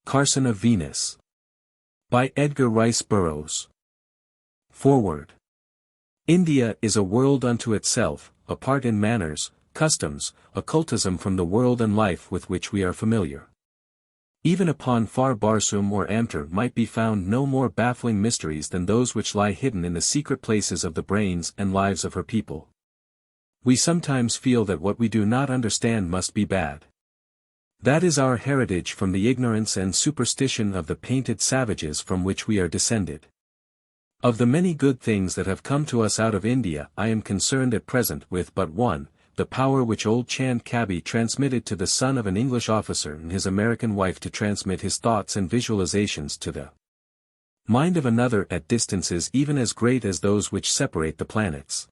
Carson of Venus. By Edgar Rice Burroughs. Foreword. India is a world unto itself, apart in manners, customs, occultism from the world and life with which we are familiar. Even upon far Barsum or Amter might be found no more baffling mysteries than those which lie hidden in the secret places of the brains and lives of her people. We sometimes feel that what we do not understand must be bad. That is our heritage from the ignorance and superstition of the painted savages from which we are descended. Of the many good things that have come to us out of India, I am concerned at present with but one, the power which old Chand Kabby transmitted to the son of an English officer and his American wife to transmit his thoughts and visualizations to the mind of another at distances even as great as those which separate the planets.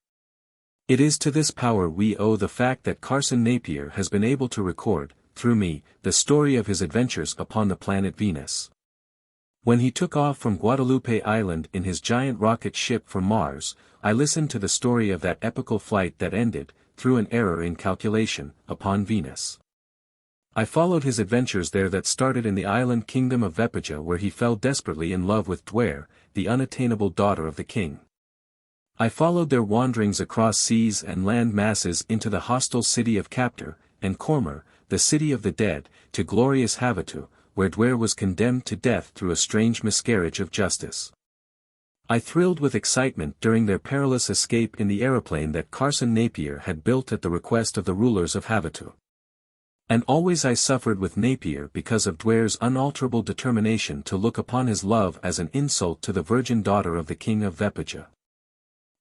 It is to this power we owe the fact that Carson Napier has been able to record, through me, the story of his adventures upon the planet Venus. When he took off from Guadalupe Island in his giant rocket ship for Mars, I listened to the story of that epical flight that ended, through an error in calculation, upon Venus. I followed his adventures there that started in the island kingdom of VIII where he fell desperately in love with Duare, the unattainable daughter of the king. I followed their wanderings across seas and land masses into the hostile city of Captor, and Cormor, the city of the dead, to glorious Houtomai, where Duare was condemned to death through a strange miscarriage of justice. I thrilled with excitement during their perilous escape in the aeroplane that Carson Napier had built at the request of the rulers of Houtomai. And always I suffered with Napier because of Duare's unalterable determination to look upon his love as an insult to the virgin daughter of the king of VIII.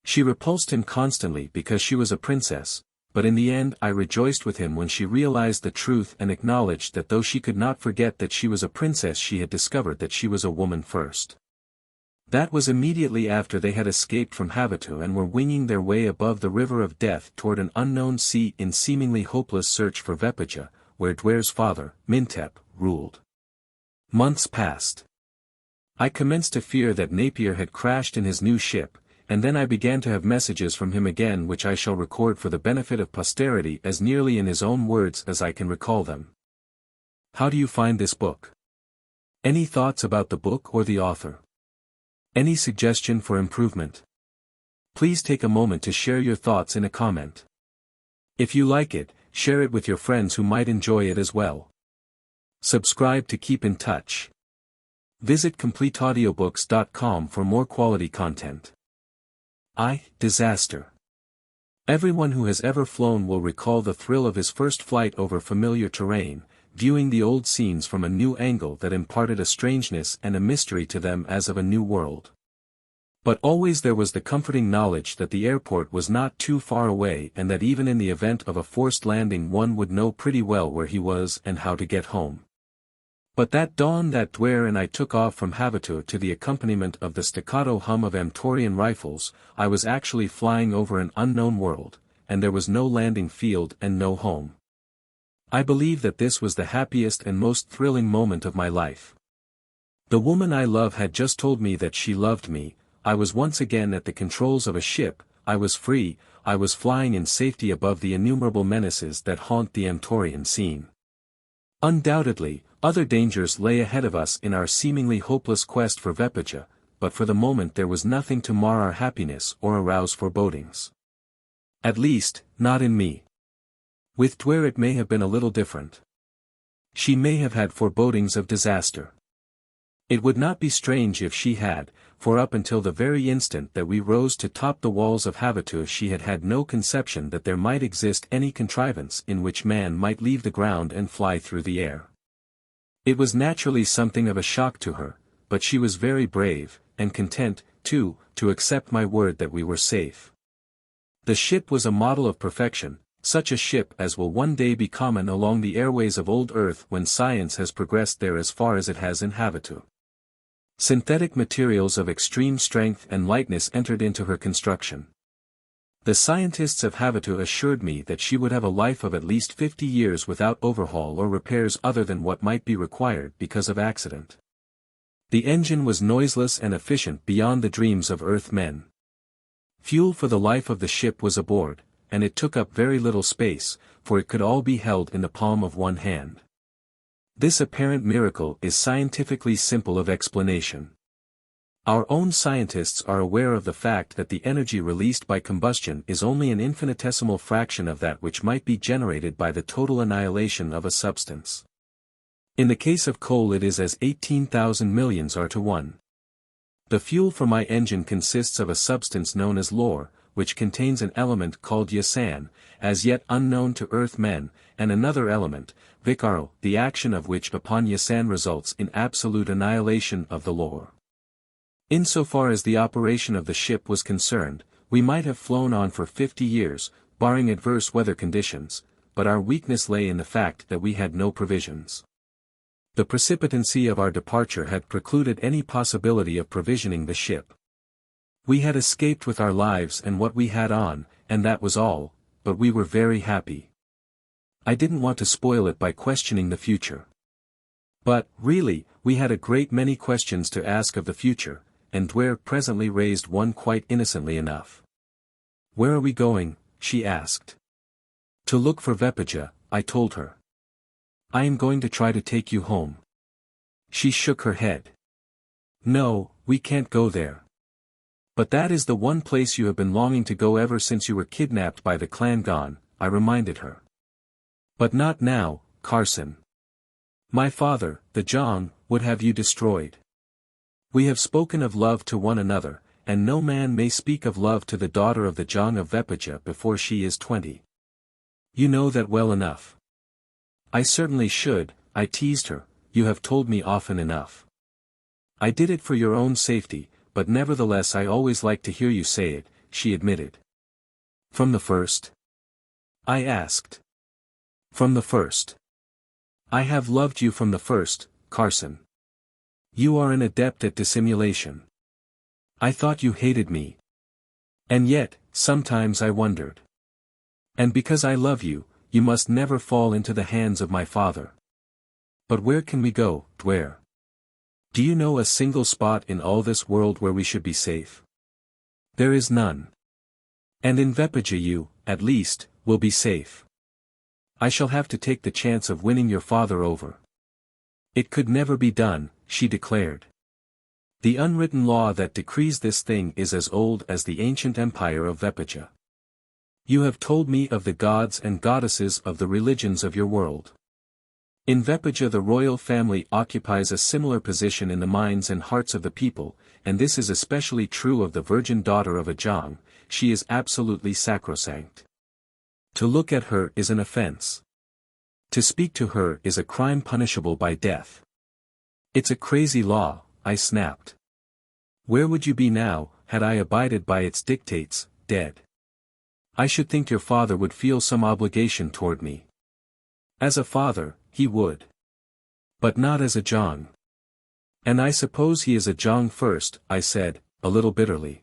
She repulsed him constantly because she was a princess, but in the end I rejoiced with him when she realized the truth and acknowledged that though she could not forget that she was a princess, she had discovered that she was a woman first. That was immediately after they had escaped from Houtomai and were winging their way above the river of death toward an unknown sea in seemingly hopeless search for VIII, where Duare's father, Mintep, ruled. Months passed. I commenced to fear that Napier had crashed in his new ship, and then I began to have messages from him again which I shall record for the benefit of posterity as nearly in his own words as I can recall them. How do you find this book? Any thoughts about the book or the author? Any suggestion for improvement? Please take a moment to share your thoughts in a comment. If you like it, share it with your friends who might enjoy it as well. Subscribe to keep in touch. Visit CompleteAudiobooks.com for more quality content. Disaster. Everyone who has ever flown will recall the thrill of his first flight over familiar terrain, viewing the old scenes from a new angle that imparted a strangeness and a mystery to them as of a new world. But always there was the comforting knowledge that the airport was not too far away and that even in the event of a forced landing one would know pretty well where he was and how to get home. But that dawn that Duare and I took off from Houtomai to the accompaniment of the staccato hum of Amtorian rifles, I was actually flying over an unknown world, and there was no landing field and no home. I believe that this was the happiest and most thrilling moment of my life. The woman I love had just told me that she loved me, I was once again at the controls of a ship, I was free, I was flying in safety above the innumerable menaces that haunt the Amtorian scene. Undoubtedly, other dangers lay ahead of us in our seemingly hopeless quest for VIII, but for the moment there was nothing to mar our happiness or arouse forebodings. At least, not in me. With Duare it may have been a little different. She may have had forebodings of disaster. It would not be strange if she had, for up until the very instant that we rose to top the walls of Houtomai she had had no conception that there might exist any contrivance in which man might leave the ground and fly through the air. It was naturally something of a shock to her, but she was very brave, and content, too, to accept my word that we were safe. The ship was a model of perfection, such a ship as will one day be common along the airways of old Earth when science has progressed there as far as it has in Houtomai. Synthetic materials of extreme strength and lightness entered into her construction. The scientists of Houtomai assured me that she would have a life of at least 50 years without overhaul or repairs other than what might be required because of accident. The engine was noiseless and efficient beyond the dreams of Earth men. Fuel for the life of the ship was aboard, and it took up very little space, for it could all be held in the palm of one hand. This apparent miracle is scientifically simple of explanation. Our own scientists are aware of the fact that the energy released by combustion is only an infinitesimal fraction of that which might be generated by the total annihilation of a substance. In the case of coal it is as 18,000 millions are to 1. The fuel for my engine consists of a substance known as lore, which contains an element called yasan, as yet unknown to earth men, and another element, vikaro, the action of which upon yasan results in absolute annihilation of the lore. Insofar as the operation of the ship was concerned, we might have flown on for 50 years, barring adverse weather conditions, but our weakness lay in the fact that we had no provisions. The precipitancy of our departure had precluded any possibility of provisioning the ship. We had escaped with our lives and what we had on, and that was all, but we were very happy. I didn't want to spoil it by questioning the future. But, really, we had a great many questions to ask of the future, and Duare presently raised one quite innocently enough. "Where are we going?" she asked. "To look for Vepija," I told her. "I am going to try to take you home." She shook her head. "No, we can't go there." "But that is the one place you have been longing to go ever since you were kidnapped by the clan Gon," I reminded her. "But not now, Carson. My father, the Jong, would have you destroyed. We have spoken of love to one another, and no man may speak of love to the daughter of the Jong of Vepija before she is 20. You know that well enough." "I certainly should," I teased her, "you have told me often enough." "I did it for your own safety, but nevertheless I always like to hear you say it," she admitted. "From the first?" I asked. "From the first. I have loved you from the first, Carson. You are an adept at dissimulation. I thought you hated me. And yet, sometimes I wondered. And because I love you, you must never fall into the hands of my father. But where can we go, Duare? Do you know a single spot in all this world where we should be safe? There is none. And in Vepija you, at least, will be safe. I shall have to take the chance of winning your father over." "It could never be done," she declared. "The unwritten law that decrees this thing is as old as the ancient empire of Vepija. You have told me of the gods and goddesses of the religions of your world. In Vepija the royal family occupies a similar position in the minds and hearts of the people, and this is especially true of the virgin daughter of a Jong. She is absolutely sacrosanct. To look at her is an offense. To speak to her is a crime punishable by death." "It's a crazy law," I snapped. "Where would you be now, had I abided by its dictates, dead? I should think your father would feel some obligation toward me." "As a father, he would. But not as a Jong." "And I suppose he is a Jong first," I said, a little bitterly.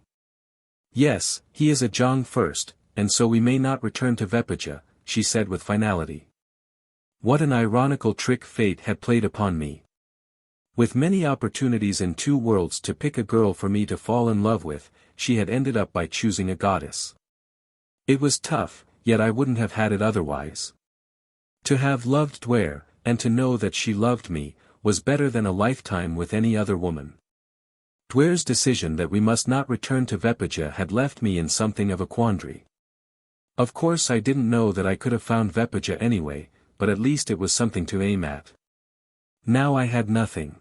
"Yes, he is a Jong first, and so we may not return to Vepija," she said with finality. What an ironical trick fate had played upon me. With many opportunities in two worlds to pick a girl for me to fall in love with, she had ended up by choosing a goddess. It was tough, yet I wouldn't have had it otherwise. To have loved Duare, and to know that she loved me, was better than a lifetime with any other woman. Duare's decision that we must not return to Vepija had left me in something of a quandary. Of course I didn't know that I could have found Vepija anyway, but at least it was something to aim at. Now I had nothing.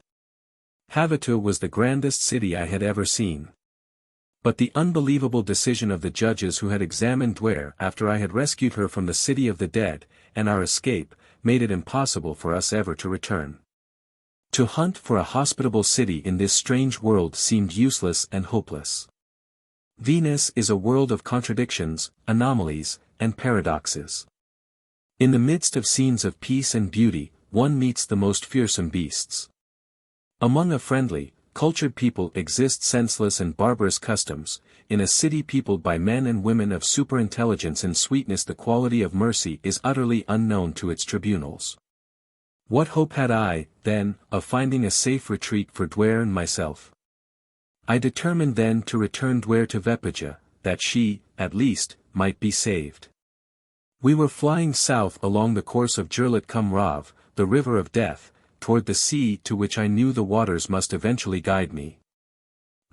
Houtomai was the grandest city I had ever seen. But the unbelievable decision of the judges who had examined Duare after I had rescued her from the city of the dead, and our escape, made it impossible for us ever to return. To hunt for a hospitable city in this strange world seemed useless and hopeless. Venus is a world of contradictions, anomalies, and paradoxes. In the midst of scenes of peace and beauty, one meets the most fearsome beasts. Among a friendly, cultured people exist senseless and barbarous customs. In a city peopled by men and women of superintelligence and sweetness, the quality of mercy is utterly unknown to its tribunals. What hope had I, then, of finding a safe retreat for Duare and myself? I determined then to return Duare to Vepija, that she, at least, might be saved. We were flying south along the course of Jurlat cum Rav, the river of death, toward the sea to which I knew the waters must eventually guide me.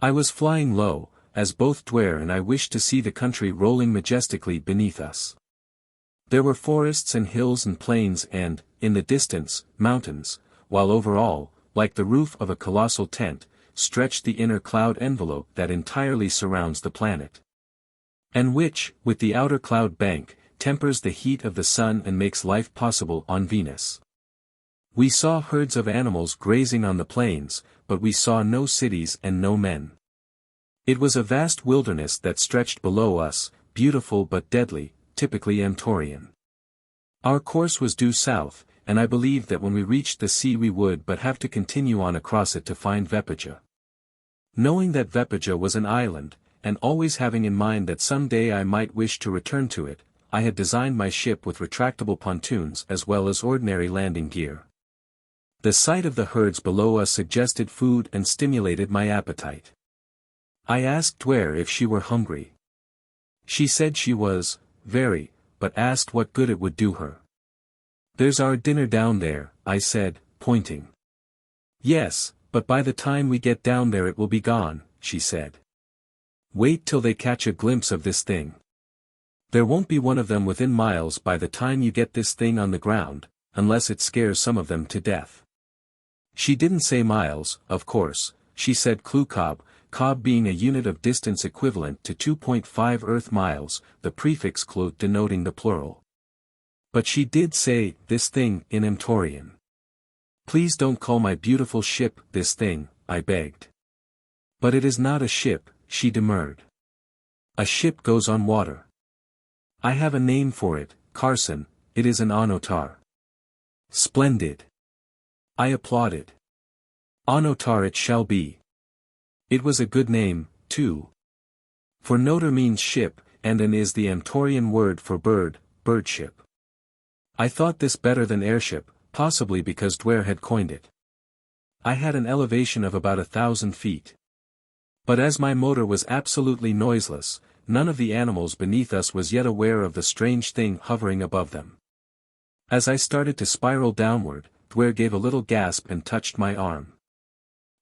I was flying low, as both Duare and I wished to see the country rolling majestically beneath us. There were forests and hills and plains and, in the distance, mountains, while over all, like the roof of a colossal tent, stretched the inner cloud envelope that entirely surrounds the planet. And which, with the outer cloud bank, tempers the heat of the sun and makes life possible on Venus. We saw herds of animals grazing on the plains, but we saw no cities and no men. It was a vast wilderness that stretched below us, beautiful but deadly, typically Amtorian. Our course was due south, and I believed that when we reached the sea we would but have to continue on across it to find Veppija. Knowing that Veppija was an island, and always having in mind that some day I might wish to return to it, I had designed my ship with retractable pontoons as well as ordinary landing gear. The sight of the herds below us suggested food and stimulated my appetite. I asked Duare if she were hungry. She said she was, very, but asked what good it would do her. "There's our dinner down there," I said, pointing. "Yes, but by the time we get down there it will be gone," she said. "Wait till they catch a glimpse of this thing. There won't be one of them within miles by the time you get this thing on the ground, unless it scares some of them to death." She didn't say miles, of course, she said Kooaad, Kooaad being a unit of distance equivalent to 2.5 Earth miles, the prefix Klo denoting the plural. But she did say, "this thing," in Amtorian. "Please don't call my beautiful ship this thing," I begged. "But it is not a ship," she demurred. "A ship goes on water. I have a name for it, Carson, it is an onotar." "Splendid." I applauded. "Onotar it shall be." It was a good name, too. For notar means ship, and an is the Amtorian word for bird, birdship. I thought this better than airship, possibly because Duare had coined it. I had an elevation of about 1,000 feet. But as my motor was absolutely noiseless, none of the animals beneath us was yet aware of the strange thing hovering above them. As I started to spiral downward, Duare gave a little gasp and touched my arm.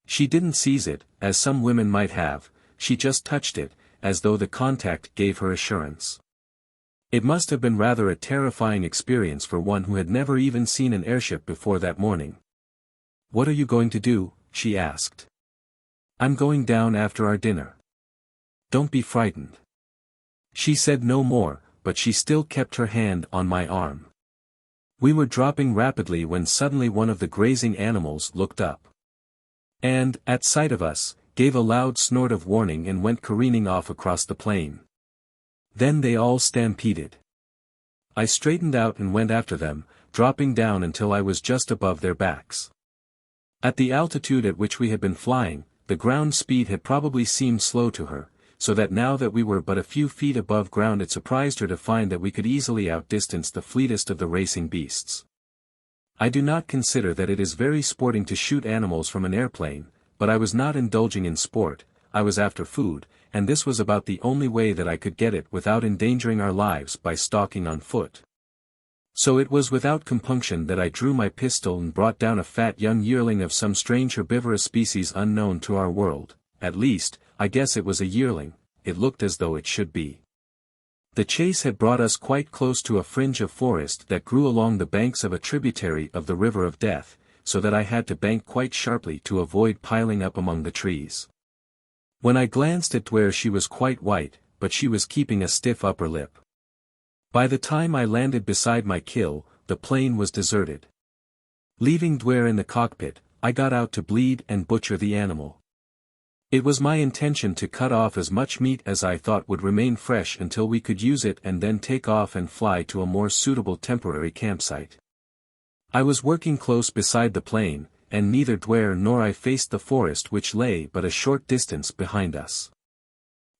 She didn't seize it, as some women might have, she just touched it, as though the contact gave her assurance. It must have been rather a terrifying experience for one who had never even seen an airship before that morning. "What are you going to do?" she asked. "I'm going down after our dinner. Don't be frightened." She said no more, but she still kept her hand on my arm. We were dropping rapidly when suddenly one of the grazing animals looked up. And, at sight of us, gave a loud snort of warning and went careening off across the plain. Then they all stampeded. I straightened out and went after them, dropping down until I was just above their backs. At the altitude at which we had been flying, the ground speed had probably seemed slow to her, so that now that we were but a few feet above ground it surprised her to find that we could easily outdistance the fleetest of the racing beasts. I do not consider that it is very sporting to shoot animals from an airplane, but I was not indulging in sport, I was after food, and this was about the only way that I could get it without endangering our lives by stalking on foot. So it was without compunction that I drew my pistol and brought down a fat young yearling of some strange herbivorous species unknown to our world. At least, I guess it was a yearling, it looked as though it should be. The chase had brought us quite close to a fringe of forest that grew along the banks of a tributary of the River of Death, so that I had to bank quite sharply to avoid piling up among the trees. When I glanced at Duare she was quite white, but she was keeping a stiff upper lip. By the time I landed beside my kill, the plane was deserted. Leaving Duare in the cockpit, I got out to bleed and butcher the animal. It was my intention to cut off as much meat as I thought would remain fresh until we could use it and then take off and fly to a more suitable temporary campsite. I was working close beside the plane, and neither Duare nor I faced the forest which lay but a short distance behind us.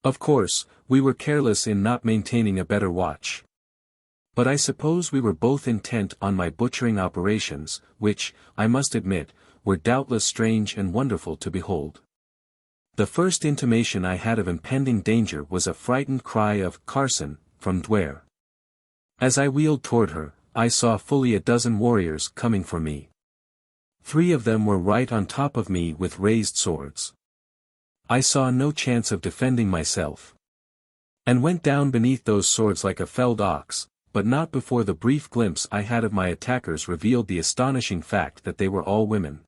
Of course, we were careless in not maintaining a better watch. But I suppose we were both intent on my butchering operations, which, I must admit, were doubtless strange and wonderful to behold. The first intimation I had of impending danger was a frightened cry of "Carson," from Duare. As I wheeled toward her, I saw fully a dozen warriors coming for me. 3 of them were right on top of me with raised swords. I saw no chance of defending myself, and went down beneath those swords like a felled ox, but not before the brief glimpse I had of my attackers revealed the astonishing fact that they were all women.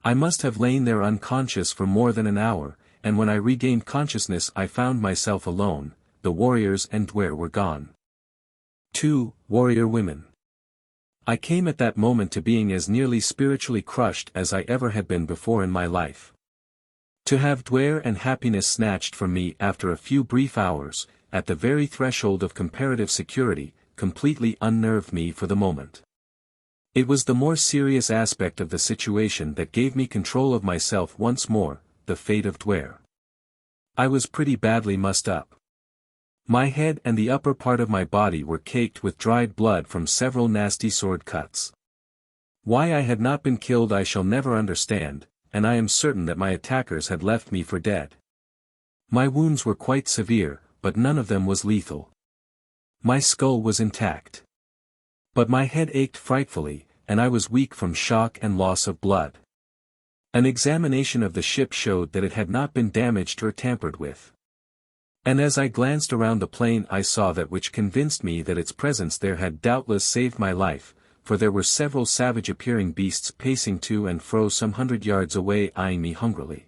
I must have lain there unconscious for more than an hour, and when I regained consciousness I found myself alone. The warriors and Duare were gone. 2 Warrior women. I came at that moment to being as nearly spiritually crushed as I ever had been before in my life. To have Duare and happiness snatched from me after a few brief hours, at the very threshold of comparative security, completely unnerved me for the moment. It was the more serious aspect of the situation that gave me control of myself once more, the fate of Duare. I was pretty badly mussed up. My head and the upper part of my body were caked with dried blood from several nasty sword cuts. Why I had not been killed I shall never understand, and I am certain that my attackers had left me for dead. My wounds were quite severe, but none of them was lethal. My skull was intact. But my head ached frightfully, and I was weak from shock and loss of blood. An examination of the ship showed that it had not been damaged or tampered with. And as I glanced around the plain I saw that which convinced me that its presence there had doubtless saved my life, for there were several savage-appearing beasts pacing to and fro some 100 yards away eyeing me hungrily.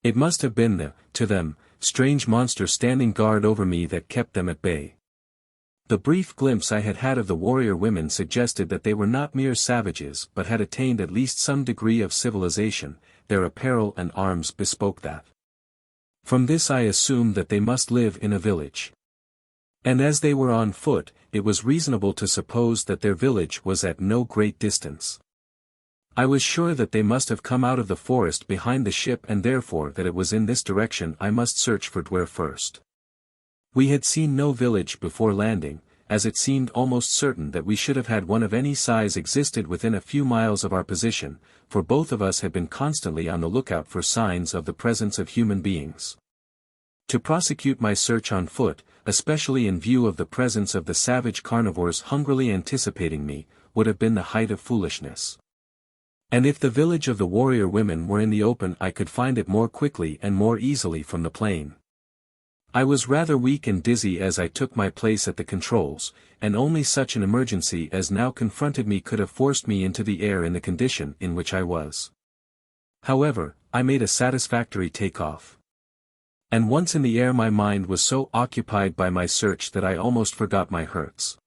It must have been to them, strange monster standing guard over me that kept them at bay. The brief glimpse I had had of the warrior women suggested that they were not mere savages but had attained at least some degree of civilization. Their apparel and arms bespoke that. From this I assumed that they must live in a village. And as they were on foot, it was reasonable to suppose that their village was at no great distance. I was sure that they must have come out of the forest behind the ship and therefore that it was in this direction I must search for Duare first. We had seen no village before landing, as it seemed almost certain that we should have had one of any size existed within a few miles of our position, for both of us had been constantly on the lookout for signs of the presence of human beings. To prosecute my search on foot, especially in view of the presence of the savage carnivores hungrily anticipating me, would have been the height of foolishness. And if the village of the warrior women were in the open I could find it more quickly and more easily from the plain. I was rather weak and dizzy as I took my place at the controls, and only such an emergency as now confronted me could have forced me into the air in the condition in which I was. However, I made a satisfactory take-off. And once in the air my mind was so occupied by my search that I almost forgot my hurts.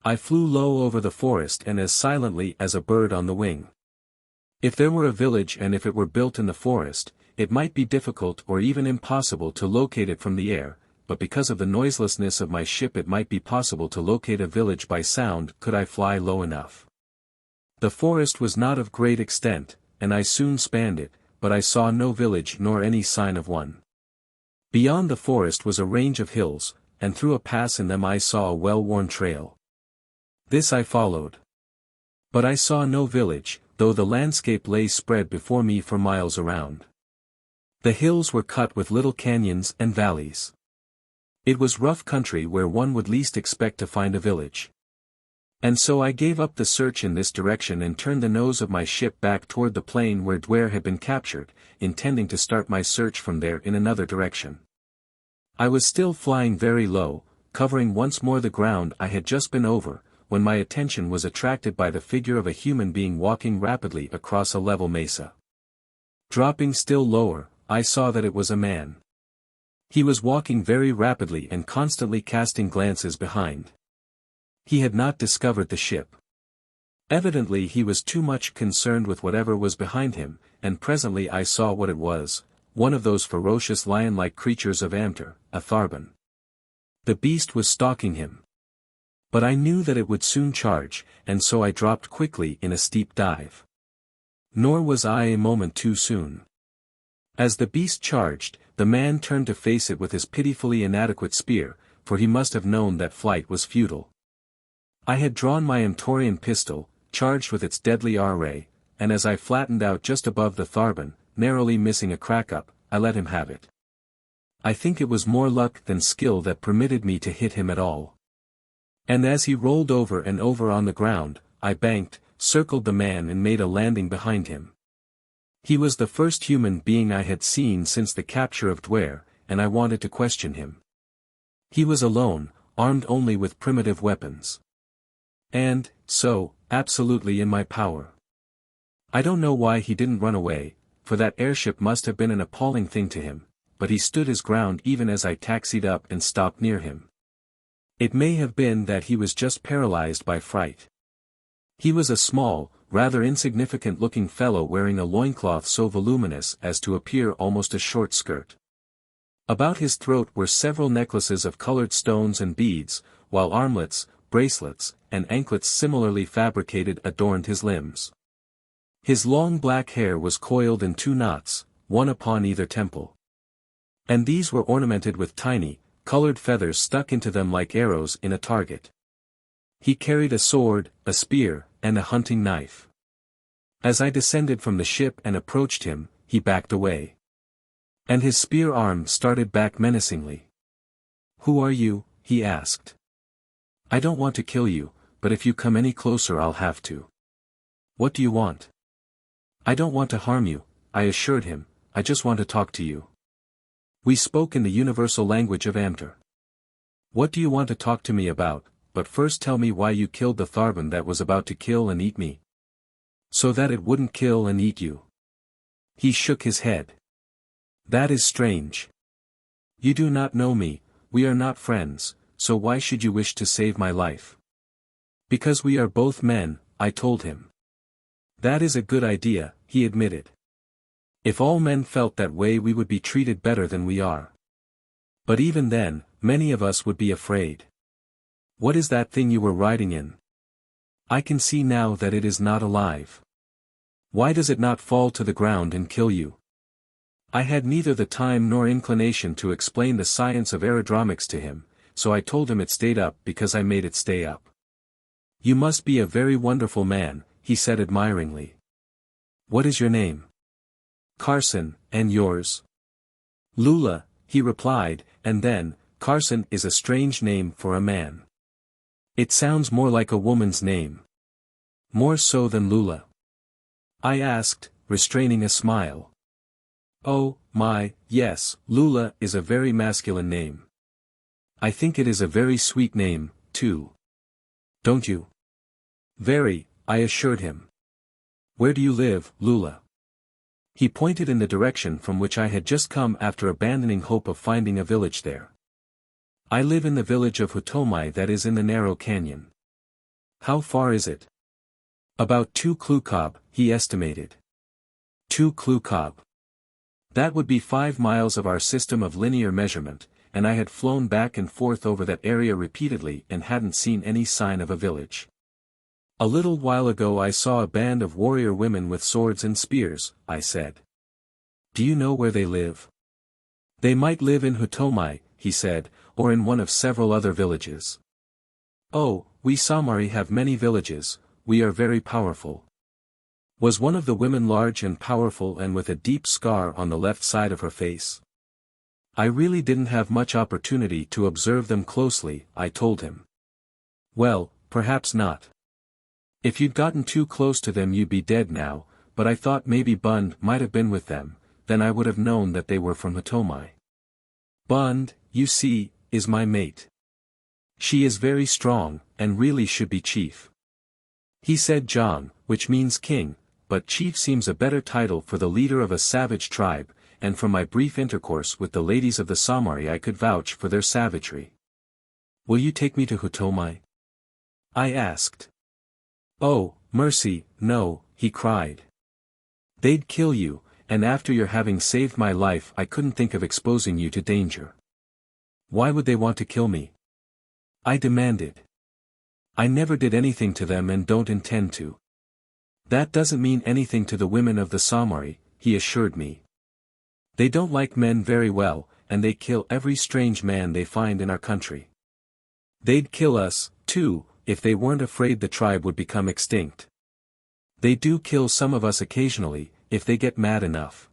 I flew low over the forest and as silently as a bird on the wing. If there were a village and if it were built in the forest, it might be difficult or even impossible to locate it from the air, but because of the noiselessness of my ship it might be possible to locate a village by sound could I fly low enough. The forest was not of great extent, and I soon spanned it, but I saw no village nor any sign of one. Beyond the forest was a range of hills, and through a pass in them I saw a well-worn trail. This I followed. But I saw no village, though the landscape lay spread before me for miles around. The hills were cut with little canyons and valleys. It was rough country where one would least expect to find a village. And so I gave up the search in this direction and turned the nose of my ship back toward the plain where Duare had been captured, intending to start my search from there in another direction. I was still flying very low, covering once more the ground I had just been over, when my attention was attracted by the figure of a human being walking rapidly across a level mesa. Dropping still lower, I saw that it was a man. He was walking very rapidly and constantly casting glances behind. He had not discovered the ship. Evidently he was too much concerned with whatever was behind him, and presently I saw what it was, one of those ferocious lion-like creatures of Amter, a Tharbin. The beast was stalking him. But I knew that it would soon charge, and so I dropped quickly in a steep dive. Nor was I a moment too soon. As the beast charged, the man turned to face it with his pitifully inadequate spear, for he must have known that flight was futile. I had drawn my Amtorian pistol, charged with its deadly R-ray, and as I flattened out just above the Tharbin, narrowly missing a crack-up, I let him have it. I think it was more luck than skill that permitted me to hit him at all. And as he rolled over and over on the ground, I banked, circled the man and made a landing behind him. He was the first human being I had seen since the capture of Duare, and I wanted to question him. He was alone, armed only with primitive weapons. And, so, absolutely in my power. I don't know why he didn't run away, for that airship must have been an appalling thing to him, but he stood his ground even as I taxied up and stopped near him. It may have been that he was just paralyzed by fright. He was a small, rather insignificant-looking fellow wearing a loincloth so voluminous as to appear almost a short skirt. About his throat were several necklaces of colored stones and beads, while armlets, bracelets, and anklets similarly fabricated adorned his limbs. His long black hair was coiled in 2 knots, one upon either temple. And these were ornamented with tiny, colored feathers stuck into them like arrows in a target. He carried a sword, a spear, and a hunting knife. As I descended from the ship and approached him, he backed away. And his spear arm started back menacingly. "Who are you?" he asked. "I don't want to kill you, but if you come any closer I'll have to." "What do you want?" "I don't want to harm you," I assured him, "I just want to talk to you." We spoke in the universal language of Amter. "What do you want to talk to me about, but first tell me why you killed the Tharband that was about to kill and eat me?" "So that it wouldn't kill and eat you." He shook his head. "That is strange. You do not know me, we are not friends, so why should you wish to save my life?" "Because we are both men," I told him. "That is a good idea," he admitted. "If all men felt that way we would be treated better than we are. But even then, many of us would be afraid. What is that thing you were riding in? I can see now that it is not alive. Why does it not fall to the ground and kill you?" I had neither the time nor inclination to explain the science of aerodromics to him, so I told him it stayed up because I made it stay up. "You must be a very wonderful man," he said admiringly. "What is your name?" "Carson, and yours?" "Lula," he replied, and then, "Carson is a strange name for a man. It sounds more like a woman's name. More so than Lula." I asked, restraining a smile. "Oh, my, yes, Lula is a very masculine name. I think it is a very sweet name, too. Don't you?" "Very," I assured him. "Where do you live, Lula?" He pointed in the direction from which I had just come after abandoning hope of finding a village there. "I live in the village of Houtomai that is in the narrow canyon." "How far is it?" "About 2 Kooaad," he estimated. 2 Kooaad. That would be 5 miles of our system of linear measurement, and I had flown back and forth over that area repeatedly and hadn't seen any sign of a village. "A little while ago I saw a band of warrior women with swords and spears," I said. "Do you know where they live?" "They might live in Houtomai," he said, "or in one of several other villages." "Oh, we Samari have many villages, we are very powerful." Was one of the women large and powerful and with a deep scar on the left side of her face? I really didn't have much opportunity to observe them closely, I told him. "Well, perhaps not. If you'd gotten too close to them you'd be dead now, but I thought maybe Bund might have been with them, then I would have known that they were from Houtomai. Bund, you see, is my mate. She is very strong, and really should be chief." He said Jong, which means king, but chief seems a better title for the leader of a savage tribe, and from my brief intercourse with the ladies of the Samari I could vouch for their savagery. "Will you take me to Houtomai?" I asked. "Oh, mercy, no," he cried. "They'd kill you, and after your having saved my life I couldn't think of exposing you to danger." "Why would they want to kill me?" I demanded. "I never did anything to them and don't intend to." "That doesn't mean anything to the women of the Samari," he assured me. "They don't like men very well, and they kill every strange man they find in our country. They'd kill us, too, if they weren't afraid the tribe would become extinct. They do kill some of us occasionally, if they get mad enough.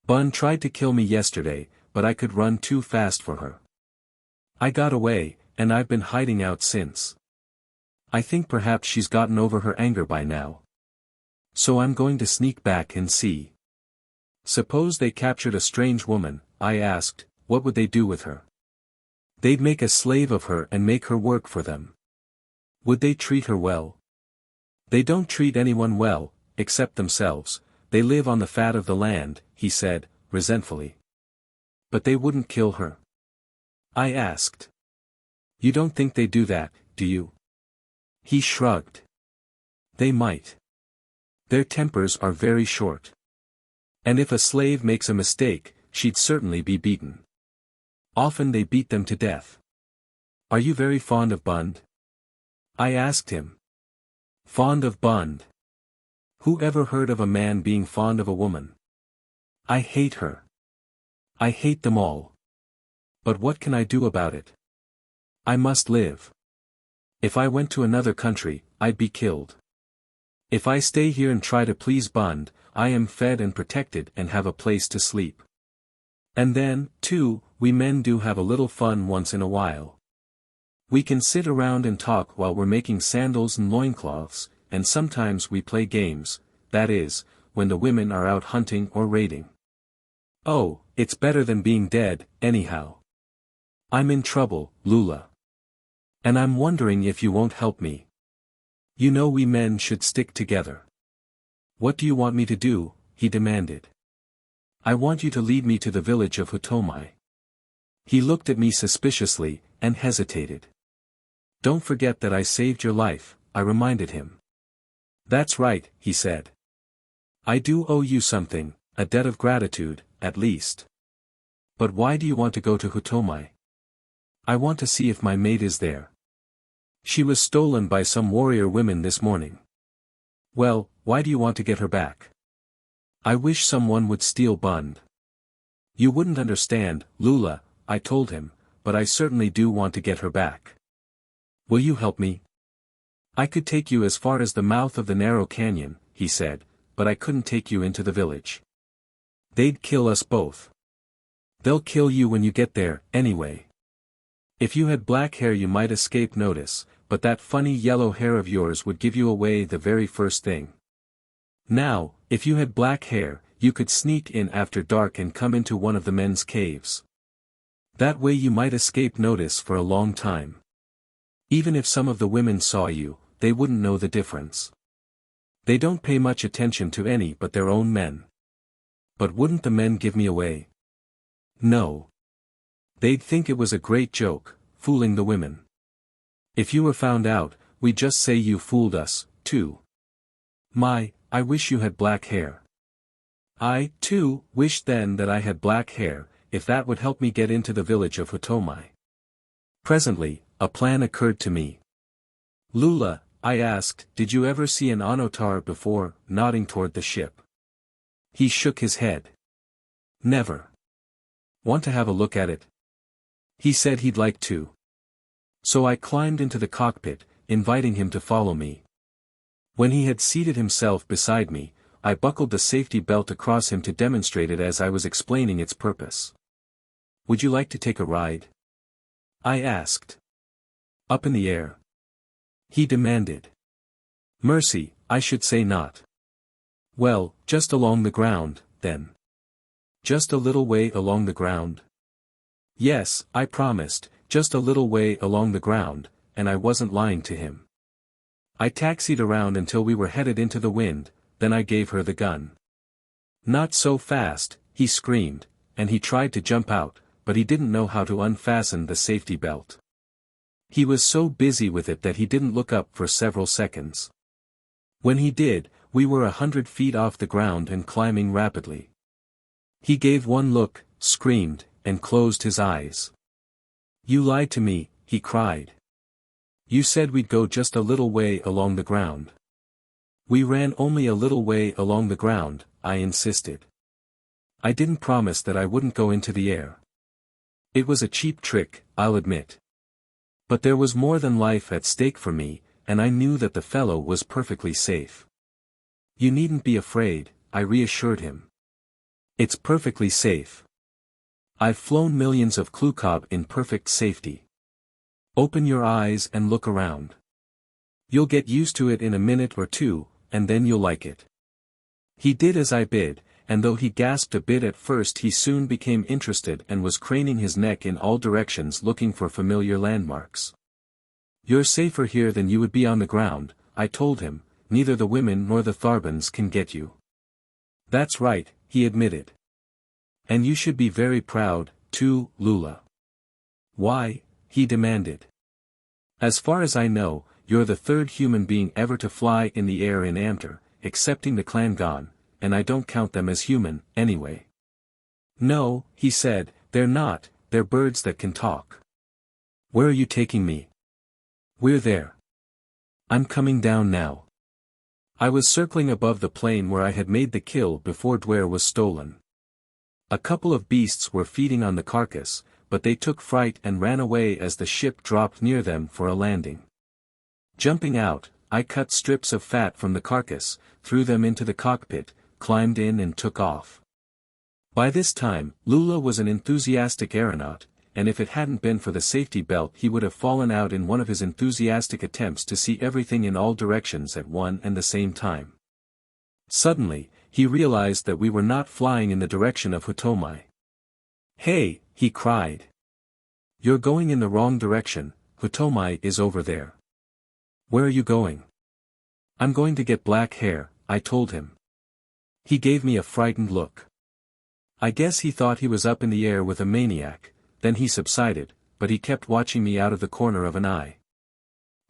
Bun tried to kill me yesterday, but I could run too fast for her. I got away, and I've been hiding out since." I think perhaps she's gotten over her anger by now. So I'm going to sneak back and see. Suppose they captured a strange woman, I asked, what would they do with her? They'd make a slave of her and make her work for them. Would they treat her well? They don't treat anyone well, except themselves, they live on the fat of the land, he said, resentfully. But they wouldn't kill her? I asked. You don't think they do that, do you? He shrugged. They might. Their tempers are very short. And if a slave makes a mistake, she'd certainly be beaten. Often they beat them to death. Are you very fond of Bund? I asked him. Fond of Bund? Who ever heard of a man being fond of a woman? I hate her. I hate them all. But what can I do about it? I must live. If I went to another country, I'd be killed. If I stay here and try to please Bund, I am fed and protected and have a place to sleep. And then, too, we men do have a little fun once in a while. We can sit around and talk while we're making sandals and loincloths, and sometimes we play games, that is, when the women are out hunting or raiding. Oh, it's better than being dead, anyhow. I'm in trouble, Lula. And I'm wondering if you won't help me. You know we men should stick together. What do you want me to do? He demanded. I want you to lead me to the village of Houtomai. He looked at me suspiciously, and hesitated. Don't forget that I saved your life, I reminded him. That's right, he said. I do owe you something, a debt of gratitude, at least. But why do you want to go to Houtomai? I want to see if my maid is there. She was stolen by some warrior women this morning. Well, why do you want to get her back? I wish someone would steal Bund. You wouldn't understand, Lula, I told him, but I certainly do want to get her back. Will you help me? I could take you as far as the mouth of the narrow canyon, he said, but I couldn't take you into the village. They'd kill us both. They'll kill you when you get there, anyway. If you had black hair you might escape notice, but that funny yellow hair of yours would give you away the very first thing. Now, if you had black hair, you could sneak in after dark and come into one of the men's caves. That way you might escape notice for a long time. Even if some of the women saw you, they wouldn't know the difference. They don't pay much attention to any but their own men. But wouldn't the men give me away? No. They'd think it was a great joke, fooling the women. If you were found out, we'd just say you fooled us, too. I wish you had black hair. I, too, wish then that I had black hair, if that would help me get into the village of Houtomai. Presently, a plan occurred to me. Lula, I asked, did you ever see an onotar before, nodding toward the ship? He shook his head. Never. Want to have a look at it? He said he'd like to. So I climbed into the cockpit, inviting him to follow me. When he had seated himself beside me, I buckled the safety belt across him to demonstrate it as I was explaining its purpose. Would you like to take a ride? I asked. Up in the air? He demanded. Mercy, I should say not. Well, just along the ground, then. Just a little way along the ground? Yes, I promised, just a little way along the ground, and I wasn't lying to him. I taxied around until we were headed into the wind, then I gave her the gun. Not so fast, he screamed, and he tried to jump out, but he didn't know how to unfasten the safety belt. He was so busy with it that he didn't look up for several seconds. When he did, we were 100 feet off the ground and climbing rapidly. He gave one look, screamed, and closed his eyes. You lied to me, he cried. You said we'd go just a little way along the ground. We ran only a little way along the ground, I insisted. I didn't promise that I wouldn't go into the air. It was a cheap trick, I'll admit. But there was more than life at stake for me, and I knew that the fellow was perfectly safe. You needn't be afraid, I reassured him. It's perfectly safe. I've flown millions of Kooaad in perfect safety. Open your eyes and look around. You'll get used to it in a minute or two, and then you'll like it. He did as I bid, and though he gasped a bit at first he soon became interested and was craning his neck in all directions looking for familiar landmarks. You're safer here than you would be on the ground, I told him, neither the women nor the Tharbans can get you. That's right, he admitted. And you should be very proud, too, Lula. Why? He demanded. As far as I know, you're the third human being ever to fly in the air in Amter, excepting the Klangon, and I don't count them as human, anyway. No, he said, they're not, they're birds that can talk. Where are you taking me? We're there. I'm coming down now. I was circling above the plain where I had made the kill before Duare was stolen. A couple of beasts were feeding on the carcass, but they took fright and ran away as the ship dropped near them for a landing. Jumping out, I cut strips of fat from the carcass, threw them into the cockpit, climbed in and took off. By this time, Lula was an enthusiastic aeronaut, and if it hadn't been for the safety belt he would have fallen out in one of his enthusiastic attempts to see everything in all directions at one and the same time. Suddenly, he realized that we were not flying in the direction of Houtomai. Hey, he cried. You're going in the wrong direction, Houtomai is over there. Where are you going? I'm going to get black hair, I told him. He gave me a frightened look. I guess he thought he was up in the air with a maniac, then he subsided, but he kept watching me out of the corner of an eye.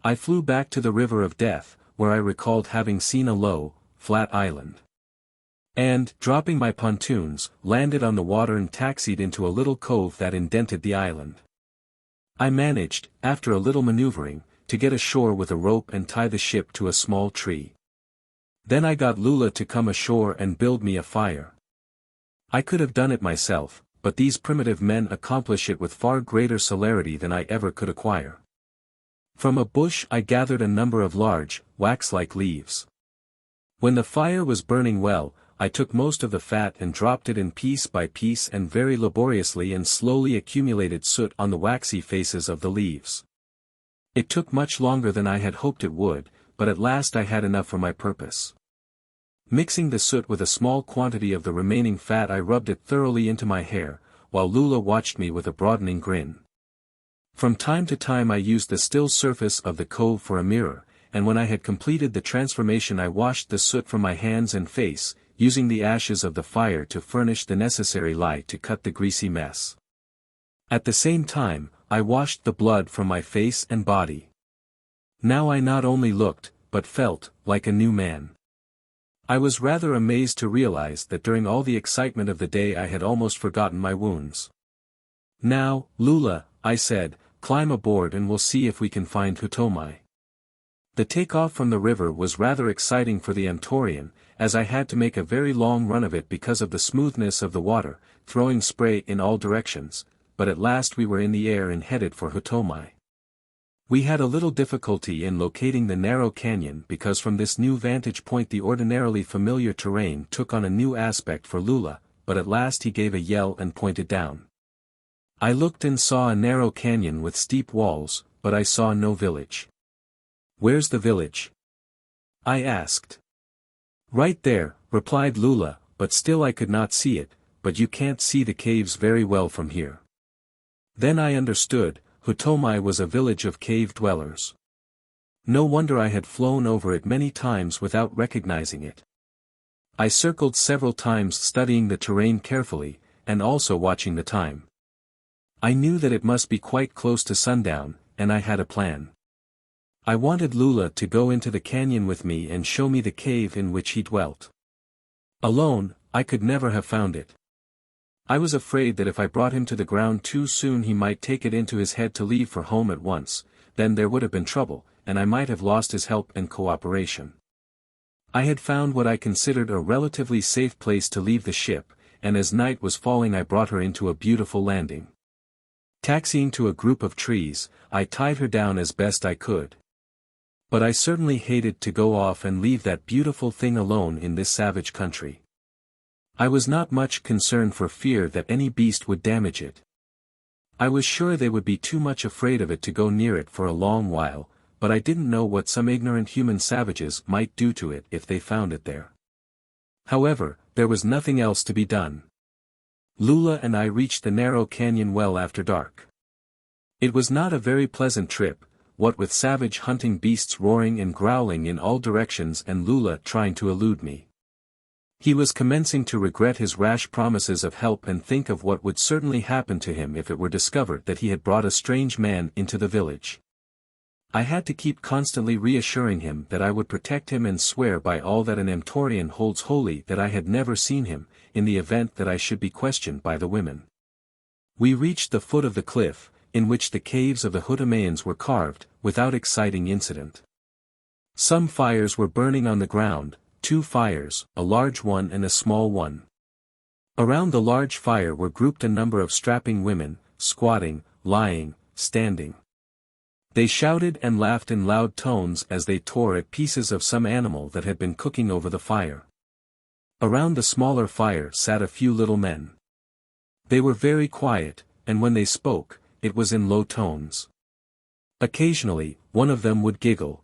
I flew back to the River of Death, where I recalled having seen a low, flat island. And, dropping my pontoons, landed on the water and taxied into a little cove that indented the island. I managed, after a little maneuvering, to get ashore with a rope and tie the ship to a small tree. Then I got Lula to come ashore and build me a fire. I could have done it myself, but these primitive men accomplish it with far greater celerity than I ever could acquire. From a bush I gathered a number of large, wax-like leaves. When the fire was burning well, I took most of the fat and dropped it in piece by piece and very laboriously and slowly accumulated soot on the waxy faces of the leaves. It took much longer than I had hoped it would, but at last I had enough for my purpose. Mixing the soot with a small quantity of the remaining fat I rubbed it thoroughly into my hair, while Lula watched me with a broadening grin. From time to time I used the still surface of the cove for a mirror, and when I had completed the transformation I washed the soot from my hands and face, using the ashes of the fire to furnish the necessary light to cut the greasy mess. At the same time, I washed the blood from my face and body. Now I not only looked, but felt, like a new man. I was rather amazed to realize that during all the excitement of the day I had almost forgotten my wounds. Now, Lula, I said, climb aboard and we'll see if we can find Houtomai. The takeoff from the river was rather exciting for the Amtorian, as I had to make a very long run of it because of the smoothness of the water, throwing spray in all directions, but at last we were in the air and headed for Houtomai. We had a little difficulty in locating the narrow canyon because from this new vantage point the ordinarily familiar terrain took on a new aspect for Lula, but at last he gave a yell and pointed down. I looked and saw a narrow canyon with steep walls, but I saw no village. Where's the village? I asked. Right there, replied Lula, but still I could not see it, but you can't see the caves very well from here. Then I understood. Houtomai was a village of cave dwellers. No wonder I had flown over it many times without recognizing it. I circled several times studying the terrain carefully, and also watching the time. I knew that it must be quite close to sundown, and I had a plan. I wanted Lula to go into the canyon with me and show me the cave in which he dwelt. Alone, I could never have found it. I was afraid that if I brought him to the ground too soon he might take it into his head to leave for home at once, then there would have been trouble, and I might have lost his help and cooperation. I had found what I considered a relatively safe place to leave the ship, and as night was falling I brought her into a beautiful landing. Taxiing to a group of trees, I tied her down as best I could. But I certainly hated to go off and leave that beautiful thing alone in this savage country. I was not much concerned for fear that any beast would damage it. I was sure they would be too much afraid of it to go near it for a long while, but I didn't know what some ignorant human savages might do to it if they found it there. However, there was nothing else to be done. Lula and I reached the narrow canyon well after dark. It was not a very pleasant trip, what with savage hunting beasts roaring and growling in all directions and Lula trying to elude me. He was commencing to regret his rash promises of help and think of what would certainly happen to him if it were discovered that he had brought a strange man into the village. I had to keep constantly reassuring him that I would protect him and swear by all that an Amtorian holds holy that I had never seen him, in the event that I should be questioned by the women. We reached the foot of the cliff, in which the caves of the Houtomaians were carved, without exciting incident. Some fires were burning on the ground, 2 fires, a large one and a small one. Around the large fire were grouped a number of strapping women, squatting, lying, standing. They shouted and laughed in loud tones as they tore at pieces of some animal that had been cooking over the fire. Around the smaller fire sat a few little men. They were very quiet, and when they spoke, it was in low tones. Occasionally, one of them would giggle.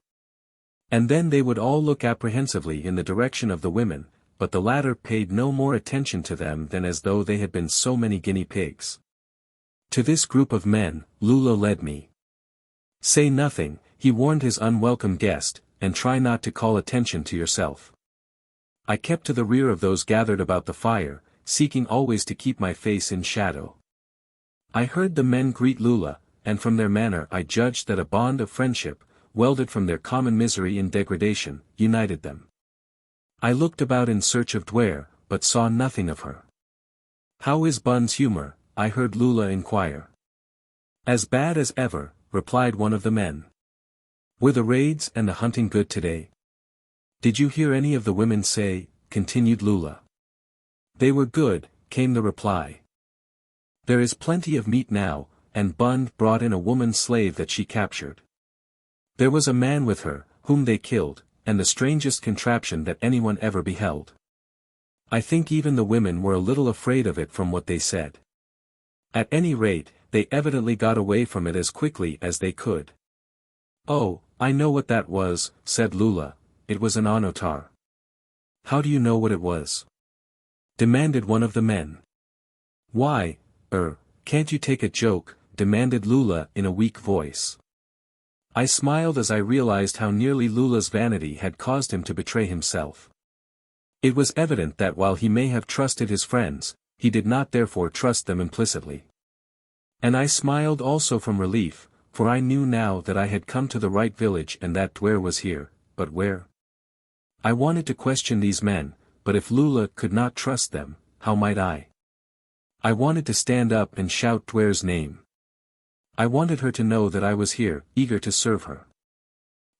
And then they would all look apprehensively in the direction of the women, but the latter paid no more attention to them than as though they had been so many guinea pigs. To this group of men, Lula led me. Say nothing, he warned his unwelcome guest, and try not to call attention to yourself. I kept to the rear of those gathered about the fire, seeking always to keep my face in shadow. I heard the men greet Lula, and from their manner I judged that a bond of friendship, welded from their common misery and degradation, united them. I looked about in search of Duare, but saw nothing of her. "How is Bun's humor?" I heard Lula inquire. "As bad as ever," replied one of the men. "Were the raids and the hunting good today?" "Did you hear any of the women say?" continued Lula. "They were good," came the reply. "There is plenty of meat now, and Bun brought in a woman slave that she captured. There was a man with her, whom they killed, and the strangest contraption that anyone ever beheld. I think even the women were a little afraid of it from what they said. At any rate, they evidently got away from it as quickly as they could." "Oh, I know what that was," said Lula, "it was an onotar." "How do you know what it was?" demanded one of the men. "Why, can't you take a joke?" demanded Lula in a weak voice. I smiled as I realized how nearly Lula's vanity had caused him to betray himself. It was evident that while he may have trusted his friends, he did not therefore trust them implicitly. And I smiled also from relief, for I knew now that I had come to the right village and that Duare was here, but where? I wanted to question these men, but if Lula could not trust them, how might I? I wanted to stand up and shout Duare's name. I wanted her to know that I was here, eager to serve her.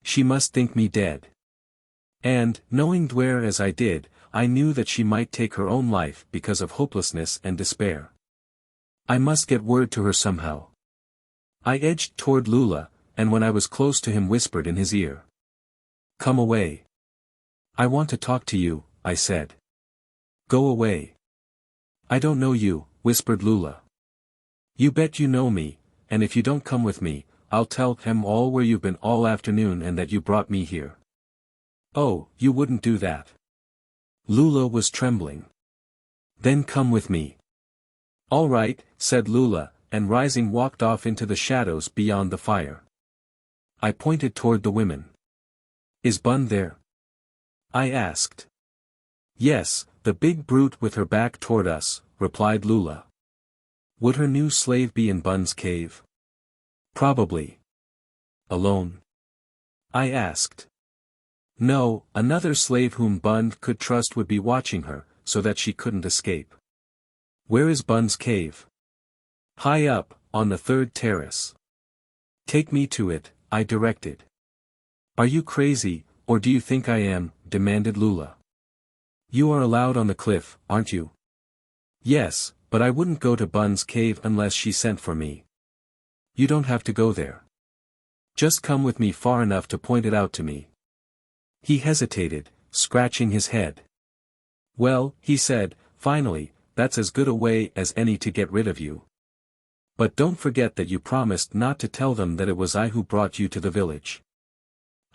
She must think me dead. And, knowing Duare as I did, I knew that she might take her own life because of hopelessness and despair. I must get word to her somehow. I edged toward Lula, and when I was close to him whispered in his ear. "Come away. I want to talk to you," I said. "Go away." "I don't know you," whispered Lula. "You bet you know me, and if you don't come with me, I'll tell him all where you've been all afternoon and that you brought me here." "Oh, you wouldn't do that." Lula was trembling. "Then come with me." "All right," said Lula, and rising walked off into the shadows beyond the fire. I pointed toward the women. "Is Bun there?" I asked. "Yes, the big brute with her back toward us," replied Lula. "Would her new slave be in Bun's cave?" "Probably." "Alone?" I asked. "No, another slave whom Bun could trust would be watching her, so that she couldn't escape." "Where is Bun's cave?" "High up, on the 3rd terrace." "Take me to it," I directed. "Are you crazy, or do you think I am?" demanded Lula. "You are allowed on the cliff, aren't you?" "Yes, but I wouldn't go to Bun's cave unless she sent for me." "You don't have to go there. Just come with me far enough to point it out to me." He hesitated, scratching his head. "Well," he said, finally, "that's as good a way as any to get rid of you. But don't forget that you promised not to tell them that it was I who brought you to the village."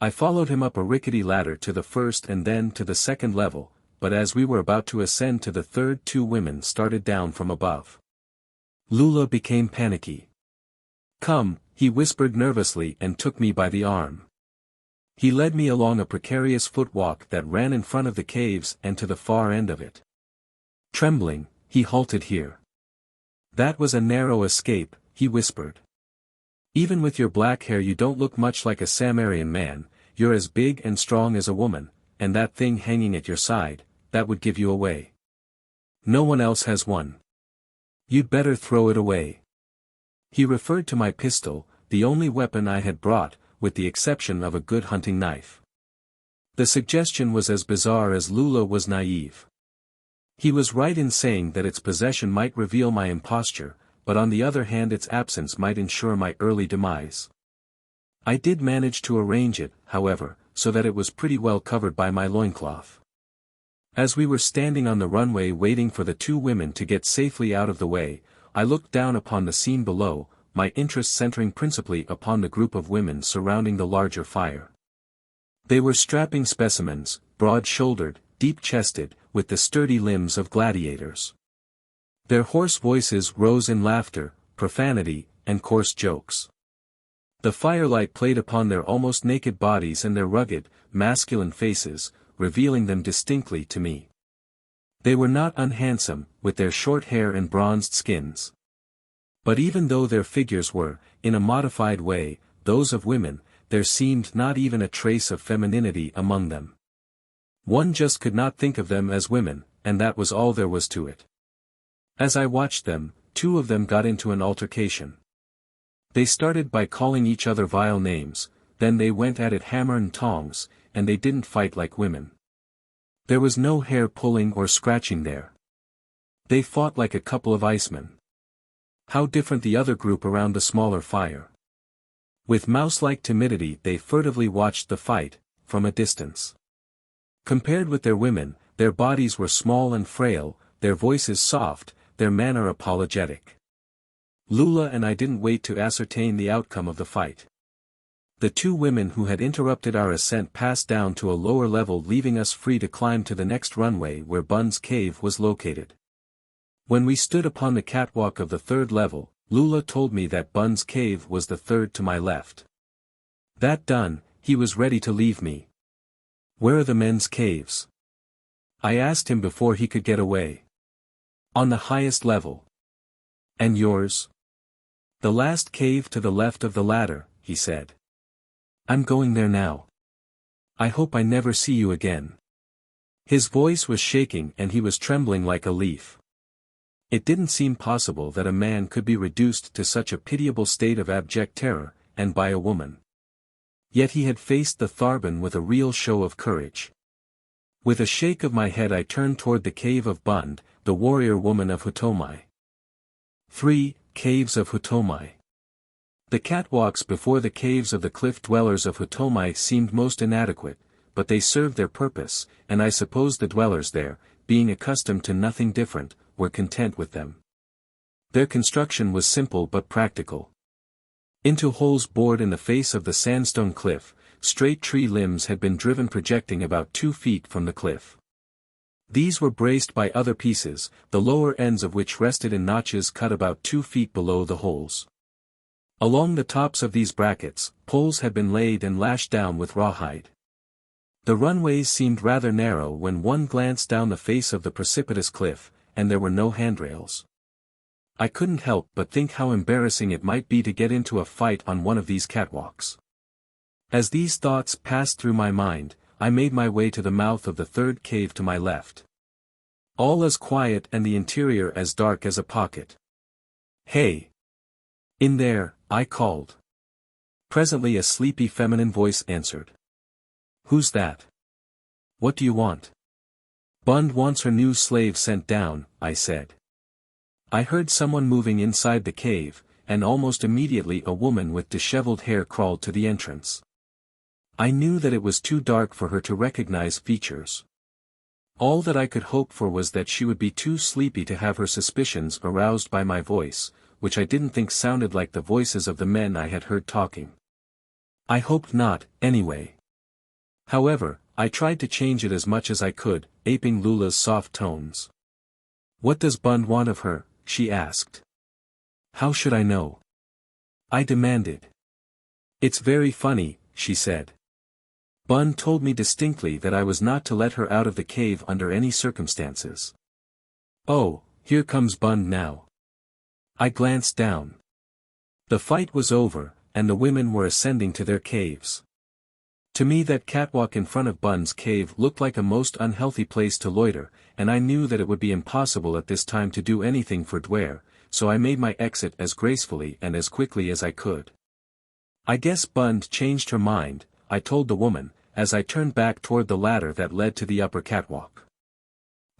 I followed him up a rickety ladder to the first and then to the second level, but as we were about to ascend to the third, two women started down from above. Lula became panicky. "Come," he whispered nervously and took me by the arm. He led me along a precarious footwalk that ran in front of the caves and to the far end of it. Trembling, he halted here. "That was a narrow escape," he whispered. "Even with your black hair you don't look much like a Samarian man, you're as big and strong as a woman, and that thing hanging at your side, that would give you away. No one else has one. You'd better throw it away." He referred to my pistol, the only weapon I had brought, with the exception of a good hunting knife. The suggestion was as bizarre as Lula was naive. He was right in saying that its possession might reveal my imposture, but on the other hand its absence might ensure my early demise. I did manage to arrange it, however, so that it was pretty well covered by my loincloth. As we were standing on the runway waiting for the two women to get safely out of the way, I looked down upon the scene below, my interest centering principally upon the group of women surrounding the larger fire. They were strapping specimens, broad-shouldered, deep-chested, with the sturdy limbs of gladiators. Their hoarse voices rose in laughter, profanity, and coarse jokes. The firelight played upon their almost naked bodies and their rugged, masculine faces, revealing them distinctly to me. They were not unhandsome, with their short hair and bronzed skins. But even though their figures were, in a modified way, those of women, there seemed not even a trace of femininity among them. One just could not think of them as women, and that was all there was to it. As I watched them, two of them got into an altercation. They started by calling each other vile names, then they went at it hammer and tongs, and they didn't fight like women. There was no hair pulling or scratching there. They fought like a couple of icemen. How different the other group around the smaller fire. With mouse-like timidity they furtively watched the fight, from a distance. Compared with their women, their bodies were small and frail, their voices soft, their manner apologetic. Lula and I didn't wait to ascertain the outcome of the fight. The two women who had interrupted our ascent passed down to a lower level, leaving us free to climb to the next runway where Bun's cave was located. When we stood upon the catwalk of the third level, Lula told me that Bun's cave was the third to my left. That done, he was ready to leave me. "Where are the men's caves?" I asked him before he could get away. "On the highest level." "And yours?" "The last cave to the left of the ladder," he said. "I'm going there now. I hope I never see you again." His voice was shaking and he was trembling like a leaf. It didn't seem possible that a man could be reduced to such a pitiable state of abject terror, and by a woman. Yet he had faced the Tharbin with a real show of courage. With a shake of my head I turned toward the cave of Bund, the warrior woman of Houtomai. 3. Caves of Houtomai. The catwalks before the caves of the cliff dwellers of Houtomai seemed most inadequate, but they served their purpose, and I suppose the dwellers there, being accustomed to nothing different, were content with them. Their construction was simple but practical. Into holes bored in the face of the sandstone cliff, straight tree limbs had been driven projecting about 2 feet from the cliff. These were braced by other pieces, the lower ends of which rested in notches cut about 2 feet below the holes. Along the tops of these brackets, poles had been laid and lashed down with rawhide. The runways seemed rather narrow when one glanced down the face of the precipitous cliff, and there were no handrails. I couldn't help but think how embarrassing it might be to get into a fight on one of these catwalks. As these thoughts passed through my mind, I made my way to the mouth of the third cave to my left. All as quiet and the interior as dark as a pocket. "Hey! In there," I called. Presently a sleepy feminine voice answered. "Who's that? What do you want?" "Bund wants her new slave sent down," I said. I heard someone moving inside the cave, and almost immediately a woman with disheveled hair crawled to the entrance. I knew that it was too dark for her to recognize features. All that I could hope for was that she would be too sleepy to have her suspicions aroused by my voice, which I didn't think sounded like the voices of the men I had heard talking. I hoped not, anyway. However, I tried to change it as much as I could, aping Lula's soft tones. "What does Bund want of her?" she asked. "How should I know?" I demanded. "It's very funny," she said. "Bund told me distinctly that I was not to let her out of the cave under any circumstances." "Oh, here comes Bund now." I glanced down. The fight was over, and the women were ascending to their caves. To me that catwalk in front of Bund's cave looked like a most unhealthy place to loiter, and I knew that it would be impossible at this time to do anything for Duare, so I made my exit as gracefully and as quickly as I could. "I guess Bund changed her mind," I told the woman, as I turned back toward the ladder that led to the upper catwalk.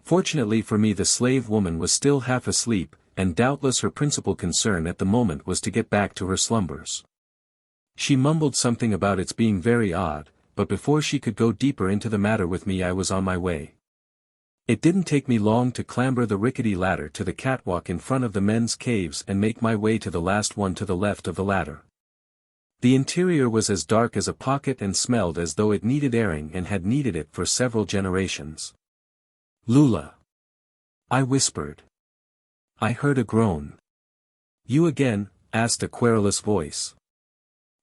Fortunately for me the slave woman was still half asleep, and doubtless her principal concern at the moment was to get back to her slumbers. She mumbled something about its being very odd, but before she could go deeper into the matter with me I was on my way. It didn't take me long to clamber the rickety ladder to the catwalk in front of the men's caves and make my way to the last one to the left of the ladder. The interior was as dark as a pocket and smelled as though it needed airing and had needed it for several generations. "Lula," I whispered. I heard a groan. "You again?" asked a querulous voice.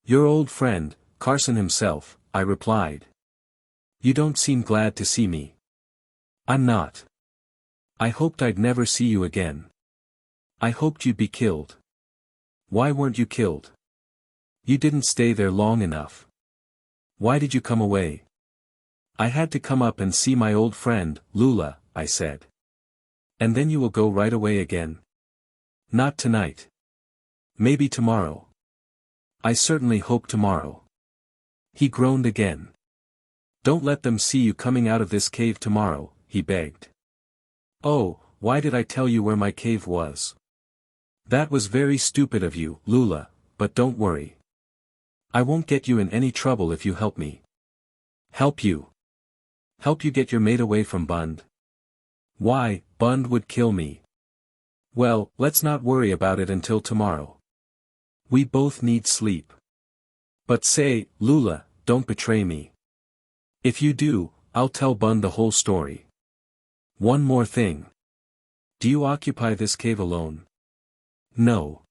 "Your old friend, Carson himself," I replied. "You don't seem glad to see me." "I'm not. I hoped I'd never see you again. I hoped you'd be killed." "Why weren't you killed?" "You didn't stay there long enough." "Why did you come away?" "I had to come up and see my old friend, Lula," I said. "And then you will go right away again?" "Not tonight. Maybe tomorrow." "I certainly hope tomorrow." He groaned again. "Don't let them see you coming out of this cave tomorrow," he begged. "Oh, why did I tell you where my cave was?" "That was very stupid of you, Lula, but don't worry. I won't get you in any trouble if you help me." "Help you? Help you get your mate away from Bund?" "Why, Bund would kill me." "Well, let's not worry about it until tomorrow. We both need sleep." "But say, Lula, don't betray me. If you do, I'll tell Bund the whole story." "One more thing. Do you occupy this cave alone?" "No.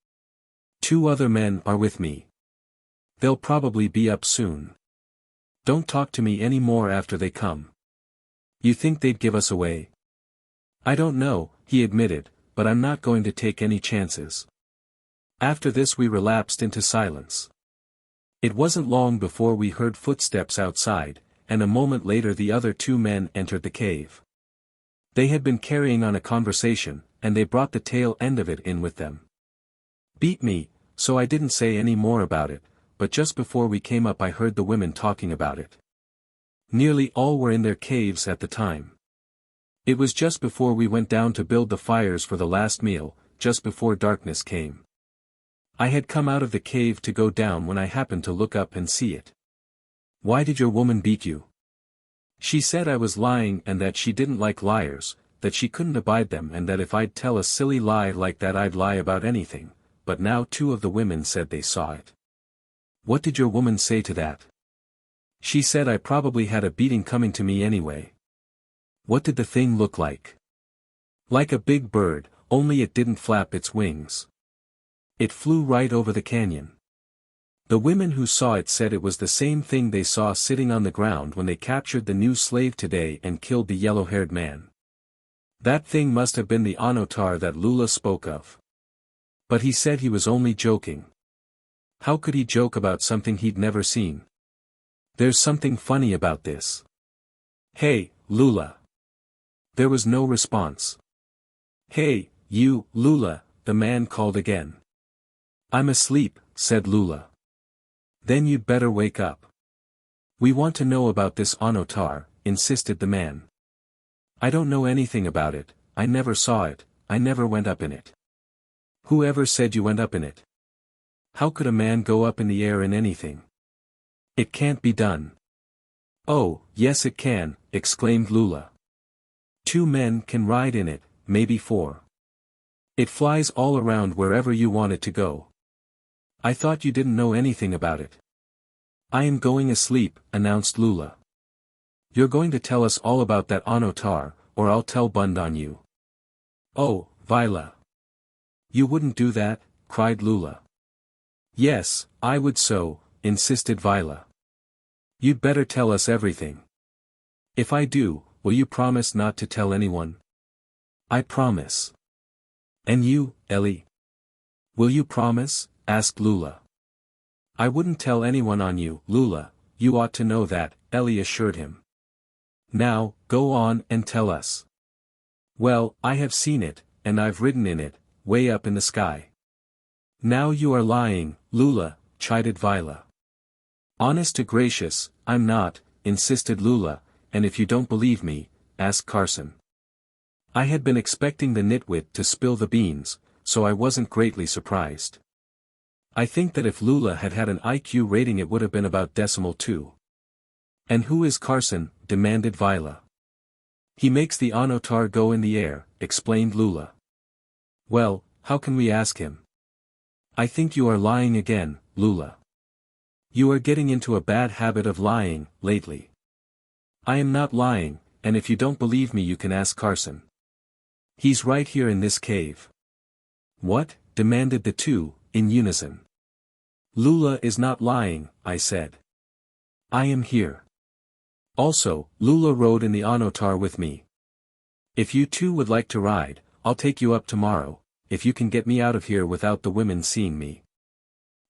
2 other men are with me. They'll probably be up soon. Don't talk to me any more after they come." "You think they'd give us away?" "I don't know," he admitted, "but I'm not going to take any chances." After this we relapsed into silence. It wasn't long before we heard footsteps outside, and a moment later the other 2 men entered the cave. They had been carrying on a conversation, and they brought the tail end of it in with them. Beat me, so I didn't say any more about it, but just before we came up I heard the women talking about it. Nearly all were in their caves at the time. It was just before we went down to build the fires for the last meal, just before darkness came. I had come out of the cave to go down when I happened to look up and see it. "Why did your woman beat you?" "She said I was lying and that she didn't like liars, that she couldn't abide them and that if I'd tell a silly lie like that I'd lie about anything, but now 2 of the women said they saw it." "What did your woman say to that?" "She said I probably had a beating coming to me anyway." "What did the thing look like?" "Like a big bird, only it didn't flap its wings. It flew right over the canyon." The women who saw it said it was the same thing they saw sitting on the ground when they captured the new slave today and killed the yellow-haired man. That thing must have been the Onotar that Lula spoke of. But he said he was only joking. How could he joke about something he'd never seen? There's something funny about this. "Hey, Lula." There was no response. "Hey, you, Lula," the man called again. "I'm asleep," said Lula. "Then you'd better wake up. We want to know about this Onotar," insisted the man. "I don't know anything about it, I never saw it, I never went up in it." "Whoever said you went up in it? How could a man go up in the air in anything? It can't be done." "Oh, yes it can," exclaimed Lula. 2 men can ride in it, maybe 4. It flies all around wherever you want it to go. I thought you didn't know anything about it." "I am going asleep," announced Lula. You're going to tell us all about that Onotar, or I'll tell Bund on you. Oh, Vila. You wouldn't do that, cried Lula. Yes, I would so, insisted Vila. You'd better tell us everything. If I do, will you promise not to tell anyone? I promise. And you, Ellie? Will you promise? Asked Lula. I wouldn't tell anyone on you, Lula, you ought to know that, Ellie assured him. Now, go on and tell us. Well, I have seen it, and I've ridden in it, way up in the sky. Now you are lying, Lula, chided Vila. Honest to gracious, I'm not, insisted Lula, and if you don't believe me, ask Carson. I had been expecting the nitwit to spill the beans, so I wasn't greatly surprised. I think that if Lula had had an IQ rating it would have been about decimal 2. And who is Carson? Demanded Vila. He makes the Onotar go in the air, explained Lula. Well, how can we ask him? I think you are lying again, Lula. You are getting into a bad habit of lying, lately. I am not lying, and if you don't believe me you can ask Carson. He's right here in this cave. What? Demanded the two, in unison. Lula is not lying, I said. I am here. Also, Lula rode in the Onotar with me. If you two would like to ride, I'll take you up tomorrow, if you can get me out of here without the women seeing me.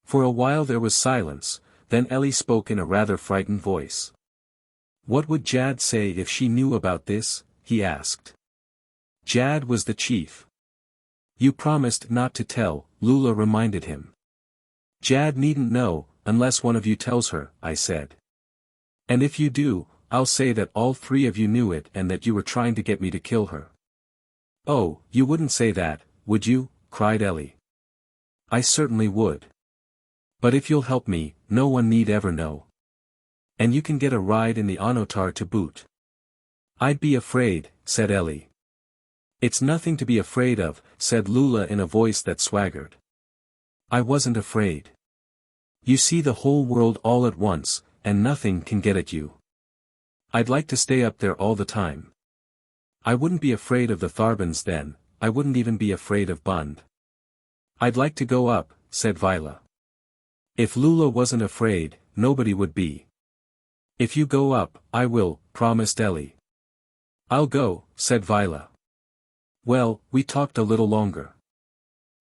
For a while there was silence, then Ellie spoke in a rather frightened voice. What would Jad say if she knew about this? He asked. Jad was the chief. You promised not to tell, Lula reminded him. Jad needn't know, unless one of you tells her, I said. And if you do, I'll say that all 3 of you knew it and that you were trying to get me to kill her. Oh, you wouldn't say that, would you? Cried Ellie. I certainly would. But if you'll help me, no one need ever know. And you can get a ride in the Onotar to boot. I'd be afraid, said Ellie. It's nothing to be afraid of, said Lula in a voice that swaggered. I wasn't afraid. You see the whole world all at once, and nothing can get at you. I'd like to stay up there all the time. I wouldn't be afraid of the Tharbans then, I wouldn't even be afraid of Bund. I'd like to go up, said Vila. If Lula wasn't afraid, nobody would be. If you go up, I will, promised Ellie. I'll go, said Vila. Well, we talked a little longer.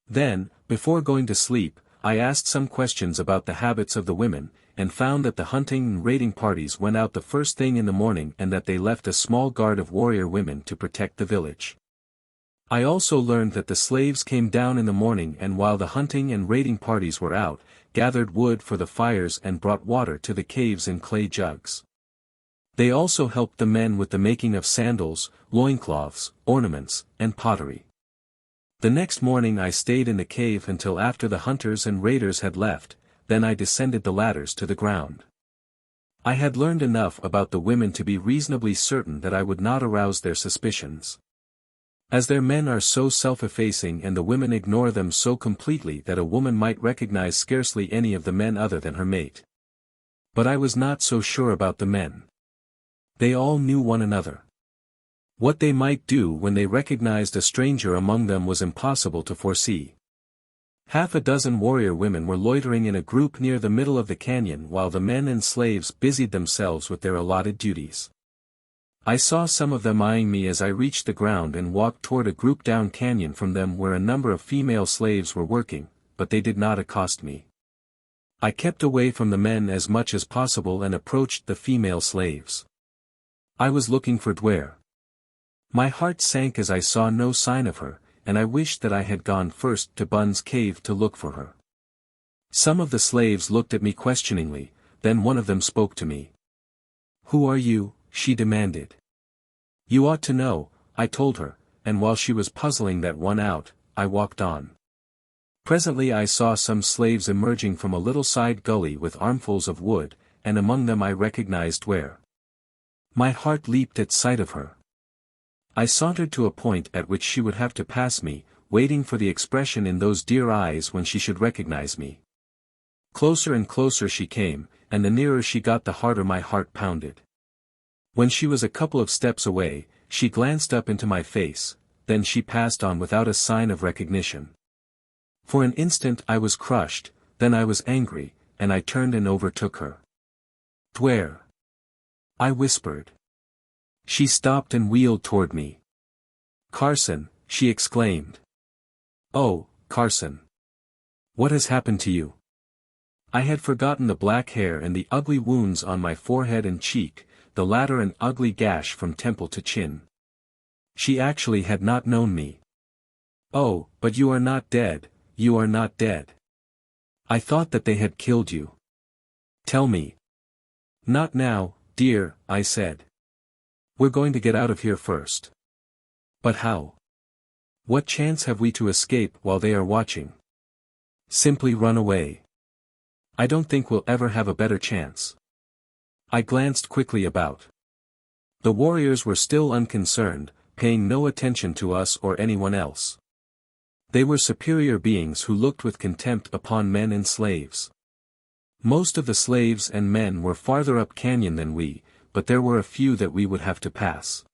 Then, before going to sleep, I asked some questions about the habits of the women, and found that the hunting and raiding parties went out the first thing in the morning and that they left a small guard of warrior women to protect the village. I also learned that the slaves came down in the morning and while the hunting and raiding parties were out, gathered wood for the fires and brought water to the caves in clay jugs. They also helped the men with the making of sandals, loincloths, ornaments, and pottery. The next morning I stayed in the cave until after the hunters and raiders had left, then I descended the ladders to the ground. I had learned enough about the women to be reasonably certain that I would not arouse their suspicions. As their men are so self-effacing and the women ignore them so completely that a woman might recognize scarcely any of the men other than her mate. But I was not so sure about the men. They all knew one another. What they might do when they recognized a stranger among them was impossible to foresee. Half a dozen warrior women were loitering in a group near the middle of the canyon while the men and slaves busied themselves with their allotted duties. I saw some of them eyeing me as I reached the ground and walked toward a group down canyon from them where a number of female slaves were working, but they did not accost me. I kept away from the men as much as possible and approached the female slaves. I was looking for Duare. My heart sank as I saw no sign of her, and I wished that I had gone first to Bund's cave to look for her. Some of the slaves looked at me questioningly, then one of them spoke to me. "Who are you?" she demanded. "You ought to know," I told her, and while she was puzzling that one out, I walked on. Presently I saw some slaves emerging from a little side gully with armfuls of wood, and among them I recognized Duare. My heart leaped at sight of her. I sauntered to a point at which she would have to pass me, waiting for the expression in those dear eyes when she should recognize me. Closer and closer she came, and the nearer she got the harder my heart pounded. When she was a couple of steps away, she glanced up into my face, then she passed on without a sign of recognition. For an instant I was crushed, then I was angry, and I turned and overtook her. "Duare," I whispered. She stopped and wheeled toward me. "Carson," she exclaimed. "Oh, Carson. What has happened to you?" I had forgotten the black hair and the ugly wounds on my forehead and cheek, the latter an ugly gash from temple to chin. She actually had not known me. "Oh, but you are not dead, you are not dead. I thought that they had killed you. Tell me." "Not now, dear," I said. "We're going to get out of here first." "But how? What chance have we to escape while they are watching?" "Simply run away. I don't think we'll ever have a better chance." I glanced quickly about. The warriors were still unconcerned, paying no attention to us or anyone else. They were superior beings who looked with contempt upon men and slaves. Most of the slaves and men were farther up canyon than we, but there were a few that we would have to pass.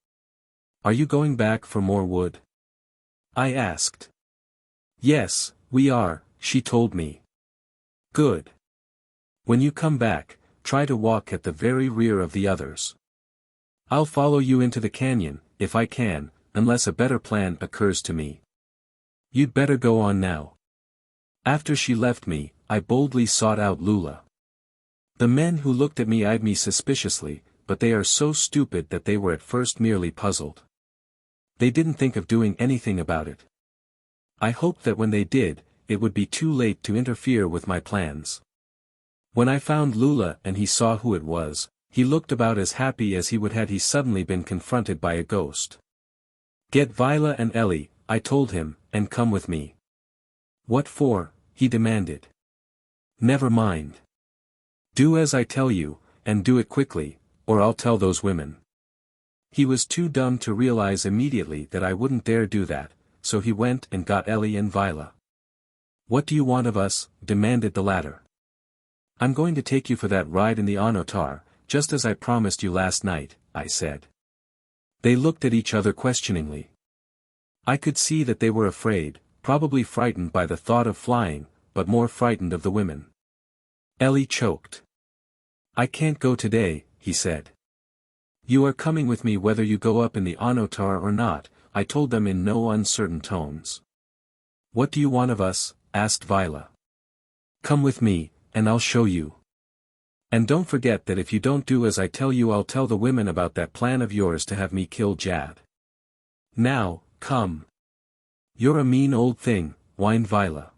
"Are you going back for more wood?" I asked. "Yes, we are," she told me. "Good. When you come back, try to walk at the very rear of the others. I'll follow you into the canyon, if I can, unless a better plan occurs to me. You'd better go on now." After she left me, I boldly sought out Lula. The men who looked at me eyed me suspiciously, but they are so stupid that they were at first merely puzzled. They didn't think of doing anything about it. I hoped that when they did, it would be too late to interfere with my plans. When I found Lula and he saw who it was, he looked about as happy as he would had he suddenly been confronted by a ghost. "Get Vila and Ellie," I told him, "and come with me." "What for?" he demanded. "Never mind. Do as I tell you, and do it quickly, or I'll tell those women." He was too dumb to realize immediately that I wouldn't dare do that, so he went and got Ellie and Vila. "What do you want of us?" demanded the latter. "I'm going to take you for that ride in the Onotar, just as I promised you last night," I said. They looked at each other questioningly. I could see that they were afraid, probably frightened by the thought of flying, but more frightened of the women. Ellie choked. "I can't go today," he said. "You are coming with me whether you go up in the Onotar or not," I told them in no uncertain tones. "What do you want of us?" asked Vila. "Come with me, and I'll show you. And don't forget that if you don't do as I tell you I'll tell the women about that plan of yours to have me kill Jad." "Now, come." "You're a mean old thing," whined Vila.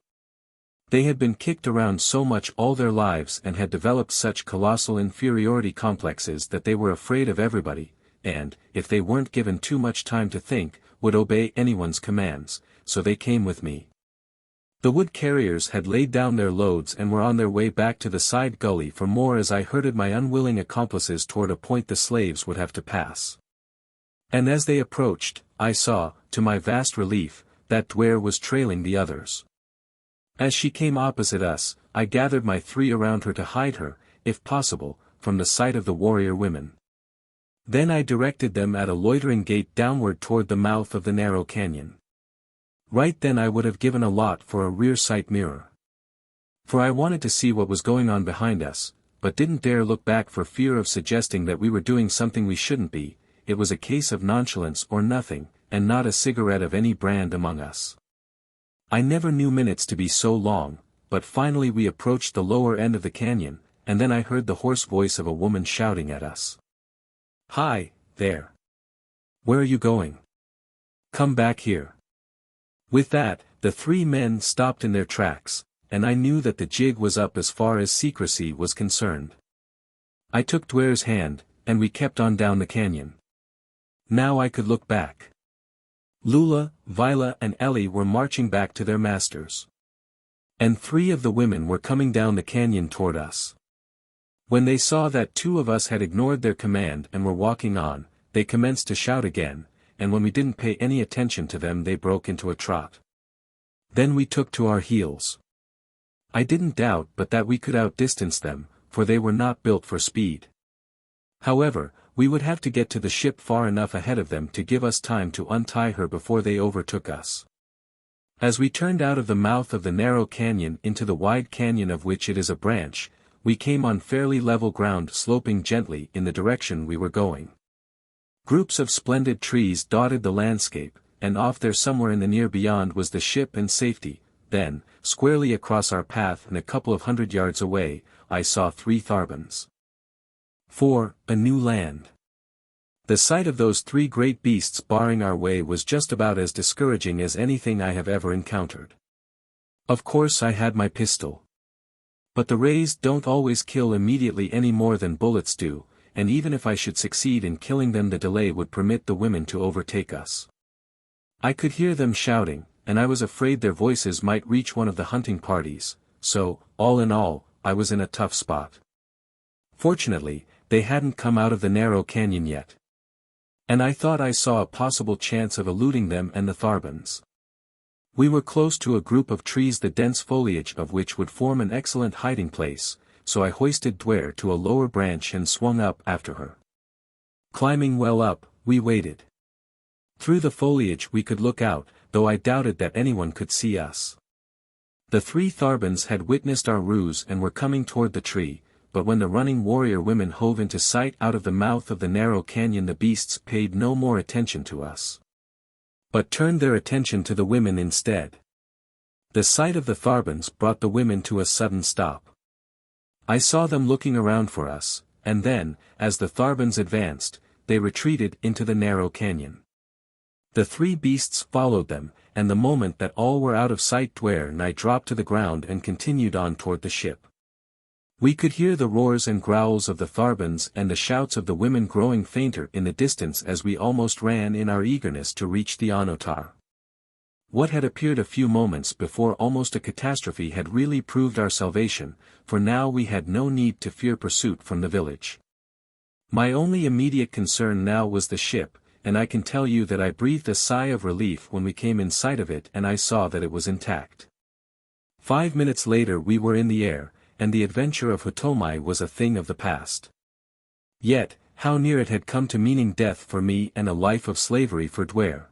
They had been kicked around so much all their lives and had developed such colossal inferiority complexes that they were afraid of everybody, and, if they weren't given too much time to think, would obey anyone's commands, so they came with me. The wood carriers had laid down their loads and were on their way back to the side gully for more as I herded my unwilling accomplices toward a point the slaves would have to pass. And as they approached, I saw, to my vast relief, that Duare was trailing the others. As she came opposite us, I gathered my three around her to hide her, if possible, from the sight of the warrior women. Then I directed them at a loitering gait downward toward the mouth of the narrow canyon. Right then I would have given a lot for a rear sight mirror. For I wanted to see what was going on behind us, but didn't dare look back for fear of suggesting that we were doing something we shouldn't be. It was a case of nonchalance or nothing, and not a cigarette of any brand among us. I never knew minutes to be so long, but finally we approached the lower end of the canyon, and then I heard the hoarse voice of a woman shouting at us. "Hi, there. Where are you going? Come back here." With that, the three men stopped in their tracks, and I knew that the jig was up as far as secrecy was concerned. I took Duare's hand, and we kept on down the canyon. Now I could look back. Lula, Vila and Ellie were marching back to their masters. And three of the women were coming down the canyon toward us. When they saw that two of us had ignored their command and were walking on, they commenced to shout again, and when we didn't pay any attention to them they broke into a trot. Then we took to our heels. I didn't doubt but that we could outdistance them, for they were not built for speed. However, We would have to get to the ship far enough ahead of them to give us time to untie her before they overtook us. As we turned out of the mouth of the narrow canyon into the wide canyon of which it is a branch, we came on fairly level ground sloping gently in the direction we were going. Groups of splendid trees dotted the landscape, and off there somewhere in the near beyond was the ship and safety. Then, squarely across our path and a couple of 100 yards away, I saw 3 tharbans. 4. A new land. The sight of those 3 great beasts barring our way was just about as discouraging as anything I have ever encountered. Of course I had my pistol. But the rays don't always kill immediately any more than bullets do, and even if I should succeed in killing them, the delay would permit the women to overtake us. I could hear them shouting, and I was afraid their voices might reach one of the hunting parties, so, all in all, I was in a tough spot. Fortunately, they hadn't come out of the narrow canyon yet. And I thought I saw a possible chance of eluding them and the tharbans. We were close to a group of trees, the dense foliage of which would form an excellent hiding place, so I hoisted Duare to a lower branch and swung up after her. Climbing well up, we waited. Through the foliage we could look out, though I doubted that anyone could see us. The 3 tharbans had witnessed our ruse and were coming toward the tree, but when the running warrior women hove into sight out of the mouth of the narrow canyon, the beasts paid no more attention to us, but turned their attention to the women instead. The sight of the tharbans brought the women to a sudden stop. I saw them looking around for us, and then, as the tharbans advanced, they retreated into the narrow canyon. The 3 beasts followed them, and the moment that all were out of sight, Duare and I dropped to the ground and continued on toward the ship. We could hear the roars and growls of the tharbans and the shouts of the women growing fainter in the distance as we almost ran in our eagerness to reach the onotar. What had appeared a few moments before almost a catastrophe had really proved our salvation, for now we had no need to fear pursuit from the village. My only immediate concern now was the ship, and I can tell you that I breathed a sigh of relief when we came in sight of it and I saw that it was intact. 5 minutes later we were in the air, and the adventure of Houtomai was a thing of the past. Yet, how near it had come to meaning death for me and a life of slavery for Duare.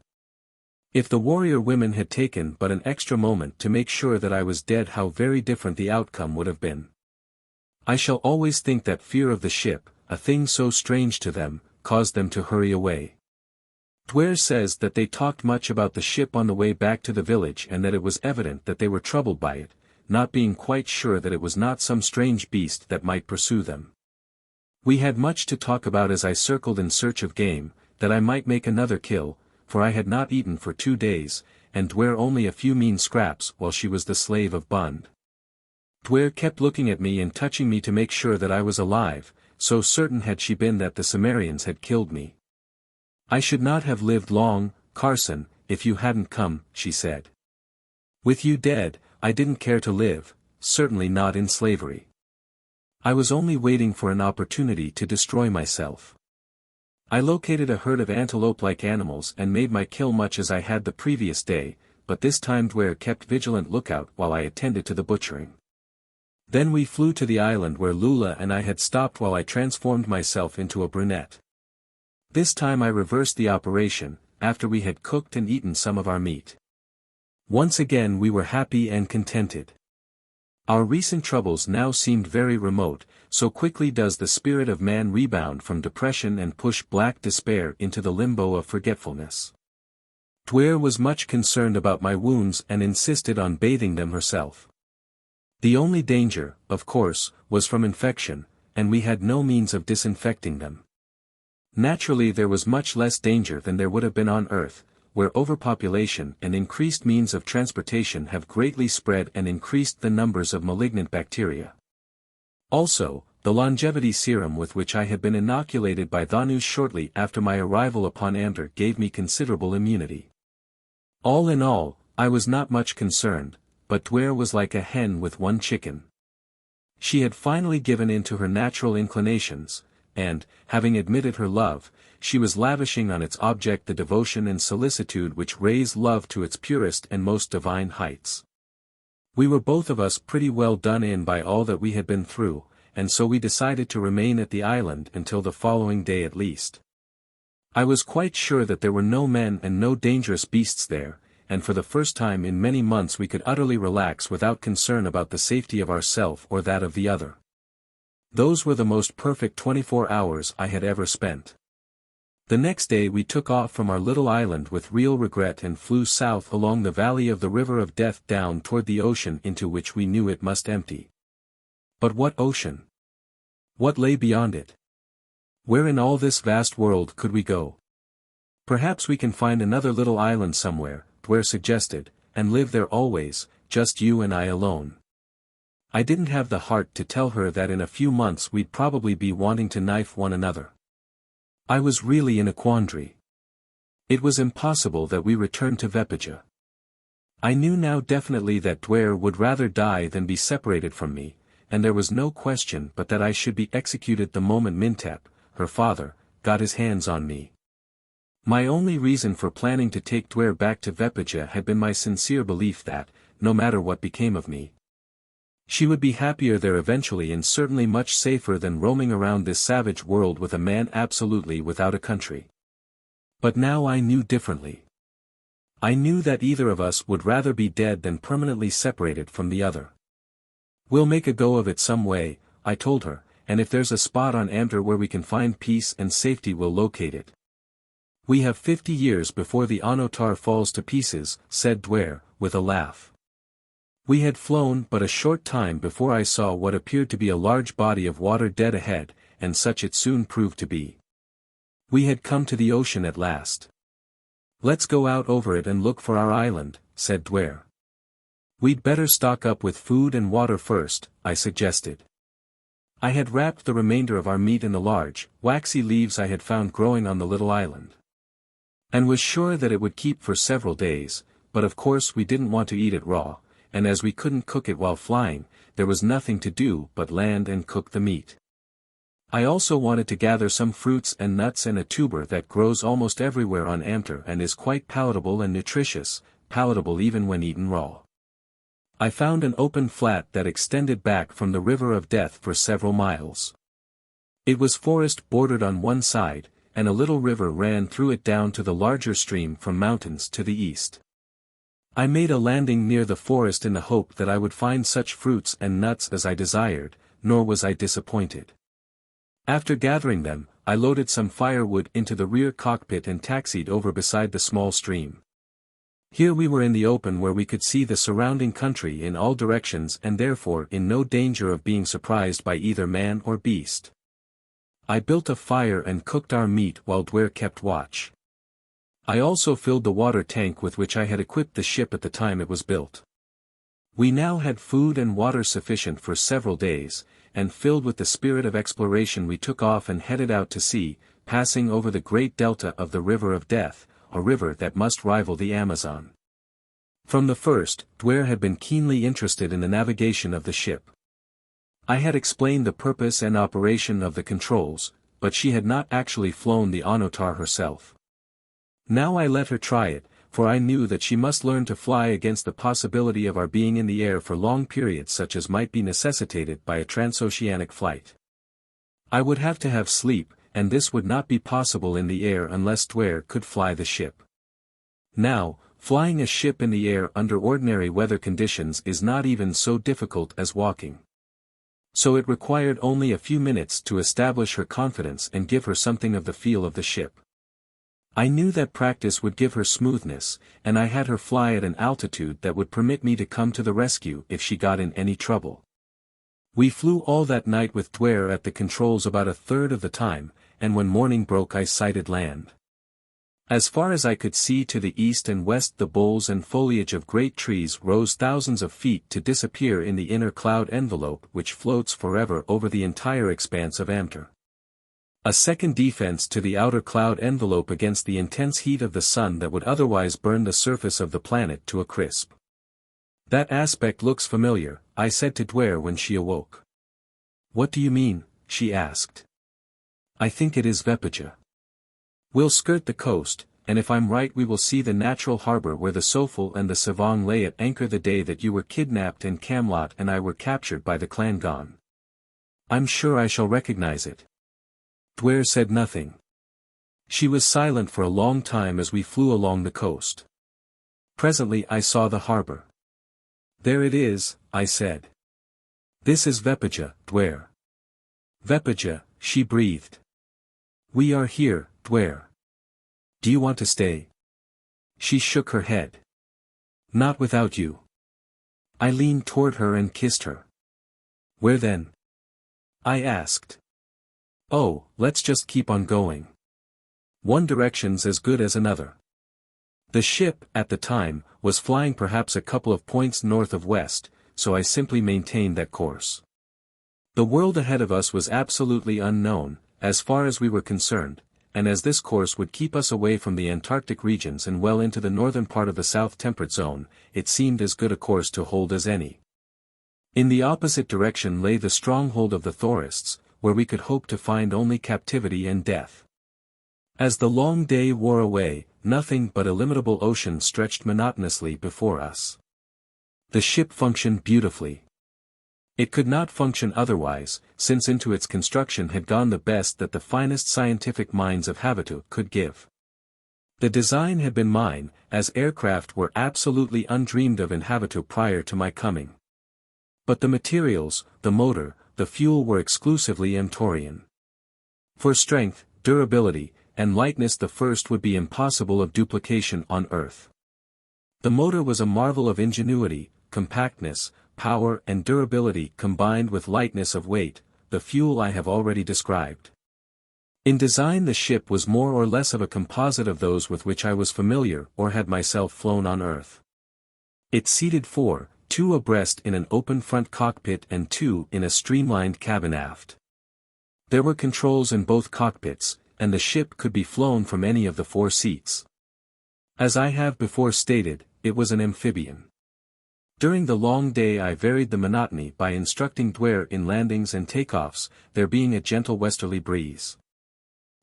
If the warrior women had taken but an extra moment to make sure that I was dead, how very different the outcome would have been. I shall always think that fear of the ship, a thing so strange to them, caused them to hurry away. Duare says that they talked much about the ship on the way back to the village and that it was evident that they were troubled by it, not being quite sure that it was not some strange beast that might pursue them. We had much to talk about as I circled in search of game, that I might make another kill, for I had not eaten for 2 days, and Duare only a few mean scraps while she was the slave of Bund. Duare kept looking at me and touching me to make sure that I was alive, so certain had she been that the Cimmerians had killed me. I should not have lived long, Carson, if you hadn't come, she said. With you dead, I didn't care to live, certainly not in slavery. I was only waiting for an opportunity to destroy myself. I located a herd of antelope-like animals and made my kill much as I had the previous day, but this time Duare kept vigilant lookout while I attended to the butchering. Then we flew to the island where Lula and I had stopped while I transformed myself into a brunette. This time I reversed the operation, after we had cooked and eaten some of our meat. Once again we were happy and contented. Our recent troubles now seemed very remote, so quickly does the spirit of man rebound from depression and push black despair into the limbo of forgetfulness. Duare was much concerned about my wounds and insisted on bathing them herself. The only danger, of course, was from infection, and we had no means of disinfecting them. Naturally there was much less danger than there would have been on Earth, where overpopulation and increased means of transportation have greatly spread and increased the numbers of malignant bacteria. Also, the longevity serum with which I had been inoculated by Thanus shortly after my arrival upon Ander gave me considerable immunity. All in all, I was not much concerned, but Duare was like a hen with 1 chicken. She had finally given in to her natural inclinations, and, having admitted her love, she was lavishing on its object the devotion and solicitude which raise love to its purest and most divine heights. We were both of us pretty well done in by all that we had been through, and so we decided to remain at the island until the following day at least. I was quite sure that there were no men and no dangerous beasts there, and for the first time in many months we could utterly relax without concern about the safety of ourself or that of the other. Those were the most perfect 24 hours I had ever spent. The next day we took off from our little island with real regret and flew south along the valley of the river of death down toward the ocean into which we knew it must empty. But what ocean? What lay beyond it? Where in all this vast world could we go? Perhaps we can find another little island somewhere, Duare suggested, and live there always, just you and I alone. I didn't have the heart to tell her that in a few months we'd probably be wanting to knife one another. I was really in a quandary. It was impossible that we return to VIII. I knew now definitely that Duare would rather die than be separated from me, and there was no question but that I should be executed the moment Mintep, her father, got his hands on me. My only reason for planning to take Duare back to VIII had been my sincere belief that, no matter what became of me, she would be happier there eventually and certainly much safer than roaming around this savage world with a man absolutely without a country. But now I knew differently. I knew that either of us would rather be dead than permanently separated from the other. We'll make a go of it some way, I told her, and if there's a spot on Amter where we can find peace and safety we'll locate it. We have 50 years before the Onotar falls to pieces, said Duare, with a laugh. We had flown but a short time before I saw what appeared to be a large body of water dead ahead, and such it soon proved to be. We had come to the ocean at last. Let's go out over it and look for our island, said Duare. We'd better stock up with food and water first, I suggested. I had wrapped the remainder of our meat in the large, waxy leaves I had found growing on the little island, and was sure that it would keep for several days, but of course we didn't want to eat it raw, and as we couldn't cook it while flying, there was nothing to do but land and cook the meat. I also wanted to gather some fruits and nuts and a tuber that grows almost everywhere on Amter and is quite palatable and nutritious, palatable even when eaten raw. I found an open flat that extended back from the river of death for several miles. It was forest bordered on one side, and a little river ran through it down to the larger stream from mountains to the east. I made a landing near the forest in the hope that I would find such fruits and nuts as I desired, nor was I disappointed. After gathering them, I loaded some firewood into the rear cockpit and taxied over beside the small stream. Here we were in the open where we could see the surrounding country in all directions and therefore in no danger of being surprised by either man or beast. I built a fire and cooked our meat while Duare kept watch. I also filled the water tank with which I had equipped the ship at the time it was built. We now had food and water sufficient for several days, and filled with the spirit of exploration we took off and headed out to sea, passing over the great delta of the River of Death, a river that must rival the Amazon. From the first, Duare had been keenly interested in the navigation of the ship. I had explained the purpose and operation of the controls, but she had not actually flown the Onotar herself. Now I let her try it, for I knew that she must learn to fly against the possibility of our being in the air for long periods such as might be necessitated by a transoceanic flight. I would have to have sleep, and this would not be possible in the air unless Duare could fly the ship. Now, flying a ship in the air under ordinary weather conditions is not even so difficult as walking. So it required only a few minutes to establish her confidence and give her something of the feel of the ship. I knew that practice would give her smoothness, and I had her fly at an altitude that would permit me to come to the rescue if she got in any trouble. We flew all that night with Duare at the controls about a third of the time, and when morning broke I sighted land. As far as I could see to the east and west the boles and foliage of great trees rose thousands of feet to disappear in the inner cloud envelope which floats forever over the entire expanse of Amter. A second defense to the outer cloud envelope against the intense heat of the sun that would otherwise burn the surface of the planet to a crisp. That aspect looks familiar, I said to Duare when she awoke. What do you mean? She asked. I think it is VIII. We'll skirt the coast, and if I'm right we will see the natural harbor where the Sofel and the Savong lay at anchor the day that you were kidnapped and Camlot and I were captured by the Clangon. I'm sure I shall recognize it. Duare said nothing. She was silent for a long time as we flew along the coast. Presently I saw the harbor. There it is, I said. This is VIII, Duare. VIII, she breathed. We are here, Duare. Do you want to stay? She shook her head. Not without you. I leaned toward her and kissed her. Where then? I asked. Oh, let's just keep on going. One direction's as good as another. The ship, at the time, was flying perhaps a couple of points north of west, so I simply maintained that course. The world ahead of us was absolutely unknown, as far as we were concerned, and as this course would keep us away from the Antarctic regions and well into the northern part of the South Temperate Zone, it seemed as good a course to hold as any. In the opposite direction lay the stronghold of the Thourists, where we could hope to find only captivity and death. As the long day wore away, nothing but illimitable ocean stretched monotonously before us. The ship functioned beautifully. It could not function otherwise, since into its construction had gone the best that the finest scientific minds of Houtomai could give. The design had been mine, as aircraft were absolutely undreamed of in Houtomai prior to my coming. But the materials, the motor, the fuel were exclusively Amtorian. For strength, durability, and lightness the first would be impossible of duplication on Earth. The motor was a marvel of ingenuity, compactness, power and durability combined with lightness of weight, the fuel I have already described. In design the ship was more or less of a composite of those with which I was familiar or had myself flown on Earth. It seated four, two abreast in an open front cockpit and two in a streamlined cabin aft. There were controls in both cockpits, and the ship could be flown from any of the four seats. As I have before stated, it was an amphibian. During the long day I varied the monotony by instructing Duare in landings and takeoffs, there being a gentle westerly breeze.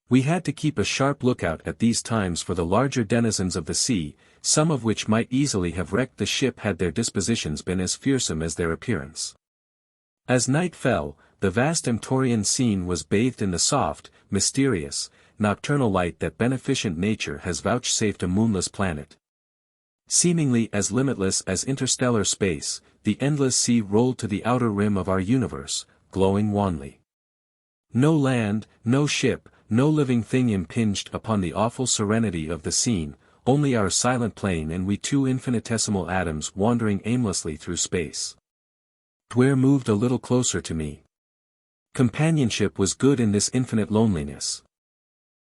We had to keep a sharp lookout at these times for the larger denizens of the sea, some of which might easily have wrecked the ship had their dispositions been as fearsome as their appearance. As night fell, the vast Amtorian scene was bathed in the soft, mysterious, nocturnal light that beneficent nature has vouchsafed a moonless planet. Seemingly as limitless as interstellar space, the endless sea rolled to the outer rim of our universe, glowing wanly. No land, no ship, no living thing impinged upon the awful serenity of the scene, only our silent plane and we two infinitesimal atoms wandering aimlessly through space. Duare moved a little closer to me. Companionship was good in this infinite loneliness.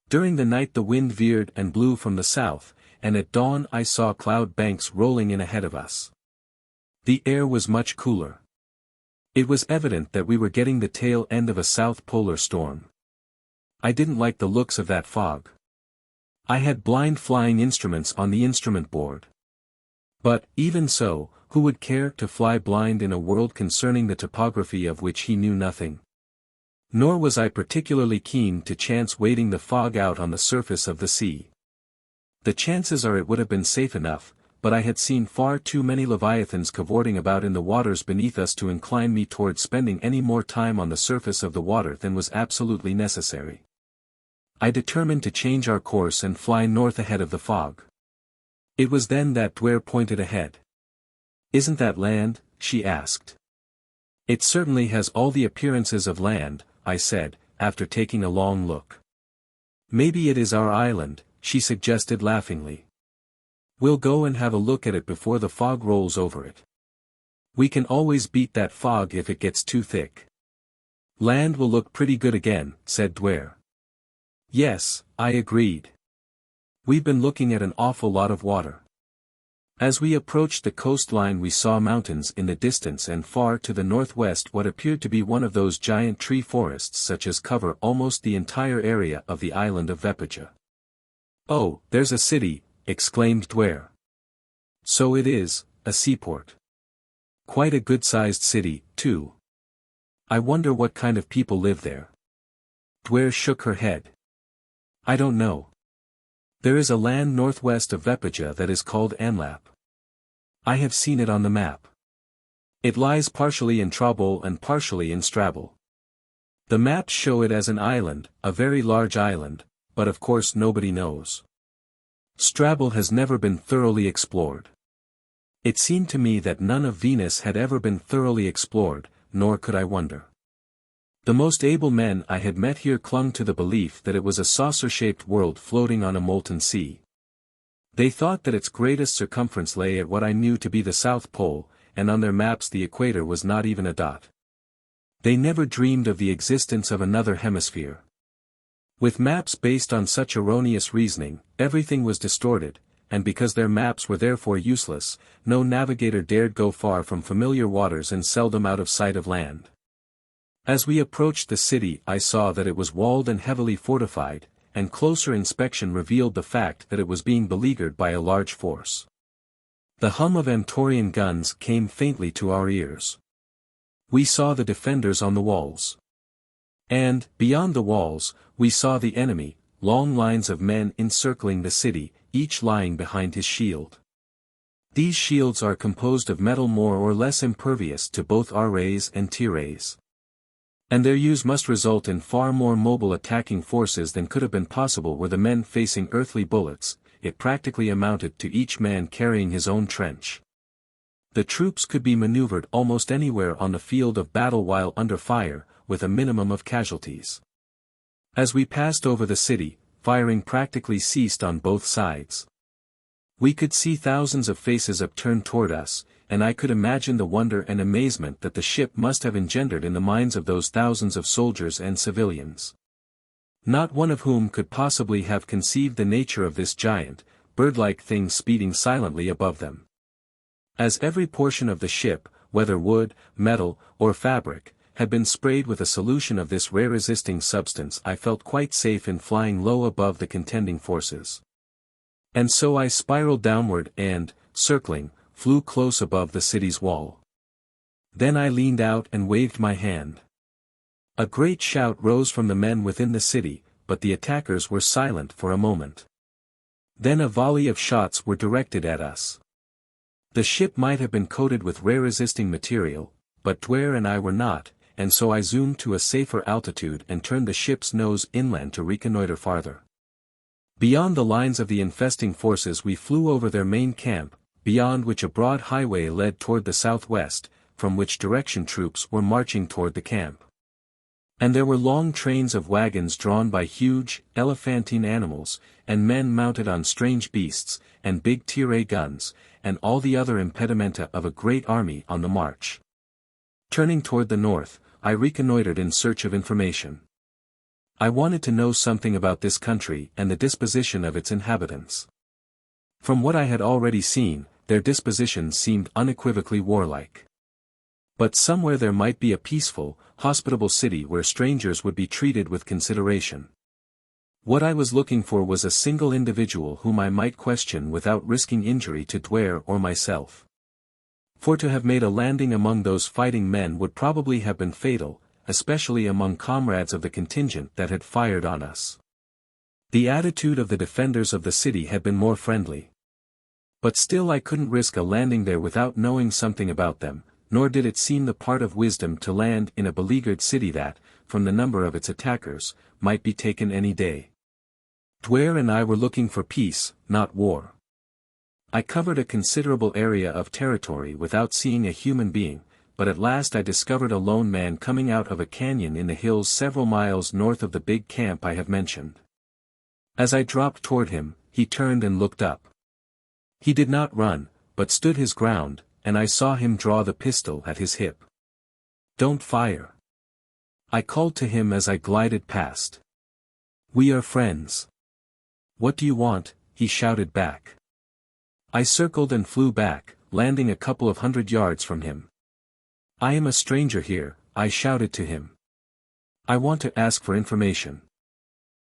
During the night the wind veered and blew from the south, and at dawn I saw cloud banks rolling in ahead of us. The air was much cooler. It was evident that we were getting the tail end of a south polar storm. I didn't like the looks of that fog. I had blind flying instruments on the instrument board. But, even so, who would care to fly blind in a world concerning the topography of which he knew nothing? Nor was I particularly keen to chance wading the fog out on the surface of the sea. The chances are it would have been safe enough, but I had seen far too many leviathans cavorting about in the waters beneath us to incline me toward spending any more time on the surface of the water than was absolutely necessary. I determined to change our course and fly north ahead of the fog. It was then that Duare pointed ahead. "Isn't that land?" she asked. "It certainly has all the appearances of land," I said, after taking a long look. "Maybe it is our island," she suggested laughingly. "We'll go and have a look at it before the fog rolls over it. We can always beat that fog if it gets too thick." "Land will look pretty good again," said Duare. "Yes," I agreed. "We've been looking at an awful lot of water." As we approached the coastline we saw mountains in the distance and far to the northwest what appeared to be one of those giant tree forests such as cover almost the entire area of the island of VIII. "Oh, there's a city," exclaimed Duare. "So it is, a seaport. Quite a good-sized city, too. I wonder what kind of people live there." Duare shook her head. "I don't know. There is a land northwest of VIII that is called Amlot. I have seen it on the map. It lies partially in Tribunal and partially in Strabel. The maps show it as an island, a very large island, but of course nobody knows. Strabel has never been thoroughly explored. It seemed to me that none of Venus had ever been thoroughly explored, nor could I wonder. The most able men I had met here clung to the belief that it was a saucer-shaped world floating on a molten sea. They thought that its greatest circumference lay at what I knew to be the South Pole, and on their maps the equator was not even a dot. They never dreamed of the existence of another hemisphere. With maps based on such erroneous reasoning, everything was distorted, and because their maps were therefore useless, no navigator dared go far from familiar waters and seldom out of sight of land. As we approached the city I saw that it was walled and heavily fortified, and closer inspection revealed the fact that it was being beleaguered by a large force. The hum of Amtorian guns came faintly to our ears. We saw the defenders on the walls. And, beyond the walls, we saw the enemy, long lines of men encircling the city, each lying behind his shield. These shields are composed of metal more or less impervious to both our rays and T-rays. And their use must result in far more mobile attacking forces than could have been possible were the men facing earthly bullets. It practically amounted to each man carrying his own trench. The troops could be maneuvered almost anywhere on the field of battle while under fire, with a minimum of casualties. As we passed over the city, firing practically ceased on both sides. We could see thousands of faces upturned toward us, and I could imagine the wonder and amazement that the ship must have engendered in the minds of those thousands of soldiers and civilians. Not one of whom could possibly have conceived the nature of this giant, bird-like thing speeding silently above them. As every portion of the ship, whether wood, metal, or fabric, had been sprayed with a solution of this rare-resisting substance, I felt quite safe in flying low above the contending forces. And so I spiraled downward and, circling, flew close above the city's wall. Then I leaned out and waved my hand. A great shout rose from the men within the city, but the attackers were silent for a moment. Then a volley of shots were directed at us. The ship might have been coated with rare-resisting material, but Duare and I were not, and so I zoomed to a safer altitude and turned the ship's nose inland to reconnoiter farther. Beyond the lines of the infesting forces we flew over their main camp, beyond which a broad highway led toward the southwest, from which direction troops were marching toward the camp. And there were long trains of wagons drawn by huge, elephantine animals, and men mounted on strange beasts, and big T-ray guns, and all the other impedimenta of a great army on the march. Turning toward the north, I reconnoitered in search of information. I wanted to know something about this country and the disposition of its inhabitants. From what I had already seen, their dispositions seemed unequivocally warlike. But somewhere there might be a peaceful, hospitable city where strangers would be treated with consideration. What I was looking for was a single individual whom I might question without risking injury to Duare or myself. For to have made a landing among those fighting men would probably have been fatal, especially among comrades of the contingent that had fired on us. The attitude of the defenders of the city had been more friendly. But still I couldn't risk a landing there without knowing something about them, nor did it seem the part of wisdom to land in a beleaguered city that, from the number of its attackers, might be taken any day. Duare and I were looking for peace, not war. I covered a considerable area of territory without seeing a human being, but at last I discovered a lone man coming out of a canyon in the hills several miles north of the big camp I have mentioned. As I dropped toward him, he turned and looked up. He did not run, but stood his ground, and I saw him draw the pistol at his hip. "Don't fire," I called to him as I glided past. "We are friends." "What do you want?" he shouted back. I circled and flew back, landing a couple of 100 yards from him. "I am a stranger here," I shouted to him. "I want to ask for information."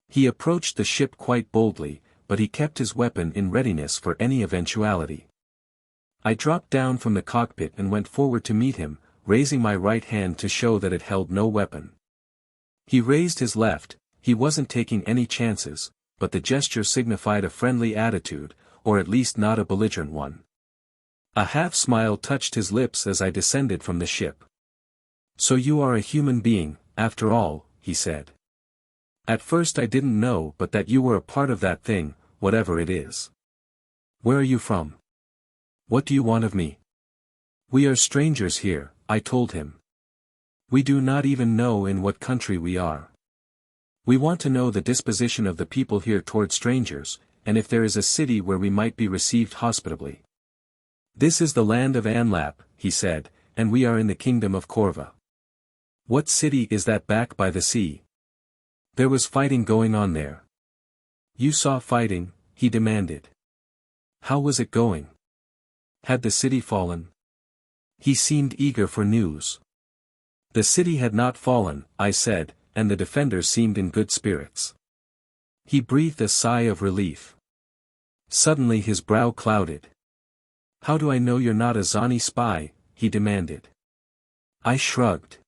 He approached the ship quite boldly, but he kept his weapon in readiness for any eventuality. I dropped down from the cockpit and went forward to meet him, raising my right hand to show that it held no weapon. He raised his left. He wasn't taking any chances, but the gesture signified a friendly attitude, or at least not a belligerent one. A half-smile touched his lips as I descended from the ship. "So you are a human being, after all," he said. At first I didn't know but that you were a part of that thing, whatever it is. Where are you from? What do you want of me? We are strangers here, I told him. We do not even know in what country we are. We want to know the disposition of the people here toward strangers, and if there is a city where we might be received hospitably. This is the land of Amlot, he said, and we are in the kingdom of Corva. What city is that back by the sea? There was fighting going on there. You saw fighting, he demanded. How was it going? Had the city fallen? He seemed eager for news. The city had not fallen, I said, and the defenders seemed in good spirits. He breathed a sigh of relief. Suddenly his brow clouded. How do I know you're not a Zani spy? He demanded. I shrugged.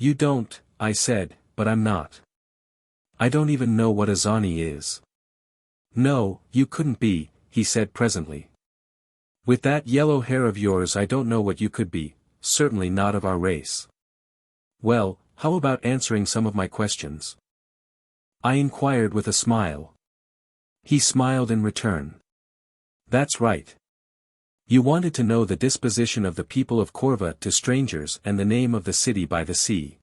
You don't, I said, but I'm not. I don't even know what a Zani is. No, you couldn't be, he said presently. With that yellow hair of yours I don't know what you could be, certainly not of our race. Well, how about answering some of my questions? I inquired with a smile. He smiled in return. That's right. You wanted to know the disposition of the people of Corva to strangers and the name of the city by the sea.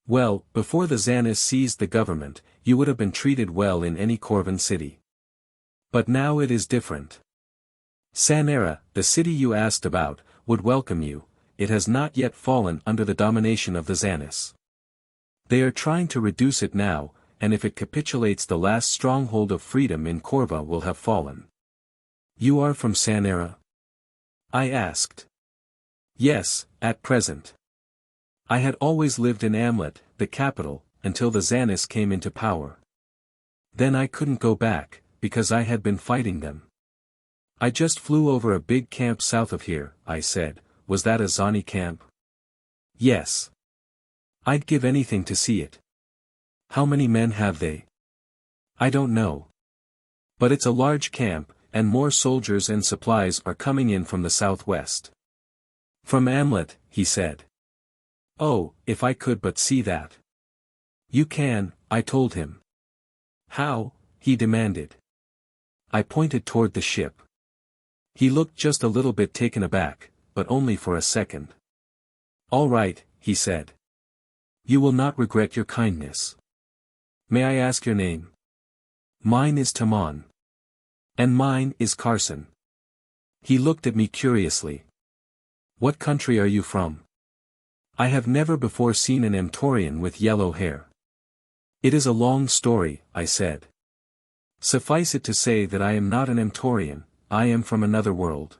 Well, before the Zanis seized the government, you would have been treated well in any Corvan city. But now it is different. Sanara, the city you asked about, would welcome you. It has not yet fallen under the domination of the Zanis. They are trying to reduce it now, and if it capitulates the last stronghold of freedom in Corva will have fallen. You are from Sanara? I asked. Yes, at present. I had always lived in Amlot, the capital, until the Zanis came into power. Then I couldn't go back, because I had been fighting them. I just flew over a big camp south of here, I said. Was that a Zani camp? Yes. I'd give anything to see it. How many men have they? I don't know. But it's a large camp, and more soldiers and supplies are coming in from the southwest. From Amlot, he said. Oh, if I could but see that. You can, I told him. How? He demanded. I pointed toward the ship. He looked just a little bit taken aback, but only for a second. All right, he said. You will not regret your kindness. May I ask your name? Mine is Tamon. And mine is Carson. He looked at me curiously. What country are you from? I have never before seen an Amtorian with yellow hair. It is a long story, I said. Suffice it to say that I am not an Amtorian, I am from another world.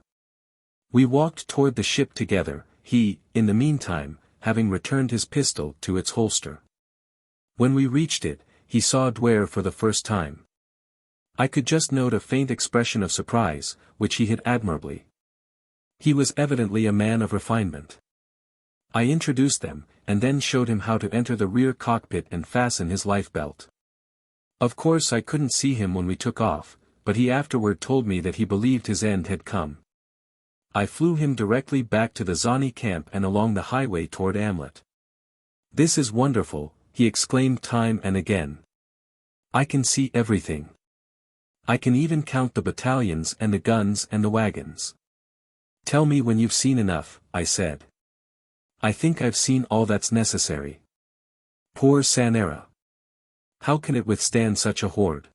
We walked toward the ship together, he, in the meantime, having returned his pistol to its holster. When we reached it, he saw Duare for the first time. I could just note a faint expression of surprise, which he hid admirably. He was evidently a man of refinement. I introduced them, and then showed him how to enter the rear cockpit and fasten his lifebelt. Of course I couldn't see him when we took off, but he afterward told me that he believed his end had come. I flew him directly back to the Zani camp and along the highway toward Amlot. This is wonderful, he exclaimed time and again. I can see everything. I can even count the battalions and the guns and the wagons. Tell me when you've seen enough, I said. I think I've seen all that's necessary. Poor Sanara. How can it withstand such a horde?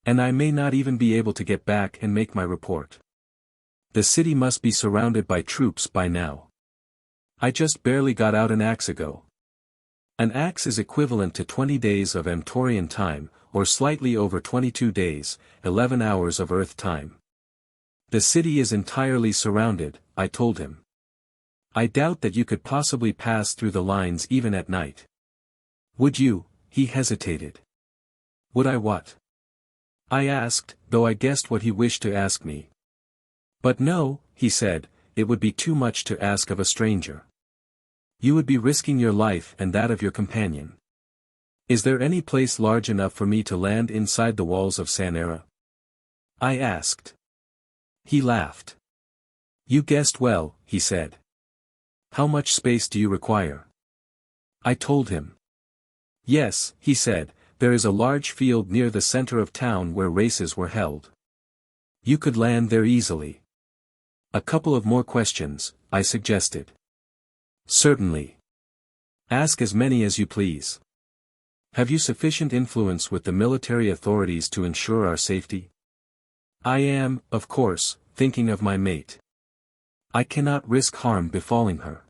And I may not even be able to get back and make my report. The city must be surrounded by troops by now. I just barely got out an axe ago. An axe is equivalent to 20 days of Amtorian time, or slightly over 22 days, 11 hours of Earth time. The city is entirely surrounded, I told him. I doubt that you could possibly pass through the lines even at night. Would you? He hesitated. Would I what? I asked, though I guessed what he wished to ask me. But no, he said, it would be too much to ask of a stranger. You would be risking your life and that of your companion. Is there any place large enough for me to land inside the walls of Sanara? I asked. He laughed. You guessed well, he said. How much space do you require? I told him. Yes, he said, there is a large field near the center of town where races were held. You could land there easily. A couple of more questions, I suggested. Certainly. Ask as many as you please. Have you sufficient influence with the military authorities to ensure our safety? I am, of course, thinking of my mate. I cannot risk harm befalling her.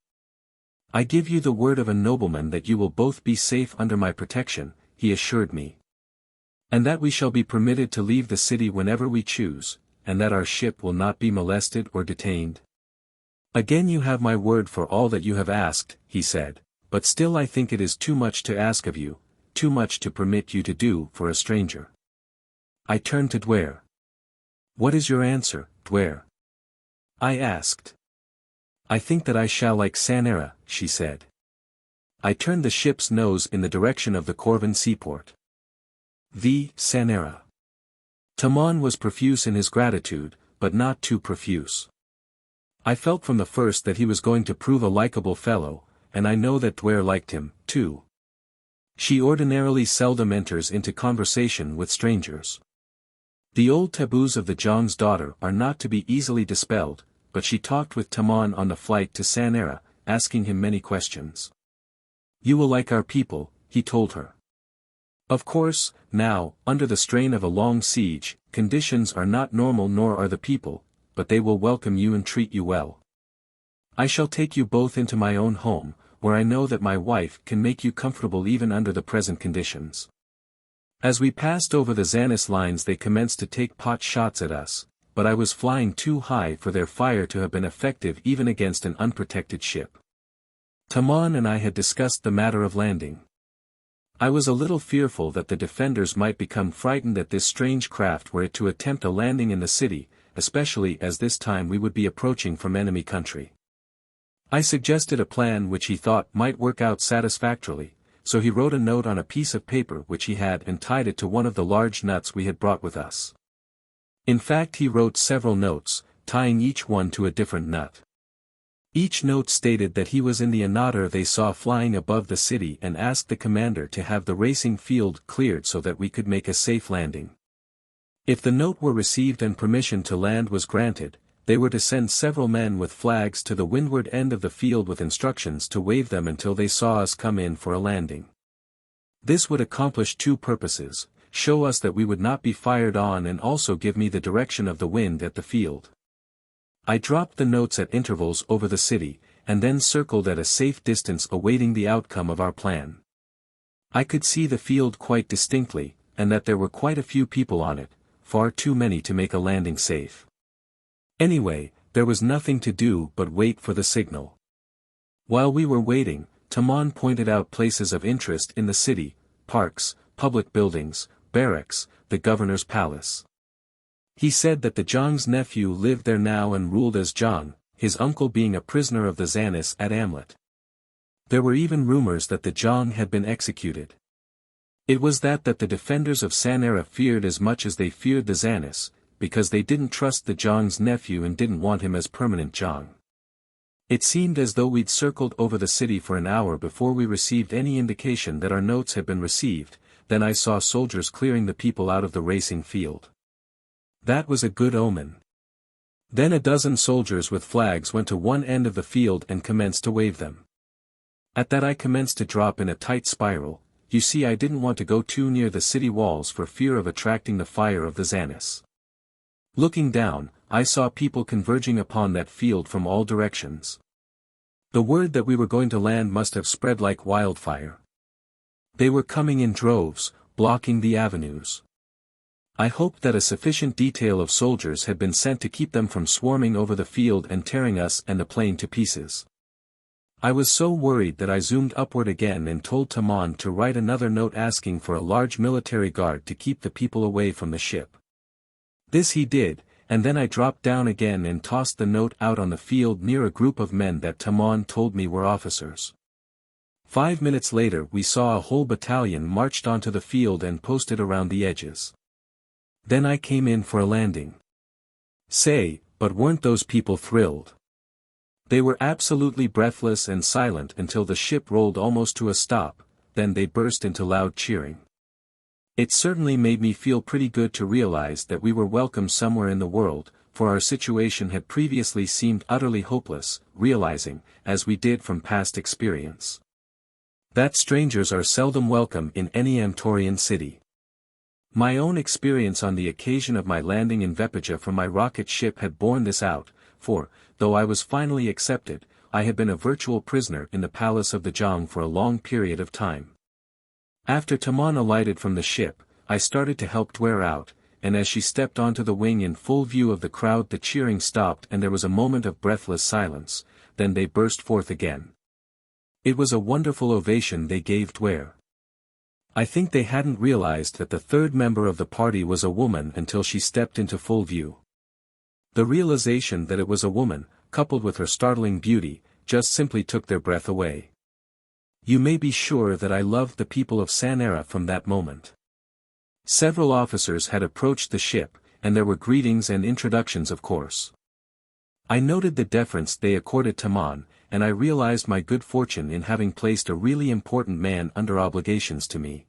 I give you the word of a nobleman that you will both be safe under my protection, he assured me. And that we shall be permitted to leave the city whenever we choose, and that our ship will not be molested or detained. Again you have my word for all that you have asked, he said, but still I think it is too much to ask of you, too much to permit you to do for a stranger. I turned to Duare. What is your answer, Duare? I asked. I think that I shall like Sanara, she said. I turned the ship's nose in the direction of the Corvan seaport. Sanara. Tamon was profuse in his gratitude, but not too profuse. I felt from the first that he was going to prove a likable fellow, and I know that Duare liked him, too. She ordinarily seldom enters into conversation with strangers. The old taboos of the Zhang's daughter are not to be easily dispelled, but she talked with Tamon on the flight to Sanara, asking him many questions. You will like our people, he told her. Of course, now, under the strain of a long siege, conditions are not normal nor are the people, but they will welcome you and treat you well. I shall take you both into my own home, where I know that my wife can make you comfortable even under the present conditions. As we passed over the Zanis lines they commenced to take pot shots at us, but I was flying too high for their fire to have been effective even against an unprotected ship. Tamon and I had discussed the matter of landing. I was a little fearful that the defenders might become frightened at this strange craft were it to attempt a landing in the city, especially as this time we would be approaching from enemy country. I suggested a plan which he thought might work out satisfactorily, so he wrote a note on a piece of paper which he had and tied it to one of the large nuts we had brought with us. In fact he wrote several notes, tying each one to a different nut. Each note stated that he was in the anadromous they saw flying above the city and asked the commander to have the racing field cleared so that we could make a safe landing. If the note were received and permission to land was granted, they were to send several men with flags to the windward end of the field with instructions to wave them until they saw us come in for a landing. This would accomplish two purposes, show us that we would not be fired on and also give me the direction of the wind at the field. I dropped the notes at intervals over the city, and then circled at a safe distance awaiting the outcome of our plan. I could see the field quite distinctly, and that there were quite a few people on it, far too many to make a landing safe. Anyway, there was nothing to do but wait for the signal. While we were waiting, Tamon pointed out places of interest in the city, parks, public buildings, barracks, the governor's palace. He said that the Zhang's nephew lived there now and ruled as Zhang, his uncle being a prisoner of the Zanis at Amlot. There were even rumors that the Zhang had been executed. It was that the defenders of Sanara feared as much as they feared the Zanis, because they didn't trust the Zhang's nephew and didn't want him as permanent Zhang. It seemed as though we'd circled over the city for an hour before we received any indication that our notes had been received, then I saw soldiers clearing the people out of the racing field. That was a good omen. Then a dozen soldiers with flags went to one end of the field and commenced to wave them. At that I commenced to drop in a tight spiral. You see, I didn't want to go too near the city walls for fear of attracting the fire of the Zanis. Looking down, I saw people converging upon that field from all directions. The word that we were going to land must have spread like wildfire. They were coming in droves, blocking the avenues. I hoped that a sufficient detail of soldiers had been sent to keep them from swarming over the field and tearing us and the plane to pieces. I was so worried that I zoomed upward again and told Tamon to write another note asking for a large military guard to keep the people away from the ship. This he did, and then I dropped down again and tossed the note out on the field near a group of men that Tamon told me were officers. 5 minutes later we saw a whole battalion marched onto the field and posted around the edges. Then I came in for a landing. But weren't those people thrilled? They were absolutely breathless and silent until the ship rolled almost to a stop, then they burst into loud cheering. It certainly made me feel pretty good to realize that we were welcome somewhere in the world, for our situation had previously seemed utterly hopeless, realizing, as we did from past experience, that strangers are seldom welcome in any Amtorian city. My own experience on the occasion of my landing in Vepaja from my rocket ship had borne this out, for, though I was finally accepted, I had been a virtual prisoner in the palace of the Jong for a long period of time. After Tamon alighted from the ship, I started to help Duare out, and as she stepped onto the wing in full view of the crowd the cheering stopped and there was a moment of breathless silence, then they burst forth again. It was a wonderful ovation they gave Duare. I think they hadn't realized that the third member of the party was a woman until she stepped into full view. The realization that it was a woman, coupled with her startling beauty, just simply took their breath away. You may be sure that I loved the people of Sanara from that moment. Several officers had approached the ship, and there were greetings and introductions of course. I noted the deference they accorded Tamon, and I realized my good fortune in having placed a really important man under obligations to me.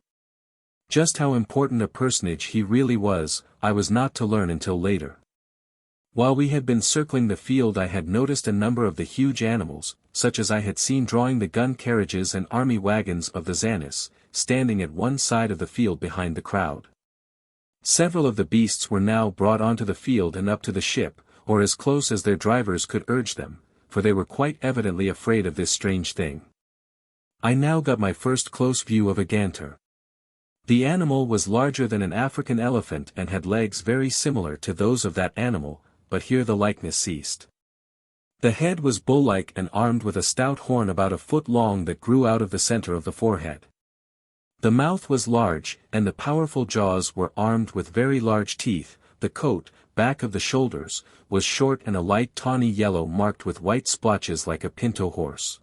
Just how important a personage he really was, I was not to learn until later. While we had been circling the field I had noticed a number of the huge animals, such as I had seen drawing the gun carriages and army wagons of the Zanis, standing at one side of the field behind the crowd. Several of the beasts were now brought onto the field and up to the ship, or as close as their drivers could urge them, for they were quite evidently afraid of this strange thing. I now got my first close view of a ganter. The animal was larger than an African elephant and had legs very similar to those of that animal, but here the likeness ceased. The head was bull-like and armed with a stout horn about a foot long that grew out of the center of the forehead. The mouth was large, and the powerful jaws were armed with very large teeth. The coat, back of the shoulders, was short and a light tawny yellow marked with white splotches like a pinto horse.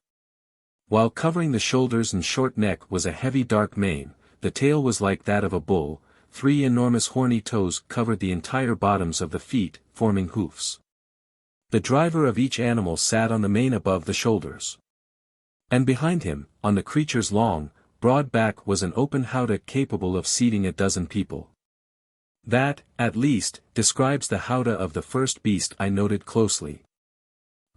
While covering the shoulders and short neck was a heavy dark mane, the tail was like that of a bull. 3 enormous horny toes covered the entire bottoms of the feet, forming hoofs. The driver of each animal sat on the mane above the shoulders. And behind him, on the creature's long, broad back was an open howdah capable of seating a dozen people. That, at least, describes the howdah of the first beast I noted closely.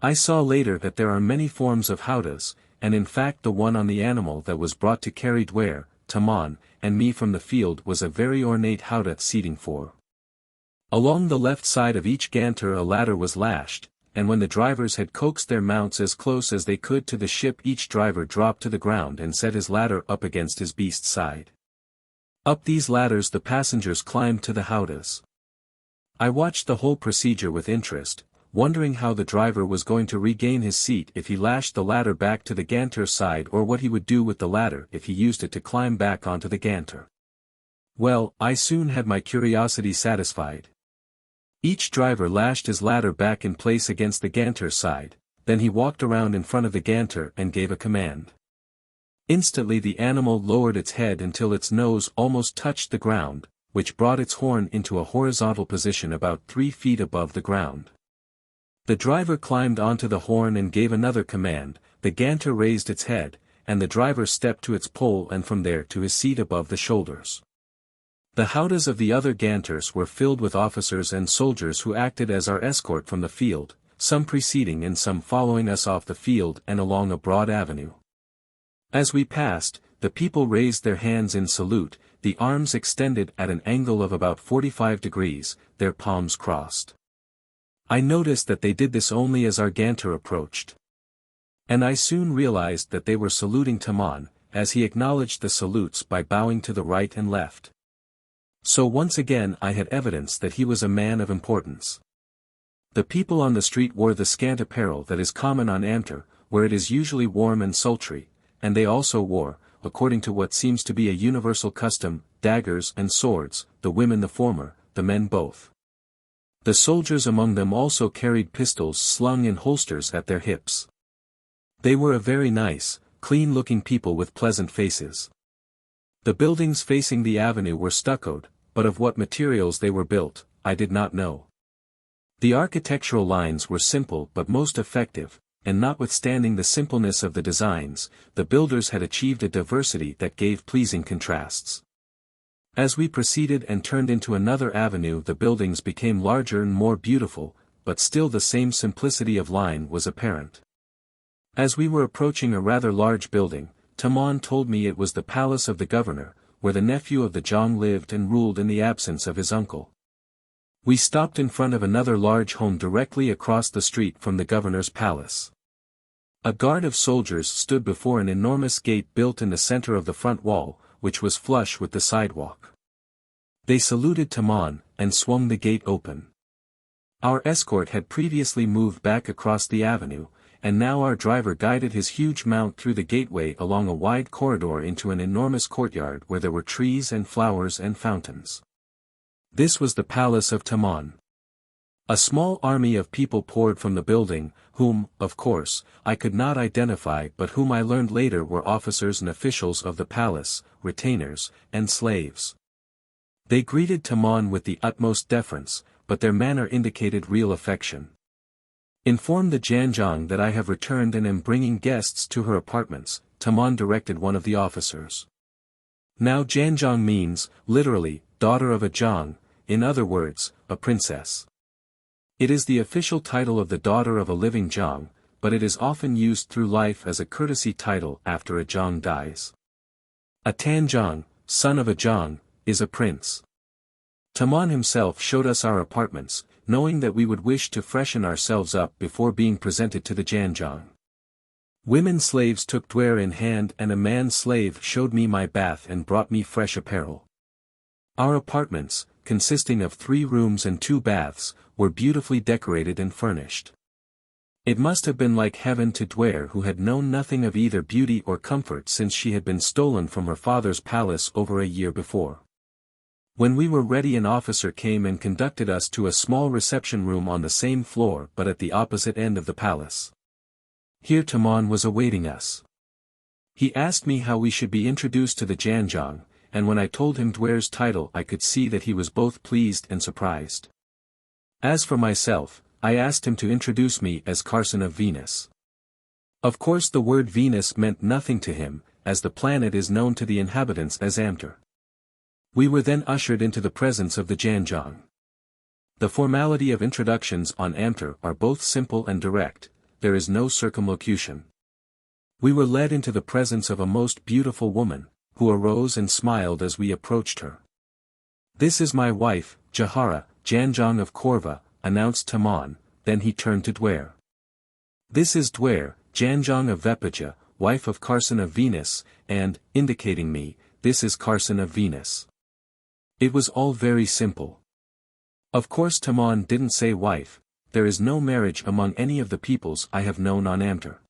I saw later that there are many forms of howdahs, and in fact the one on the animal that was brought to carry Duare, Tamon, and me from the field was a very ornate howdah seating 4. Along the left side of each ganter a ladder was lashed, and when the drivers had coaxed their mounts as close as they could to the ship each driver dropped to the ground and set his ladder up against his beast's side. Up these ladders the passengers climbed to the howdahs. I watched the whole procedure with interest, wondering how the driver was going to regain his seat if he lashed the ladder back to the ganter side or what he would do with the ladder if he used it to climb back onto the ganter. Well, I soon had my curiosity satisfied. Each driver lashed his ladder back in place against the ganter side, then he walked around in front of the ganter and gave a command. Instantly the animal lowered its head until its nose almost touched the ground, which brought its horn into a horizontal position about 3 feet above the ground. The driver climbed onto the horn and gave another command, the ganter raised its head, and the driver stepped to its pole and from there to his seat above the shoulders. The howdahs of the other ganters were filled with officers and soldiers who acted as our escort from the field, some preceding and some following us off the field and along a broad avenue. As we passed, the people raised their hands in salute, the arms extended at an angle of about 45 degrees, their palms crossed. I noticed that they did this only as our ganter approached. And I soon realized that they were saluting Tamon, as he acknowledged the salutes by bowing to the right and left. So once again I had evidence that he was a man of importance. The people on the street wore the scant apparel that is common on Amtor, where it is usually warm and sultry, and they also wore, according to what seems to be a universal custom, daggers and swords, the women the former, the men both. The soldiers among them also carried pistols slung in holsters at their hips. They were a very nice, clean-looking people with pleasant faces. The buildings facing the avenue were stuccoed, but of what materials they were built, I did not know. The architectural lines were simple but most effective, and notwithstanding the simpleness of the designs, the builders had achieved a diversity that gave pleasing contrasts. As we proceeded and turned into another avenue, the buildings became larger and more beautiful, but still the same simplicity of line was apparent. As we were approaching a rather large building, Tamon told me it was the palace of the governor, where the nephew of the Zhang lived and ruled in the absence of his uncle. We stopped in front of another large home directly across the street from the governor's palace. A guard of soldiers stood before an enormous gate built in the center of the front wall, which was flush with the sidewalk. They saluted Tamon, and swung the gate open. Our escort had previously moved back across the avenue, and now our driver guided his huge mount through the gateway along a wide corridor into an enormous courtyard where there were trees and flowers and fountains. This was the palace of Tamon. A small army of people poured from the building, whom, of course, I could not identify but whom I learned later were officers and officials of the palace, retainers, and slaves. They greeted Tamon with the utmost deference, but their manner indicated real affection. "Inform the Tanjong that I have returned and am bringing guests to her apartments," Tamon directed one of the officers. Now Tanjong means, literally, daughter of a Zhang, in other words, a princess. It is the official title of the daughter of a living Zhang, but it is often used through life as a courtesy title after a Zhang dies. A Tanjong, son of a Zhang, is a prince. Tamon himself showed us our apartments, knowing that we would wish to freshen ourselves up before being presented to the Tanjong. Women slaves took Duare in hand and a man slave showed me my bath and brought me fresh apparel. Our apartments, consisting of 3 rooms and 2 baths, were beautifully decorated and furnished. It must have been like heaven to Duare, who had known nothing of either beauty or comfort since she had been stolen from her father's palace over a year before. When we were ready, an officer came and conducted us to a small reception room on the same floor but at the opposite end of the palace. Here Tamon was awaiting us. He asked me how we should be introduced to the Tanjong, and when I told him Duare's title I could see that he was both pleased and surprised. As for myself, I asked him to introduce me as Carson of Venus. Of course the word Venus meant nothing to him, as the planet is known to the inhabitants as Amter. We were then ushered into the presence of the Tanjong. The formality of introductions on Amter are both simple and direct, there is no circumlocution. We were led into the presence of a most beautiful woman, who arose and smiled as we approached her. "This is my wife, Jahara, Tanjong of Korva," announced Tamon, then he turned to Duare. "This is Duare, Tanjong of Vepaja, wife of Carson of Venus, and, indicating me, this is Carson of Venus." It was all very simple. Of course Tamon didn't say wife, there is no marriage among any of the peoples I have known on Amter.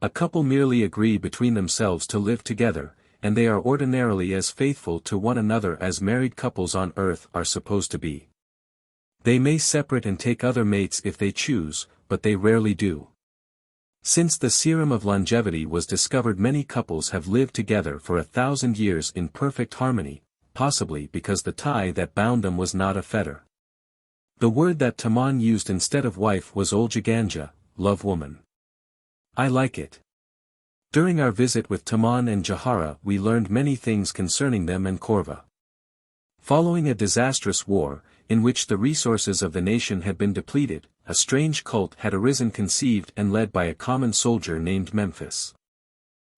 A couple merely agree between themselves to live together, and they are ordinarily as faithful to one another as married couples on earth are supposed to be. They may separate and take other mates if they choose, but they rarely do. Since the serum of longevity was discovered, many couples have lived together for 1,000 years in perfect harmony, possibly because the tie that bound them was not a fetter. The word that Tamon used instead of wife was Oljiganja, love woman. I like it. During our visit with Tamon and Jahara we learned many things concerning them and Korva. Following a disastrous war, in which the resources of the nation had been depleted, a strange cult had arisen, conceived and led by a common soldier named Memphis.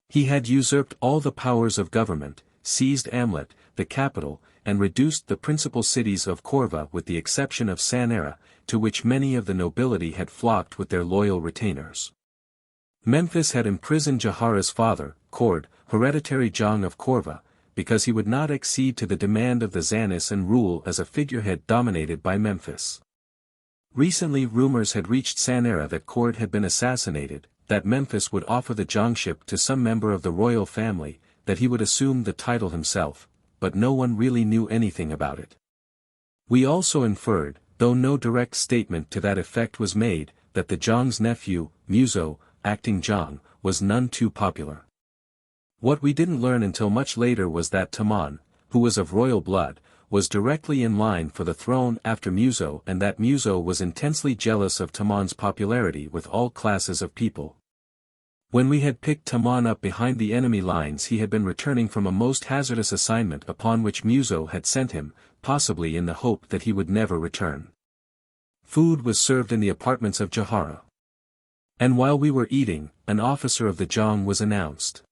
He had usurped all the powers of government, seized Amlot, the capital, and reduced the principal cities of Korva with the exception of Sanara, to which many of the nobility had flocked with their loyal retainers. Memphis had imprisoned Jahara's father, Kooaad, hereditary Zhang of Korva, because he would not accede to the demand of the Zanis and rule as a figurehead dominated by Memphis. Recently rumors had reached Sanara that Kooaad had been assassinated, that Memphis would offer the Zhangship to some member of the royal family, that he would assume the title himself, but no one really knew anything about it. We also inferred, though no direct statement to that effect was made, that the Zhang's nephew, Muso, acting Zhang, was none too popular. What we didn't learn until much later was that Tamon, who was of royal blood, was directly in line for the throne after Muso, and that Muso was intensely jealous of Tamon's popularity with all classes of people. When we had picked Tamon up behind the enemy lines, he had been returning from a most hazardous assignment upon which Muso had sent him, possibly in the hope that he would never return. Food was served in the apartments of Jahara. And while we were eating, an officer of the Jong was announced.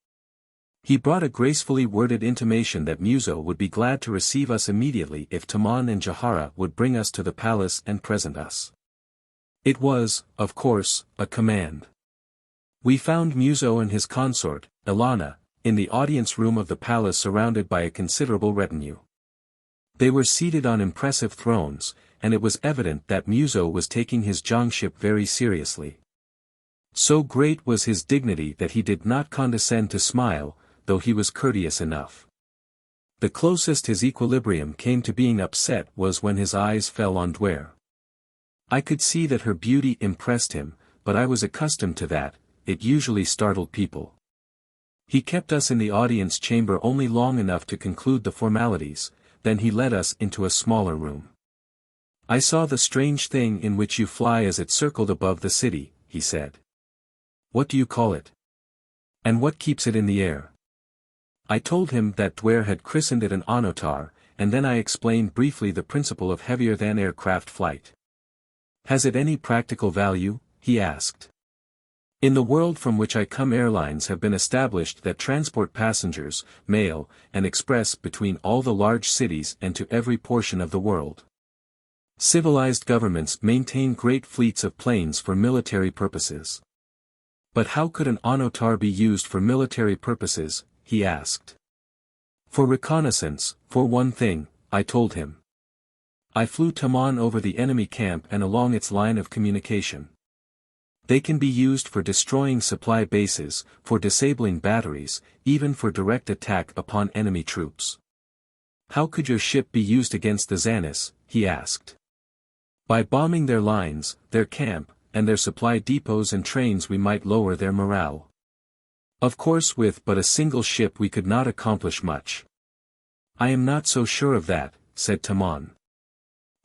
He brought a gracefully worded intimation that Muso would be glad to receive us immediately if Tamon and Jahara would bring us to the palace and present us. It was, of course, a command. We found Muso and his consort, Ilana, in the audience room of the palace surrounded by a considerable retinue. They were seated on impressive thrones, and it was evident that Muso was taking his Jongship very seriously. So great was his dignity that he did not condescend to smile, though he was courteous enough. The closest his equilibrium came to being upset was when his eyes fell on Duare. I could see that her beauty impressed him, but I was accustomed to that. It usually startled people. He kept us in the audience chamber only long enough to conclude the formalities, then he led us into a smaller room. I saw the strange thing in which you fly as it circled above the city, he said. What do you call it? And what keeps it in the air? I told him that Duare had christened it an onotar, and then I explained briefly the principle of heavier-than-aircraft flight. Has it any practical value? He asked. In the world from which I come, airlines have been established that transport passengers, mail, and express between all the large cities and to every portion of the world. Civilized governments maintain great fleets of planes for military purposes. But how could an onotar be used for military purposes? He asked. For reconnaissance, for one thing, I told him. I flew Tamon over the enemy camp and along its line of communication. They can be used for destroying supply bases, for disabling batteries, even for direct attack upon enemy troops. How could your ship be used against the Zanis? He asked. By bombing their lines, their camp, and their supply depots and trains we might lower their morale. Of course, with but a single ship we could not accomplish much. I am not so sure of that, said Tamon.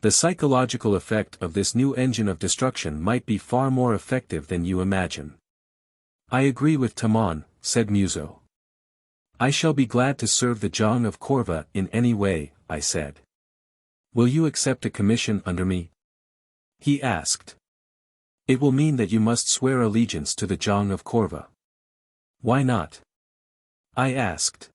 The psychological effect of this new engine of destruction might be far more effective than you imagine. I agree with Tamon, said Muso. I shall be glad to serve the Jong of Korva in any way, I said. Will you accept a commission under me? He asked. It will mean that you must swear allegiance to the Jong of Korva. Why not? I asked.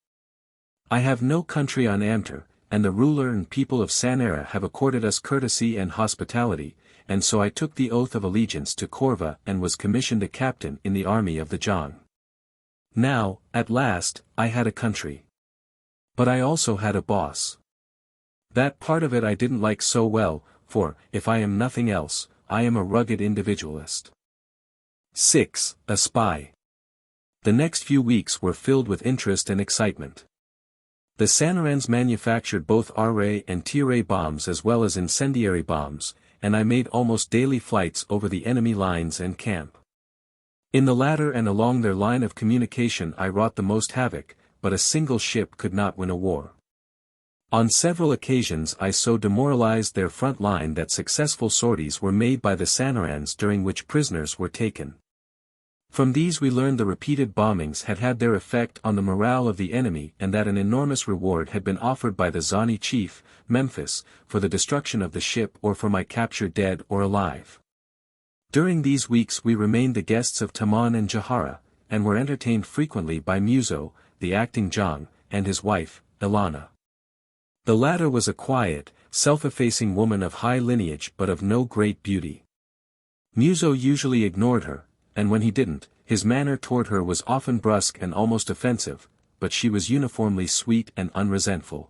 I have no country on Amter, and the ruler and people of Sanara have accorded us courtesy and hospitality, and so I took the oath of allegiance to Korva and was commissioned a captain in the army of the Jong. Now, at last, I had a country. But I also had a boss. That part of it I didn't like so well, for, if I am nothing else, I am a rugged individualist. 6. A spy. The next few weeks were filled with interest and excitement. The Sanarans manufactured both R-ray and T-ray bombs as well as incendiary bombs, and I made almost daily flights over the enemy lines and camp. In the latter and along their line of communication I wrought the most havoc, but a single ship could not win a war. On several occasions I so demoralized their front line that successful sorties were made by the Sanarans during which prisoners were taken. From these we learned the repeated bombings had had their effect on the morale of the enemy and that an enormous reward had been offered by the Zani chief, Memphis, for the destruction of the ship or for my capture dead or alive. During these weeks we remained the guests of Tamon and Jahara, and were entertained frequently by Muso, the acting Jong, and his wife, Ilana. The latter was a quiet, self-effacing woman of high lineage but of no great beauty. Muso usually ignored her, and when he didn't, his manner toward her was often brusque and almost offensive, but she was uniformly sweet and unresentful.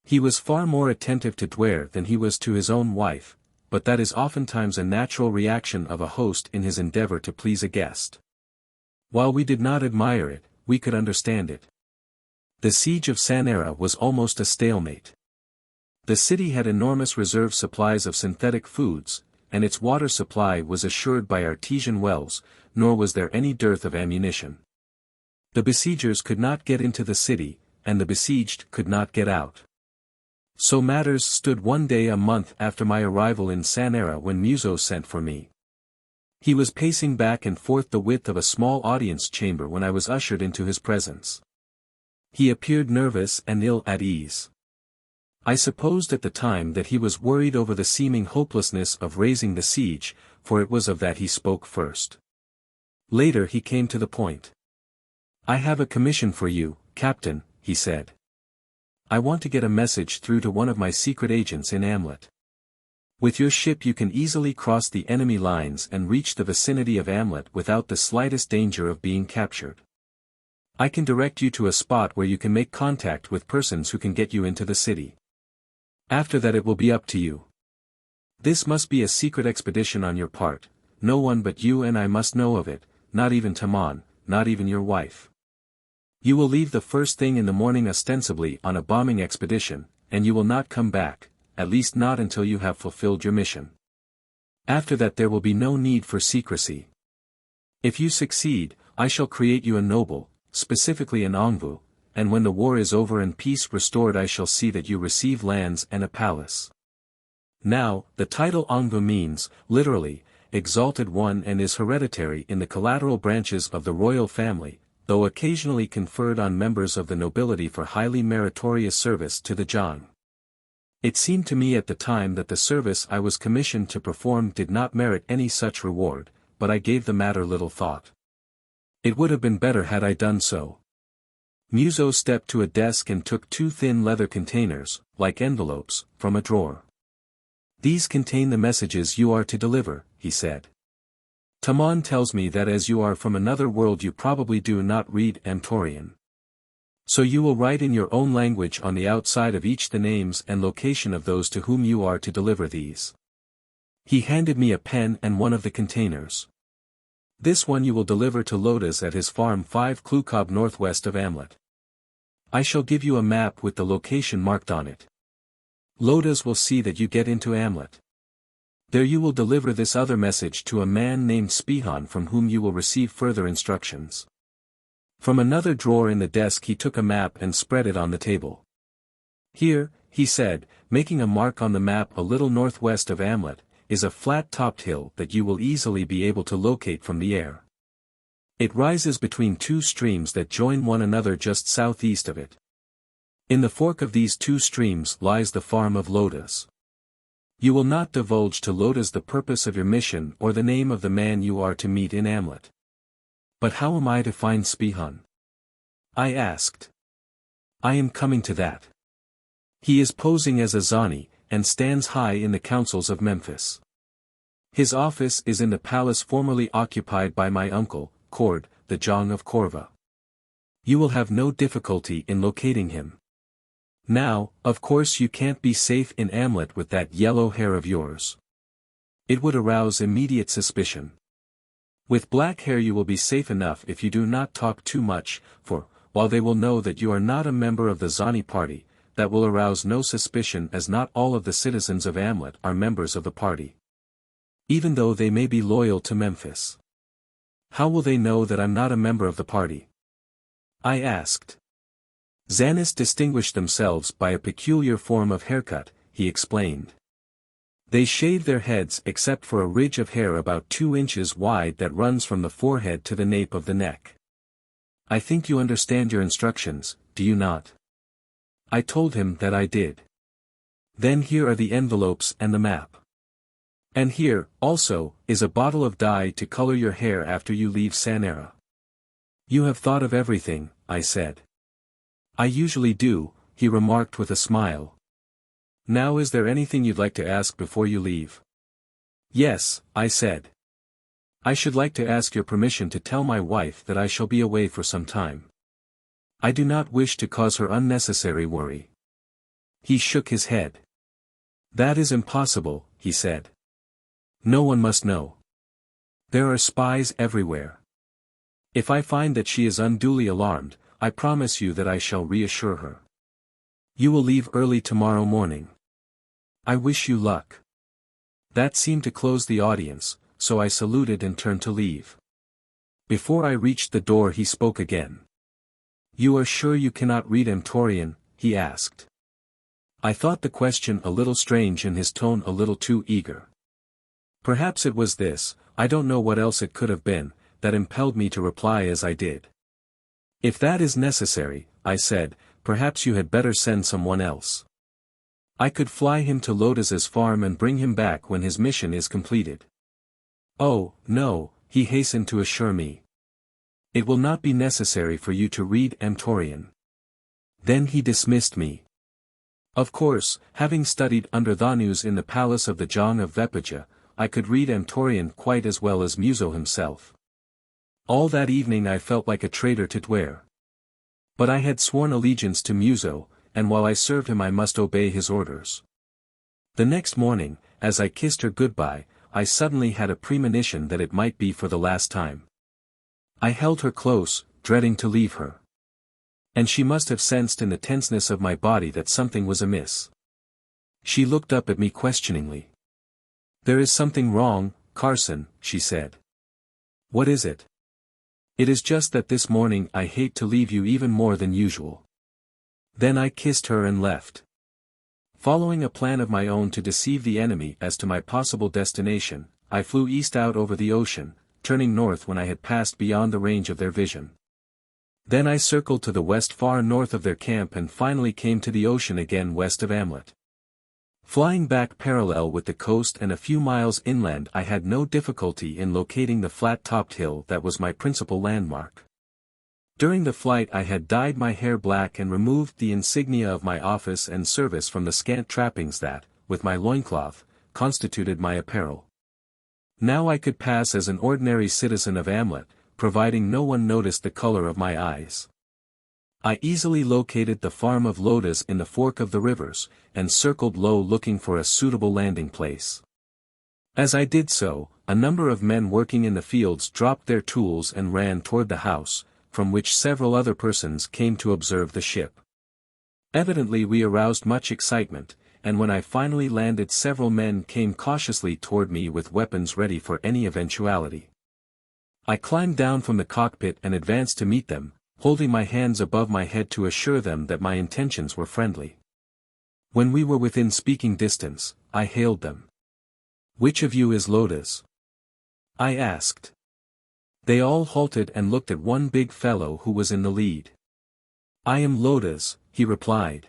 He was far more attentive to Duare than he was to his own wife, but that is oftentimes a natural reaction of a host in his endeavor to please a guest. While we did not admire it, we could understand it. The siege of Sanara was almost a stalemate. The city had enormous reserve supplies of synthetic foods, and its water supply was assured by artesian wells, nor was there any dearth of ammunition. The besiegers could not get into the city, and the besieged could not get out. So matters stood one day a month after my arrival in Sanara when Muso sent for me. He was pacing back and forth the width of a small audience chamber when I was ushered into his presence. He appeared nervous and ill at ease. I supposed at the time that he was worried over the seeming hopelessness of raising the siege, for it was of that he spoke first. Later he came to the point. "I have a commission for you, Captain," he said. "I want to get a message through to one of my secret agents in Amlot. With your ship you can easily cross the enemy lines and reach the vicinity of Amlot without the slightest danger of being captured. I can direct you to a spot where you can make contact with persons who can get you into the city. After that it will be up to you. This must be a secret expedition on your part, no one but you and I must know of it, not even Tamon, not even your wife. You will leave the first thing in the morning ostensibly on a bombing expedition, and you will not come back, at least not until you have fulfilled your mission. After that there will be no need for secrecy. If you succeed, I shall create you a noble, specifically an envoy, and when the war is over and peace restored I shall see that you receive lands and a palace." Now, the title envoy means, literally, exalted one and is hereditary in the collateral branches of the royal family, though occasionally conferred on members of the nobility for highly meritorious service to the Jang. It seemed to me at the time that the service I was commissioned to perform did not merit any such reward, but I gave the matter little thought. It would have been better had I done so. Muso stepped to a desk and took two thin leather containers, like envelopes, from a drawer. "These contain the messages you are to deliver," he said. "Tamon tells me that as you are from another world you probably do not read Amtorian. So you will write in your own language on the outside of each the names and location of those to whom you are to deliver these." He handed me a pen and one of the containers. "This one you will deliver to Lotus at his farm 5 Kooaad northwest of Amlot. I shall give you a map with the location marked on it. Lotus will see that you get into Amlot. There you will deliver this other message to a man named Spihan from whom you will receive further instructions." From another drawer in the desk he took a map and spread it on the table. "Here," he said, making a mark on the map a little northwest of Amlot, "is a flat-topped hill that you will easily be able to locate from the air. It rises between two streams that join one another just southeast of it. In the fork of these two streams lies the farm of Lotus. You will not divulge to Lotus the purpose of your mission or the name of the man you are to meet in Amlot." "But how am I to find Spihan?" I asked. "I am coming to that. He is posing as a Zani, and stands high in the councils of Memphis. His office is in the palace formerly occupied by my uncle, Kooaad, the Jang of Korva. You will have no difficulty in locating him. Now, of course you can't be safe in Amlot with that yellow hair of yours. It would arouse immediate suspicion. With black hair you will be safe enough if you do not talk too much, for, while they will know that you are not a member of the Zani party, that will arouse no suspicion as not all of the citizens of Amlot are members of the party. Even though they may be loyal to Memphis. How will they know that I'm not a member of the party?" I asked. "Zanis distinguish themselves by a peculiar form of haircut," he explained. "They shave their heads except for a ridge of hair about 2 inches wide that runs from the forehead to the nape of the neck. I think you understand your instructions, do you not?" I told him that I did. "Then here are the envelopes and the map. And here, also, is a bottle of dye to color your hair after you leave Sanara." "You have thought of everything," I said. "I usually do," he remarked with a smile. "Now is there anything you'd like to ask before you leave?" "Yes," I said. "I should like to ask your permission to tell my wife that I shall be away for some time. I do not wish to cause her unnecessary worry." He shook his head. "That is impossible," he said. "No one must know. There are spies everywhere. If I find that she is unduly alarmed, I promise you that I shall reassure her. You will leave early tomorrow morning. I wish you luck." That seemed to close the audience, so I saluted and turned to leave. Before I reached the door he spoke again. "You are sure you cannot read Amtorian?" he asked. I thought the question a little strange and his tone a little too eager. Perhaps it was this, I don't know what else it could have been, that impelled me to reply as I did. If that is necessary, I said, perhaps you had better send someone else. I could fly him to Lotus's farm and bring him back when his mission is completed. Oh, no, he hastened to assure me. It will not be necessary for you to read Amtorian. Then he dismissed me. Of course, having studied under Thanus in the palace of the Jong of Vepaja, I could read Amtorian quite as well as Muso himself. All that evening I felt like a traitor to Duare. But I had sworn allegiance to Muso, and while I served him I must obey his orders. The next morning, as I kissed her goodbye, I suddenly had a premonition that it might be for the last time. I held her close, dreading to leave her. And she must have sensed in the tenseness of my body that something was amiss. She looked up at me questioningly. "There is something wrong, Carson," she said. "What is it?" "It is just that this morning I hate to leave you even more than usual." Then I kissed her and left. Following a plan of my own to deceive the enemy as to my possible destination, I flew east out over the ocean, turning north when I had passed beyond the range of their vision. Then I circled to the west far north of their camp and finally came to the ocean again west of Amlot. Flying back parallel with the coast and a few miles inland I had no difficulty in locating the flat-topped hill that was my principal landmark. During the flight I had dyed my hair black and removed the insignia of my office and service from the scant trappings that, with my loincloth, constituted my apparel. Now I could pass as an ordinary citizen of Amlot, providing no one noticed the color of my eyes. I easily located the farm of Lotus in the fork of the rivers, and circled low looking for a suitable landing place. As I did so, a number of men working in the fields dropped their tools and ran toward the house, from which several other persons came to observe the ship. Evidently we aroused much excitement, and when I finally landed several men came cautiously toward me with weapons ready for any eventuality. I climbed down from the cockpit and advanced to meet them, holding my hands above my head to assure them that my intentions were friendly. When we were within speaking distance, I hailed them. "Which of you is Lotus?" I asked. They all halted and looked at one big fellow who was in the lead. "I am Lotus," he replied.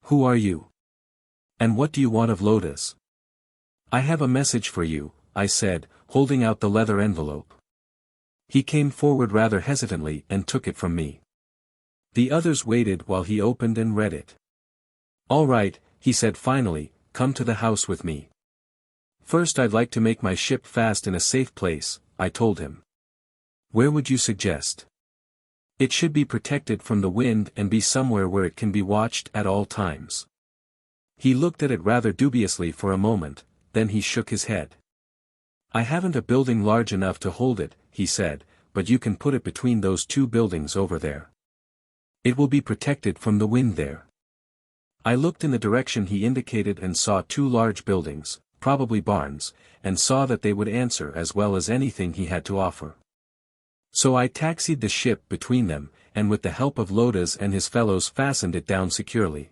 "Who are you? And what do you want of Lotus?" "I have a message for you," I said, holding out the leather envelope. He came forward rather hesitantly and took it from me. The others waited while he opened and read it. "All right," he said finally, "come to the house with me." "First I'd like to make my ship fast in a safe place," I told him. "Where would you suggest?" "It should be protected from the wind and be somewhere where it can be watched at all times." He looked at it rather dubiously for a moment, then he shook his head. "I haven't a building large enough to hold it," he said, "but you can put it between those two buildings over there. It will be protected from the wind there." I looked in the direction he indicated and saw two large buildings, probably barns, and saw that they would answer as well as anything he had to offer. So I taxied the ship between them, and with the help of Lotus and his fellows fastened it down securely.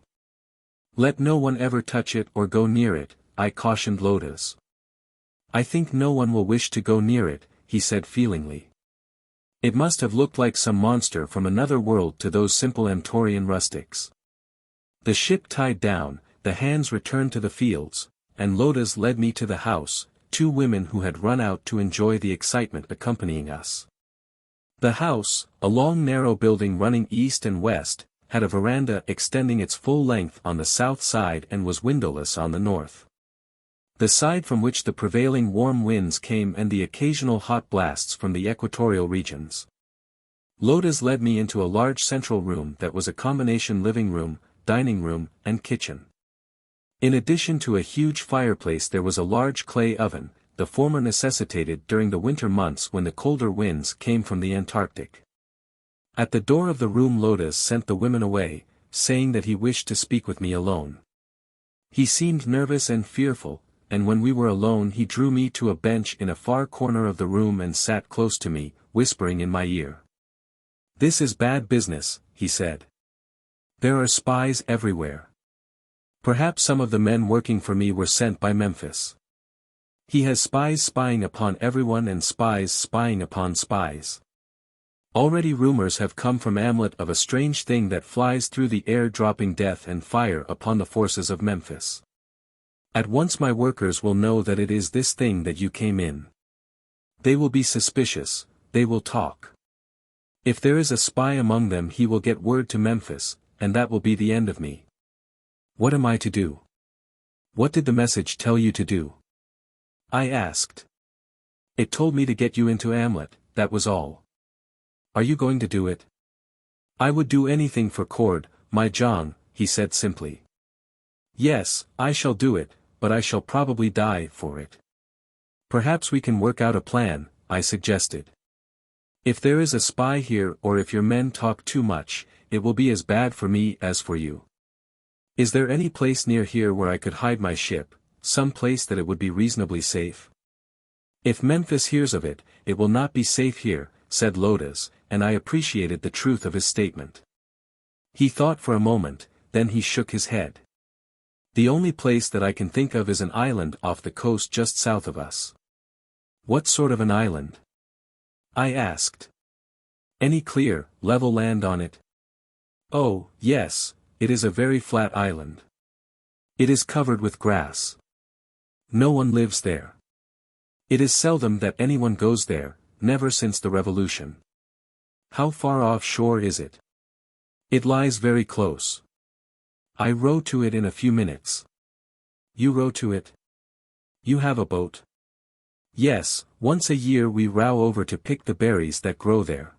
"Let no one ever touch it or go near it," I cautioned Lotus. "I think no one will wish to go near it," he said feelingly. It must have looked like some monster from another world to those simple Amtorian rustics. The ship tied down, the hands returned to the fields, and Lotus led me to the house, two women who had run out to enjoy the excitement accompanying us. The house, a long narrow building running east and west, had a veranda extending its full length on the south side and was windowless on the north. The side from which the prevailing warm winds came and the occasional hot blasts from the equatorial regions. Lotus led me into a large central room that was a combination living room, dining room, and kitchen. In addition to a huge fireplace there was a large clay oven, the former necessitated during the winter months when the colder winds came from the Antarctic. At the door of the room Lotus sent the women away, saying that he wished to speak with me alone. He seemed nervous and fearful, and when we were alone he drew me to a bench in a far corner of the room and sat close to me, whispering in my ear. "This is bad business," he said. "There are spies everywhere. Perhaps some of the men working for me were sent by Memphis. He has spies spying upon everyone and spies spying upon spies. Already rumors have come from Amlot of a strange thing that flies through the air dropping death and fire upon the forces of Memphis. At once my workers will know that it is this thing that you came in. They will be suspicious, they will talk. If there is a spy among them he will get word to Memphis, and that will be the end of me. What am I to do? What did the message tell you to do? I asked. It told me to get you into Amlot, that was all. Are you going to do it? I would do anything for Kooaad, my Jong, he said simply. Yes, I shall do it, but I shall probably die for it. Perhaps we can work out a plan, I suggested. If there is a spy here or if your men talk too much, it will be as bad for me as for you. Is there any place near here where I could hide my ship, some place that it would be reasonably safe? If Memphis hears of it, it will not be safe here, said Lotus, and I appreciated the truth of his statement. He thought for a moment, then he shook his head. The only place that I can think of is an island off the coast just south of us. What sort of an island? I asked. Any clear, level land on it? Oh, yes, it is a very flat island. It is covered with grass. No one lives there. It is seldom that anyone goes there, never since the revolution. How far offshore is it? It lies very close. I row to it in a few minutes. You row to it? You have a boat? Yes, once a year we row over to pick the berries that grow there.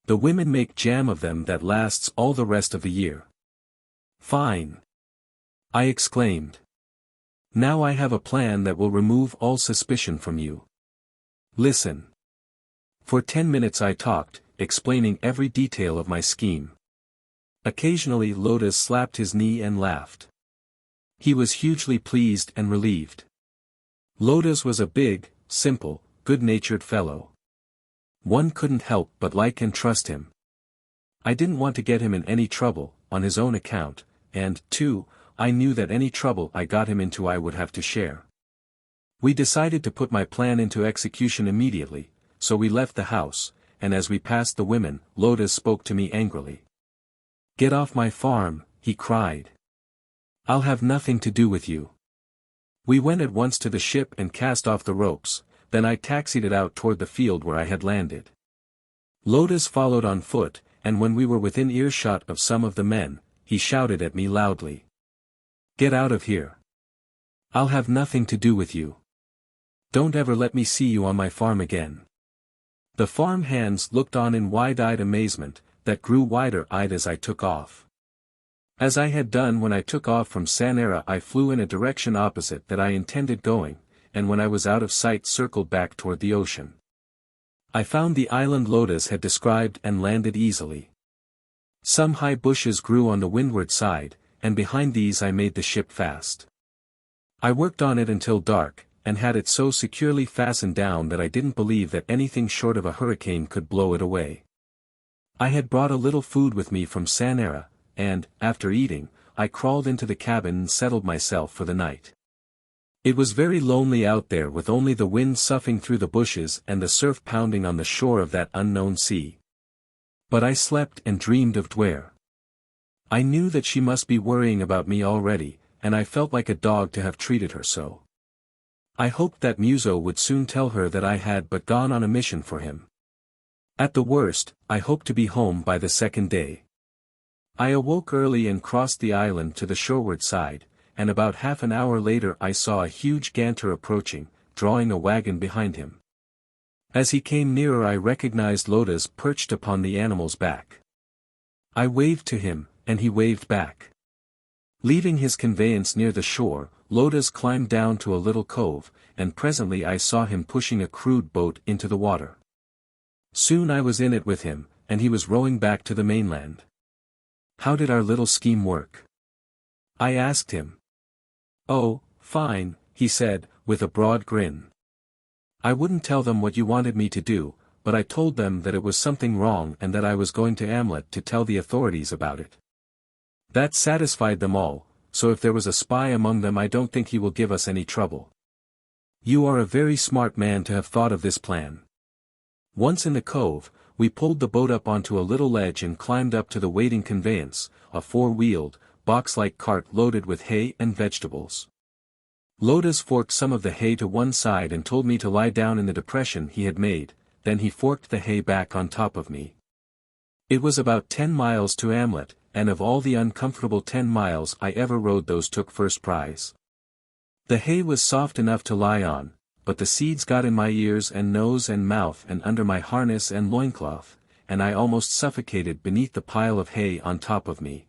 The women make jam of them that lasts all the rest of the year. Fine! I exclaimed. Now I have a plan that will remove all suspicion from you. Listen. For 10 minutes I talked, explaining every detail of my scheme. Occasionally Lotus slapped his knee and laughed. He was hugely pleased and relieved. Lotus was a big, simple, good-natured fellow. One couldn't help but like and trust him. I didn't want to get him in any trouble, on his own account, and, too, I knew that any trouble I got him into I would have to share. We decided to put my plan into execution immediately, so we left the house, and as we passed the women, Lotus spoke to me angrily. Get off my farm, he cried. I'll have nothing to do with you. We went at once to the ship and cast off the ropes, then I taxied it out toward the field where I had landed. Lotus followed on foot, and when we were within earshot of some of the men, he shouted at me loudly. Get out of here. I'll have nothing to do with you. Don't ever let me see you on my farm again. The farm hands looked on in wide-eyed amazement, that grew wider-eyed as I took off. As I had done when I took off from Sanara I flew in a direction opposite that I intended going, and when I was out of sight circled back toward the ocean. I found the island Lotus had described and landed easily. Some high bushes grew on the windward side, and behind these I made the ship fast. I worked on it until dark, and had it so securely fastened down that I didn't believe that anything short of a hurricane could blow it away. I had brought a little food with me from Sanara, and, after eating, I crawled into the cabin and settled myself for the night. It was very lonely out there with only the wind soughing through the bushes and the surf pounding on the shore of that unknown sea. But I slept and dreamed of Duare. I knew that she must be worrying about me already, and I felt like a dog to have treated her so. I hoped that Muso would soon tell her that I had but gone on a mission for him. At the worst, I hoped to be home by the second day. I awoke early and crossed the island to the shoreward side, and about half an hour later I saw a huge ganter approaching, drawing a wagon behind him. As he came nearer I recognized Lotus perched upon the animal's back. I waved to him, and he waved back. Leaving his conveyance near the shore, Lotus climbed down to a little cove, and presently I saw him pushing a crude boat into the water. Soon I was in it with him, and he was rowing back to the mainland. How did our little scheme work? I asked him. Oh, fine, he said, with a broad grin. I wouldn't tell them what you wanted me to do, but I told them that it was something wrong and that I was going to Amlot to tell the authorities about it. That satisfied them all, so if there was a spy among them I don't think he will give us any trouble. You are a very smart man to have thought of this plan. Once in the cove, we pulled the boat up onto a little ledge and climbed up to the waiting conveyance, a four-wheeled, box-like cart loaded with hay and vegetables. Lotus forked some of the hay to one side and told me to lie down in the depression he had made, then he forked the hay back on top of me. It was about 10 miles to Amlot, and of all the uncomfortable 10 miles I ever rode those took first prize. The hay was soft enough to lie on, but the seeds got in my ears and nose and mouth and under my harness and loincloth, and I almost suffocated beneath the pile of hay on top of me.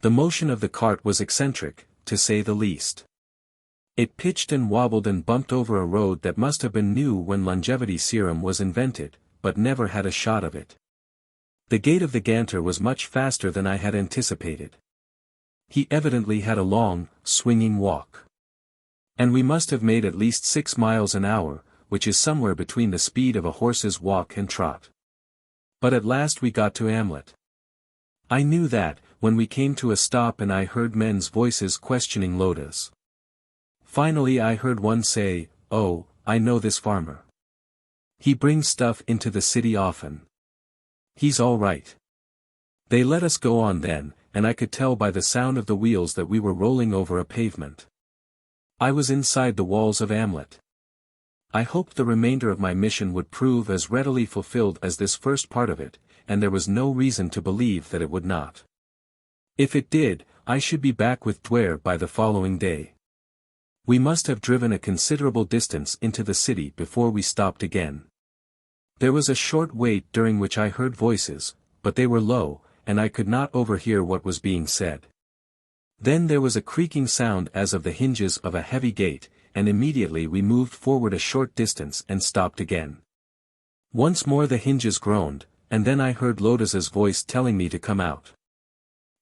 The motion of the cart was eccentric, to say the least. It pitched and wobbled and bumped over a road that must have been new when longevity serum was invented, but never had a shot of it. The gait of the ganter was much faster than I had anticipated. He evidently had a long, swinging walk. And we must have made at least 6 miles an hour, which is somewhere between the speed of a horse's walk and trot. But at last we got to Amlot. I knew that, when we came to a stop and I heard men's voices questioning Lotus. Finally I heard one say, "Oh, I know this farmer. He brings stuff into the city often. He's all right." They let us go on then, and I could tell by the sound of the wheels that we were rolling over a pavement. I was inside the walls of Amlot. I hoped the remainder of my mission would prove as readily fulfilled as this first part of it, and there was no reason to believe that it would not. If it did, I should be back with Duare by the following day. We must have driven a considerable distance into the city before we stopped again. There was a short wait during which I heard voices, but they were low, and I could not overhear what was being said. Then there was a creaking sound as of the hinges of a heavy gate, and immediately we moved forward a short distance and stopped again. Once more the hinges groaned, and then I heard Lotus's voice telling me to come out.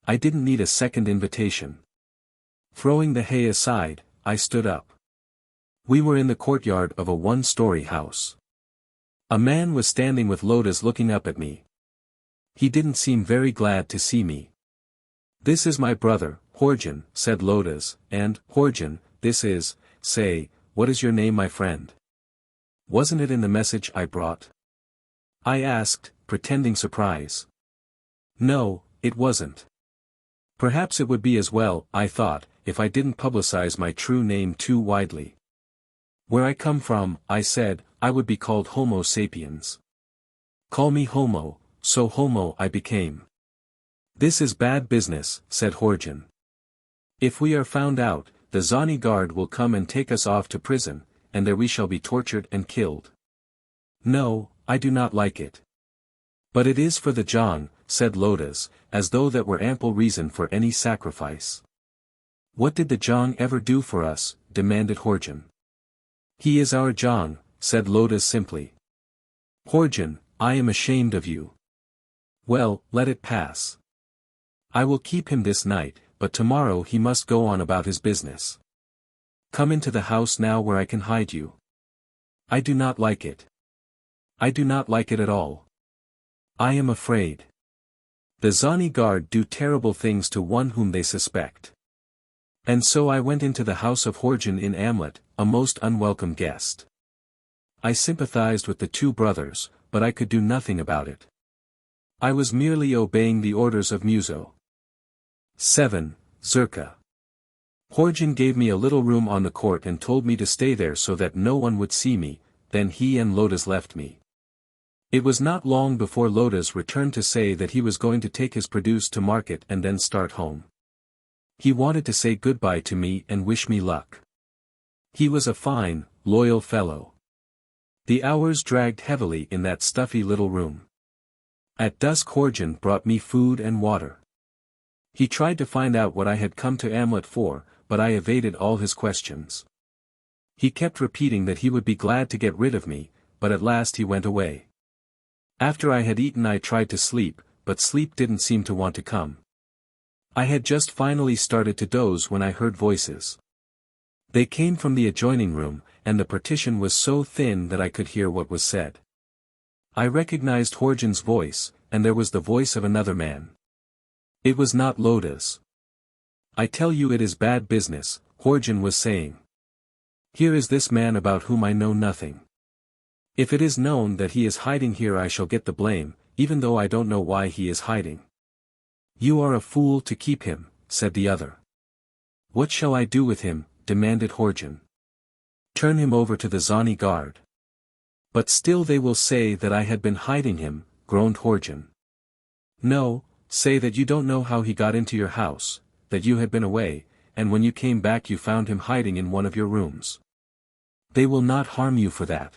I didn't need a second invitation. Throwing the hay aside, I stood up. We were in the courtyard of a one-story house. A man was standing with Lotus looking up at me. He didn't seem very glad to see me. "This is my brother, Horgen," said Lotus, and, "Horgen, this is, say, what is your name, my friend? Wasn't it in the message I brought?" I asked, pretending surprise. No, it wasn't. Perhaps it would be as well, I thought, if I didn't publicize my true name too widely. "Where I come from," I said, "I would be called Homo sapiens. Call me Homo," so Homo I became. "This is bad business," said Horgen. "If we are found out, the Zani guard will come and take us off to prison, and there we shall be tortured and killed. No, I do not like it." "But it is for the Jong," said Lotus, as though that were ample reason for any sacrifice. "What did the Jong ever do for us?" demanded Horgen. "He is our Jong," said Lotus simply. "Horgen, I am ashamed of you." "Well, let it pass. I will keep him this night, but tomorrow he must go on about his business. Come into the house now where I can hide you." "I do not like it. I do not like it at all. I am afraid. The Zani guard do terrible things to one whom they suspect." And so I went into the house of Horgen in Amlot, a most unwelcome guest. I sympathized with the two brothers, but I could do nothing about it. I was merely obeying the orders of Muso. 7. Zerka. Horgen gave me a little room on the court and told me to stay there so that no one would see me, then he and Lotus left me. It was not long before Lotus returned to say that he was going to take his produce to market and then start home. He wanted to say goodbye to me and wish me luck. He was a fine, loyal fellow. The hours dragged heavily in that stuffy little room. At dusk Horgen brought me food and water. He tried to find out what I had come to Amlot for, but I evaded all his questions. He kept repeating that he would be glad to get rid of me, but at last he went away. After I had eaten I tried to sleep, but sleep didn't seem to want to come. I had just finally started to doze when I heard voices. They came from the adjoining room, and the partition was so thin that I could hear what was said. I recognized Horgen's voice, and there was the voice of another man. It was not Lotus. I tell you it is bad business, Horjin was saying. Here is this man about whom I know nothing. If it is known that he is hiding here I shall get the blame, even though I don't know why he is hiding. You are a fool to keep him, said the other. What shall I do with him, demanded Horjin. Turn him over to the Zani guard. But still they will say that I had been hiding him, groaned Horjin. No, say that you don't know how he got into your house, that you had been away, and when you came back you found him hiding in one of your rooms. They will not harm you for that.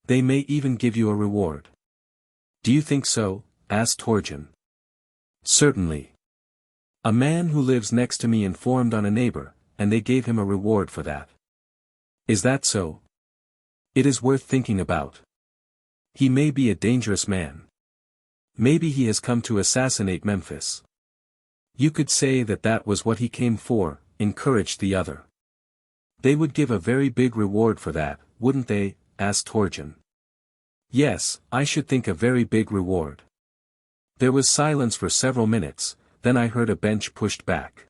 They may even give you a reward. Do you think so? Asked Horjin. Certainly. A man who lives next to me informed on a neighbor, and they gave him a reward for that. Is that so? It is worth thinking about. He may be a dangerous man. Maybe he has come to assassinate Memphis. You could say that that was what he came for, encouraged the other. They would give a very big reward for that, wouldn't they? Asked Horjin. Yes, I should think a very big reward. There was silence for several minutes, then I heard a bench pushed back.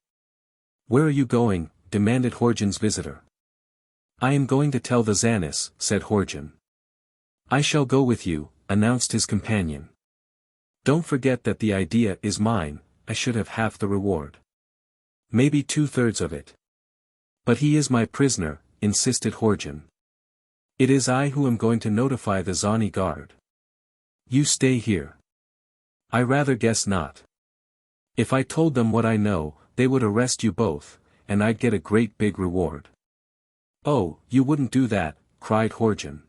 Where are you going? Demanded Horjin's visitor. I am going to tell the Zanis, said Horjin. I shall go with you, announced his companion. Don't forget that the idea is mine, I should have half the reward. Maybe 2/3 of it. But he is my prisoner, insisted Horjin. It is I who am going to notify the Zani guard. You stay here. I rather guess not. If I told them what I know, they would arrest you both, and I'd get a great big reward. Oh, you wouldn't do that, cried Horjin.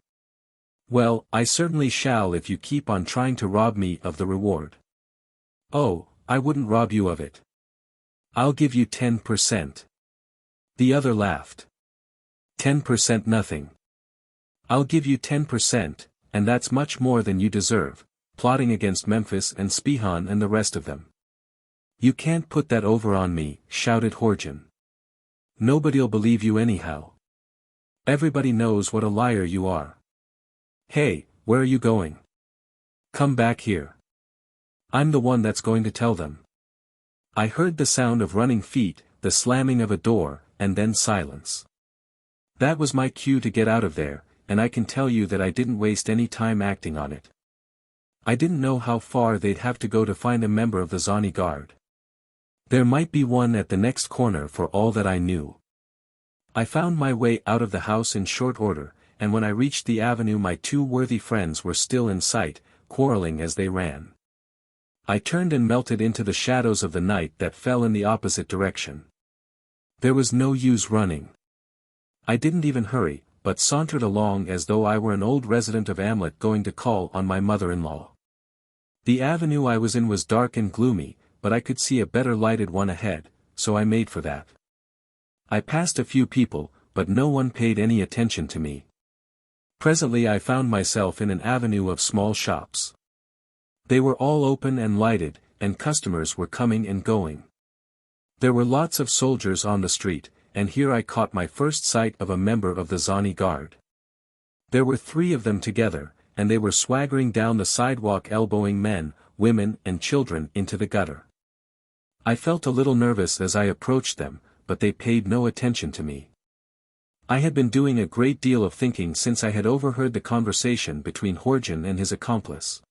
Well, I certainly shall if you keep on trying to rob me of the reward. Oh, I wouldn't rob you of it. I'll give you 10%. The other laughed. 10% nothing. I'll give you 10%, and that's much more than you deserve, plotting against Memphis and Spihan and the rest of them. You can't put that over on me, shouted Horjin. Nobody'll believe you anyhow. Everybody knows what a liar you are. Hey, where are you going? Come back here. I'm the one that's going to tell them. I heard the sound of running feet, the slamming of a door, and then silence. That was my cue to get out of there, and I can tell you that I didn't waste any time acting on it. I didn't know how far they'd have to go to find a member of the Zani guard. There might be one at the next corner for all that I knew. I found my way out of the house in short order, and when I reached the avenue my two worthy friends were still in sight, quarreling as they ran. I turned and melted into the shadows of the night that fell in the opposite direction. There was no use running. I didn't even hurry, but sauntered along as though I were an old resident of Amlot going to call on my mother-in-law. The avenue I was in was dark and gloomy, but I could see a better lighted one ahead, so I made for that. I passed a few people, but no one paid any attention to me. Presently I found myself in an avenue of small shops. They were all open and lighted, and customers were coming and going. There were lots of soldiers on the street, and here I caught my first sight of a member of the Zani guard. There were 3 of them together, and they were swaggering down the sidewalk elbowing men, women and children into the gutter. I felt a little nervous as I approached them, but they paid no attention to me. I had been doing a great deal of thinking since I had overheard the conversation between Horjin and his accomplice.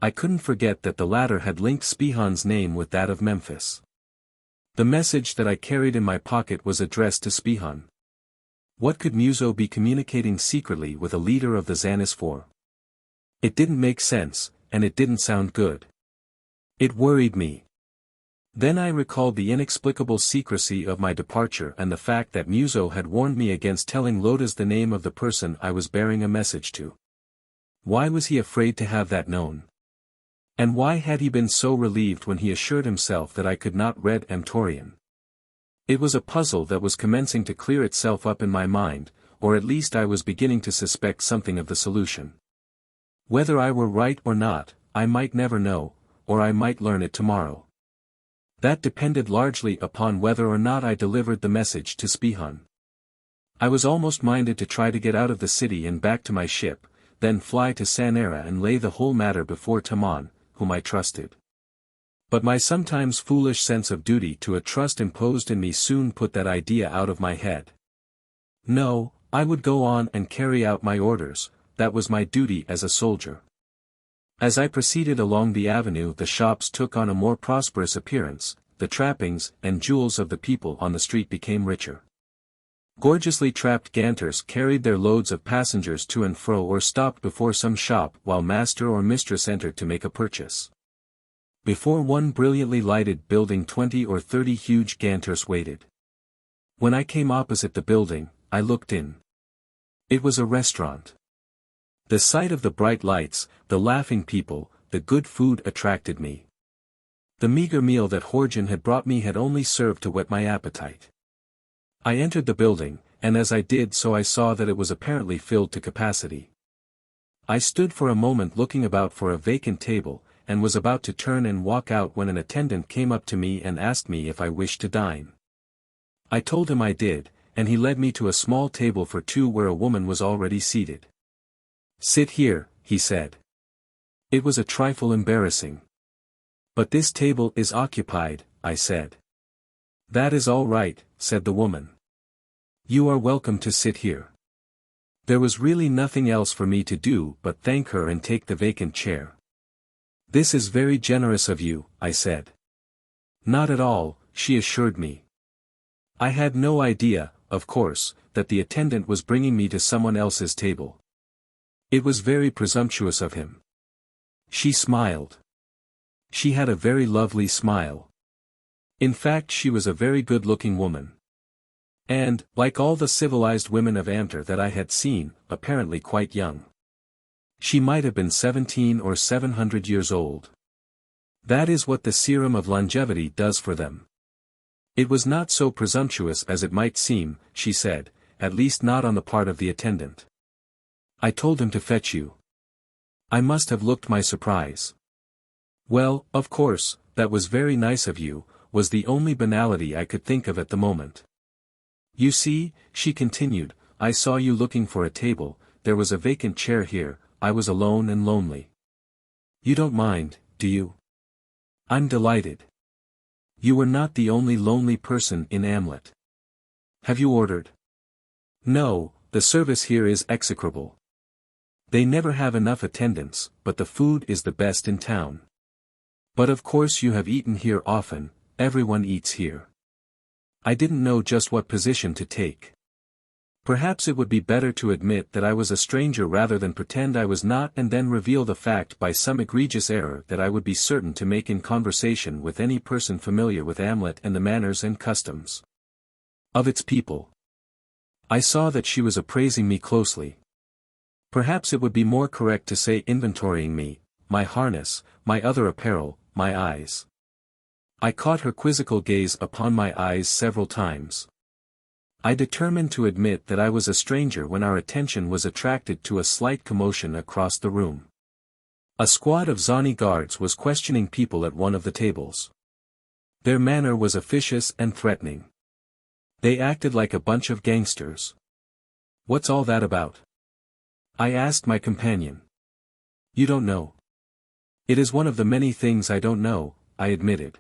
I couldn't forget that the latter had linked Spihan's name with that of Memphis. The message that I carried in my pocket was addressed to Spihan. What could Muso be communicating secretly with a leader of the Zanis for? It didn't make sense, and it didn't sound good. It worried me. Then I recalled the inexplicable secrecy of my departure and the fact that Muso had warned me against telling Lotus the name of the person I was bearing a message to. Why was he afraid to have that known? And why had he been so relieved when he assured himself that I could not read Amtorian? It was a puzzle that was commencing to clear itself up in my mind, or at least I was beginning to suspect something of the solution. Whether I were right or not, I might never know, or I might learn it tomorrow. That depended largely upon whether or not I delivered the message to Spihan. I was almost minded to try to get out of the city and back to my ship, then fly to Sanara and lay the whole matter before Taman, whom I trusted. But my sometimes foolish sense of duty to a trust imposed in me soon put that idea out of my head. No, I would go on and carry out my orders, that was my duty as a soldier. As I proceeded along the avenue, the shops took on a more prosperous appearance, the trappings and jewels of the people on the street became richer. Gorgeously trapped ganters carried their loads of passengers to and fro or stopped before some shop while master or mistress entered to make a purchase. Before one brilliantly lighted building 20 or 30 huge ganters waited. When I came opposite the building, I looked in. It was a restaurant. The sight of the bright lights, the laughing people, the good food attracted me. The meager meal that Horjan had brought me had only served to whet my appetite. I entered the building, and as I did so I saw that it was apparently filled to capacity. I stood for a moment looking about for a vacant table, and was about to turn and walk out when an attendant came up to me and asked me if I wished to dine. I told him I did, and he led me to a small table for two where a woman was already seated. "Sit here," he said. It was a trifle embarrassing. "But this table is occupied," I said. "That is all right," said the woman. "You are welcome to sit here." There was really nothing else for me to do but thank her and take the vacant chair. "This is very generous of you," I said. "Not at all," she assured me. I had no idea, of course, that the attendant was bringing me to someone else's table. It was very presumptuous of him. She smiled. She had a very lovely smile. In fact, she was a very good-looking woman. And, like all the civilized women of Amter that I had seen, apparently quite young. She might have been 17 or 700 years old. That is what the serum of longevity does for them. It was not so presumptuous as it might seem, she said, at least not on the part of the attendant. I told him to fetch you. I must have looked my surprise. "Well, of course, that was very nice of you," was the only banality I could think of at the moment. "You see," she continued, "I saw you looking for a table, there was a vacant chair here, I was alone and lonely. You don't mind, do you?" "I'm delighted. You were not the only lonely person in Amlet. Have you ordered?" "No, the service here is execrable. They never have enough attendants, but the food is the best in town. But of course you have eaten here often, everyone eats here." I didn't know just what position to take. Perhaps it would be better to admit that I was a stranger rather than pretend I was not and then reveal the fact by some egregious error that I would be certain to make in conversation with any person familiar with Amlet and the manners and customs of its people. I saw that she was appraising me closely. Perhaps it would be more correct to say inventorying me, my harness, my other apparel, my eyes. I caught her quizzical gaze upon my eyes several times. I determined to admit that I was a stranger when our attention was attracted to a slight commotion across the room. A squad of Zani guards was questioning people at one of the tables. Their manner was officious and threatening. They acted like a bunch of gangsters. "What's all that about?" I asked my companion. "You don't know?" "It is one of the many things I don't know," I admitted.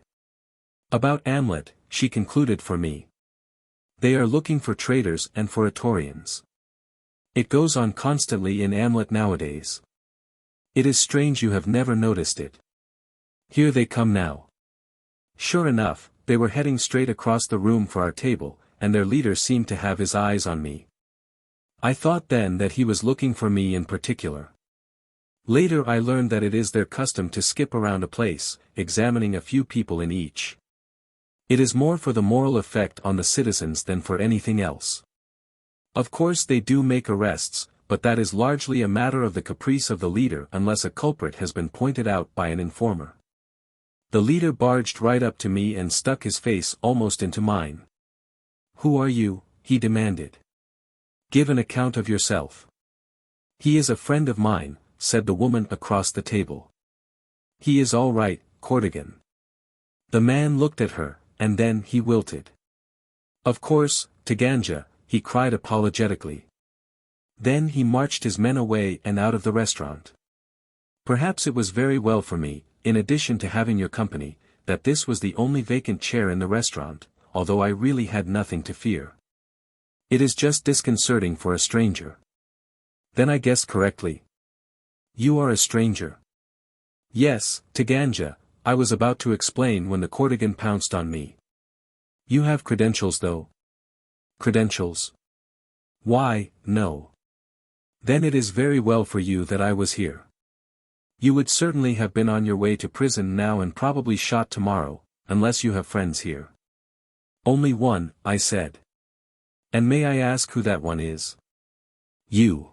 "About Amlet," she concluded for me. "They are looking for traitors and for Atorians. It goes on constantly in Amlet nowadays. It is strange you have never noticed it. Here they come now." Sure enough, they were heading straight across the room for our table, and their leader seemed to have his eyes on me. I thought then that he was looking for me in particular. Later I learned that it is their custom to skip around a place, examining a few people in each. It is more for the moral effect on the citizens than for anything else. Of course they do make arrests, but that is largely a matter of the caprice of the leader unless a culprit has been pointed out by an informer. The leader barged right up to me and stuck his face almost into mine. "Who are you?" he demanded. "Give an account of yourself." "He is a friend of mine," said the woman across the table. "He is all right, Cordigan." The man looked at her, and then he wilted. "Of course, Tagangja," he cried apologetically. Then he marched his men away and out of the restaurant. Perhaps it was very well for me, in addition to having your company, that this was the only vacant chair in the restaurant, although I really had nothing to fear. It is just disconcerting for a stranger. Then I guessed correctly. You are a stranger. Yes, Taganja, I was about to explain when the Cortigan pounced on me. You have credentials though. Credentials? Why, no. Then it is very well for you that I was here. You would certainly have been on your way to prison now and probably shot tomorrow, unless you have friends here. Only one, I said. And may I ask who that one is? You.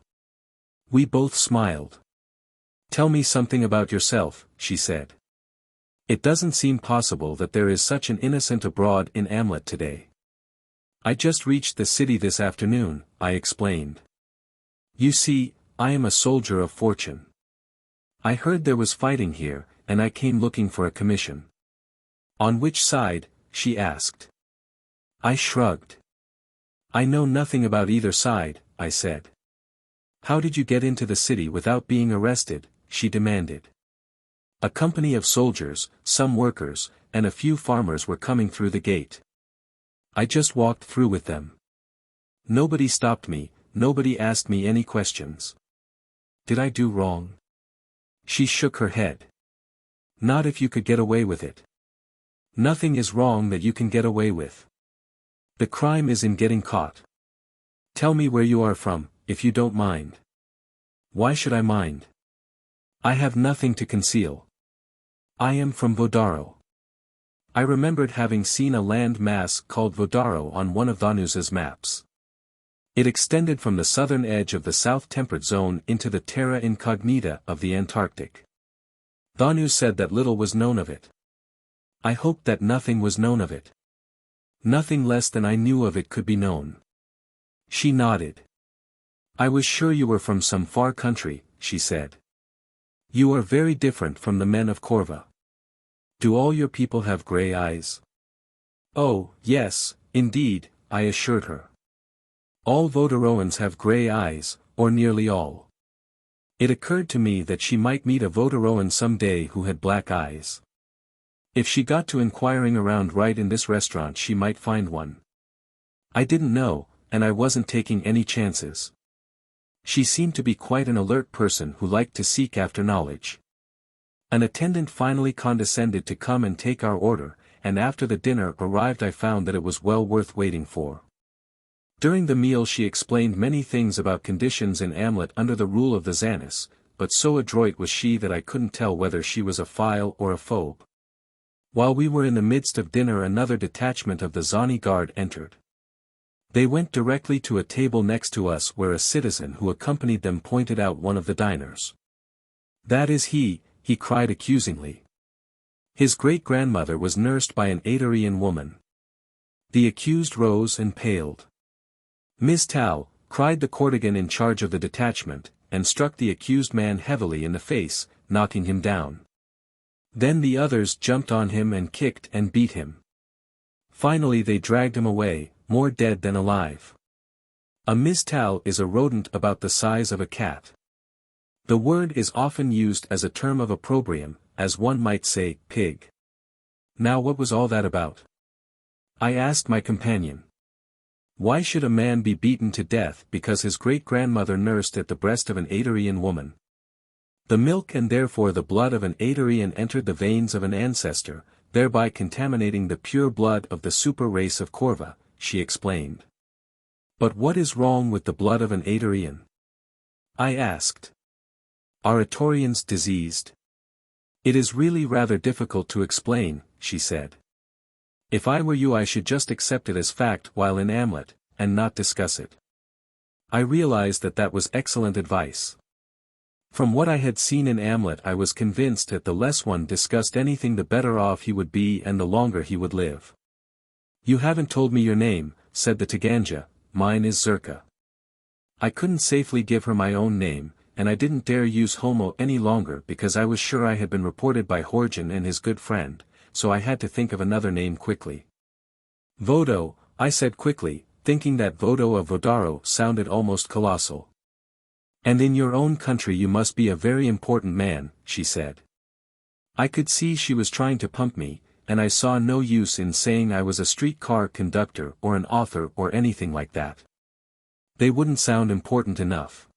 We both smiled. Tell me something about yourself, she said. It doesn't seem possible that there is such an innocent abroad in Amlot today. I just reached the city this afternoon, I explained. You see, I am a soldier of fortune. I heard there was fighting here, and I came looking for a commission. On which side? She asked. I shrugged. I know nothing about either side, I said. How did you get into the city without being arrested? She demanded. A company of soldiers, some workers, and a few farmers were coming through the gate. I just walked through with them. Nobody stopped me, nobody asked me any questions. Did I do wrong? She shook her head. Not if you could get away with it. Nothing is wrong that you can get away with. The crime is in getting caught. Tell me where you are from, if you don't mind. Why should I mind? I have nothing to conceal. I am from Vodaro. I remembered having seen a land mass called Vodaro on one of Thanusa's maps. It extended from the southern edge of the South Temperate Zone into the terra incognita of the Antarctic. Thanu said that little was known of it. I hoped that nothing was known of it. Nothing less than I knew of it could be known. She nodded. I was sure you were from some far country, she said. You are very different from the men of Corva. Do all your people have grey eyes? Oh, yes, indeed, I assured her. All Vodaroans have grey eyes, or nearly all. It occurred to me that she might meet a Vodaroan some day who had black eyes. If she got to inquiring around right in this restaurant she might find one. I didn't know, and I wasn't taking any chances. She seemed to be quite an alert person who liked to seek after knowledge. An attendant finally condescended to come and take our order, and after the dinner arrived I found that it was well worth waiting for. During the meal she explained many things about conditions in Amlot under the rule of the Zanis, but so adroit was she that I couldn't tell whether she was a file or a phobe. While we were in the midst of dinner another detachment of the Zani guard entered. They went directly to a table next to us where a citizen who accompanied them pointed out one of the diners. That is he cried accusingly. His great-grandmother was nursed by an Adarian woman. The accused rose and paled. Ms. Tao, cried the Cortigan in charge of the detachment, and struck the accused man heavily in the face, knocking him down. Then the others jumped on him and kicked and beat him. Finally they dragged him away, more dead than alive. A mistal is a rodent about the size of a cat. The word is often used as a term of opprobrium, as one might say, pig. Now what was all that about? I asked my companion. Why should a man be beaten to death because his great-grandmother nursed at the breast of an Adarian woman? The milk and therefore the blood of an Adarian entered the veins of an ancestor, thereby contaminating the pure blood of the super race of Corva, she explained. But what is wrong with the blood of an Adarian? I asked. Are Atorians diseased? It is really rather difficult to explain, she said. If I were you I should just accept it as fact while in Amlot, and not discuss it. I realized that that was excellent advice. From what I had seen in Amlot I was convinced that the less one discussed anything the better off he would be and the longer he would live. You haven't told me your name, said the Taganja. Mine is Zerka. I couldn't safely give her my own name, and I didn't dare use Homo any longer because I was sure I had been reported by Horjan and his good friend, so I had to think of another name quickly. Vodo, I said quickly, thinking that Vodo of Vodaro sounded almost colossal. And in your own country you must be a very important man, she said. I could see she was trying to pump me, and I saw no use in saying I was a streetcar conductor or an author or anything like that. They wouldn't sound important enough.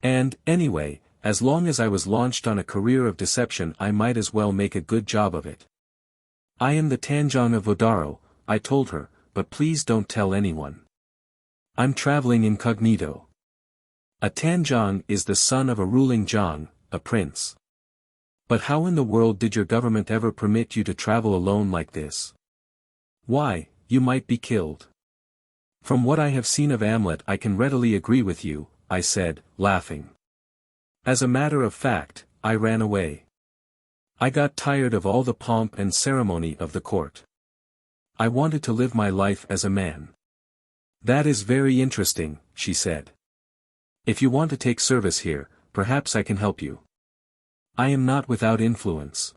And, anyway, as long as I was launched on a career of deception, I might as well make a good job of it. I am the Tanjong of Odaro, I told her, but please don't tell anyone. I'm traveling incognito. A Tanjong is the son of a ruling Jong, a prince. But how in the world did your government ever permit you to travel alone like this? Why, you might be killed. From what I have seen of Amlot, I can readily agree with you, I said, laughing. As a matter of fact, I ran away. I got tired of all the pomp and ceremony of the court. I wanted to live my life as a man. That is very interesting, she said. If you want to take service here, perhaps I can help you. I am not without influence.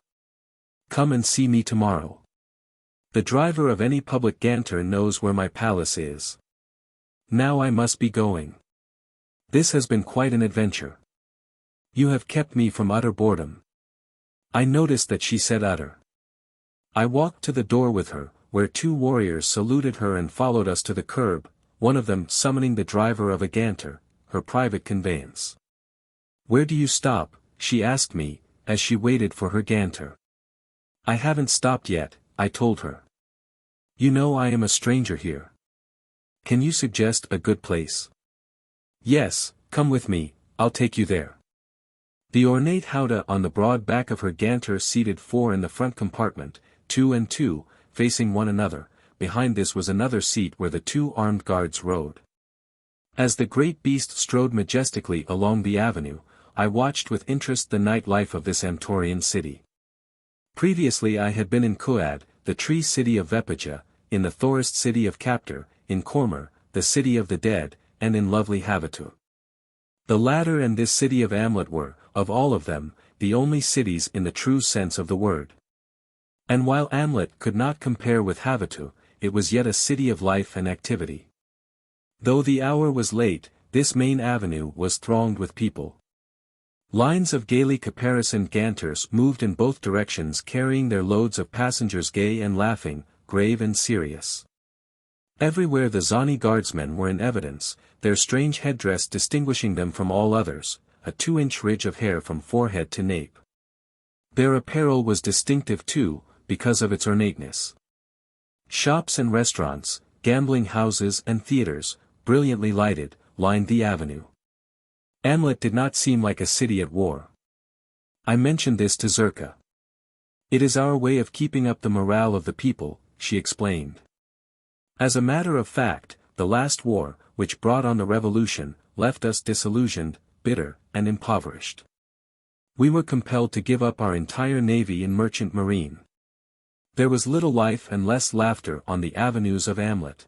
Come and see me tomorrow. The driver of any public ganter knows where my palace is. Now I must be going. This has been quite an adventure. You have kept me from utter boredom. I noticed that she said utter. I walked to the door with her, where two warriors saluted her and followed us to the curb, one of them summoning the driver of a ganter, her private conveyance. Where do you stop? She asked me, as she waited for her ganter. I haven't stopped yet, I told her. You know I am a stranger here. Can you suggest a good place? Yes, come with me, I'll take you there. The ornate howdah on the broad back of her ganter seated four in the front compartment, 2 and 2, facing one another. Behind this was another seat where the 2 armed guards rode. As the great beast strode majestically along the avenue, I watched with interest the night life of this Amtorian city. Previously I had been in Kooaad, the tree city of Vepija, in the forest city of Captor, in Kormer, the city of the dead, and in lovely Houtomai. The latter and this city of Amlot were, of all of them, the only cities in the true sense of the word. And while Amlot could not compare with Houtomai, it was yet a city of life and activity. Though the hour was late, this main avenue was thronged with people. Lines of gaily caparisoned ganters moved in both directions carrying their loads of passengers gay and laughing, grave and serious. Everywhere the Zani guardsmen were in evidence, their strange headdress distinguishing them from all others, a 2-inch ridge of hair from forehead to nape. Their apparel was distinctive too, because of its ornateness. Shops and restaurants, gambling houses and theaters, brilliantly lighted, lined the avenue. Amlot did not seem like a city at war. I mentioned this to Zerka. It is our way of keeping up the morale of the people, she explained. As a matter of fact, the last war, which brought on the revolution, left us disillusioned, bitter, and impoverished. We were compelled to give up our entire navy and merchant marine. There was little life and less laughter on the avenues of Amlot.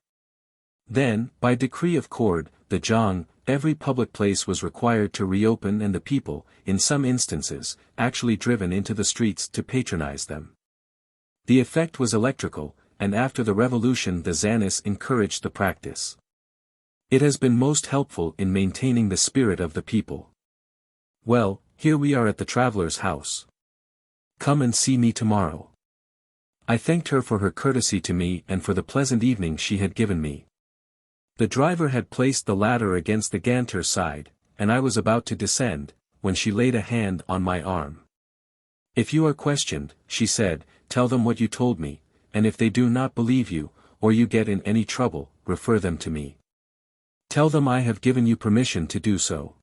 Then, by decree of Kooaad, the Jong, every public place was required to reopen and the people, in some instances, actually driven into the streets to patronize them. The effect was electrical, and after the revolution the Zanis encouraged the practice. It has been most helpful in maintaining the spirit of the people. Well, here we are at the traveler's house. Come and see me tomorrow. I thanked her for her courtesy to me and for the pleasant evening she had given me. The driver had placed the ladder against the ganter side, and I was about to descend, when she laid a hand on my arm. If you are questioned, she said, tell them what you told me, and if they do not believe you, or you get in any trouble, refer them to me. Tell them I have given you permission to do so.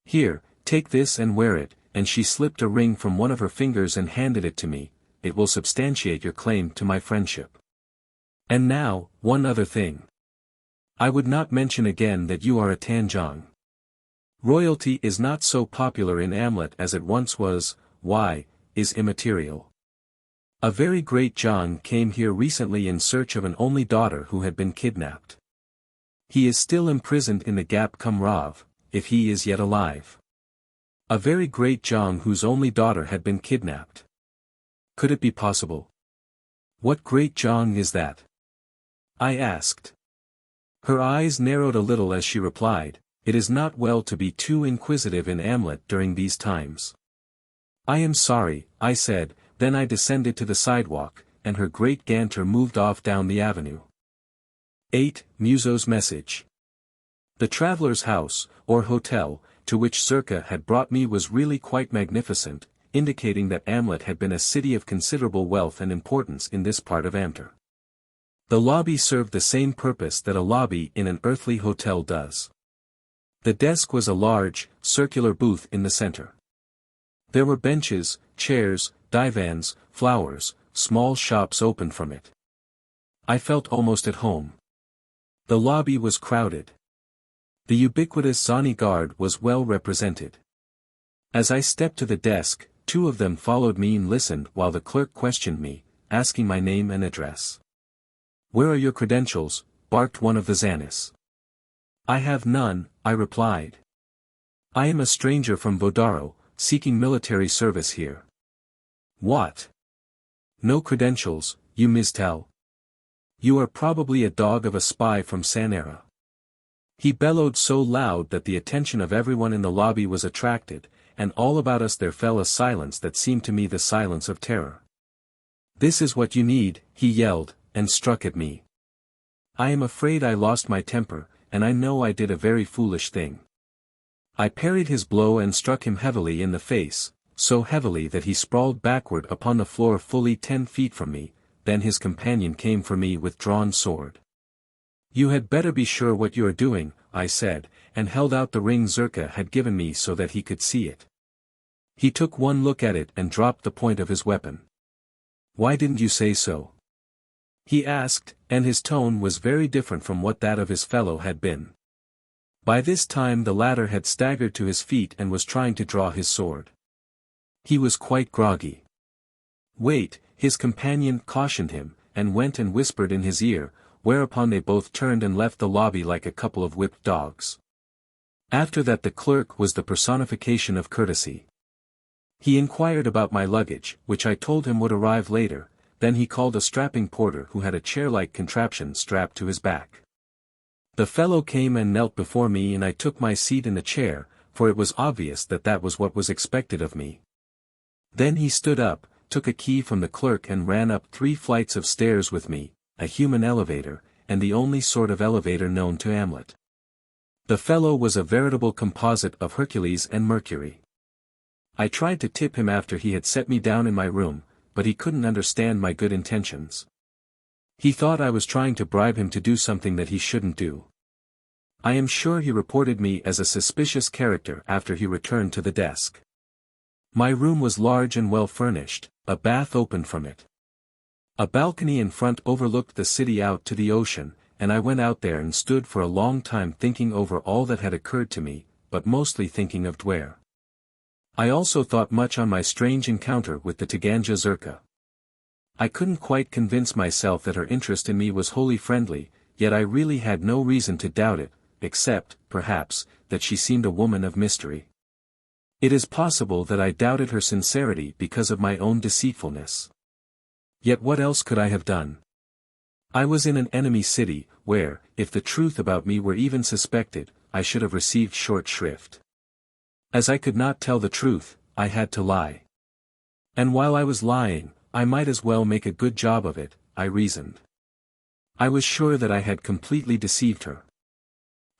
Here, take this and wear it, and she slipped a ring from one of her fingers and handed it to me. It will substantiate your claim to my friendship. And now, one other thing. I would not mention again that you are a Tanjong. Royalty is not so popular in Amlot as it once was, is immaterial. A very great Jong came here recently in search of an only daughter who had been kidnapped. He is still imprisoned in the Gap Cum Rav, if he is yet alive. A very great Jong whose only daughter had been kidnapped. Could it be possible? What great Jong is that? I asked. Her eyes narrowed a little as she replied, it is not well to be too inquisitive in Amlot during these times. I am sorry, I said, then I descended to the sidewalk, and her great ganter moved off down the avenue. 8. Muso's message. The traveller's house, or hotel, to which Zerka had brought me was really quite magnificent, indicating that Amlot had been a city of considerable wealth and importance in this part of Amter. The lobby served the same purpose that a lobby in an earthly hotel does. The desk was a large, circular booth in the center. There were benches, chairs, divans, flowers, small shops open from it. I felt almost at home. The lobby was crowded. The ubiquitous Zani guard was well represented. As I stepped to the desk, 2 of them followed me and listened while the clerk questioned me, asking my name and address. "Where are your credentials?" barked one of the Zanis. "I have none," I replied. "I am a stranger from Vodaro, seeking military service here." "What? No credentials, you mistel? You are probably a dog of a spy from Sanara." He bellowed so loud that the attention of everyone in the lobby was attracted, and all about us there fell a silence that seemed to me the silence of terror. "This is what you need," he yelled, and struck at me. I am afraid I lost my temper, and I know I did a very foolish thing. I parried his blow and struck him heavily in the face, so heavily that he sprawled backward upon the floor fully 10 feet from me. Then his companion came for me with drawn sword. "You had better be sure what you are doing," I said, and held out the ring Zerka had given me so that he could see it. He took one look at it and dropped the point of his weapon. "Why didn't you say so?" he asked, and his tone was very different from what that of his fellow had been. By this time the latter had staggered to his feet and was trying to draw his sword. He was quite groggy. "Wait," his companion cautioned him, and went and whispered in his ear, whereupon they both turned and left the lobby like a couple of whipped dogs. After that the clerk was the personification of courtesy. He inquired about my luggage, which I told him would arrive later. Then he called a strapping porter who had a chair-like contraption strapped to his back. The fellow came and knelt before me and I took my seat in the chair, for it was obvious that that was what was expected of me. Then he stood up, took a key from the clerk and ran up 3 flights of stairs with me, a human elevator, and the only sort of elevator known to Amlot. The fellow was a veritable composite of Hercules and Mercury. I tried to tip him after he had set me down in my room, but he couldn't understand my good intentions. He thought I was trying to bribe him to do something that he shouldn't do. I am sure he reported me as a suspicious character after he returned to the desk. My room was large and well furnished, a bath opened from it. A balcony in front overlooked the city out to the ocean, and I went out there and stood for a long time thinking over all that had occurred to me, but mostly thinking of Duare. I also thought much on my strange encounter with the Tagangja Zerka. I couldn't quite convince myself that her interest in me was wholly friendly, yet I really had no reason to doubt it, except, perhaps, that she seemed a woman of mystery. It is possible that I doubted her sincerity because of my own deceitfulness. Yet what else could I have done? I was in an enemy city, where, if the truth about me were even suspected, I should have received short shrift. As I could not tell the truth, I had to lie. And while I was lying, I might as well make a good job of it, I reasoned. I was sure that I had completely deceived her.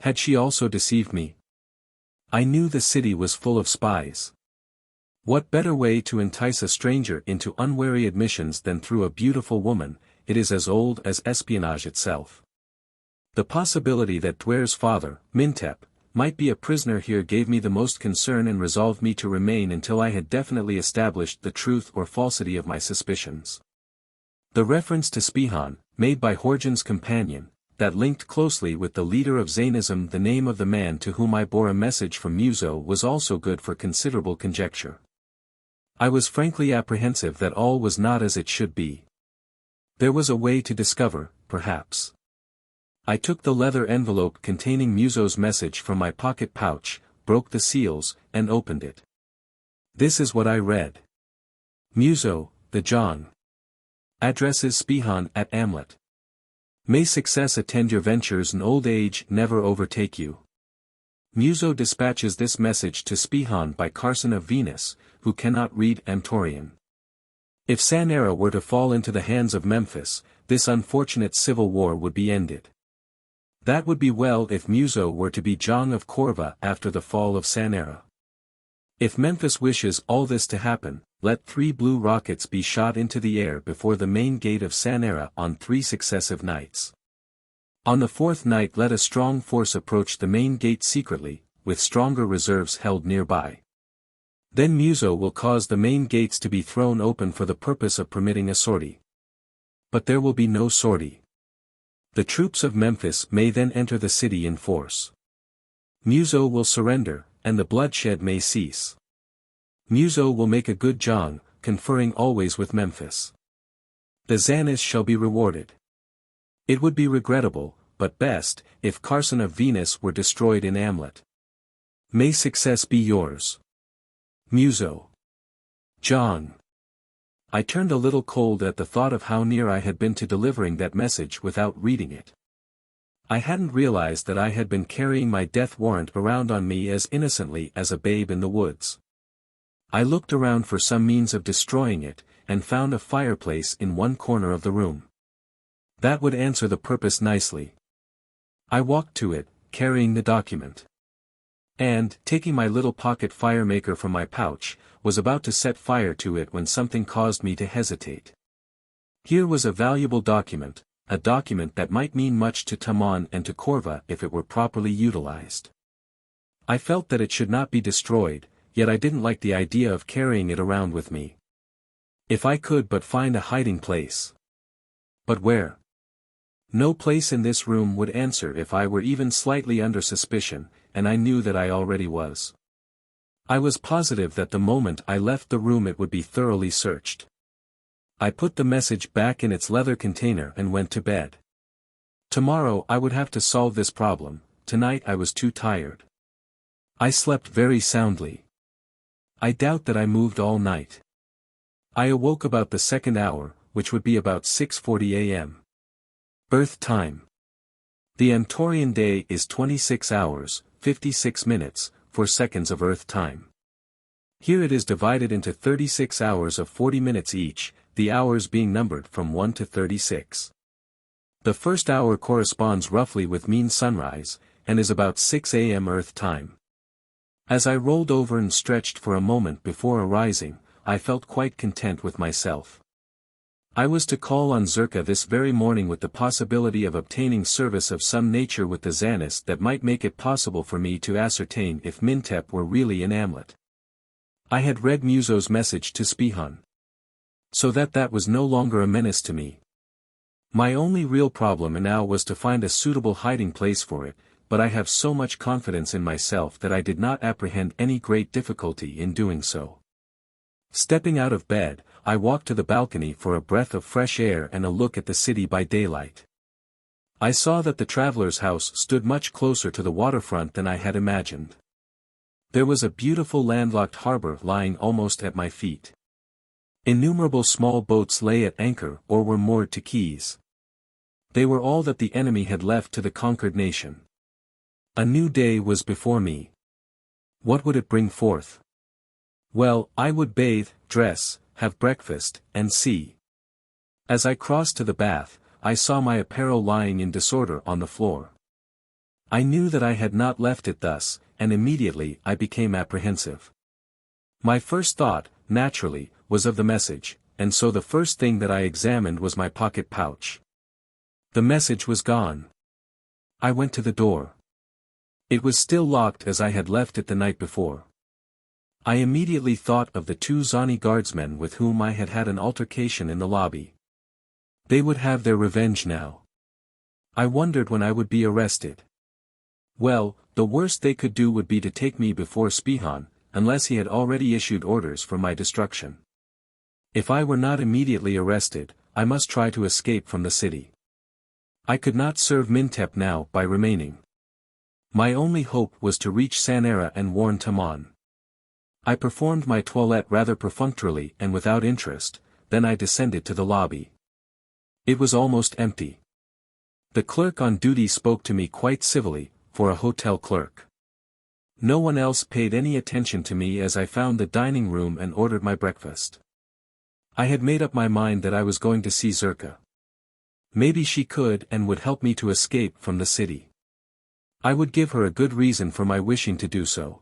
Had she also deceived me? I knew the city was full of spies. What better way to entice a stranger into unwary admissions than through a beautiful woman? It is as old as espionage itself. The possibility that Duare's father, Mintep, might be a prisoner here gave me the most concern and resolved me to remain until I had definitely established the truth or falsity of my suspicions. The reference to Spihan, made by Horgen's companion, that linked closely with the leader of Zainism the name of the man to whom I bore a message from Muso was also good for considerable conjecture. I was frankly apprehensive that all was not as it should be. There was a way to discover, perhaps. I took the leather envelope containing Muso's message from my pocket pouch, broke the seals, and opened it. This is what I read. Muso, the John. Addresses Spihan at Amlot. May success attend your ventures and old age never overtake you. Muso dispatches this message to Spihan by Carson of Venus, who cannot read Amtorian. If Sanara were to fall into the hands of Memphis, this unfortunate civil war would be ended. That would be well if Muso were to be Jong of Corva after the fall of Sanara. If Memphis wishes all this to happen, let 3 blue rockets be shot into the air before the main gate of Sanara on 3 successive nights. On the 4th night let a strong force approach the main gate secretly, with stronger reserves held nearby. Then Muso will cause the main gates to be thrown open for the purpose of permitting a sortie. But there will be no sortie. The troops of Memphis may then enter the city in force. Muso will surrender, and the bloodshed may cease. Muso will make a good Jong, conferring always with Memphis. The Zanis shall be rewarded. It would be regrettable, but best, if Carson of Venus were destroyed in Amlot. May success be yours. Muso. Jong. I turned a little cold at the thought of how near I had been to delivering that message without reading it. I hadn't realized that I had been carrying my death warrant around on me as innocently as a babe in the woods. I looked around for some means of destroying it, and found a fireplace in one corner of the room. That would answer the purpose nicely. I walked to it, carrying the document. And, taking my little pocket firemaker from my pouch, was about to set fire to it when something caused me to hesitate. Here was a valuable document, a document that might mean much to Tamon and to Corva if it were properly utilized. I felt that it should not be destroyed, yet I didn't like the idea of carrying it around with me. If I could but find a hiding place. But where? No place in this room would answer if I were even slightly under suspicion, and I knew that I already was. I was positive that the moment I left the room it would be thoroughly searched. I put the message back in its leather container and went to bed. Tomorrow I would have to solve this problem, tonight I was too tired. I slept very soundly. I doubt that I moved all night. I awoke about the 2nd hour, which would be about 6:40 a.m. Earth time. The Amtorian day is 26 hours, 56 minutes, 4 seconds of Earth time. Here it is divided into 36 hours of 40 minutes each, the hours being numbered from 1 to 36. The first hour corresponds roughly with mean sunrise, and is about 6 a.m. Earth time. As I rolled over and stretched for a moment before arising, I felt quite content with myself. I was to call on Zerka this very morning with the possibility of obtaining service of some nature with the Zanis that might make it possible for me to ascertain if Mintep were really in Amlot. I had read Muso's message to Spihan. So that was no longer a menace to me. My only real problem now was to find a suitable hiding place for it, but I have so much confidence in myself that I did not apprehend any great difficulty in doing so. Stepping out of bed, I walked to the balcony for a breath of fresh air and a look at the city by daylight. I saw that the traveler's house stood much closer to the waterfront than I had imagined. There was a beautiful landlocked harbor lying almost at my feet. Innumerable small boats lay at anchor or were moored to quays. They were all that the enemy had left to the conquered nation. A new day was before me. What would it bring forth? Well, I would bathe, dress, have breakfast, and see. As I crossed to the bath, I saw my apparel lying in disorder on the floor. I knew that I had not left it thus, and immediately I became apprehensive. My first thought, naturally, was of the message, and so the first thing that I examined was my pocket pouch. The message was gone. I went to the door. It was still locked as I had left it the night before. I immediately thought of the 2 Zani guardsmen with whom I had had an altercation in the lobby. They would have their revenge now. I wondered when I would be arrested. Well, the worst they could do would be to take me before Spihan, unless he had already issued orders for my destruction. If I were not immediately arrested, I must try to escape from the city. I could not serve Mintep now by remaining. My only hope was to reach Sanara and warn Tamon. I performed my toilette rather perfunctorily and without interest, then I descended to the lobby. It was almost empty. The clerk on duty spoke to me quite civilly, for a hotel clerk. No one else paid any attention to me as I found the dining room and ordered my breakfast. I had made up my mind that I was going to see Zerka. Maybe she could and would help me to escape from the city. I would give her a good reason for my wishing to do so.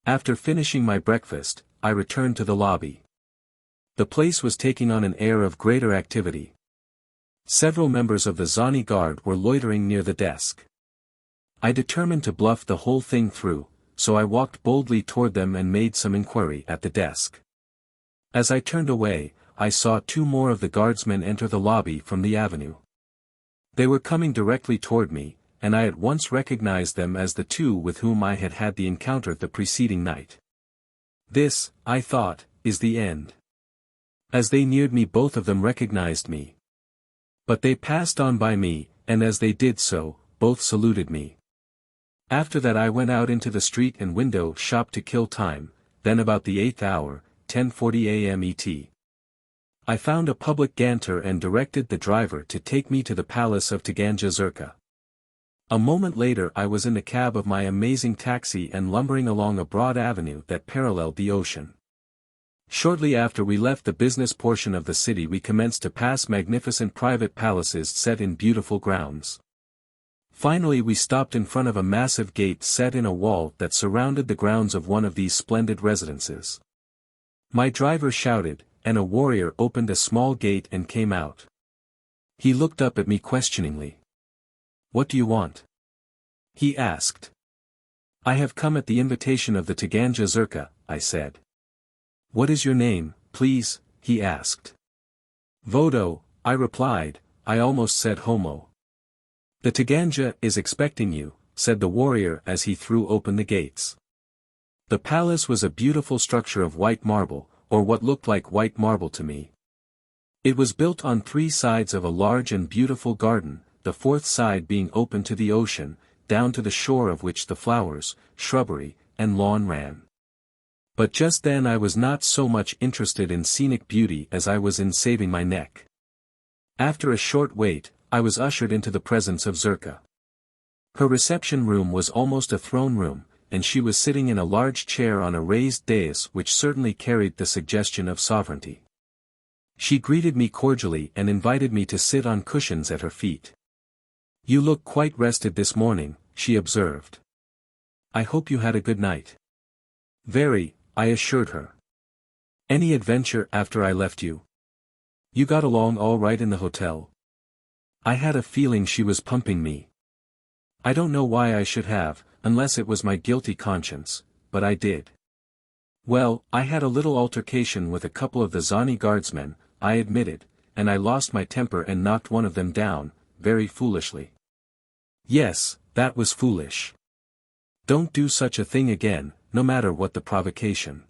After finishing my breakfast, I returned to the lobby. The place was taking on an air of greater activity. Several members of the Zani guard were loitering near the desk. I determined to bluff the whole thing through, so I walked boldly toward them and made some inquiry at the desk. As I turned away, I saw two more of the guardsmen enter the lobby from the avenue. They were coming directly toward me, and I at once recognized them as the two with whom I had had the encounter the preceding night. This, I thought, is the end. As they neared me, both of them recognized me. But they passed on by me, and as they did so, both saluted me. After that I went out into the street and window shop to kill time, then about the 8th hour, 10:40 a.m. ET. I found a public ganter and directed the driver to take me to the palace of Taganja Zerka. A moment later I was in the cab of my amazing taxi and lumbering along a broad avenue that paralleled the ocean. Shortly after we left the business portion of the city we commenced to pass magnificent private palaces set in beautiful grounds. Finally we stopped in front of a massive gate set in a wall that surrounded the grounds of one of these splendid residences. My driver shouted, and a warrior opened a small gate and came out. He looked up at me questioningly. "What do you want?" he asked. "I have come at the invitation of the Taganja Zerka," I said. "What is your name, please?" he asked. "Vodo," I replied. I almost said homo. "The Taganja is expecting you," said the warrior as he threw open the gates. The palace was a beautiful structure of white marble, or what looked like white marble to me. It was built on three sides of a large and beautiful garden, the fourth side being open to the ocean, down to the shore of which the flowers, shrubbery, and lawn ran. But just then I was not so much interested in scenic beauty as I was in saving my neck. After a short wait, I was ushered into the presence of Zerka. Her reception room was almost a throne room, and she was sitting in a large chair on a raised dais which certainly carried the suggestion of sovereignty. She greeted me cordially and invited me to sit on cushions at her feet. "You look quite rested this morning," she observed. "I hope you had a good night." "Very," I assured her. "Any adventure after I left you? You got along all right in the hotel?" I had a feeling she was pumping me. I don't know why I should have, unless it was my guilty conscience, but I did. "Well, I had a little altercation with a couple of the Zani guardsmen," I admitted, "and I lost my temper and knocked one of them down, very foolishly." "Yes, that was foolish. Don't do such a thing again, no matter what the provocation.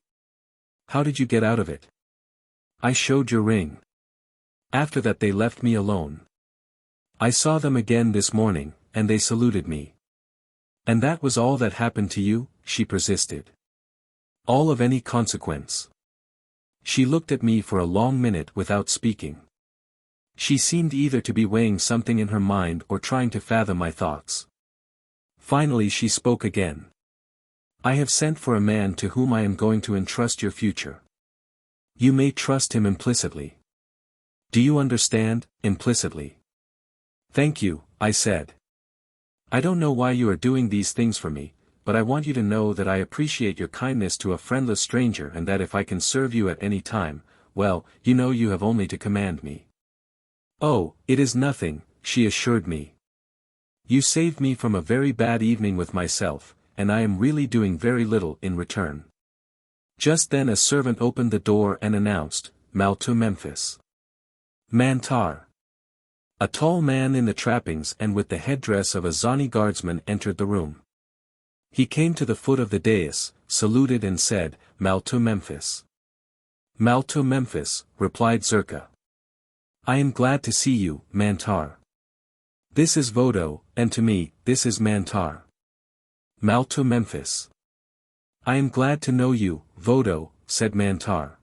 How did you get out of it?" "I showed your ring. After that they left me alone. I saw them again this morning, and they saluted me." "And that was all that happened to you?" she persisted. "All of any consequence." She looked at me for a long minute without speaking. She seemed either to be weighing something in her mind or trying to fathom my thoughts. Finally she spoke again. "I have sent for a man to whom I am going to entrust your future. You may trust him implicitly. Do you understand, implicitly?" "Thank you," I said. "I don't know why you are doing these things for me, but I want you to know that I appreciate your kindness to a friendless stranger and that if I can serve you at any time, well, you know you have only to command me." "Oh, it is nothing," she assured me. "You saved me from a very bad evening with myself, and I am really doing very little in return." Just then a servant opened the door and announced, "Malto Memphis." Mantar. A tall man in the trappings and with the headdress of a Zani guardsman entered the room. He came to the foot of the dais, saluted and said, "Malto Memphis." "Malto Memphis," replied Zerka. "I am glad to see you, Mantar. This is Vodo, and to me, this is Mantar." "Malto Memphis." "I am glad to know you, Vodo," said Mantar.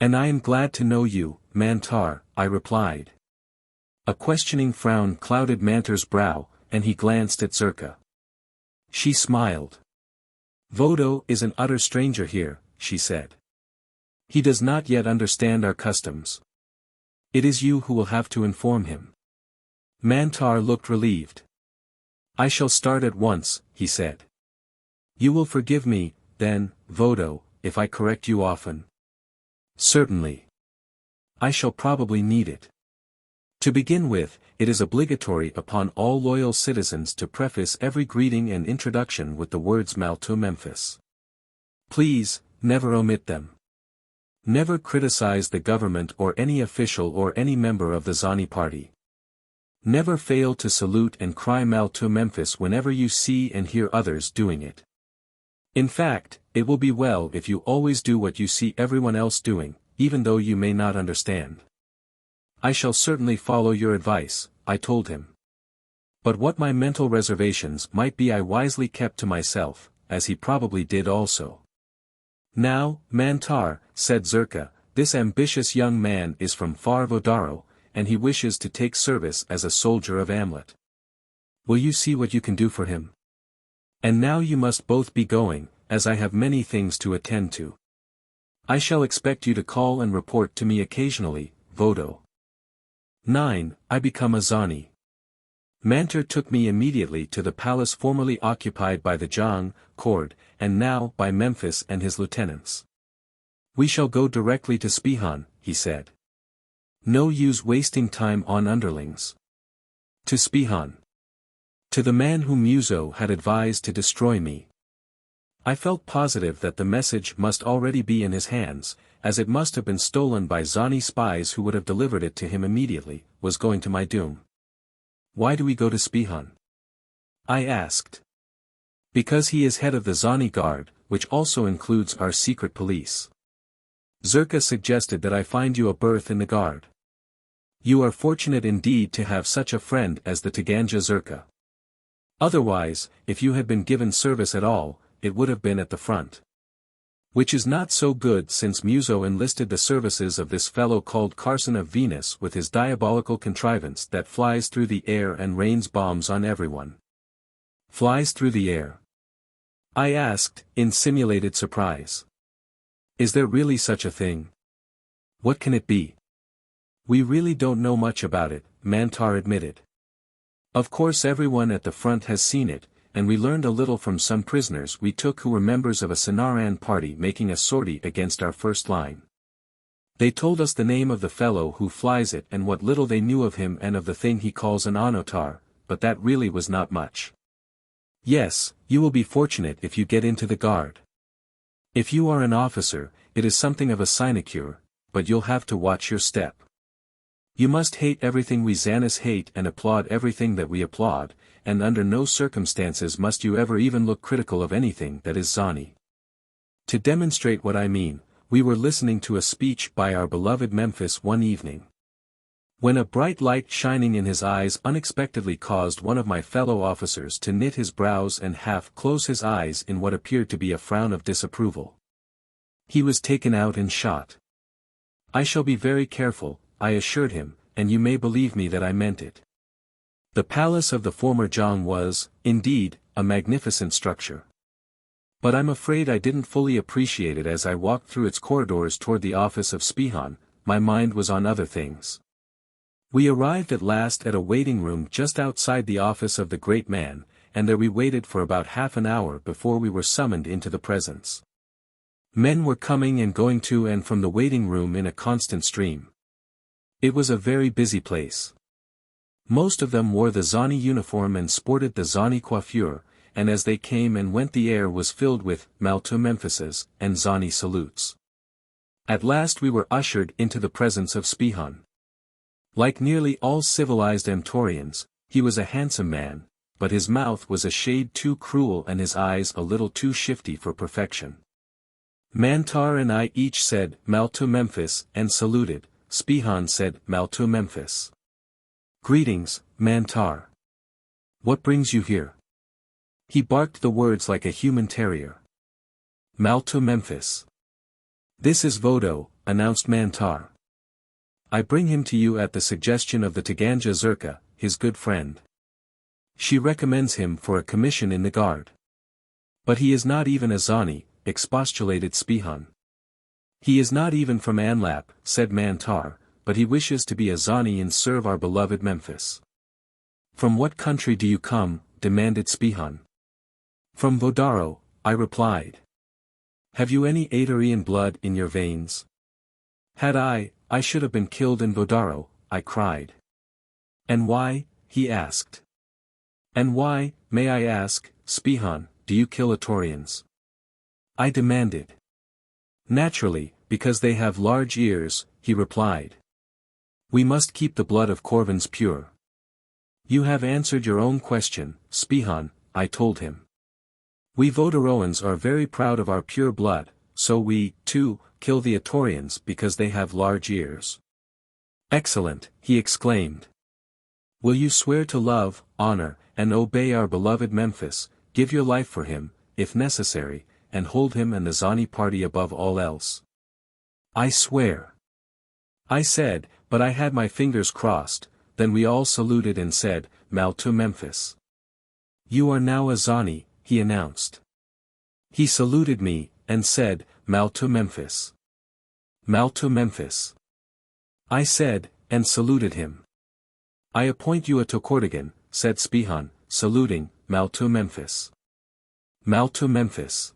"And I am glad to know you, Mantar," I replied. A questioning frown clouded Mantar's brow, and he glanced at Zerka. She smiled. "Vodo is an utter stranger here," she said. He does not yet understand our customs. It is you who will have to inform him. Mantar looked relieved. I shall start at once, he said. You will forgive me, then, Vodo, if I correct you often? Certainly. I shall probably need it. To begin with, it is obligatory upon all loyal citizens to preface every greeting and introduction with the words To Memphis. Please, never omit them. Never criticize the government or any official or any member of the Zani party. Never fail to salute and cry To Memphis whenever you see and hear others doing it. In fact, it will be well if you always do what you see everyone else doing, even though you may not understand. I shall certainly follow your advice, I told him. But what my mental reservations might be I wisely kept to myself, as he probably did also. Now, Mantar, said Zerka, this ambitious young man is from far Vodaro, and he wishes to take service as a soldier of Amlot. Will you see what you can do for him? And now you must both be going, as I have many things to attend to. I shall expect you to call and report to me occasionally, Vodo. 9. I become a Zani. Mantar took me immediately to the palace formerly occupied by the Jang, Kooaad, and now by Memphis and his lieutenants. We shall go directly to Spihan, he said. No use wasting time on underlings. To Spihan. To the man whom Muso had advised to destroy me. I felt positive that the message must already be in his hands, as it must have been stolen by Zani spies who would have delivered it to him immediately, was going to my doom. Why do we go to Spihan? I asked. Because he is head of the Zani Guard, which also includes our secret police. Zerka suggested that I find you a berth in the guard. You are fortunate indeed to have such a friend as the Taganja Zerka. Otherwise, if you had been given service at all, it would have been at the front. Which is not so good since Muso enlisted the services of this fellow called Carson of Venus with his diabolical contrivance that flies through the air and rains bombs on everyone. Flies through the air? I asked, in simulated surprise. Is there really such a thing? What can it be? We really don't know much about it, Mantar admitted. Of course everyone at the front has seen it, and we learned a little from some prisoners we took who were members of a Sanaran party making a sortie against our first line. They told us the name of the fellow who flies it and what little they knew of him and of the thing he calls an onotar, but that really was not much. Yes, you will be fortunate if you get into the guard. If you are an officer, it is something of a sinecure, but you'll have to watch your step. You must hate everything we Zanis hate and applaud everything that we applaud, and under no circumstances must you ever even look critical of anything that is Zani. To demonstrate what I mean, we were listening to a speech by our beloved Memphis one evening. When a bright light shining in his eyes unexpectedly caused one of my fellow officers to knit his brows and half close his eyes in what appeared to be a frown of disapproval. He was taken out and shot. I shall be very careful, I assured him, and you may believe me that I meant it. The palace of the former Jang was, indeed, a magnificent structure. But I'm afraid I didn't fully appreciate it as I walked through its corridors toward the office of Spihan, my mind was on other things. We arrived at last at a waiting room just outside the office of the great man, and there we waited for about half an hour before we were summoned into the presence. Men were coming and going to and from the waiting room in a constant stream. It was a very busy place. Most of them wore the Zani uniform and sported the Zani coiffure, and as they came and went the air was filled with To Memphises and Zani salutes. At last we were ushered into the presence of Spihan. Like nearly all civilized Amtorians, he was a handsome man, but his mouth was a shade too cruel and his eyes a little too shifty for perfection. Mantar and I each said To Memphis and saluted. Spihan said To Memphis. Greetings, Mantar. What brings you here? He barked the words like a human terrier. To Memphis. This is Vodo, announced Mantar. I bring him to you at the suggestion of the Taganja Zerka, his good friend. She recommends him for a commission in the guard. But he is not even a Zani, expostulated Spihan. He is not even from Amlot, said Mantar, but he wishes to be a Zani and serve our beloved Memphis. From what country do you come? Demanded Spihan. From Vodaro, I replied. Have you any Adarian blood in your veins? Had I should have been killed in Vodaro, I cried. And why? He asked. And why, may I ask, Spihan, do you kill Atorians? I demanded. Naturally, because they have large ears, he replied. We must keep the blood of Corvins pure. You have answered your own question, Spihan, I told him. We Vodaroans are very proud of our pure blood, so we, too, kill the Atorians because they have large ears. Excellent, he exclaimed. Will you swear to love, honor, and obey our beloved Memphis, give your life for him, if necessary, and hold him and the Zani party above all else? I swear. I said, but I had my fingers crossed. Then we all saluted and said, Mal to Memphis. You are now a Zani, he announced. He saluted me, and said, Mal to Memphis. Mal to Memphis. I said, and saluted him. I appoint you a Tokortigan, said Spihan, saluting, Mal to Memphis. Mal to Memphis.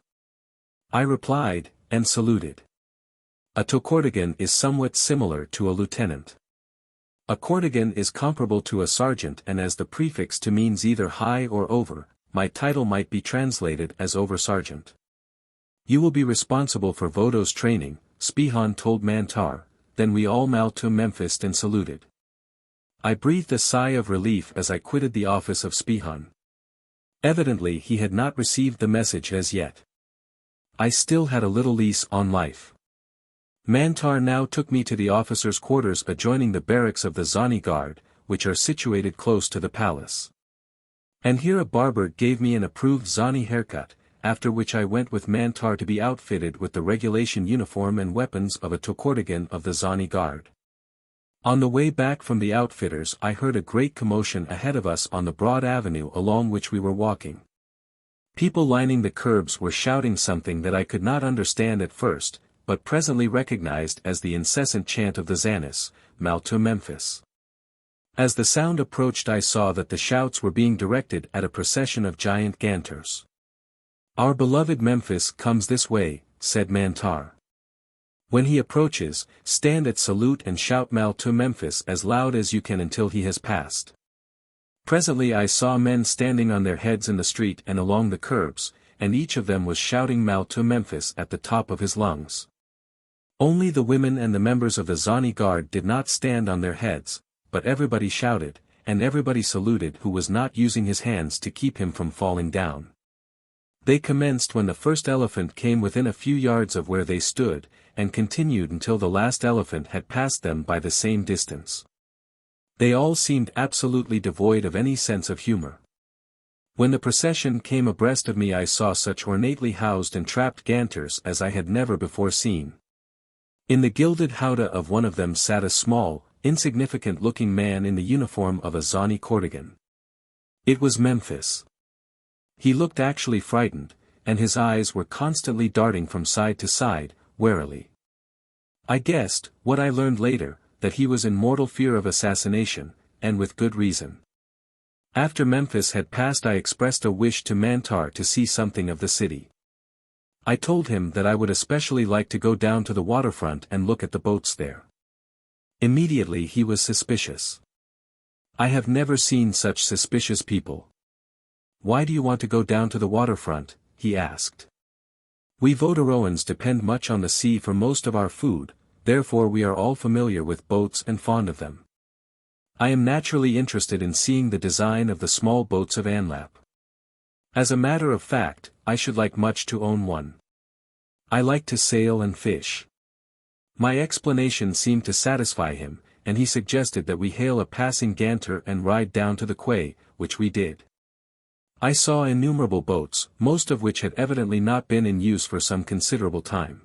I replied, and saluted. A Tokortigan is somewhat similar to a lieutenant. A Kortigan is comparable to a sergeant, and as the prefix to means either high or over, my title might be translated as over-sergeant. You will be responsible for Vodo's training, Spihan told Mantar, then we all Mal to Memphis and saluted. I breathed a sigh of relief as I quitted the office of Spihan. Evidently he had not received the message as yet. I still had a little lease on life. Mantar now took me to the officers' quarters adjoining the barracks of the Zani Guard, which are situated close to the palace. And here a barber gave me an approved Zani haircut, after which I went with Mantar to be outfitted with the regulation uniform and weapons of a Tokortigan of the Zani Guard. On the way back from the outfitters I heard a great commotion ahead of us on the broad avenue along which we were walking. People lining the curbs were shouting something that I could not understand at first, but presently recognized as the incessant chant of the Zanis, Mal to Memphis. As the sound approached I saw that the shouts were being directed at a procession of giant ganters. Our beloved Memphis comes this way, said Mantar. When he approaches, stand at salute and shout Mal to Memphis as loud as you can until he has passed. Presently I saw men standing on their heads in the street and along the curbs, and each of them was shouting Mal to Memphis at the top of his lungs. Only the women and the members of the Zani Guard did not stand on their heads, but everybody shouted, and everybody saluted who was not using his hands to keep him from falling down. They commenced when the first elephant came within a few yards of where they stood, and continued until the last elephant had passed them by the same distance. They all seemed absolutely devoid of any sense of humor. When the procession came abreast of me I saw such ornately housed and trapped ganters as I had never before seen. In the gilded howdah of one of them sat a small, insignificant-looking man in the uniform of a Zani Kortigan. It was Memphis. He looked actually frightened, and his eyes were constantly darting from side to side, warily. I guessed, what I learned later, that he was in mortal fear of assassination, and with good reason. After Memphis had passed I expressed a wish to Mantar to see something of the city. I told him that I would especially like to go down to the waterfront and look at the boats there. Immediately he was suspicious. I have never seen such suspicious people. Why do you want to go down to the waterfront? He asked. We Vodaroans depend much on the sea for most of our food, therefore we are all familiar with boats and fond of them. I am naturally interested in seeing the design of the small boats of Amlot. As a matter of fact, I should like much to own one. I like to sail and fish. My explanation seemed to satisfy him, and he suggested that we hail a passing ganter and ride down to the quay, which we did. I saw innumerable boats, most of which had evidently not been in use for some considerable time.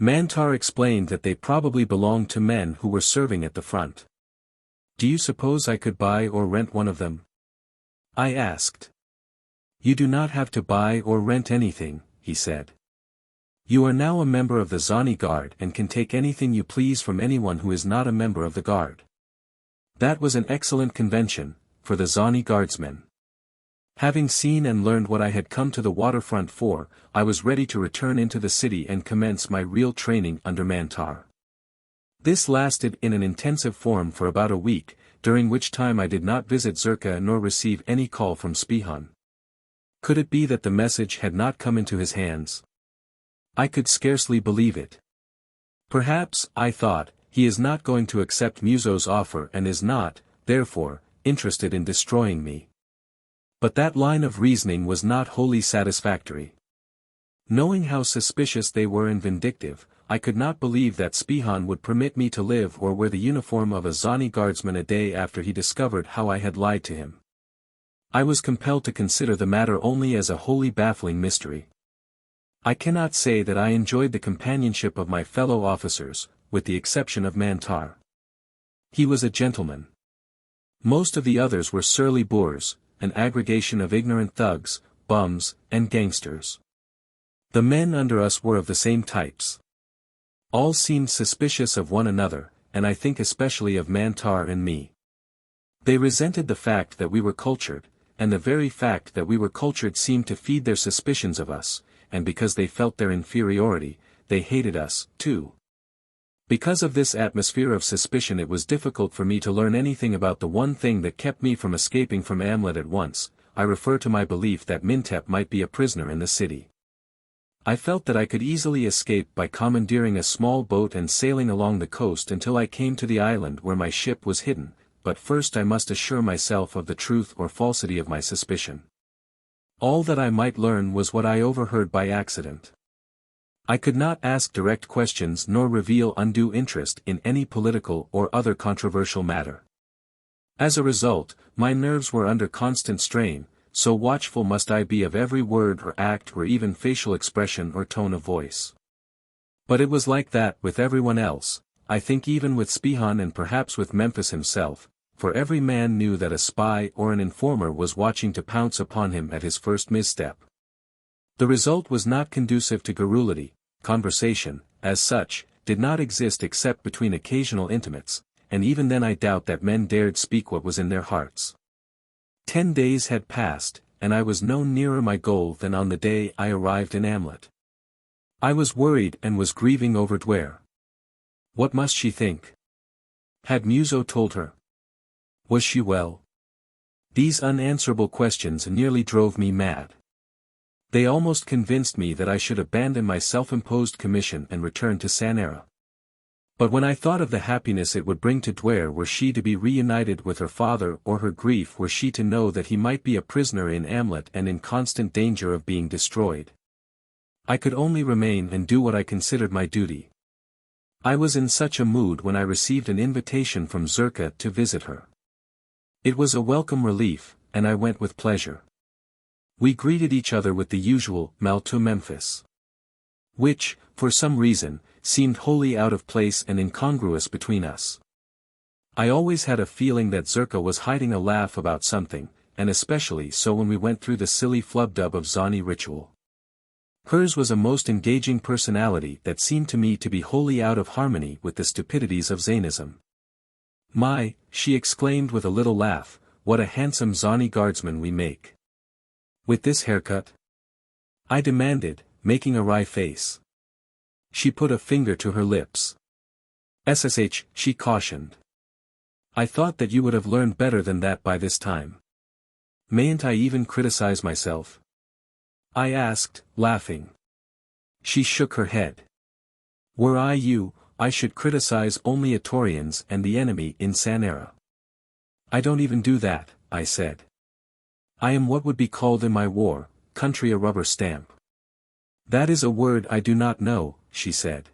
Mantar explained that they probably belonged to men who were serving at the front. Do you suppose I could buy or rent one of them? I asked. You do not have to buy or rent anything, he said. You are now a member of the Zani Guard and can take anything you please from anyone who is not a member of the Guard. That was an excellent convention, for the Zani Guardsmen. Having seen and learned what I had come to the waterfront for, I was ready to return into the city and commence my real training under Mantar. This lasted in an intensive form for about a week, during which time I did not visit Zerka nor receive any call from Spihan. Could it be that the message had not come into his hands? I could scarcely believe it. Perhaps, I thought, he is not going to accept Muso's offer and is not, therefore, interested in destroying me. But that line of reasoning was not wholly satisfactory. Knowing how suspicious they were and vindictive, I could not believe that Spihan would permit me to live or wear the uniform of a Zani guardsman a day after he discovered how I had lied to him. I was compelled to consider the matter only as a wholly baffling mystery. I cannot say that I enjoyed the companionship of my fellow officers, with the exception of Mantar. He was a gentleman. Most of the others were surly boors, an aggregation of ignorant thugs, bums, and gangsters. The men under us were of the same types. All seemed suspicious of one another, and I think especially of Mantar and me. They resented the fact that we were cultured, and the very fact that we were cultured seemed to feed their suspicions of us, and because they felt their inferiority, they hated us, too. Because of this atmosphere of suspicion it was difficult for me to learn anything about the one thing that kept me from escaping from Amlot at once. I refer to my belief that Mintep might be a prisoner in the city. I felt that I could easily escape by commandeering a small boat and sailing along the coast until I came to the island where my ship was hidden, but first I must assure myself of the truth or falsity of my suspicion. All that I might learn was what I overheard by accident. I could not ask direct questions nor reveal undue interest in any political or other controversial matter. As a result, my nerves were under constant strain, so watchful must I be of every word or act or even facial expression or tone of voice. But it was like that with everyone else, I think even with Spihan and perhaps with Memphis himself, for every man knew that a spy or an informer was watching to pounce upon him at his first misstep. The result was not conducive to garrulity. Conversation, as such, did not exist except between occasional intimates, and even then I doubt that men dared speak what was in their hearts. 10 days had passed, and I was no nearer my goal than on the day I arrived in Amlot. I was worried and was grieving over Duare. What must she think? Had Muso told her? Was she well? These unanswerable questions nearly drove me mad. They almost convinced me that I should abandon my self-imposed commission and return to Sanara. But when I thought of the happiness it would bring to Duare were she to be reunited with her father or her grief were she to know that he might be a prisoner in Amlot and in constant danger of being destroyed, I could only remain and do what I considered my duty. I was in such a mood when I received an invitation from Zerka to visit her. It was a welcome relief, and I went with pleasure. We greeted each other with the usual "Mal to Memphis," which, for some reason, seemed wholly out of place and incongruous between us. I always had a feeling that Zerka was hiding a laugh about something, and especially so when we went through the silly flubdub of Zani ritual. Hers was a most engaging personality that seemed to me to be wholly out of harmony with the stupidities of Zainism. "My," she exclaimed with a little laugh, "what a handsome Zani guardsman we make. With this haircut?" I demanded, making a wry face. She put a finger to her lips. "SSH," she cautioned. "I thought that you would have learned better than that by this time. Mayn't I even criticize myself?" I asked, laughing. She shook her head. "Were I you, I should criticize only Atorians and the enemy in Sanara." "I don't even do that," I said. "I am what would be called in my war country a rubber stamp." "That is a word I do not know," she said.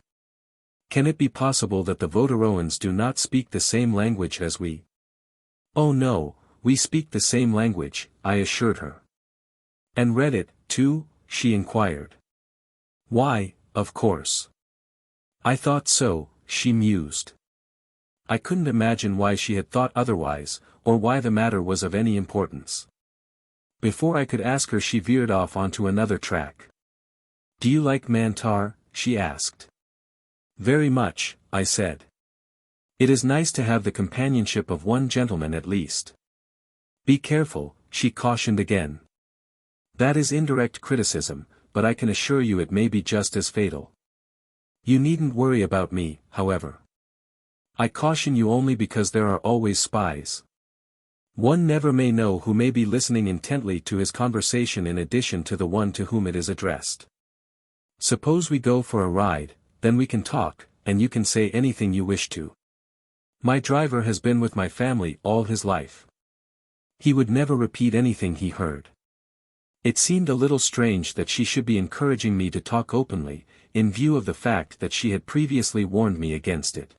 "Can it be possible that the Voteroans do not speak the same language as we?" "Oh no, we speak the same language," I assured her. "And read it, too?" she inquired. "Why, of course." "I thought so," she mused. I couldn't imagine why she had thought otherwise, or why the matter was of any importance. Before I could ask her she veered off onto another track. "Do you like Mantar?" she asked. Very much, I said. It is nice to have the companionship of one gentleman at least. Be careful, she cautioned again. That is indirect criticism, but I can assure you it may be just as fatal. You needn't worry about me, however. I caution you only because there are always spies. One never may know who may be listening intently to his conversation in addition to the one to whom it is addressed. Suppose we go for a ride, then we can talk, and you can say anything you wish to. My driver has been with my family all his life. He would never repeat anything he heard. It seemed a little strange that she should be encouraging me to talk openly, in view of the fact that she had previously warned me against it.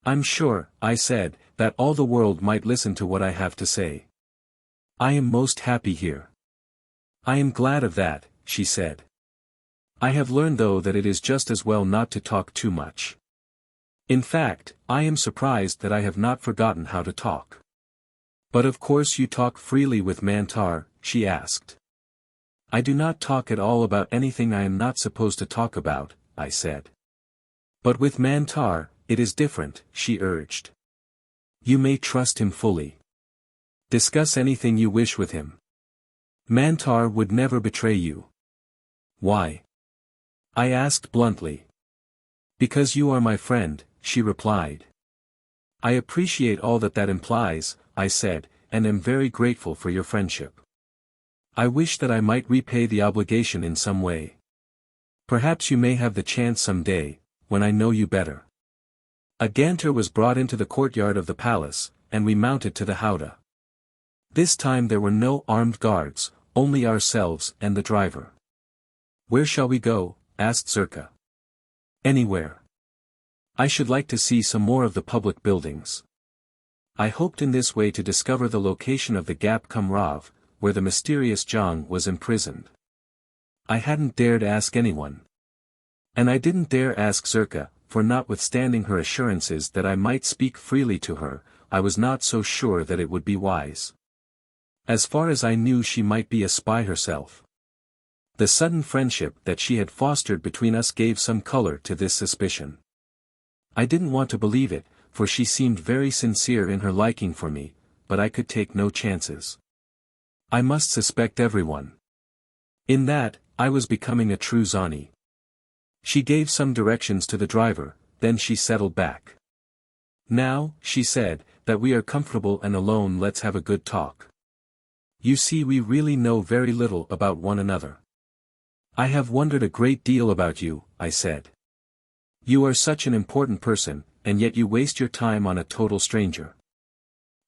I'm sure, I said, that all the world might listen to what I have to say. I am most happy here. I am glad of that, she said. I have learned though that it is just as well not to talk too much. In fact, I am surprised that I have not forgotten how to talk. But of course you talk freely with Mantar, she asked. I do not talk at all about anything I am not supposed to talk about, I said. But with Mantar, it is different, she urged. You may trust him fully. Discuss anything you wish with him. Mantar would never betray you. Why? I asked bluntly. Because you are my friend, she replied. I appreciate all that implies, I said, and am very grateful for your friendship. I wish that I might repay the obligation in some way. Perhaps you may have the chance some day, when I know you better. A ganter was brought into the courtyard of the palace, and we mounted to the howdah. This time there were no armed guards, only ourselves and the driver. Where shall we go? Asked Zerka. Anywhere. I should like to see some more of the public buildings. I hoped in this way to discover the location of the Gap Kumrav, where the mysterious Jong was imprisoned. I hadn't dared ask anyone. And I didn't dare ask Zerka, for notwithstanding her assurances that I might speak freely to her, I was not so sure that it would be wise. As far as I knew, she might be a spy herself. The sudden friendship that she had fostered between us gave some color to this suspicion. I didn't want to believe it, for she seemed very sincere in her liking for me, but I could take no chances. I must suspect everyone. In that, I was becoming a true Zani. She gave some directions to the driver, then she settled back. Now, she said, that we are comfortable and alone, let's have a good talk. You see, we really know very little about one another. I have wondered a great deal about you, I said. You are such an important person, and yet you waste your time on a total stranger.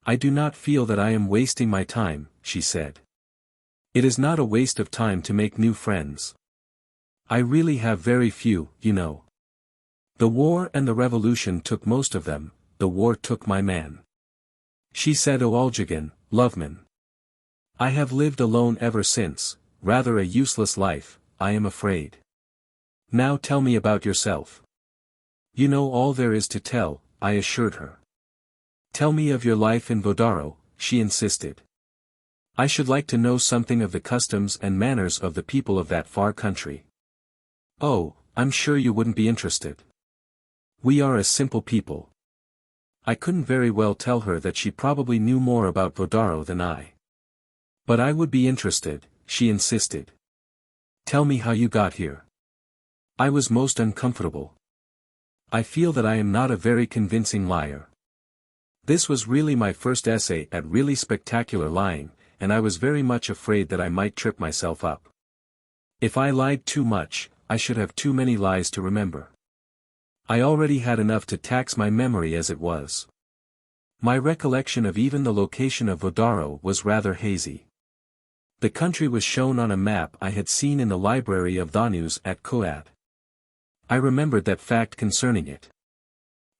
I do not feel that I am wasting my time, she said. It is not a waste of time to make new friends. I really have very few, you know. The war and the revolution took most of them, the war took my man. She said, O Aljagan, Loveman. I have lived alone ever since, rather a useless life, I am afraid. Now tell me about yourself. You know all there is to tell, I assured her. Tell me of your life in Vodaro, she insisted. I should like to know something of the customs and manners of the people of that far country. Oh, I'm sure you wouldn't be interested. We are a simple people. I couldn't very well tell her that she probably knew more about Vodaro than I. But I would be interested, she insisted. Tell me how you got here. I was most uncomfortable. I feel that I am not a very convincing liar. This was really my first essay at really spectacular lying, and I was very much afraid that I might trip myself up. If I lied too much, I should have too many lies to remember. I already had enough to tax my memory as it was. My recollection of even the location of Vodaro was rather hazy. The country was shown on a map I had seen in the library of Dhanus at Kooaad. I remembered that fact concerning it.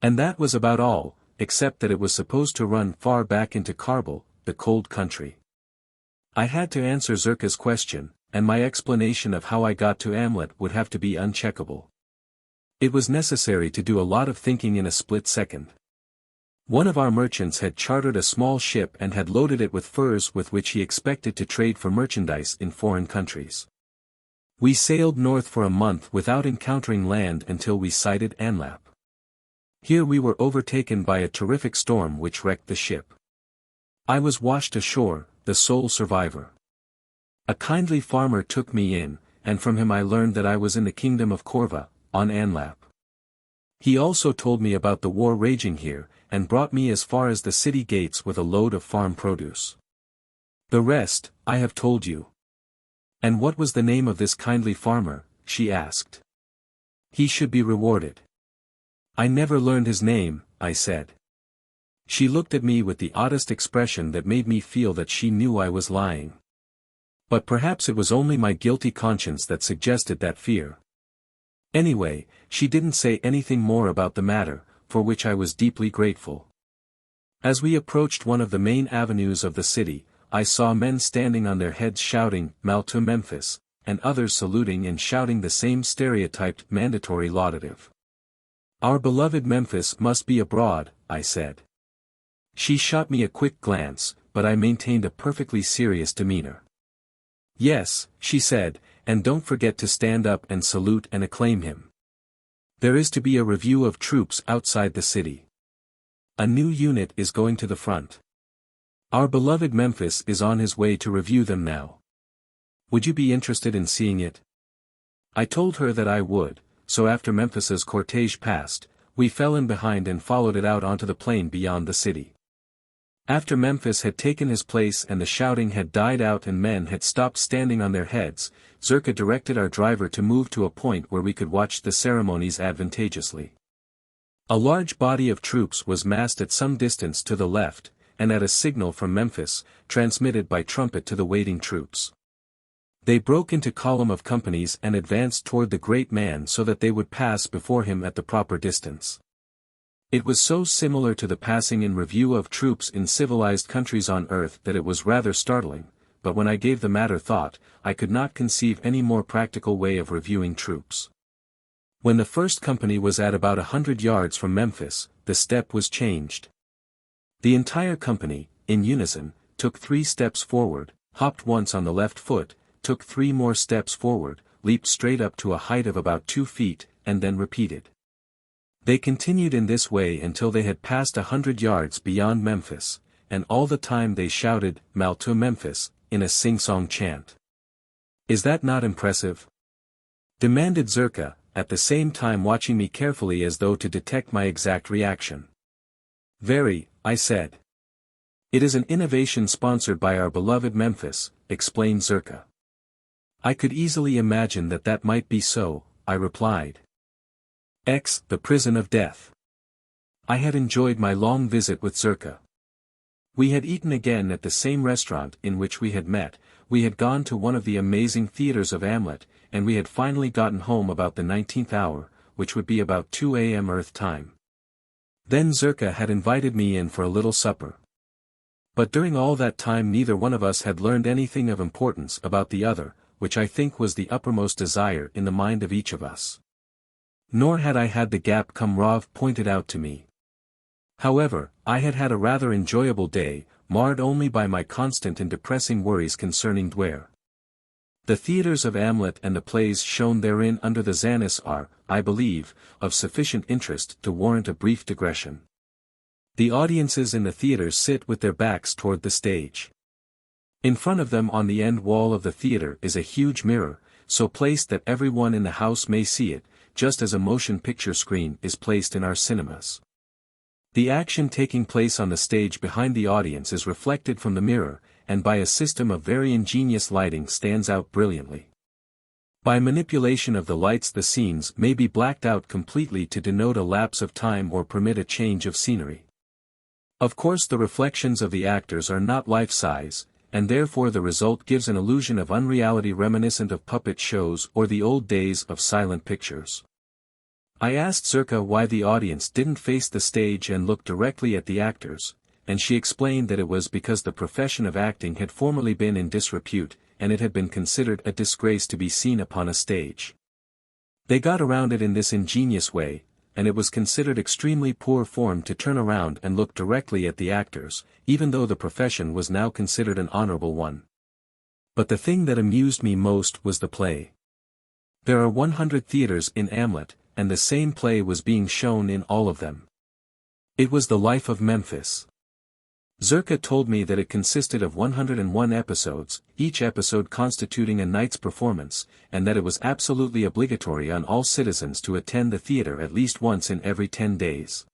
And that was about all, except that it was supposed to run far back into Karbal, the cold country. I had to answer Zerka's question, and my explanation of how I got to Amlot would have to be uncheckable. It was necessary to do a lot of thinking in a split second. One of our merchants had chartered a small ship and had loaded it with furs with which he expected to trade for merchandise in foreign countries. We sailed north for a month without encountering land until we sighted Amlot. Here we were overtaken by a terrific storm which wrecked the ship. I was washed ashore, the sole survivor. A kindly farmer took me in, and from him I learned that I was in the kingdom of Corva, on Amlot. He also told me about the war raging here, and brought me as far as the city gates with a load of farm produce. The rest, I have told you. And what was the name of this kindly farmer? She asked. He should be rewarded. I never learned his name, I said. She looked at me with the oddest expression that made me feel that she knew I was lying. But perhaps it was only my guilty conscience that suggested that fear. Anyway, she didn't say anything more about the matter, for which I was deeply grateful. As we approached one of the main avenues of the city, I saw men standing on their heads shouting, "Mal to Memphis," and others saluting and shouting the same stereotyped mandatory laudative. Our beloved Memphis must be abroad, I said. She shot me a quick glance, but I maintained a perfectly serious demeanor. Yes, she said, and don't forget to stand up and salute and acclaim him. There is to be a review of troops outside the city. A new unit is going to the front. Our beloved Memphis is on his way to review them now. Would you be interested in seeing it? I told her that I would, so after Memphis's cortege passed, we fell in behind and followed it out onto the plain beyond the city. After Memphis had taken his place and the shouting had died out and men had stopped standing on their heads, Zerka directed our driver to move to a point where we could watch the ceremonies advantageously. A large body of troops was massed at some distance to the left, and at a signal from Memphis, transmitted by trumpet to the waiting troops. They broke into column of companies and advanced toward the great man so that they would pass before him at the proper distance. It was so similar to the passing in review of troops in civilized countries on earth that it was rather startling, but when I gave the matter thought, I could not conceive any more practical way of reviewing troops. When the first company was at about 100 yards from Memphis, the step was changed. The entire company, in unison, took 3 steps forward, hopped once on the left foot, took 3 more steps forward, leaped straight up to a height of about 2 feet, and then repeated. They continued in this way until they had passed 100 yards beyond Memphis, and all the time they shouted, "Mal to Memphis," in a sing-song chant. Is that not impressive? Demanded Zerka, at the same time watching me carefully as though to detect my exact reaction. Very, I said. It is an innovation sponsored by our beloved Memphis, explained Zerka. I could easily imagine that that might be so, I replied. The prison of death. I had enjoyed my long visit with Zerka. We had eaten again at the same restaurant in which we had met, we had gone to one of the amazing theaters of Amlot, and we had finally gotten home about the 19th hour, which would be about 2 a.m. Earth time. Then Zerka had invited me in for a little supper. But during all that time neither one of us had learned anything of importance about the other, which I think was the uppermost desire in the mind of each of us. Nor had I had the gap Kumrov pointed out to me. However, I had had a rather enjoyable day, marred only by my constant and depressing worries concerning Duare. The theaters of Amlot and the plays shown therein under the Zanis are, I believe, of sufficient interest to warrant a brief digression. The audiences in the theaters sit with their backs toward the stage. In front of them on the end wall of the theater is a huge mirror, so placed that everyone in the house may see it, just as a motion picture screen is placed in our cinemas. The action taking place on the stage behind the audience is reflected from the mirror, and by a system of very ingenious lighting stands out brilliantly. By manipulation of the lights the scenes may be blacked out completely to denote a lapse of time or permit a change of scenery. Of course the reflections of the actors are not life-size, and therefore the result gives an illusion of unreality reminiscent of puppet shows or the old days of silent pictures. I asked Zerka why the audience didn't face the stage and look directly at the actors, and she explained that it was because the profession of acting had formerly been in disrepute, and it had been considered a disgrace to be seen upon a stage. They got around it in this ingenious way, and it was considered extremely poor form to turn around and look directly at the actors, even though the profession was now considered an honorable one. But the thing that amused me most was the play. There are 100 theaters in Amlot, and the same play was being shown in all of them. It was the life of Memphis. Zerka told me that it consisted of 101 episodes, each episode constituting a night's performance, and that it was absolutely obligatory on all citizens to attend the theater at least once in every 10 days.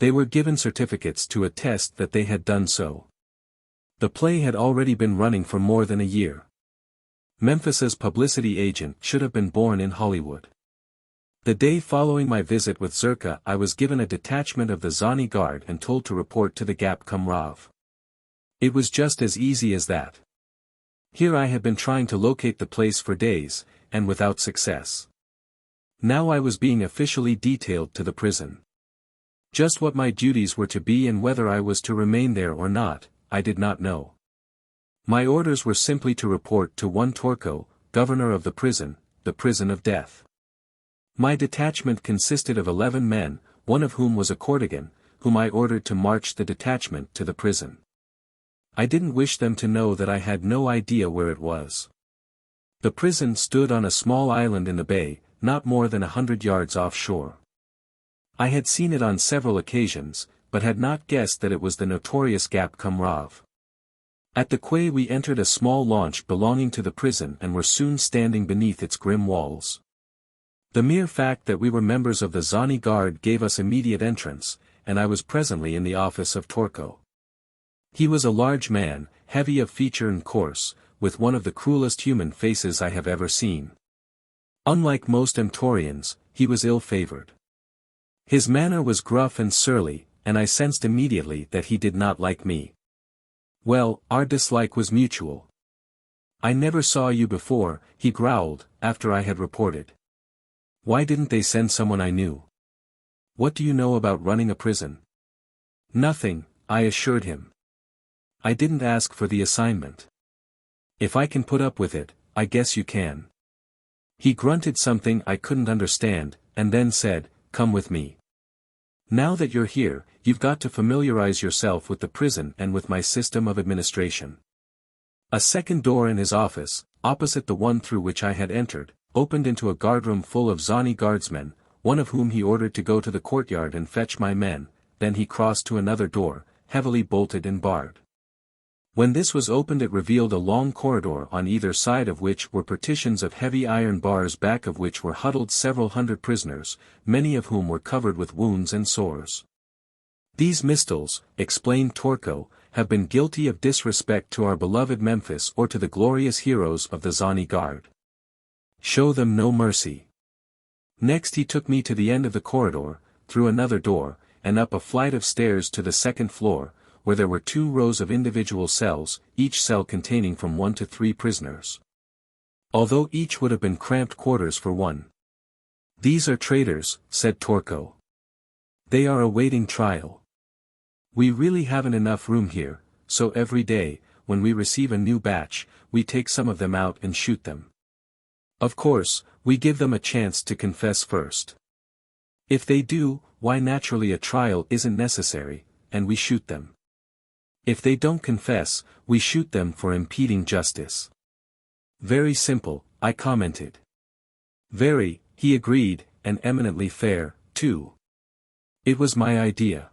They were given certificates to attest that they had done so. The play had already been running for more than a year. Memphis's publicity agent should have been born in Hollywood. The day following my visit with Zerka, I was given a detachment of the Zani Guard and told to report to the Become A Zani. It was just as easy as that. Here I had been trying to locate the place for days, and without success. Now I was being officially detailed to the prison. Just what my duties were to be and whether I was to remain there or not, I did not know. My orders were simply to report to one Torco, governor of the prison of death. My detachment consisted of 11 men, one of whom was a Cortigan, whom I ordered to march the detachment to the prison. I didn't wish them to know that I had no idea where it was. The prison stood on a small island in the bay, not more than 100 yards offshore. I had seen it on several occasions, but had not guessed that it was the notorious Become A Zani. At the quay we entered a small launch belonging to the prison and were soon standing beneath its grim walls. The mere fact that we were members of the Zani Guard gave us immediate entrance, and I was presently in the office of Torco. He was a large man, heavy of feature and coarse, with one of the cruelest human faces I have ever seen. Unlike most Emptorians, he was ill-favored. His manner was gruff and surly, and I sensed immediately that he did not like me. Well, our dislike was mutual. "I never saw you before," he growled, after I had reported. "Why didn't they send someone I knew? What do you know about running a prison?" "Nothing," I assured him. "I didn't ask for the assignment. If I can put up with it, I guess you can." He grunted something I couldn't understand, and then said, "Come with me. Now that you're here, you've got to familiarize yourself with the prison and with my system of administration." A second door in his office, opposite the one through which I had entered, opened into a guardroom full of Zani guardsmen, one of whom he ordered to go to the courtyard and fetch my men. Then he crossed to another door, heavily bolted and barred. When this was opened it revealed a long corridor on either side of which were partitions of heavy iron bars, back of which were huddled several hundred prisoners, many of whom were covered with wounds and sores. "These Mistals," explained Torco, "have been guilty of disrespect to our beloved Memphis or to the glorious heroes of the Zani Guard. Show them no mercy." Next he took me to the end of the corridor, through another door, and up a flight of stairs to the second floor, where there were 2 rows of individual cells, each cell containing from 1 to 3 prisoners. Although each would have been cramped quarters for one. "These are traitors," said Torco. "They are awaiting trial. We really haven't enough room here, so every day, when we receive a new batch, we take some of them out and shoot them. Of course, we give them a chance to confess first. If they do, why naturally a trial isn't necessary, and we shoot them. If they don't confess, we shoot them for impeding justice." "Very simple," I commented. "Very," he agreed, "and eminently fair, too. It was my idea.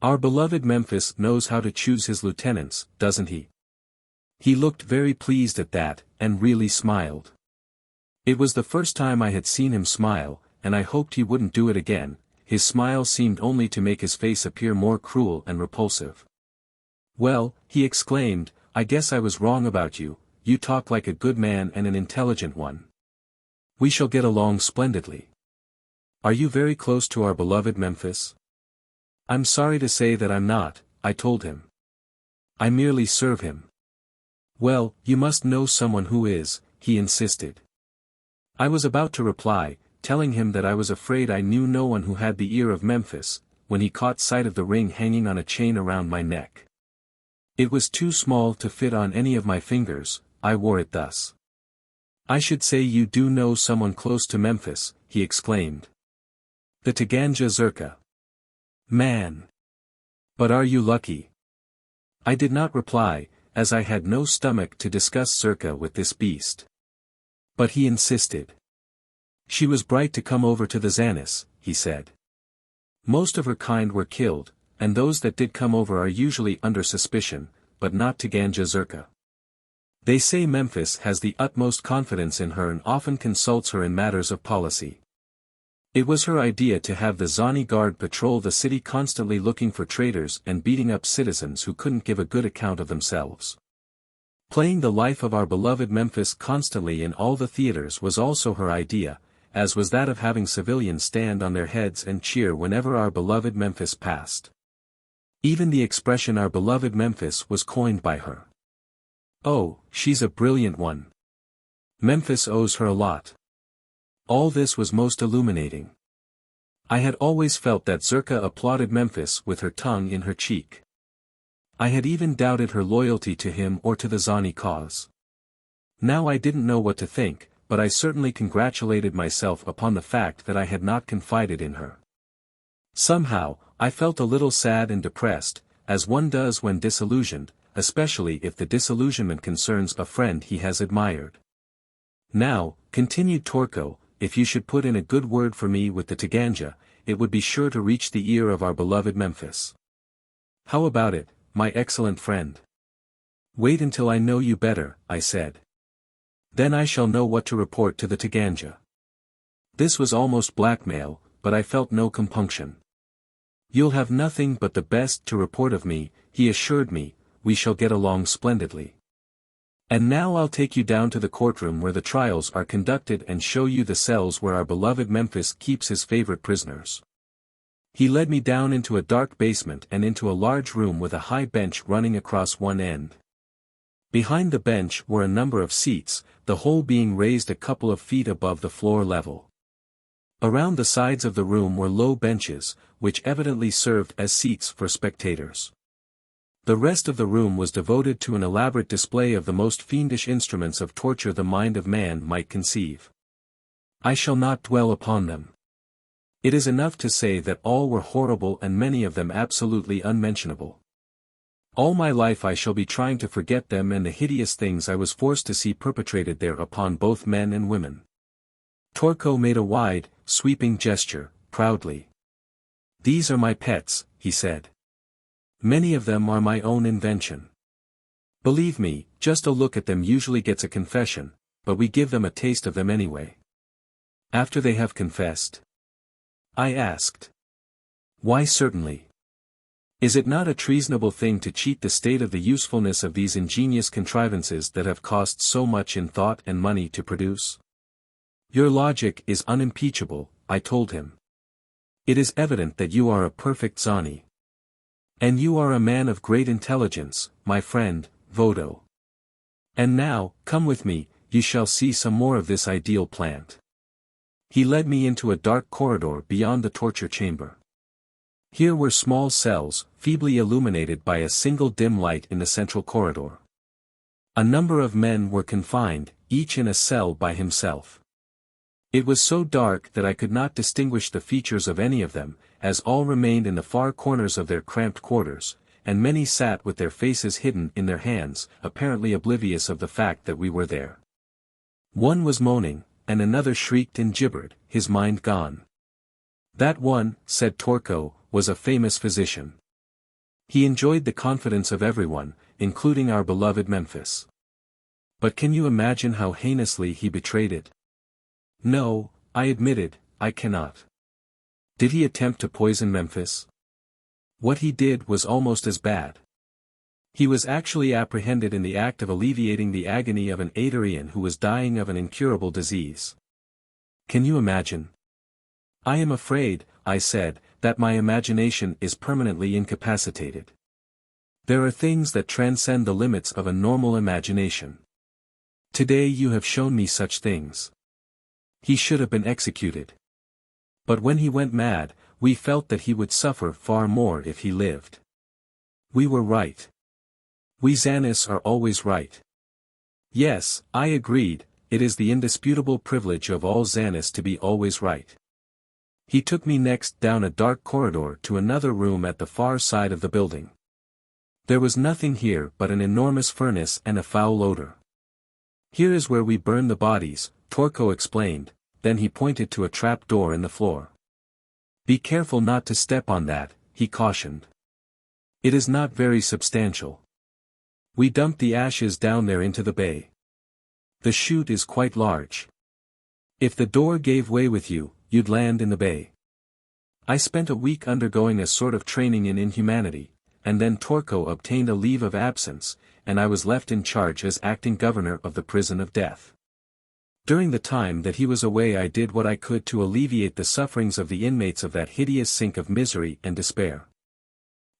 Our beloved Memphis knows how to choose his lieutenants, doesn't he?" He looked very pleased at that, and really smiled. It was the first time I had seen him smile, and I hoped he wouldn't do it again. His smile seemed only to make his face appear more cruel and repulsive. "Well," he exclaimed, "I guess I was wrong about you. You talk like a good man and an intelligent one. We shall get along splendidly. Are you very close to our beloved Memphis?" "I'm sorry to say that I'm not," I told him. "I merely serve him." "Well, you must know someone who is," he insisted. I was about to reply, telling him that I was afraid I knew no one who had the ear of Memphis, when he caught sight of the ring hanging on a chain around my neck. It was too small to fit on any of my fingers. I wore it thus. "I should say you do know someone close to Memphis," he exclaimed. "The Tagangja Zerka. Man! But are you lucky?" I did not reply, as I had no stomach to discuss Zerka with this beast. But he insisted. She was bright to come over to the Zanis, he said. Most of her kind were killed, and those that did come over are usually under suspicion, but not to Ganja Zerka. They say Memphis has the utmost confidence in her and often consults her in matters of policy. It was her idea to have the Zani guard patrol the city constantly looking for traitors and beating up citizens who couldn't give a good account of themselves. Playing the life of our beloved Memphis constantly in all the theaters was also her idea, as was that of having civilians stand on their heads and cheer whenever our beloved Memphis passed. Even the expression our beloved Memphis was coined by her. Oh, she's a brilliant one. Memphis owes her a lot. All this was most illuminating. I had always felt that Zerka applauded Memphis with her tongue in her cheek. I had even doubted her loyalty to him or to the Zani cause. Now I didn't know what to think, but I certainly congratulated myself upon the fact that I had not confided in her. Somehow, I felt a little sad and depressed, as one does when disillusioned, especially if the disillusionment concerns a friend he has admired. Now, continued Torko, if you should put in a good word for me with the Tagangja, it would be sure to reach the ear of our beloved Memphis. How about it, my excellent friend? Wait until I know you better, I said. Then I shall know what to report to the Tagangja. This was almost blackmail, but I felt no compunction. You'll have nothing but the best to report of me, he assured me, we shall get along splendidly. And now I'll take you down to the courtroom where the trials are conducted and show you the cells where our beloved Memphis keeps his favorite prisoners. He led me down into a dark basement and into a large room with a high bench running across one end. Behind the bench were a number of seats, the whole being raised a couple of feet above the floor level. Around the sides of the room were low benches, which evidently served as seats for spectators. The rest of the room was devoted to an elaborate display of the most fiendish instruments of torture the mind of man might conceive. I shall not dwell upon them. It is enough to say that all were horrible and many of them absolutely unmentionable. All my life I shall be trying to forget them and the hideous things I was forced to see perpetrated there upon both men and women. Torko made a wide, sweeping gesture, proudly. These are my pets, he said. Many of them are my own invention. Believe me, just a look at them usually gets a confession, but we give them a taste of them anyway. After they have confessed? I asked. Why certainly. Is it not a treasonable thing to cheat the state of the usefulness of these ingenious contrivances that have cost so much in thought and money to produce? Your logic is unimpeachable, I told him. It is evident that you are a perfect Zani. And you are a man of great intelligence, my friend, Vodo. And now, come with me, you shall see some more of this ideal plant. He led me into a dark corridor beyond the torture chamber. Here were small cells, feebly illuminated by a single dim light in the central corridor. A number of men were confined, each in a cell by himself. It was so dark that I could not distinguish the features of any of them, as all remained in the far corners of their cramped quarters, and many sat with their faces hidden in their hands, apparently oblivious of the fact that we were there. One was moaning, and another shrieked and gibbered, his mind gone. That one, said Torko, was a famous physician. He enjoyed the confidence of everyone, including our beloved Memphis. But can you imagine how heinously he betrayed it? No, I admitted, I cannot. Did he attempt to poison Memphis? What he did was almost as bad. He was actually apprehended in the act of alleviating the agony of an Adarian who was dying of an incurable disease. Can you imagine? I am afraid, I said, that my imagination is permanently incapacitated. There are things that transcend the limits of a normal imagination. Today you have shown me such things. He should have been executed. But when he went mad, we felt that he would suffer far more if he lived. We were right. We Zanis are always right. Yes, I agreed, it is the indisputable privilege of all Zanis to be always right. He took me next down a dark corridor to another room at the far side of the building. There was nothing here but an enormous furnace and a foul odor. Here is where we burn the bodies, Torko explained, then he pointed to a trap door in the floor. Be careful not to step on that, he cautioned. It is not very substantial. We dumped the ashes down there into the bay. The chute is quite large. If the door gave way with you, you'd land in the bay. I spent a week undergoing a sort of training in inhumanity, and then Torko obtained a leave of absence, and I was left in charge as acting governor of the prison of death. During the time that he was away I did what I could to alleviate the sufferings of the inmates of that hideous sink of misery and despair.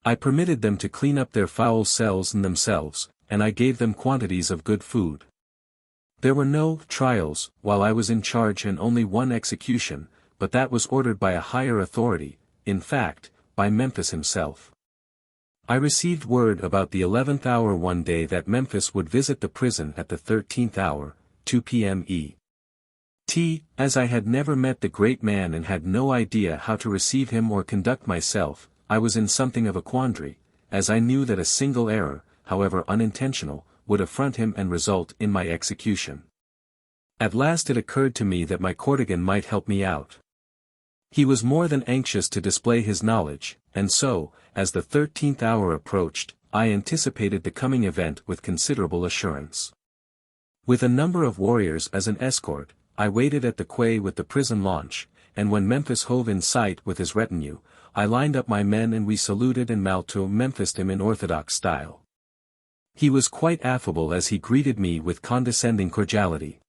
I permitted them to clean up their foul cells and themselves, and I gave them quantities of good food. There were no trials while I was in charge and only one execution, but that was ordered by a higher authority, in fact, by Memphis himself. I received word about the 11th hour one day that Memphis would visit the prison at the 13th hour, 2 p.m. E.T. As I had never met the great man and had no idea how to receive him or conduct myself, I was in something of a quandary, as I knew that a single error, however unintentional, would affront him and result in my execution. At last it occurred to me that my courtigan might help me out. He was more than anxious to display his knowledge, and so, as the 13th hour approached, I anticipated the coming event with considerable assurance. With a number of warriors as an escort, I waited at the quay with the prison launch, and when Memphis hove in sight with his retinue, I lined up my men and we saluted and To Memphised him in orthodox style. He was quite affable as he greeted me with condescending cordiality.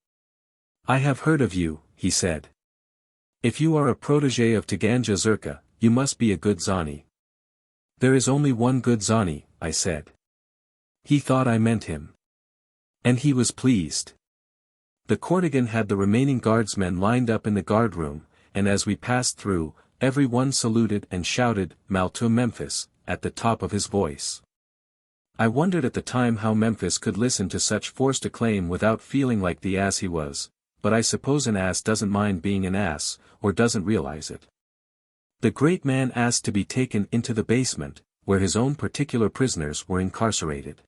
I have heard of you, he said. If you are a protégé of Taganja Zerka, you must be a good Zani. There is only one good Zani, I said. He thought I meant him. And he was pleased. The courtigan had the remaining guardsmen lined up in the guardroom, and as we passed through, every one saluted and shouted, To Memphis, at the top of his voice. I wondered at the time how Memphis could listen to such forced acclaim without feeling like the ass he was, but I suppose an ass doesn't mind being an ass, or doesn't realize it. The great man asked to be taken into the basement, where his own particular prisoners were incarcerated.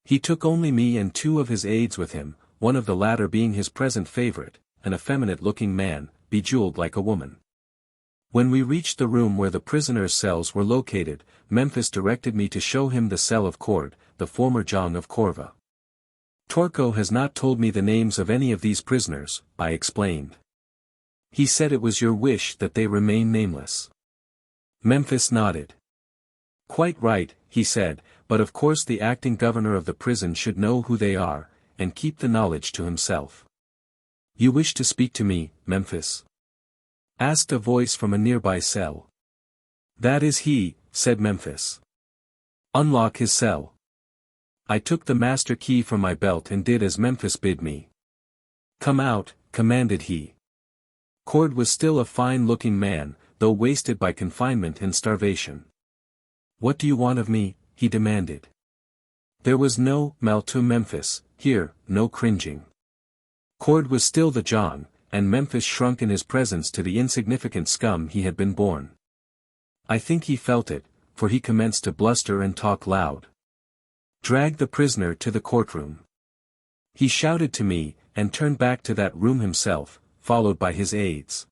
He took only me and two of his aides with him, one of the latter being his present favorite, an effeminate-looking man, bejeweled like a woman. When we reached the room where the prisoners' cells were located, Memphis directed me to show him the cell of Kooaad, the former Jong of Korva. Torko has not told me the names of any of these prisoners, I explained. He said it was your wish that they remain nameless. Memphis nodded. Quite right, he said, but of course the acting governor of the prison should know who they are, and keep the knowledge to himself. You wish to speak to me, Memphis? Asked a voice from a nearby cell. That is he, said Memphis. Unlock his cell. I took the master key from my belt and did as Memphis bid me. Come out, commanded he. Kooaad was still a fine-looking man, though wasted by confinement and starvation. What do you want of me? He demanded. There was no To Memphis, here, no cringing. Kooaad was still the Jong, and Memphis shrunk in his presence to the insignificant scum he had been born. I think he felt it, for he commenced to bluster and talk loud. Drag the prisoner to the courtroom. He shouted to me, and turned back to that room himself, followed by his aides.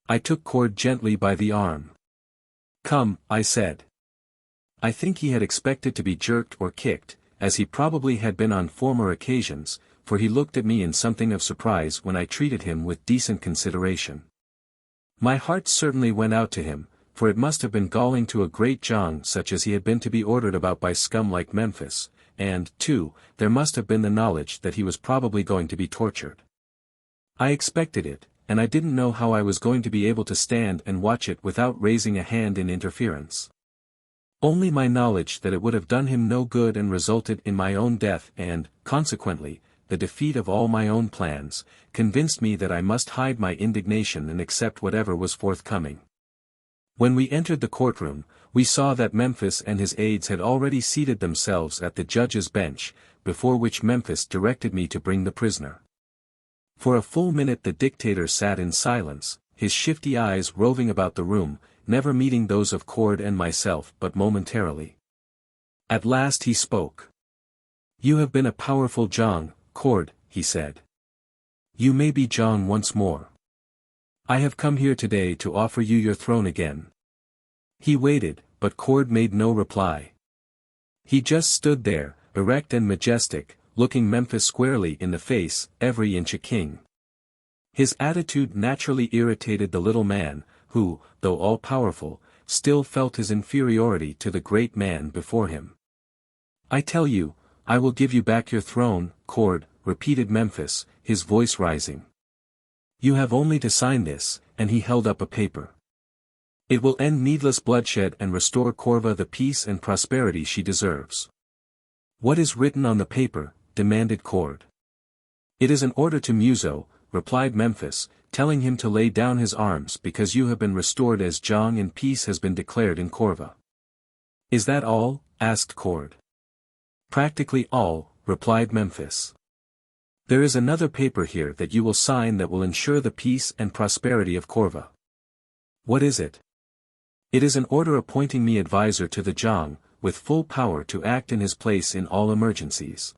I took Kooaad gently by the arm. Come, I said. I think he had expected to be jerked or kicked, as he probably had been on former occasions, for he looked at me in something of surprise when I treated him with decent consideration. My heart certainly went out to him, for it must have been galling to a great Jong such as he had been to be ordered about by scum like Memphis, and, too, there must have been the knowledge that he was probably going to be tortured. I expected it, and I didn't know how I was going to be able to stand and watch it without raising a hand in interference. Only my knowledge that it would have done him no good and resulted in my own death and, consequently, the defeat of all my own plans, convinced me that I must hide my indignation and accept whatever was forthcoming. When we entered the courtroom, we saw that Memphis and his aides had already seated themselves at the judge's bench, before which Memphis directed me to bring the prisoner. For a full minute the dictator sat in silence, his shifty eyes roving about the room, never meeting those of Kooaad and myself but momentarily. At last he spoke. You have been a powerful Jong, Kooaad, he said. You may be Jong once more. I have come here today to offer you your throne again. He waited, but Kooaad made no reply. He just stood there, erect and majestic, looking Memphis squarely in the face, every inch a king. His attitude naturally irritated the little man, who, though all-powerful, still felt his inferiority to the great man before him. I tell you, I will give you back your throne, Kooaad, repeated Memphis, his voice rising. You have only to sign this, and he held up a paper. It will end needless bloodshed and restore Corva the peace and prosperity she deserves. What is written on the paper? Demanded Kooaad. It is an order to Muso, replied Memphis, telling him to lay down his arms because you have been restored as Jong and peace has been declared in Corva. Is that all? Asked Kooaad. Practically all, replied Memphis. There is another paper here that you will sign that will ensure the peace and prosperity of Corva. What is it? It is an order appointing me advisor to the Jong, with full power to act in his place in all emergencies.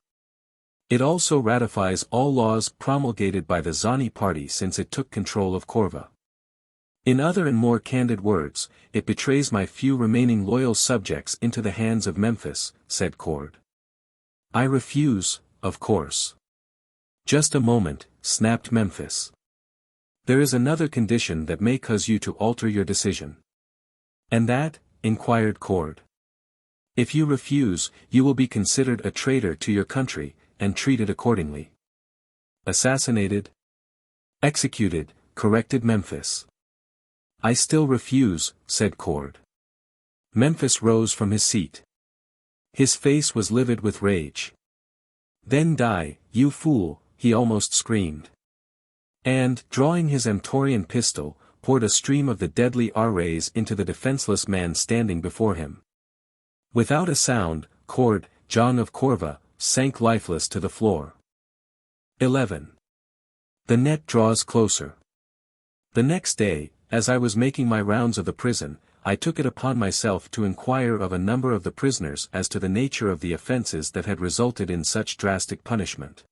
It also ratifies all laws promulgated by the Zani party since it took control of Corva. In other and more candid words, it betrays my few remaining loyal subjects into the hands of Memphis, said Kooaad. I refuse, of course. Just a moment, snapped Memphis. There is another condition that may cause you to alter your decision. And that? Inquired Kooaad. If you refuse, you will be considered a traitor to your country, and treated accordingly. Assassinated? Executed, corrected Memphis. I still refuse, said Kooaad. Memphis rose from his seat. His face was livid with rage. Then die, you fool, he almost screamed. And, drawing his Amtorian pistol, poured a stream of the deadly arrays into the defenseless man standing before him. Without a sound, Kooaad, Jong of Corva, sank lifeless to the floor. 11. The net draws closer. The next day, as I was making my rounds of the prison, I took it upon myself to inquire of a number of the prisoners as to the nature of the offenses that had resulted in such drastic punishment.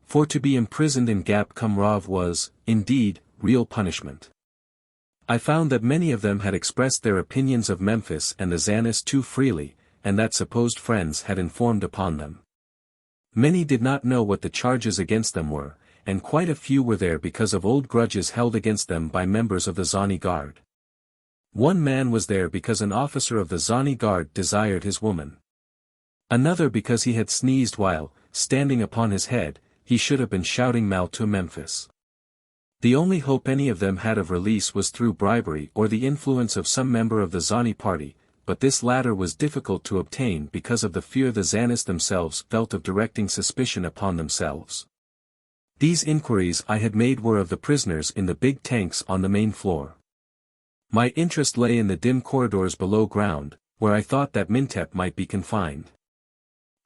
For to be imprisoned in Gap Cum Rav was, indeed, real punishment. I found that many of them had expressed their opinions of Memphis and the Zanis too freely, and that supposed friends had informed upon them. Many did not know what the charges against them were, and quite a few were there because of old grudges held against them by members of the Zani Guard. One man was there because an officer of the Zani Guard desired his woman. Another because he had sneezed while, standing upon his head, he should have been shouting Mal to Memphis. The only hope any of them had of release was through bribery or the influence of some member of the Zani party, but this latter was difficult to obtain because of the fear the Zanis themselves felt of directing suspicion upon themselves. These inquiries I had made were of the prisoners in the big tanks on the main floor. My interest lay in the dim corridors below ground, where I thought that Mintep might be confined.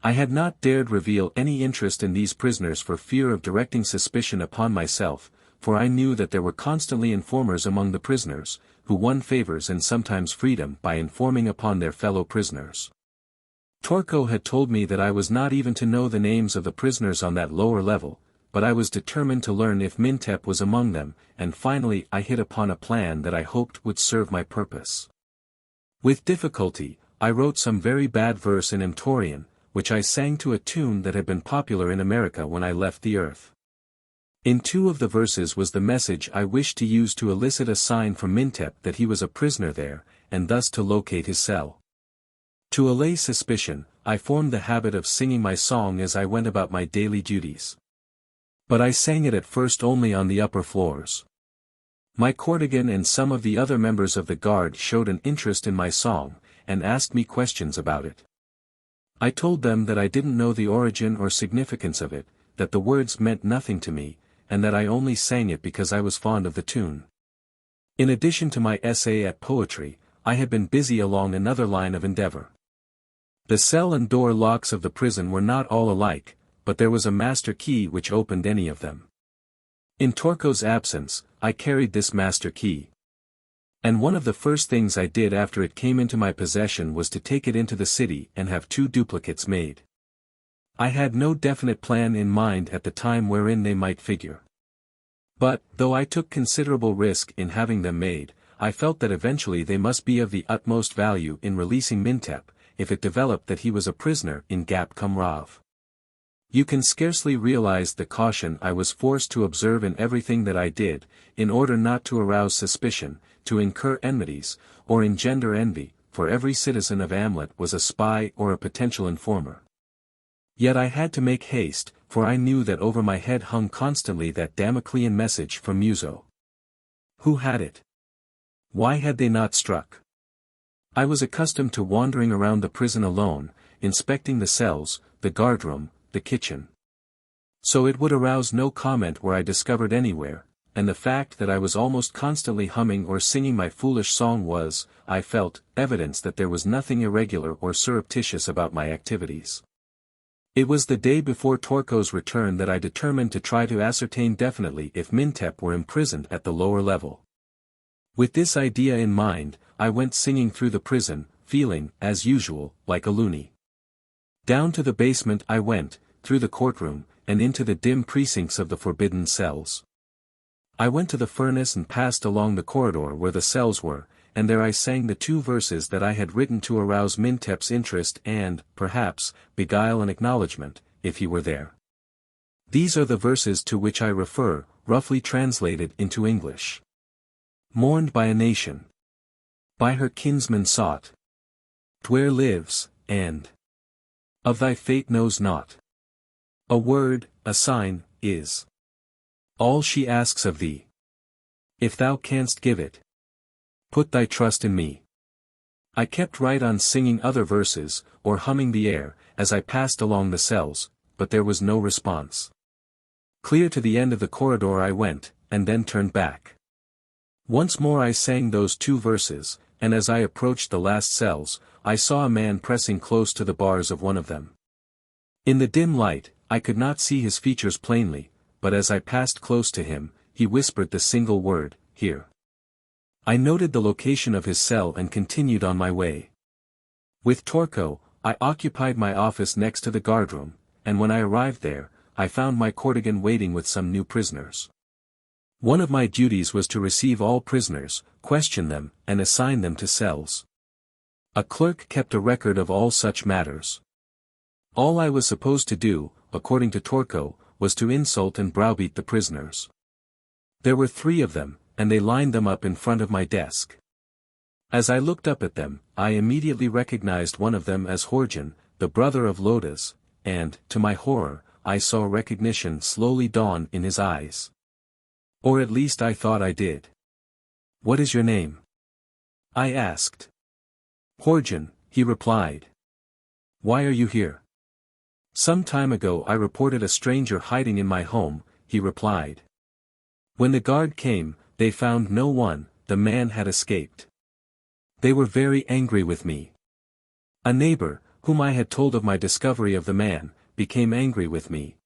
I had not dared reveal any interest in these prisoners for fear of directing suspicion upon myself, for I knew that there were constantly informers among the prisoners, who won favors and sometimes freedom by informing upon their fellow prisoners. Torko had told me that I was not even to know the names of the prisoners on that lower level, but I was determined to learn if Mintep was among them, and finally I hit upon a plan that I hoped would serve my purpose. With difficulty, I wrote some very bad verse in Amtorian, which I sang to a tune that had been popular in America when I left the earth. In two of the verses was the message I wished to use to elicit a sign from Mintep that he was a prisoner there, and thus to locate his cell. To allay suspicion, I formed the habit of singing my song as I went about my daily duties. But I sang it at first only on the upper floors. My courtigan and some of the other members of the guard showed an interest in my song, and asked me questions about it. I told them that I didn't know the origin or significance of it, that the words meant nothing to me, and that I only sang it because I was fond of the tune. In addition to my essay at poetry, I had been busy along another line of endeavor. The cell and door locks of the prison were not all alike, but there was a master key which opened any of them. In Torko's absence, I carried this master key. And one of the first things I did after it came into my possession was to take it into the city and have 2 duplicates made. I had no definite plan in mind at the time wherein they might figure. But, though I took considerable risk in having them made, I felt that eventually they must be of the utmost value in releasing Mintep, if it developed that he was a prisoner in Gap Kumrav. You can scarcely realize the caution I was forced to observe in everything that I did, in order not to arouse suspicion, to incur enmities, or engender envy, for every citizen of Amlot was a spy or a potential informer. Yet I had to make haste, for I knew that over my head hung constantly that Damoclean message from Muso. Who had it? Why had they not struck? I was accustomed to wandering around the prison alone, inspecting the cells, the guardroom, the kitchen. So it would arouse no comment where I discovered anywhere, and the fact that I was almost constantly humming or singing my foolish song was, I felt, evidence that there was nothing irregular or surreptitious about my activities. It was the day before Torko's return that I determined to try to ascertain definitely if Mintep were imprisoned at the lower level. With this idea in mind, I went singing through the prison, feeling, as usual, like a loony. Down to the basement I went, through the courtroom, and into the dim precincts of the forbidden cells. I went to the furnace and passed along the corridor where the cells were, and there I sang the 2 verses that I had written to arouse Mintep's interest and, perhaps, beguile an acknowledgement, if he were there. These are the verses to which I refer, roughly translated into English. Mourned by a nation. By her kinsman sought. Duare lives, and of thy fate knows naught. A word, a sign, is all she asks of thee. If thou canst give it, put thy trust in me. I kept right on singing other verses, or humming the air, as I passed along the cells, but there was no response. Clear to the end of the corridor I went, and then turned back. Once more I sang those 2 verses, and as I approached the last cells, I saw a man pressing close to the bars of one of them. In the dim light, I could not see his features plainly, but as I passed close to him, he whispered the single word, "Here." I noted the location of his cell and continued on my way. With Torko, I occupied my office next to the guardroom, and when I arrived there, I found my cortigan waiting with some new prisoners. One of my duties was to receive all prisoners, question them, and assign them to cells. A clerk kept a record of all such matters. All I was supposed to do, according to Torko, was to insult and browbeat the prisoners. There were 3 of them, and they lined them up in front of my desk. As I looked up at them, I immediately recognized one of them as Horjan, the brother of Lotus, and, to my horror, I saw recognition slowly dawn in his eyes. Or at least I thought I did. "What is your name?" I asked. "Horjan," he replied. "Why are you here?" "Some time ago I reported a stranger hiding in my home," he replied. "When the guard came, they found no one, the man had escaped. They were very angry with me. A neighbor, whom I had told of my discovery of the man, became angry with me.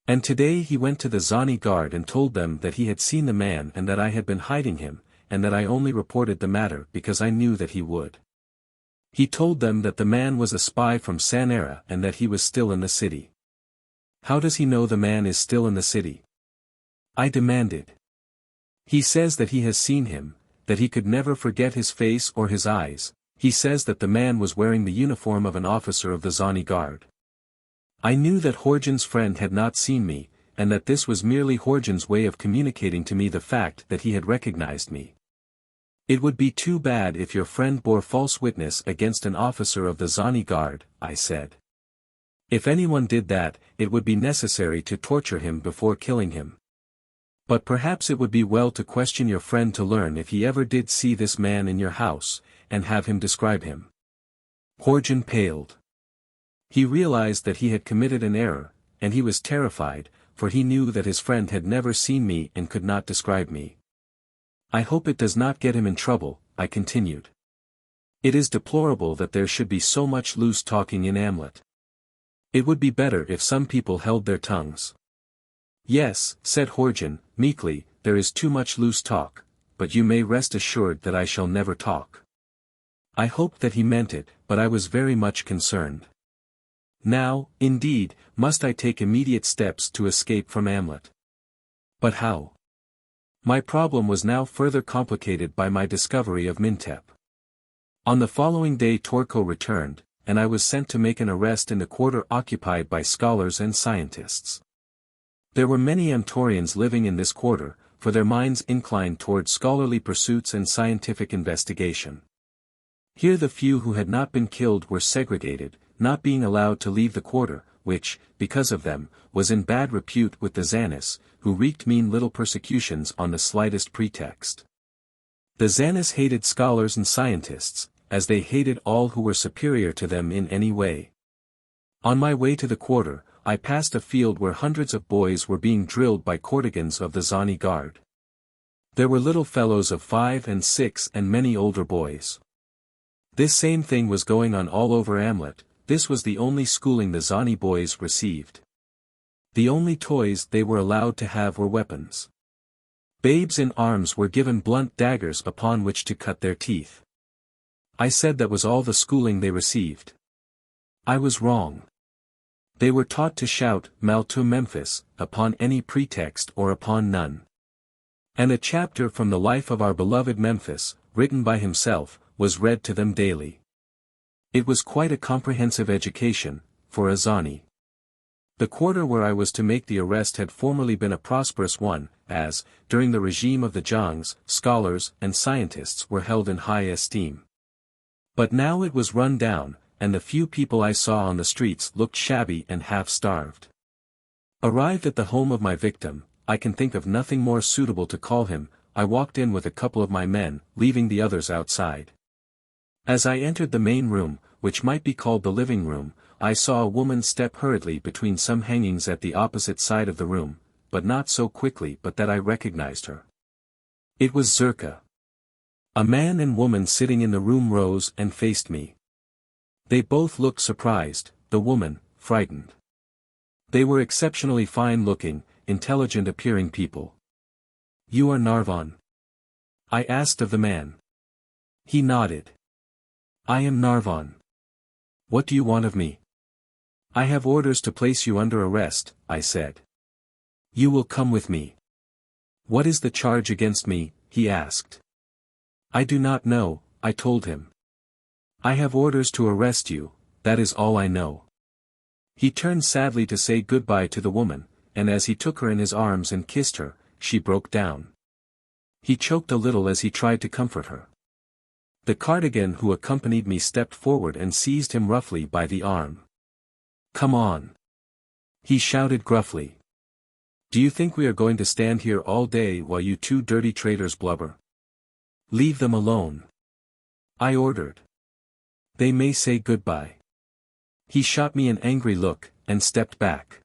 And today he went to the Zani guard and told them that he had seen the man and that I had been hiding him, and that I only reported the matter because I knew that he would. He told them that the man was a spy from Sanara and that he was still in the city." "How does he know the man is still in the city?" I demanded. "He says that he has seen him, that he could never forget his face or his eyes. He says that the man was wearing the uniform of an officer of the Zani guard." I knew that Horjan's friend had not seen me, and that this was merely Horjan's way of communicating to me the fact that he had recognized me. "It would be too bad if your friend bore false witness against an officer of the Zani guard," I said. "If anyone did that, it would be necessary to torture him before killing him. But perhaps it would be well to question your friend to learn if he ever did see this man in your house, and have him describe him." Horjan paled. He realized that he had committed an error, and he was terrified, for he knew that his friend had never seen me and could not describe me. "I hope it does not get him in trouble," I continued. "It is deplorable that there should be so much loose talking in Amlot. It would be better if some people held their tongues." "Yes," said Horjan, meekly, "there is too much loose talk, but you may rest assured that I shall never talk." I hoped that he meant it, but I was very much concerned. Now, indeed, must I take immediate steps to escape from Amlot. But how? My problem was now further complicated by my discovery of Mintep. On the following day Torko returned, and I was sent to make an arrest in the quarter occupied by scholars and scientists. There were many Amtorians living in this quarter, for their minds inclined toward scholarly pursuits and scientific investigation. Here the few who had not been killed were segregated, not being allowed to leave the quarter, which, because of them, was in bad repute with the Zanis, who wreaked mean little persecutions on the slightest pretext. The Zanis hated scholars and scientists, as they hated all who were superior to them in any way. On my way to the quarter, I passed a field where hundreds of boys were being drilled by courtigans of the Zani Guard. There were little fellows of 5 and 6 and many older boys. This same thing was going on all over Amlot. This was the only schooling the Zani boys received. The only toys they were allowed to have were weapons. Babes in arms were given blunt daggers upon which to cut their teeth. I said that was all the schooling they received. I was wrong. They were taught to shout, "Mal to Memphis," upon any pretext or upon none. And a chapter from the life of our beloved Memphis, written by himself, was read to them daily. It was quite a comprehensive education, for a Zani. The quarter where I was to make the arrest had formerly been a prosperous one, as, during the regime of the Zhangs, scholars and scientists were held in high esteem. But now it was run down, and the few people I saw on the streets looked shabby and half-starved. Arrived at the home of my victim, I can think of nothing more suitable to call him, I walked in with a couple of my men, leaving the others outside. As I entered the main room, which might be called the living room, I saw a woman step hurriedly between some hangings at the opposite side of the room, but not so quickly but that I recognized her. It was Zerka. A man and woman sitting in the room rose and faced me. They both looked surprised, the woman, frightened. They were exceptionally fine-looking, intelligent-appearing people. "You are Narvan?" I asked of the man. He nodded. "I am Narvan. What do you want of me?" "I have orders to place you under arrest," I said. "You will come with me." "What is the charge against me?" he asked. "I do not know," I told him. "I have orders to arrest you, that is all I know." He turned sadly to say goodbye to the woman, and as he took her in his arms and kissed her, she broke down. He choked a little as he tried to comfort her. The cardigan who accompanied me stepped forward and seized him roughly by the arm. "Come on!" he shouted gruffly. "Do you think we are going to stand here all day while you two dirty traitors blubber? Leave them alone," I ordered. "They may say goodbye." He shot me an angry look, and stepped back.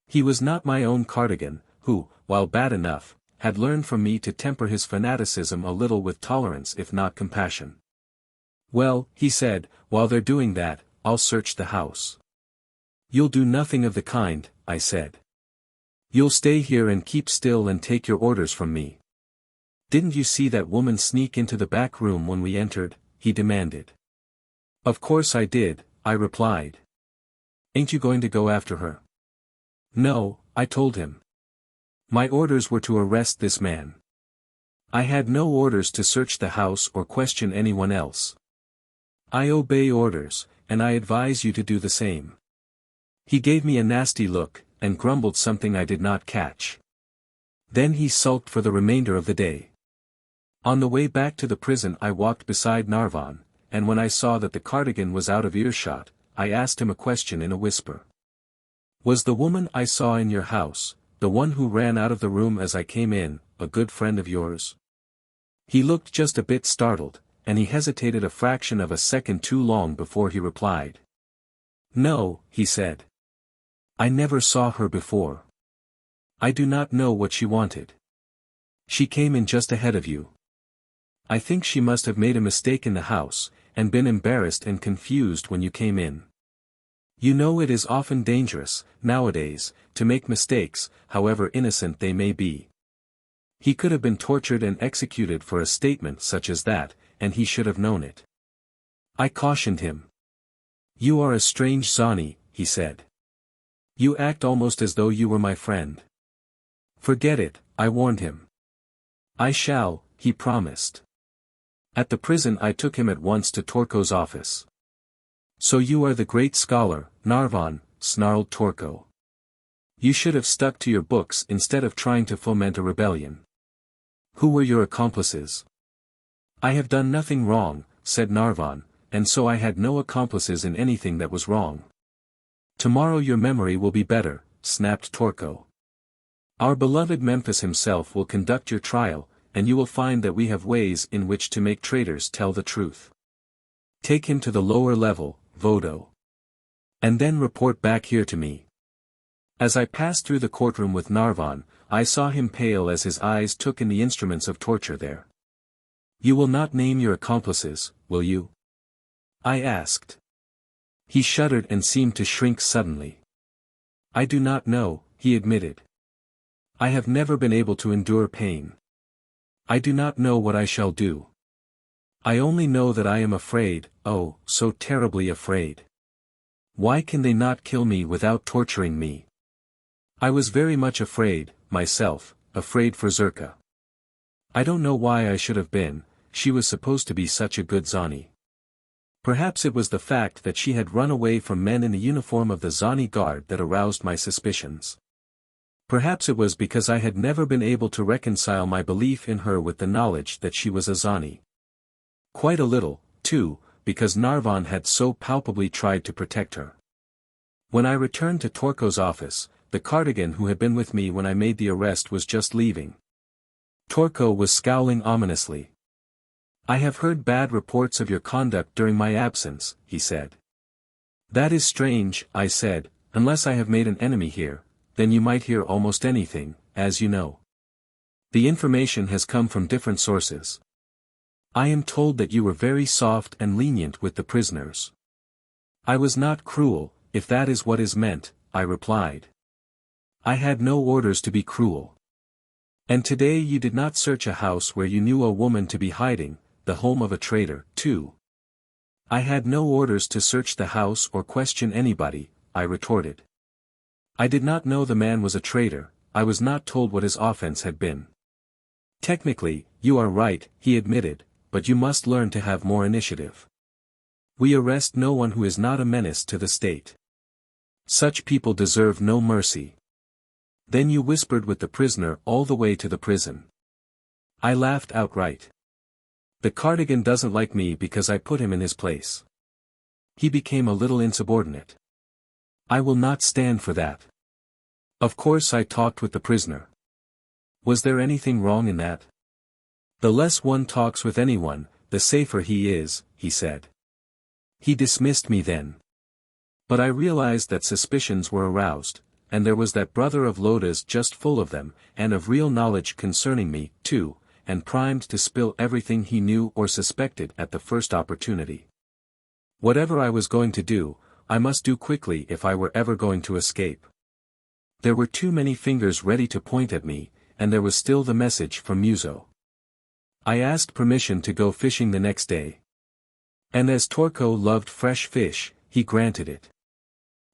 He was not my own cardigan, who, while bad enough, had learned from me to temper his fanaticism a little with tolerance if not compassion. "Well," he said, "while they're doing that, I'll search the house." "You'll do nothing of the kind," I said. "You'll stay here and keep still and take your orders from me." "Didn't you see that woman sneak into the back room when we entered?" he demanded. "Of course I did," I replied. "Ain't you going to go after her?" "No," I told him. My orders were to arrest this man. I had no orders to search the house or question anyone else. I obey orders, and I advise you to do the same. He gave me a nasty look, and grumbled something I did not catch. Then he sulked for the remainder of the day. On the way back to the prison I walked beside Narvan, and when I saw that the cardigan was out of earshot, I asked him a question in a whisper. "Was the woman I saw in your house, the one who ran out of the room as I came in, a good friend of yours?" He looked just a bit startled, and he hesitated a fraction of a second too long before he replied. "No," he said. "I never saw her before. I do not know what she wanted. She came in just ahead of you. I think she must have made a mistake in the house, and been embarrassed and confused when you came in. You know it is often dangerous, nowadays, to make mistakes, however innocent they may be. He could have been tortured and executed for a statement such as that, and he should have known it. I cautioned him. "You are a strange Zani," he said. "You act almost as though you were my friend." "Forget it," I warned him. I shall, he promised. At the prison I took him at once to Torko's office. So you are the great scholar, Narvan, snarled Torko. You should have stuck to your books instead of trying to foment a rebellion. Who were your accomplices? I have done nothing wrong, said Narvan, and so I had no accomplices in anything that was wrong. Tomorrow your memory will be better, snapped Torko. Our beloved Memphis himself will conduct your trial, and you will find that we have ways in which to make traitors tell the truth. Take him to the lower level, Vodo. And then report back here to me. As I passed through the courtroom with Narvan, I saw him pale as his eyes took in the instruments of torture there. You will not name your accomplices, will you? I asked. He shuddered and seemed to shrink suddenly. I do not know, he admitted. I have never been able to endure pain. I do not know what I shall do. I only know that I am afraid, oh, so terribly afraid. Why can they not kill me without torturing me? I was very much afraid, myself, afraid for Zerka. I don't know why I should have been, she was supposed to be such a good Zani. Perhaps it was the fact that she had run away from men in the uniform of the Zani guard that aroused my suspicions. Perhaps it was because I had never been able to reconcile my belief in her with the knowledge that she was a Zani. Quite a little, too, because Narvan had so palpably tried to protect her. When I returned to Torko's office, the cardigan who had been with me when I made the arrest was just leaving. Torko was scowling ominously. I have heard bad reports of your conduct during my absence, he said. That is strange, I said, unless I have made an enemy here, then you might hear almost anything, as you know. The information has come from different sources. I am told that you were very soft and lenient with the prisoners. I was not cruel, if that is what is meant, I replied. I had no orders to be cruel. And today you did not search a house where you knew a woman to be hiding, the home of a traitor, too. I had no orders to search the house or question anybody, I retorted. I did not know the man was a traitor, I was not told what his offense had been. Technically, you are right, he admitted, but you must learn to have more initiative. We arrest no one who is not a menace to the state. Such people deserve no mercy. Then you whispered with the prisoner all the way to the prison. I laughed outright. The cardigan doesn't like me because I put him in his place. He became a little insubordinate. I will not stand for that. Of course I talked with the prisoner. Was there anything wrong in that? The less one talks with anyone, the safer he is, he said. He dismissed me then. But I realized that suspicions were aroused, and there was that brother of Loda's just full of them, and of real knowledge concerning me, too, and primed to spill everything he knew or suspected at the first opportunity. Whatever I was going to do, I must do quickly if I were ever going to escape. There were too many fingers ready to point at me, and there was still the message from Muso. I asked permission to go fishing the next day. And as Torko loved fresh fish, he granted it.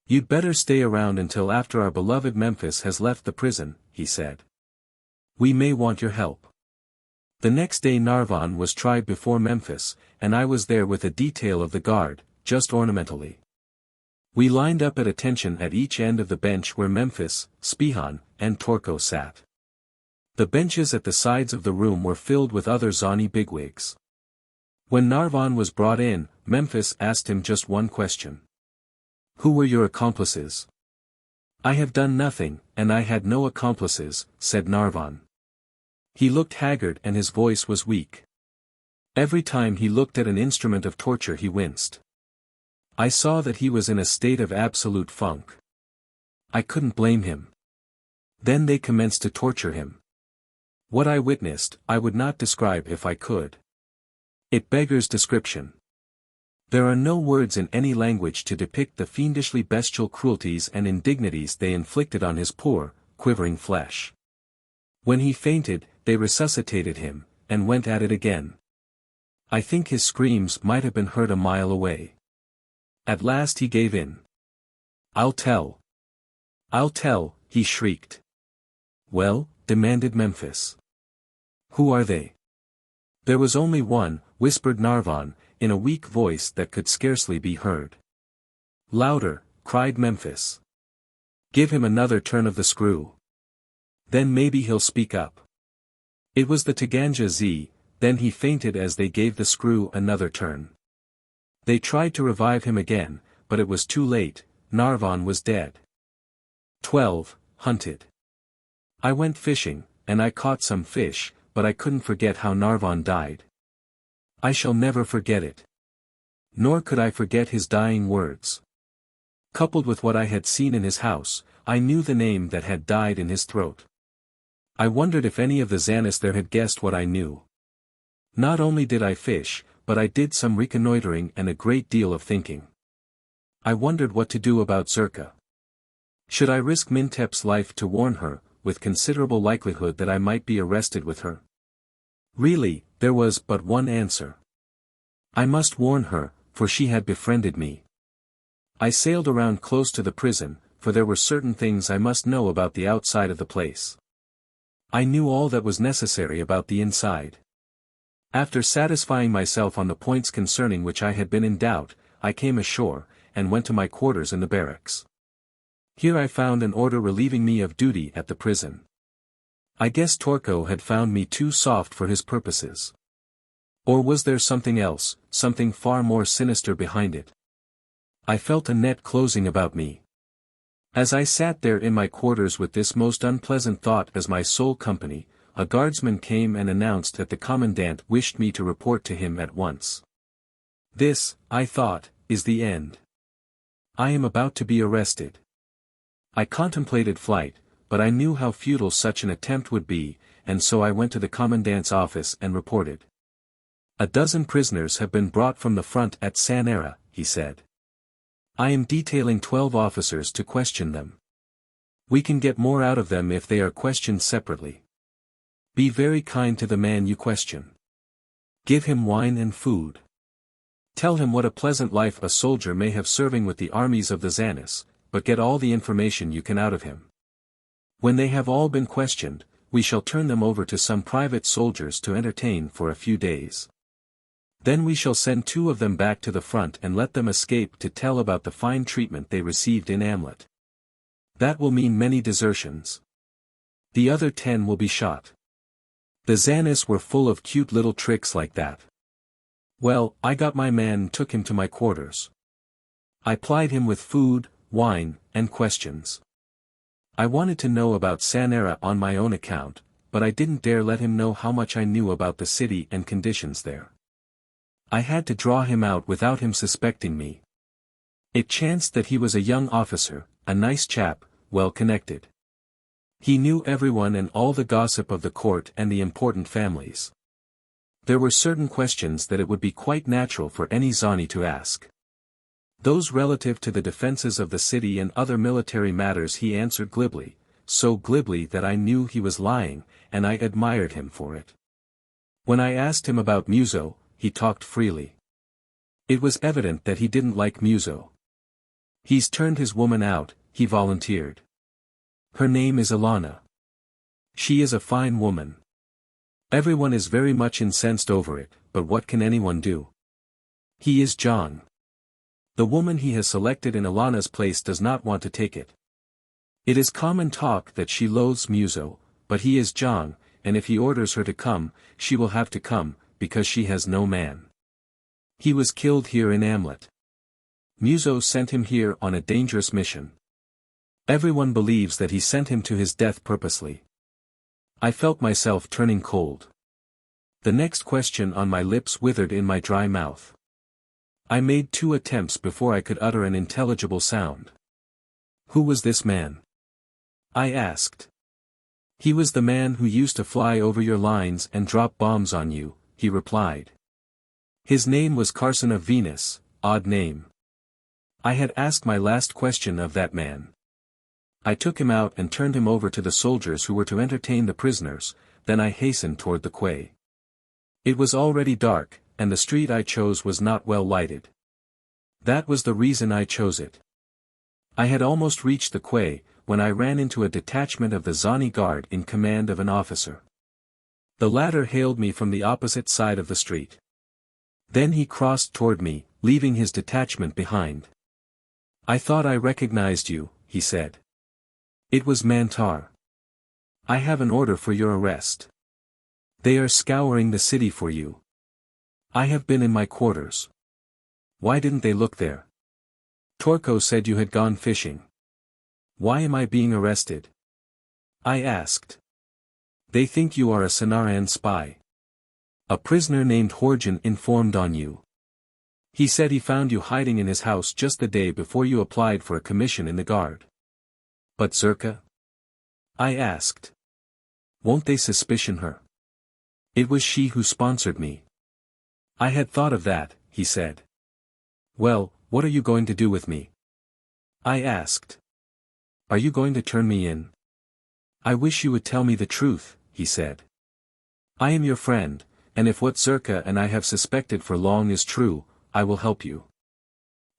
You'd better stay around until after our beloved Memphis has left the prison, he said. We may want your help. The next day Narvan was tried before Memphis, and I was there with a detail of the guard, just ornamentally. We lined up at attention at each end of the bench where Memphis, Spihan, and Torko sat. The benches at the sides of the room were filled with other Zani bigwigs. When Narvan was brought in, Memphis asked him just one question. Who were your accomplices? I have done nothing, and I had no accomplices, said Narvan. He looked haggard and his voice was weak. Every time he looked at an instrument of torture he winced. I saw that he was in a state of absolute funk. I couldn't blame him. Then they commenced to torture him. What I witnessed, I would not describe if I could. It beggars description. There are no words in any language to depict the fiendishly bestial cruelties and indignities they inflicted on his poor, quivering flesh. When he fainted, they resuscitated him, and went at it again. I think his screams might have been heard a mile away. At last he gave in. I'll tell. I'll tell, he shrieked. Well, demanded Memphis. Who are they? There was only one, whispered Narvan, in a weak voice that could scarcely be heard. Louder, cried Memphis. Give him another turn of the screw. Then maybe he'll speak up. It was the Taganja Z, then he fainted as they gave the screw another turn. They tried to revive him again, but it was too late, Narvan was dead. 12. Hunted. I went fishing, and I caught some fish, but I couldn't forget how Narvan died. I shall never forget it. Nor could I forget his dying words. Coupled with what I had seen in his house, I knew the name that had died in his throat. I wondered if any of the Zanis there had guessed what I knew. Not only did I fish, but I did some reconnoitering and a great deal of thinking. I wondered what to do about Zerka. Should I risk Mintep's life to warn her, with considerable likelihood that I might be arrested with her? Really, there was but one answer. I must warn her, for she had befriended me. I sailed around close to the prison, for there were certain things I must know about the outside of the place. I knew all that was necessary about the inside. After satisfying myself on the points concerning which I had been in doubt, I came ashore, and went to my quarters in the barracks. Here I found an order relieving me of duty at the prison. I guess Torko had found me too soft for his purposes. Or was there something else, something far more sinister behind it? I felt a net closing about me. As I sat there in my quarters with this most unpleasant thought as my sole company, a guardsman came and announced that the commandant wished me to report to him at once. This, I thought, is the end. I am about to be arrested. I contemplated flight, but I knew how futile such an attempt would be, and so I went to the commandant's office and reported. A dozen prisoners have been brought from the front at Sanara, he said. I am detailing 12 officers to question them. We can get more out of them if they are questioned separately. Be very kind to the man you question. Give him wine and food. Tell him what a pleasant life a soldier may have serving with the armies of the Zanis, but get all the information you can out of him. When they have all been questioned, we shall turn them over to some private soldiers to entertain for a few days. Then we shall send 2 of them back to the front and let them escape to tell about the fine treatment they received in Amlot. That will mean many desertions. The other 10 will be shot. The Zanis were full of cute little tricks like that. Well, I got my man and took him to my quarters. I plied him with food, wine, and questions. I wanted to know about Sanara on my own account, but I didn't dare let him know how much I knew about the city and conditions there. I had to draw him out without him suspecting me. It chanced that he was a young officer, a nice chap, well connected. He knew everyone and all the gossip of the court and the important families. There were certain questions that it would be quite natural for any Zani to ask. Those relative to the defenses of the city and other military matters he answered glibly, so glibly that I knew he was lying, and I admired him for it. When I asked him about Muso, he talked freely. It was evident that he didn't like Muso. He's turned his woman out, he volunteered. Her name is Ilana. She is a fine woman. Everyone is very much incensed over it, but what can anyone do? He is John. The woman he has selected in Ilana's place does not want to take it. It is common talk that she loathes Muso, but he is John, and if he orders her to come, she will have to come, because she has no man. He was killed here in Amlot. Muso sent him here on a dangerous mission. Everyone believes that he sent him to his death purposely. I felt myself turning cold. The next question on my lips withered in my dry mouth. I made 2 attempts before I could utter an intelligible sound. Who was this man? I asked. He was the man who used to fly over your lines and drop bombs on you, he replied. His name was Carson of Venus, odd name. I had asked my last question of that man. I took him out and turned him over to the soldiers who were to entertain the prisoners, then I hastened toward the quay. It was already dark, and the street I chose was not well lighted. That was the reason I chose it. I had almost reached the quay, when I ran into a detachment of the Zani guard in command of an officer. The latter hailed me from the opposite side of the street. Then he crossed toward me, leaving his detachment behind. "I thought I recognized you," he said. "It was Mantar. I have an order for your arrest. They are scouring the city for you. I have been in my quarters. Why didn't they look there? Torko said you had gone fishing. Why am I being arrested?" I asked. "They think you are a Sanaran spy. A prisoner named Horjan informed on you. He said he found you hiding in his house just the day before you applied for a commission in the guard." "But Zerka?" I asked. "Won't they suspicion her? It was she who sponsored me." "I had thought of that," he said. "Well, what are you going to do with me?" I asked. "Are you going to turn me in?" "I wish you would tell me the truth," he said. "I am your friend, and if what Zerka and I have suspected for long is true, I will help you."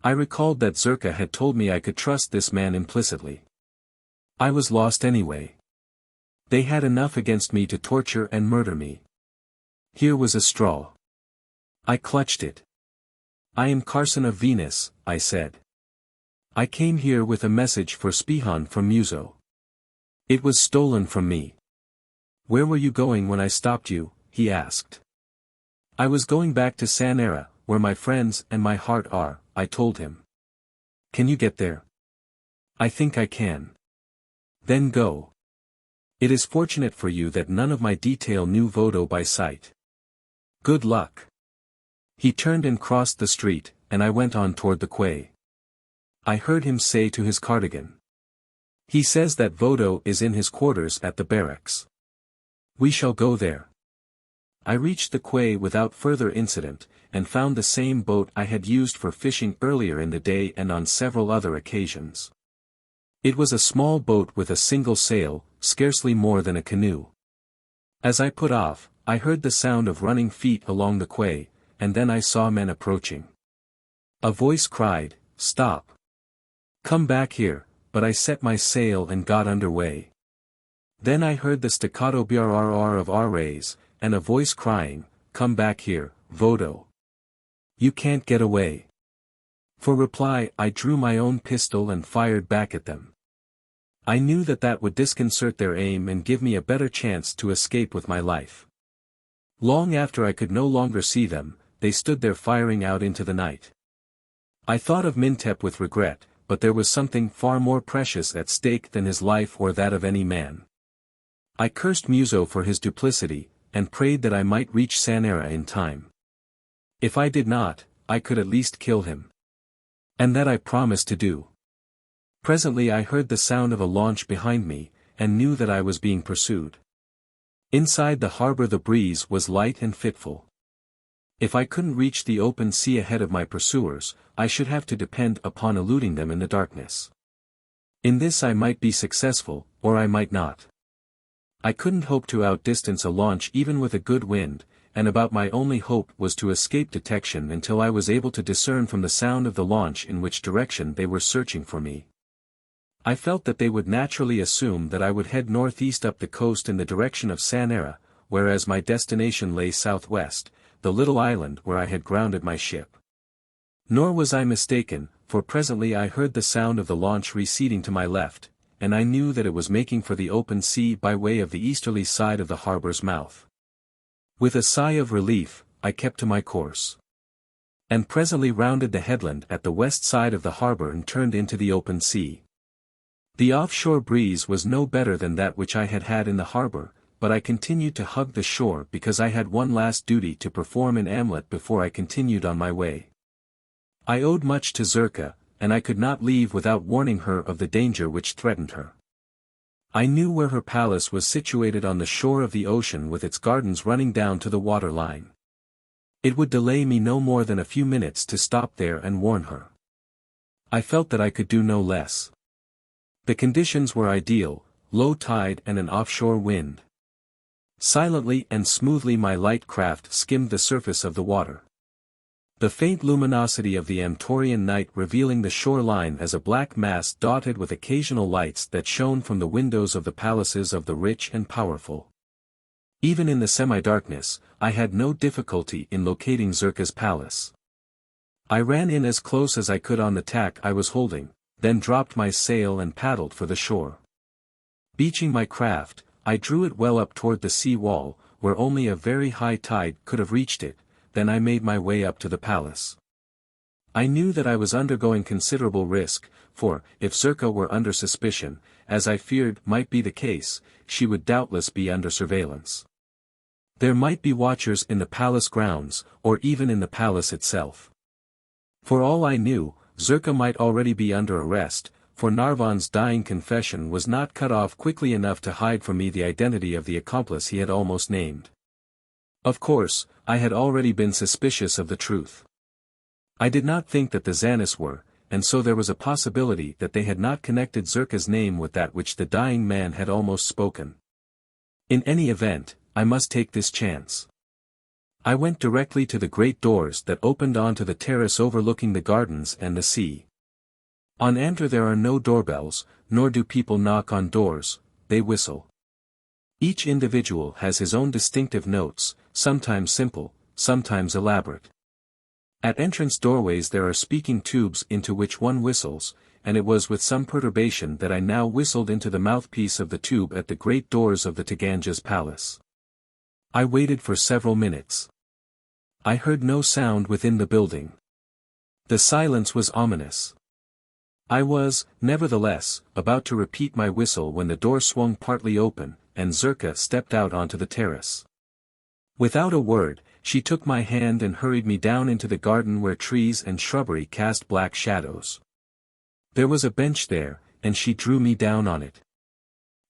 I recalled that Zerka had told me I could trust this man implicitly. I was lost anyway. They had enough against me to torture and murder me. Here was a straw. I clutched it. "I am Carson of Venus," I said. "I came here with a message for Spihan from Muso. It was stolen from me." "Where were you going when I stopped you?" he asked. "I was going back to Sanara, where my friends and my heart are," I told him. "Can you get there?" "I think I can." "Then go. It is fortunate for you that none of my detail knew Vodo by sight. Good luck." He turned and crossed the street, and I went on toward the quay. I heard him say to his cardigan. "He says that Vodo is in his quarters at the barracks. We shall go there." I reached the quay without further incident, and found the same boat I had used for fishing earlier in the day and on several other occasions. It was a small boat with a single sail, scarcely more than a canoe. As I put off, I heard the sound of running feet along the quay, and then I saw men approaching. A voice cried, "Stop! Come back here," but I set my sail and got under way. Then I heard the staccato brrr of our rays, and a voice crying, "Come back here, Vodo. You can't get away." For reply I drew my own pistol and fired back at them. I knew that would disconcert their aim and give me a better chance to escape with my life. Long after I could no longer see them, they stood there firing out into the night. I thought of Mintep with regret, but there was something far more precious at stake than his life or that of any man. I cursed Muso for his duplicity, and prayed that I might reach Sanara in time. If I did not, I could at least kill him. And that I promised to do. Presently I heard the sound of a launch behind me, and knew that I was being pursued. Inside the harbor the breeze was light and fitful. If I couldn't reach the open sea ahead of my pursuers, I should have to depend upon eluding them in the darkness. In this I might be successful, or I might not. I couldn't hope to outdistance a launch even with a good wind, and about my only hope was to escape detection until I was able to discern from the sound of the launch in which direction they were searching for me. I felt that they would naturally assume that I would head northeast up the coast in the direction of Sanara, whereas my destination lay southwest, the little island where I had grounded my ship. Nor was I mistaken, for presently I heard the sound of the launch receding to my left, and I knew that it was making for the open sea by way of the easterly side of the harbor's mouth. With a sigh of relief, I kept to my course. And presently rounded the headland at the west side of the harbor and turned into the open sea. The offshore breeze was no better than that which I had had in the harbor, but I continued to hug the shore because I had one last duty to perform in Amlot before I continued on my way. I owed much to Zerka, and I could not leave without warning her of the danger which threatened her. I knew where her palace was situated on the shore of the ocean with its gardens running down to the water line. It would delay me no more than a few minutes to stop there and warn her. I felt that I could do no less. The conditions were ideal, low tide and an offshore wind. Silently and smoothly my light craft skimmed the surface of the water. The faint luminosity of the Amtorian night revealing the shoreline as a black mass dotted with occasional lights that shone from the windows of the palaces of the rich and powerful. Even in the semi-darkness, I had no difficulty in locating Zerka's palace. I ran in as close as I could on the tack I was holding, then dropped my sail and paddled for the shore. Beaching my craft, I drew it well up toward the sea wall, where only a very high tide could have reached it, then I made my way up to the palace. I knew that I was undergoing considerable risk, for, if Zerka were under suspicion, as I feared might be the case, she would doubtless be under surveillance. There might be watchers in the palace grounds, or even in the palace itself. For all I knew, Zerka might already be under arrest, for Narvan's dying confession was not cut off quickly enough to hide from me the identity of the accomplice he had almost named. Of course, I had already been suspicious of the truth. I did not think that the Zanis were, and so there was a possibility that they had not connected Zerka's name with that which the dying man had almost spoken. In any event, I must take this chance. I went directly to the great doors that opened onto the terrace overlooking the gardens and the sea. On enter there are no doorbells, nor do people knock on doors, they whistle. Each individual has his own distinctive notes, sometimes simple, sometimes elaborate. At entrance doorways there are speaking tubes into which one whistles, and it was with some perturbation that I now whistled into the mouthpiece of the tube at the great doors of the Taganja's palace. I waited for several minutes. I heard no sound within the building. The silence was ominous. I was, nevertheless, about to repeat my whistle when the door swung partly open, and Zerka stepped out onto the terrace. Without a word, she took my hand and hurried me down into the garden where trees and shrubbery cast black shadows. There was a bench there, and she drew me down on it.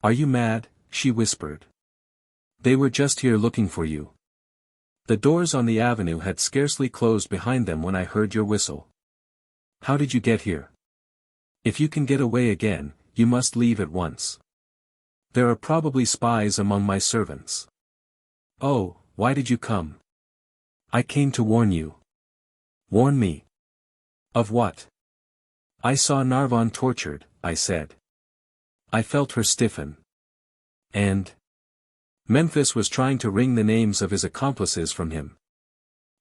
"Are you mad?" she whispered. "They were just here looking for you. The doors on the avenue had scarcely closed behind them when I heard your whistle. How did you get here? If you can get away again, you must leave at once. There are probably spies among my servants." "Oh, why did you come?" "I came to warn you." "Warn me? Of what?" "I saw Narvan tortured," I said. I felt her stiffen. "And?" "Memphis was trying to wring the names of his accomplices from him."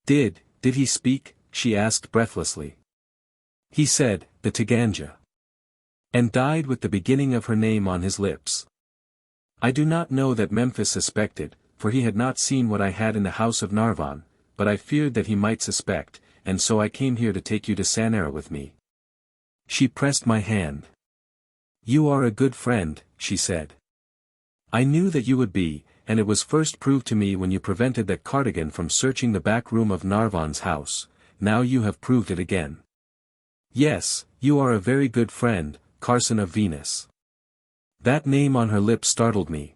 Did he speak?" she asked breathlessly. "He said, the Taganja. And died with the beginning of her name on his lips." I do not know that Memphis suspected, for he had not seen what I had in the house of Narvan, but I feared that he might suspect, and so I came here to take you to Sanara with me. She pressed my hand. "You are a good friend," she said. "I knew that you would be, and it was first proved to me when you prevented that Cardigan from searching the back room of Narvan's house. Now you have proved it again. Yes, you are a very good friend, Carson of Venus." That name on her lips startled me.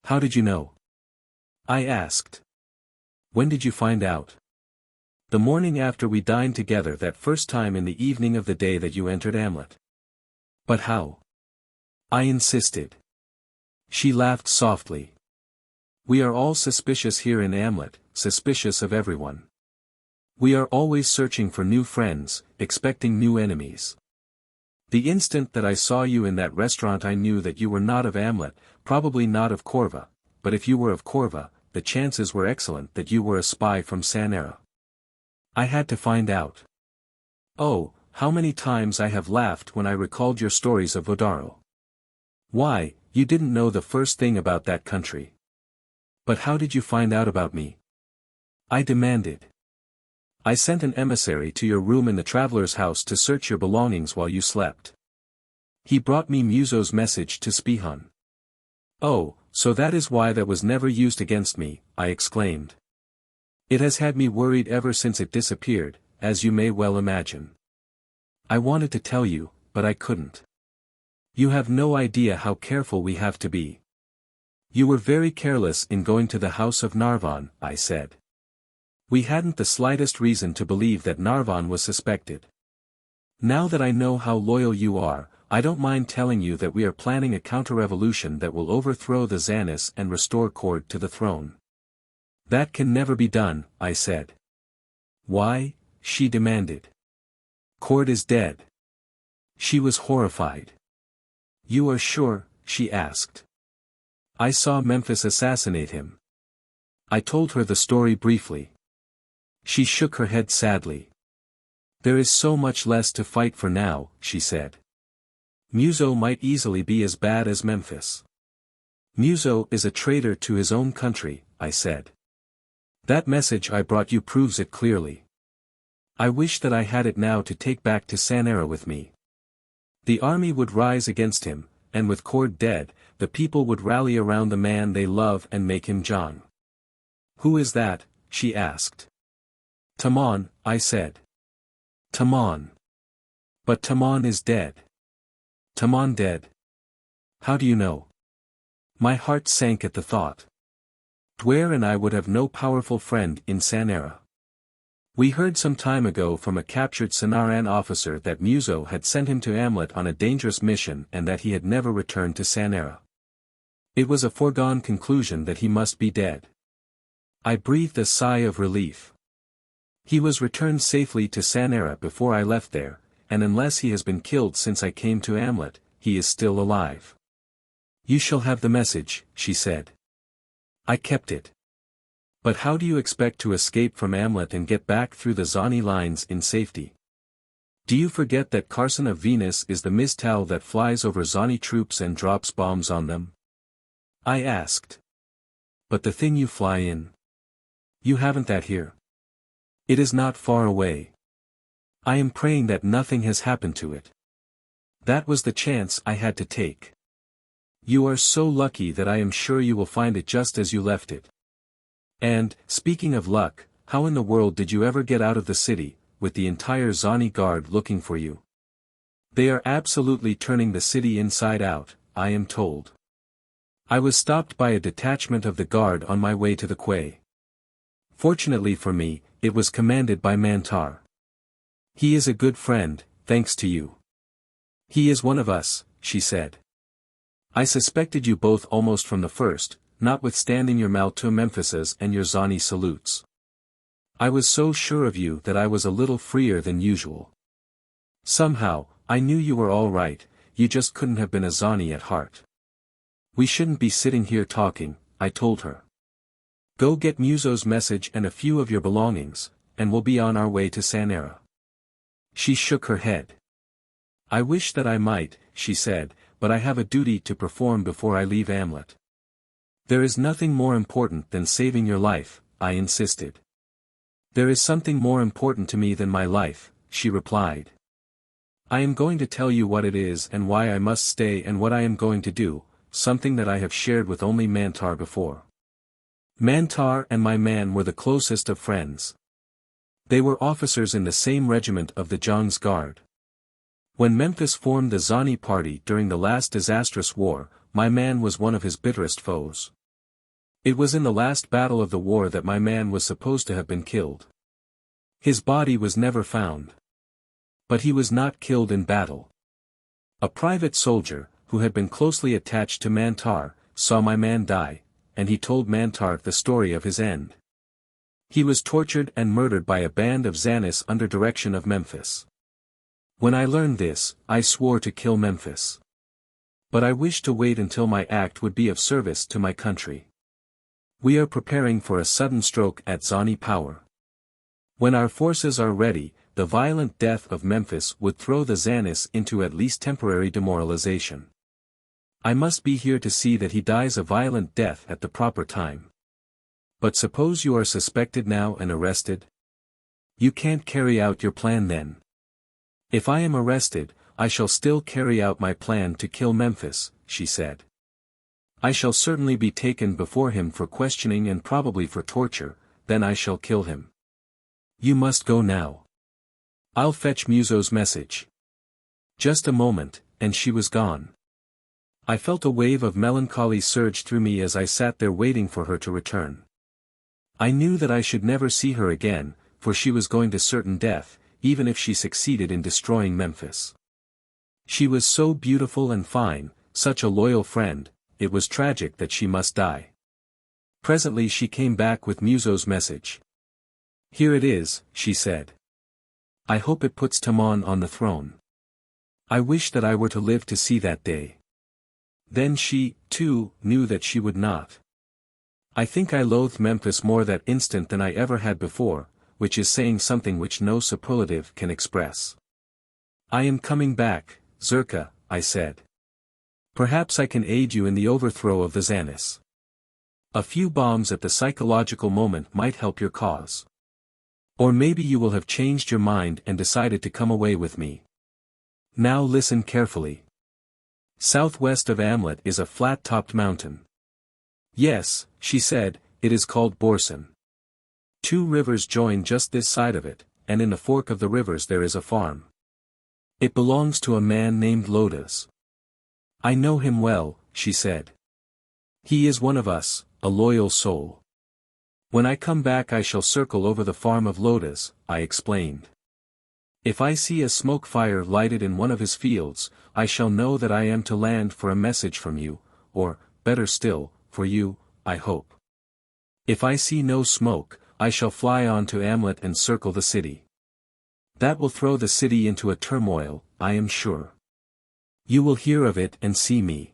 "How did you know?" I asked. "When did you find out?" "The morning after we dined together that first time in the evening of the day that you entered Amlot." "But how?" I insisted. She laughed softly. "We are all suspicious here in Amlot, suspicious of everyone. We are always searching for new friends, expecting new enemies. The instant that I saw you in that restaurant I knew that you were not of Amlot, probably not of Corva, but if you were of Corva, the chances were excellent that you were a spy from Sanara. I had to find out. Oh, how many times I have laughed when I recalled your stories of Vodaro. Why, you didn't know the first thing about that country. But how did you find out about me?" I demanded. "I sent an emissary to your room in the traveler's house to search your belongings while you slept. He brought me Muso's message to Spihun." "Oh, so that is why that was never used against me," I exclaimed. "It has had me worried ever since it disappeared, as you may well imagine. I wanted to tell you, but I couldn't. You have no idea how careful we have to be." "You were very careless in going to the house of Narvan," I said. "We hadn't the slightest reason to believe that Narvan was suspected. Now that I know how loyal you are, I don't mind telling you that we are planning a counter-revolution that will overthrow the Zanis and restore Kooaad to the throne." "That can never be done," I said. "Why?" she demanded. "Kooaad is dead." She was horrified. "You are sure?" she asked. I saw Memphis assassinate him. I told her the story briefly. She shook her head sadly. There is so much less to fight for now, she said. Muso might easily be as bad as Memphis. Muso is a traitor to his own country, I said. That message I brought you proves it clearly. I wish that I had it now to take back to Sanara with me. The army would rise against him, and with Kooaad dead, the people would rally around the man they love and make him John. Who is that? She asked. Tamon, I said. Tamon. But Tamon is dead. Tamon dead? How do you know? My heart sank at the thought. Duare and I would have no powerful friend in Sanara. We heard some time ago from a captured Sanaran officer that Muso had sent him to Amlot on a dangerous mission and that he had never returned to Sanara. It was a foregone conclusion that he must be dead. I breathed a sigh of relief. He was returned safely to Sanara before I left there, and unless he has been killed since I came to Amlot, he is still alive. You shall have the message, she said. I kept it. But how do you expect to escape from Amlot and get back through the Zani lines in safety? Do you forget that Carson of Venus is the mistral that flies over Zani troops and drops bombs on them? I asked. But the thing you fly in? You haven't that here. It is not far away. I am praying that nothing has happened to it. That was the chance I had to take. You are so lucky that I am sure you will find it just as you left it. And, speaking of luck, how in the world did you ever get out of the city, with the entire Zani guard looking for you? They are absolutely turning the city inside out, I am told. I was stopped by a detachment of the guard on my way to the quay. Fortunately for me, it was commanded by Mantar. He is a good friend, thanks to you. He is one of us, she said. I suspected you both almost from the first, notwithstanding your Memphises and your Zani salutes. I was so sure of you that I was a little freer than usual. Somehow, I knew you were all right, you just couldn't have been a Zani at heart. We shouldn't be sitting here talking, I told her. Go get Muso's message and a few of your belongings, and we'll be on our way to Sanara. She shook her head. I wish that I might, she said, but I have a duty to perform before I leave Amlot. There is nothing more important than saving your life, I insisted. There is something more important to me than my life, she replied. I am going to tell you what it is and why I must stay and what I am going to do, something that I have shared with only Mantar before. Mantar and my man were the closest of friends. They were officers in the same regiment of the Zhang's guard. When Memphis formed the Zani party during the last disastrous war, my man was one of his bitterest foes. It was in the last battle of the war that my man was supposed to have been killed. His body was never found. But he was not killed in battle. A private soldier, who had been closely attached to Mantar, saw my man die, and he told Mantar the story of his end. He was tortured and murdered by a band of Zanis under direction of Memphis. When I learned this, I swore to kill Memphis. But I wished to wait until my act would be of service to my country. We are preparing for a sudden stroke at Zani power. When our forces are ready, the violent death of Memphis would throw the Zanis into at least temporary demoralization. I must be here to see that he dies a violent death at the proper time. But suppose you are suspected now and arrested? You can't carry out your plan then. If I am arrested, I shall still carry out my plan to kill Memphis, she said. I shall certainly be taken before him for questioning and probably for torture, then I shall kill him. You must go now. I'll fetch Muso's message. Just a moment, and she was gone. I felt a wave of melancholy surge through me as I sat there waiting for her to return. I knew that I should never see her again, for she was going to certain death, even if she succeeded in destroying Memphis. She was so beautiful and fine, such a loyal friend, it was tragic that she must die. Presently she came back with Muso's message. Here it is, she said. I hope it puts Tamon on the throne. I wish that I were to live to see that day. Then she, too, knew that she would not. I think I loathed Memphis more that instant than I ever had before, which is saying something which no superlative can express. I am coming back, Zerka, I said. Perhaps I can aid you in the overthrow of the Zanis. A few bombs at the psychological moment might help your cause. Or maybe you will have changed your mind and decided to come away with me. Now listen carefully. Southwest of Amlot is a flat-topped mountain. Yes, she said, it is called Borson. 2 rivers join just this side of it, and in the fork of the rivers there is a farm. It belongs to a man named Lotus. I know him well, she said. He is one of us, a loyal soul. When I come back I shall circle over the farm of Lotus, I explained. If I see a smoke fire lighted in one of his fields, I shall know that I am to land for a message from you, or, better still, for you, I hope. If I see no smoke, I shall fly on to Amlot and circle the city. That will throw the city into a turmoil, I am sure. You will hear of it and see me.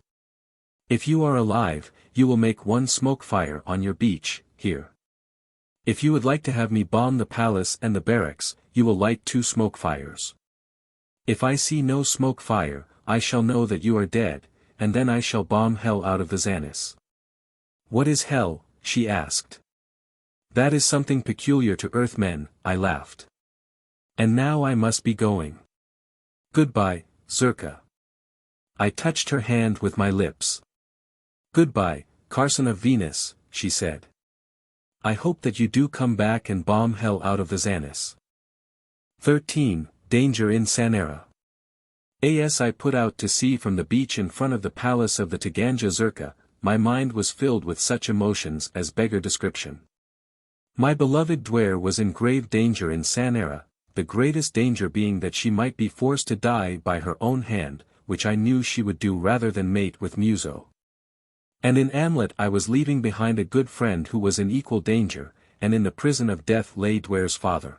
If you are alive, you will make one smoke fire on your beach, here. If you would like to have me bomb the palace and the barracks, you will light 2 smoke fires. If I see no smoke fire, I shall know that you are dead, and then I shall bomb hell out of the Zanis. What is hell? She asked. That is something peculiar to Earthmen, I laughed. And now I must be going. Goodbye, Zerka. I touched her hand with my lips. Goodbye, Carson of Venus, she said. I hope that you do come back and bomb hell out of the Zanis. 13. Danger in Sanara. As I put out to sea from the beach in front of the palace of the Tanjong Zerka, my mind was filled with such emotions as beggar description. My beloved Duare was in grave danger in Sanara, the greatest danger being that she might be forced to die by her own hand, which I knew she would do rather than mate with Muso. And in Amlot I was leaving behind a good friend who was in equal danger, and in the prison of death lay Duare's father.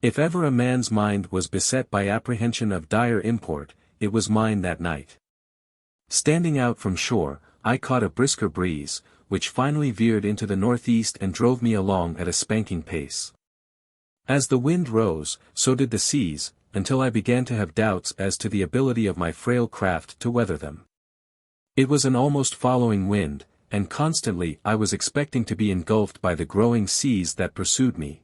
If ever a man's mind was beset by apprehension of dire import, it was mine that night. Standing out from shore, I caught a brisker breeze, which finally veered into the northeast and drove me along at a spanking pace. As the wind rose, so did the seas, until I began to have doubts as to the ability of my frail craft to weather them. It was an almost following wind, and constantly I was expecting to be engulfed by the growing seas that pursued me.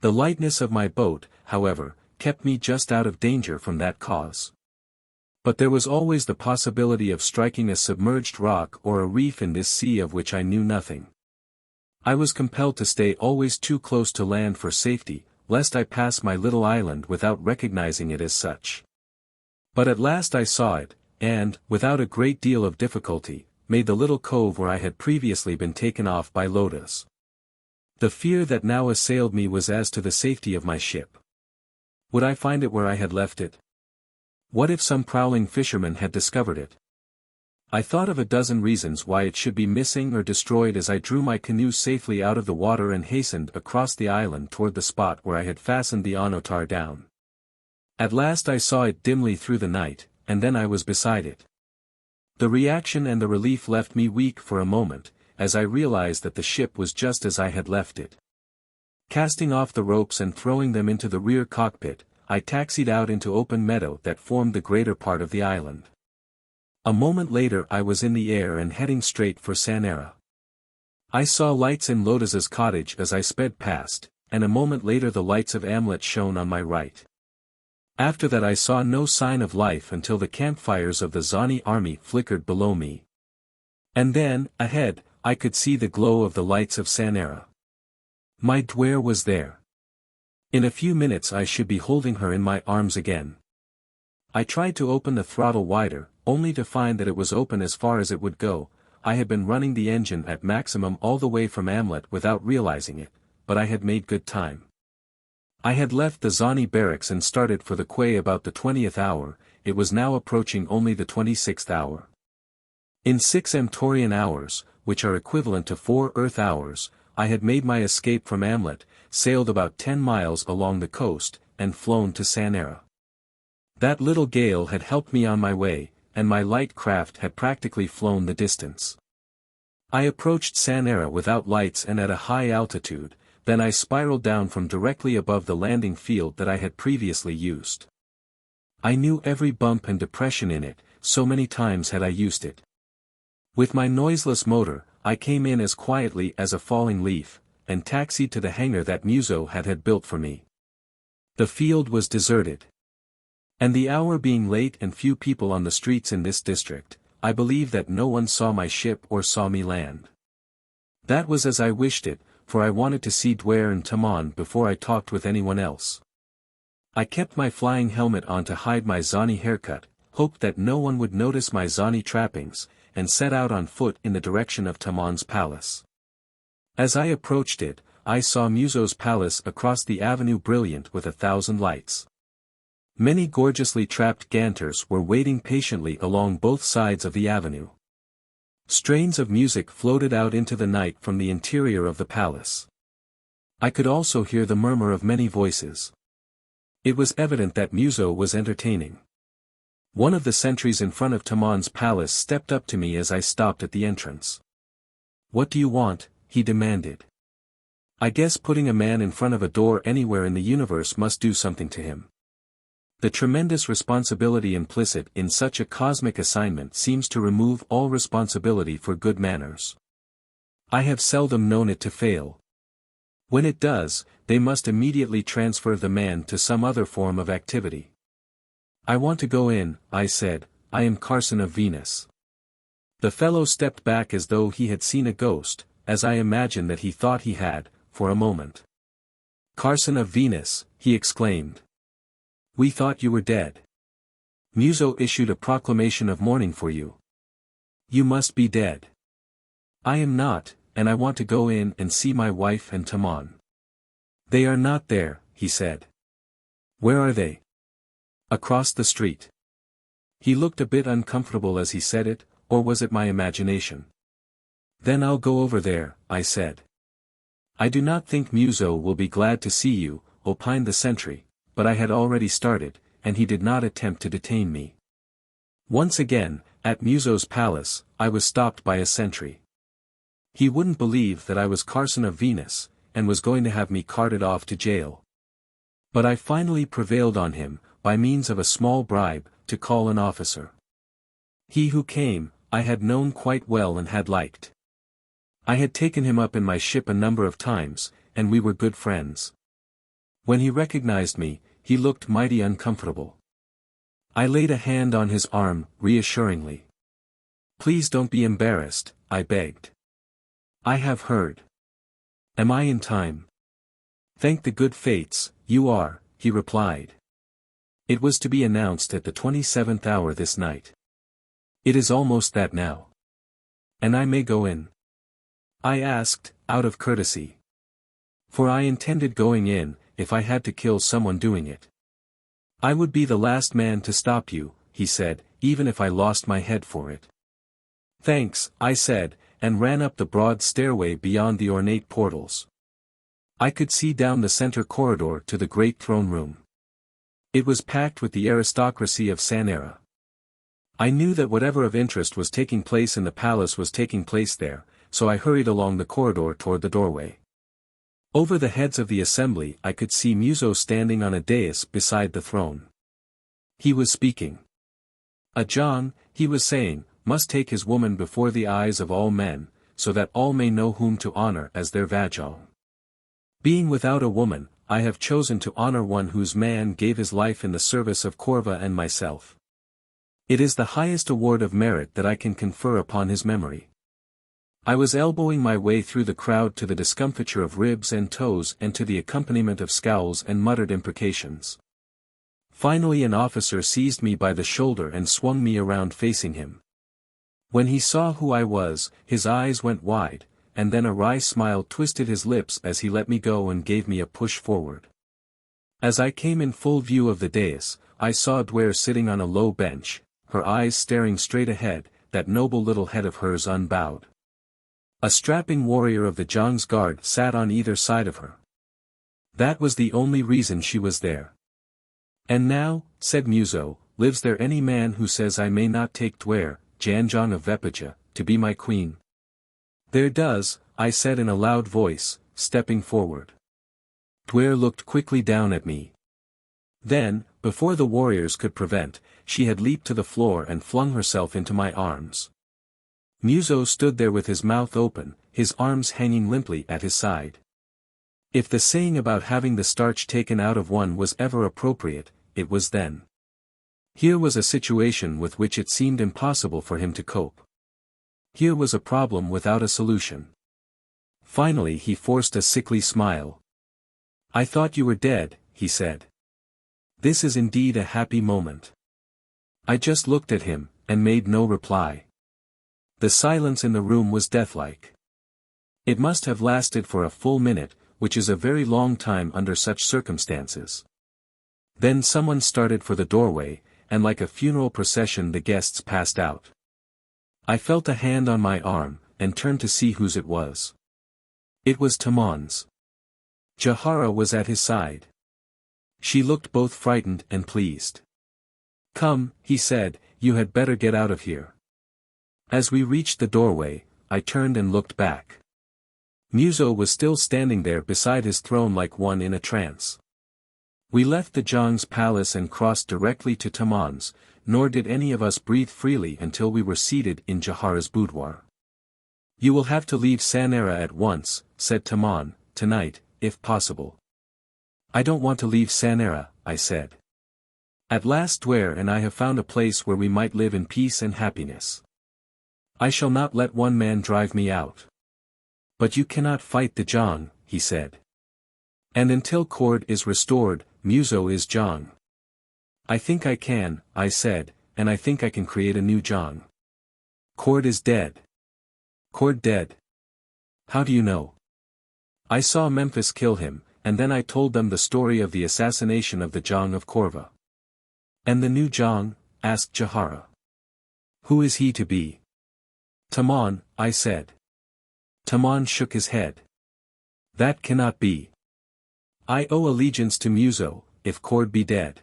The lightness of my boat, however, kept me just out of danger from that cause. But there was always the possibility of striking a submerged rock or a reef in this sea of which I knew nothing. I was compelled to stay always too close to land for safety, lest I pass my little island without recognizing it as such. But at last I saw it, and, without a great deal of difficulty, made the little cove where I had previously been taken off by Lotus. The fear that now assailed me was as to the safety of my ship. Would I find it where I had left it? What if some prowling fisherman had discovered it? I thought of a dozen reasons why it should be missing or destroyed as I drew my canoe safely out of the water and hastened across the island toward the spot where I had fastened the onotar down. At last I saw it dimly through the night, and then I was beside it. The reaction and the relief left me weak for a moment, as I realized that the ship was just as I had left it. Casting off the ropes and throwing them into the rear cockpit, I taxied out into open meadow that formed the greater part of the island. A moment later I was in the air and heading straight for Sanara. I saw lights in Lotus's cottage as I sped past, and a moment later the lights of Amlot shone on my right. After that I saw no sign of life until the campfires of the Zani army flickered below me. And then, ahead, I could see the glow of the lights of Sanara. My Duare was there. In a few minutes I should be holding her in my arms again. I tried to open the throttle wider, only to find that it was open as far as it would go. I had been running the engine at maximum all the way from Amlot without realizing it, but I had made good time. I had left the Zani barracks and started for the quay about the 20th hour, it was now approaching only the 26th hour. In 6 Amtorian hours, which are equivalent to 4 Earth hours, I had made my escape from Amlot, sailed about 10 miles along the coast, and flown to Sanara. That little gale had helped me on my way, and my light craft had practically flown the distance. I approached Sanara without lights and at a high altitude, then I spiraled down from directly above the landing field that I had previously used. I knew every bump and depression in it, so many times had I used it. With my noiseless motor, I came in as quietly as a falling leaf, and taxied to the hangar that Muso had built for me. The field was deserted. And the hour being late and few people on the streets in this district, I believe that no one saw my ship or saw me land. That was as I wished it, for I wanted to see Duare and Tamon before I talked with anyone else. I kept my flying helmet on to hide my Zani haircut, hoped that no one would notice my Zani trappings, and set out on foot in the direction of Tamon's palace. As I approached it, I saw Muso's palace across the avenue brilliant with 1,000 lights. Many gorgeously trapped ganters were waiting patiently along both sides of the avenue. Strains of music floated out into the night from the interior of the palace. I could also hear the murmur of many voices. It was evident that Muso was entertaining. One of the sentries in front of Tamon's palace stepped up to me as I stopped at the entrance. "What do you want?" he demanded. I guess putting a man in front of a door anywhere in the universe must do something to him. The tremendous responsibility implicit in such a cosmic assignment seems to remove all responsibility for good manners. I have seldom known it to fail. When it does, they must immediately transfer the man to some other form of activity. "I want to go in," I said. "I am Carson of Venus." The fellow stepped back as though he had seen a ghost, as I imagine that he thought he had, for a moment. "Carson of Venus," he exclaimed. "We thought you were dead. Muso issued a proclamation of mourning for you. You must be dead." "I am not, and I want to go in and see my wife and Tamon." "They are not there," he said. "Where are they?" "Across the street." He looked a bit uncomfortable as he said it, or was it my imagination? "Then I'll go over there," I said. "I do not think Muso will be glad to see you," opined the sentry, but I had already started, and he did not attempt to detain me. Once again, at Muso's palace, I was stopped by a sentry. He wouldn't believe that I was Carson of Venus, and was going to have me carted off to jail. But I finally prevailed on him, by means of a small bribe, to call an officer. He who came, I had known quite well and had liked. I had taken him up in my ship a number of times, and we were good friends. When he recognized me, he looked mighty uncomfortable. I laid a hand on his arm, reassuringly. "Please don't be embarrassed," I begged. "I have heard." "Am I in time?" "Thank the good fates, you are," he replied. "It was to be announced at the 27th hour this night. It is almost that now. And I may go in?" I asked, out of courtesy. For I intended going in, if I had to kill someone doing it. "I would be the last man to stop you," he said, "even if I lost my head for it." "Thanks," I said, and ran up the broad stairway beyond the ornate portals. I could see down the center corridor to the great throne room. It was packed with the aristocracy of Sanara. I knew that whatever of interest was taking place in the palace was taking place there, so I hurried along the corridor toward the doorway. Over the heads of the assembly I could see Muso standing on a dais beside the throne. He was speaking. "A John," he was saying, "must take his woman before the eyes of all men, so that all may know whom to honor as their Vajong. Being without a woman, I have chosen to honor one whose man gave his life in the service of Korva and myself. It is the highest award of merit that I can confer upon his memory." I was elbowing my way through the crowd to the discomfiture of ribs and toes and to the accompaniment of scowls and muttered imprecations. Finally an officer seized me by the shoulder and swung me around facing him. When he saw who I was, his eyes went wide, and then a wry smile twisted his lips as he let me go and gave me a push forward. As I came in full view of the dais, I saw Duare sitting on a low bench, her eyes staring straight ahead, that noble little head of hers unbowed. A strapping warrior of the Zhang's guard sat on either side of her. That was the only reason she was there. "And now," said Muso, lives there any man who says I may not take Duare, Tanjong of Vepaja, to be my queen? There does, I said in a loud voice, stepping forward. Duare looked quickly down at me. Then, before the warriors could prevent, she had leaped to the floor and flung herself into my arms. Muso stood there with his mouth open, his arms hanging limply at his side. If the saying about having the starch taken out of one was ever appropriate, it was then. Here was a situation with which it seemed impossible for him to cope. Here was a problem without a solution. Finally he forced a sickly smile. I thought you were dead, he said. This is indeed a happy moment. I just looked at him, and made no reply. The silence in the room was deathlike. It must have lasted for a full minute, which is a very long time under such circumstances. Then someone started for the doorway, and like a funeral procession the guests passed out. I felt a hand on my arm, and turned to see whose it was. It was Tamon's. Jahara was at his side. She looked both frightened and pleased. Come, he said, you had better get out of here. As we reached the doorway, I turned and looked back. Muso was still standing there beside his throne like one in a trance. We left the Zhang's palace and crossed directly to Tamon's, nor did any of us breathe freely until we were seated in Jahara's boudoir. You will have to leave Sanara at once, said Tamon, tonight, if possible. I don't want to leave Sanara, I said. At last Duare and I have found a place where we might live in peace and happiness. I shall not let one man drive me out. But you cannot fight the Zhang, he said. And until Kooaad is restored, Muso is Zhang. I think I can, I said, and I think I can create a new Zhang. Kooaad is dead. Kooaad dead? How do you know? I saw Memphis kill him, and then I told them the story of the assassination of the Zhang of Korva. And the new Zhang? Asked Jahara. Who is he to be? Tamon, I said. Tamon shook his head. That cannot be. I owe allegiance to Muso, if Kooaad be dead.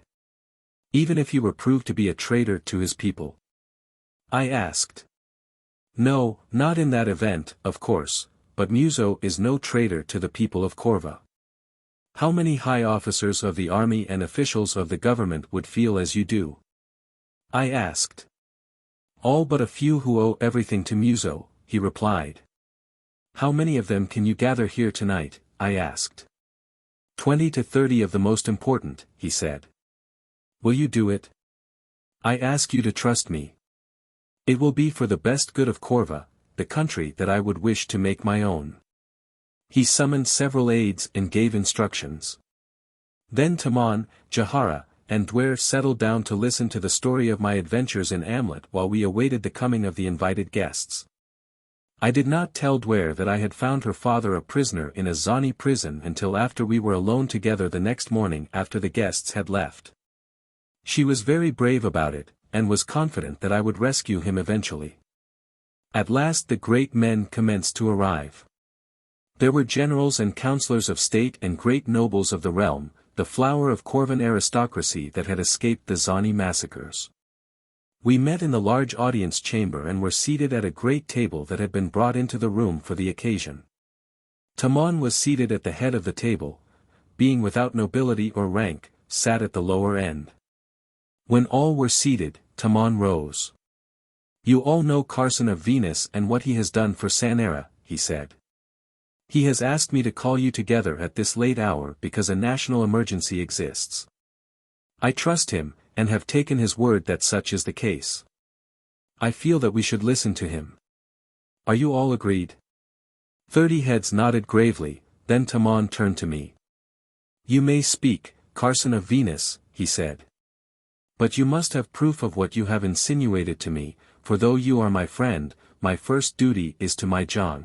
Even if he were proved to be a traitor to his people. I asked. No, not in that event, of course, but Muso is no traitor to the people of Korva. How many high officers of the army and officials of the government would feel as you do? I asked. All but a few who owe everything to Muso, he replied. How many of them can you gather here tonight? I asked. 20 to 30 of the most important, he said. Will you do it? I ask you to trust me. It will be for the best good of Korva, the country that I would wish to make my own. He summoned several aides and gave instructions. Then Tamon, Jahara, and Duare settled down to listen to the story of my adventures in Amlot while we awaited the coming of the invited guests. I did not tell Duare that I had found her father a prisoner in a Zani prison until after we were alone together the next morning after the guests had left. She was very brave about it, and was confident that I would rescue him eventually. At last the great men commenced to arrive. There were generals and councillors of state and great nobles of the realm, the flower of Korvan aristocracy that had escaped the Zani massacres. We met in the large audience chamber and were seated at a great table that had been brought into the room for the occasion. Tamon was seated at the head of the table, being without nobility or rank, sat at the lower end. When all were seated, Tamon rose. You all know Carson of Venus and what he has done for Sanara, he said. He has asked me to call you together at this late hour because a national emergency exists. I trust him, and have taken his word that such is the case. I feel that we should listen to him. Are you all agreed? 30 heads nodded gravely, then Tamon turned to me. You may speak, Carson of Venus, he said. But you must have proof of what you have insinuated to me, for though you are my friend, my first duty is to my Zhang.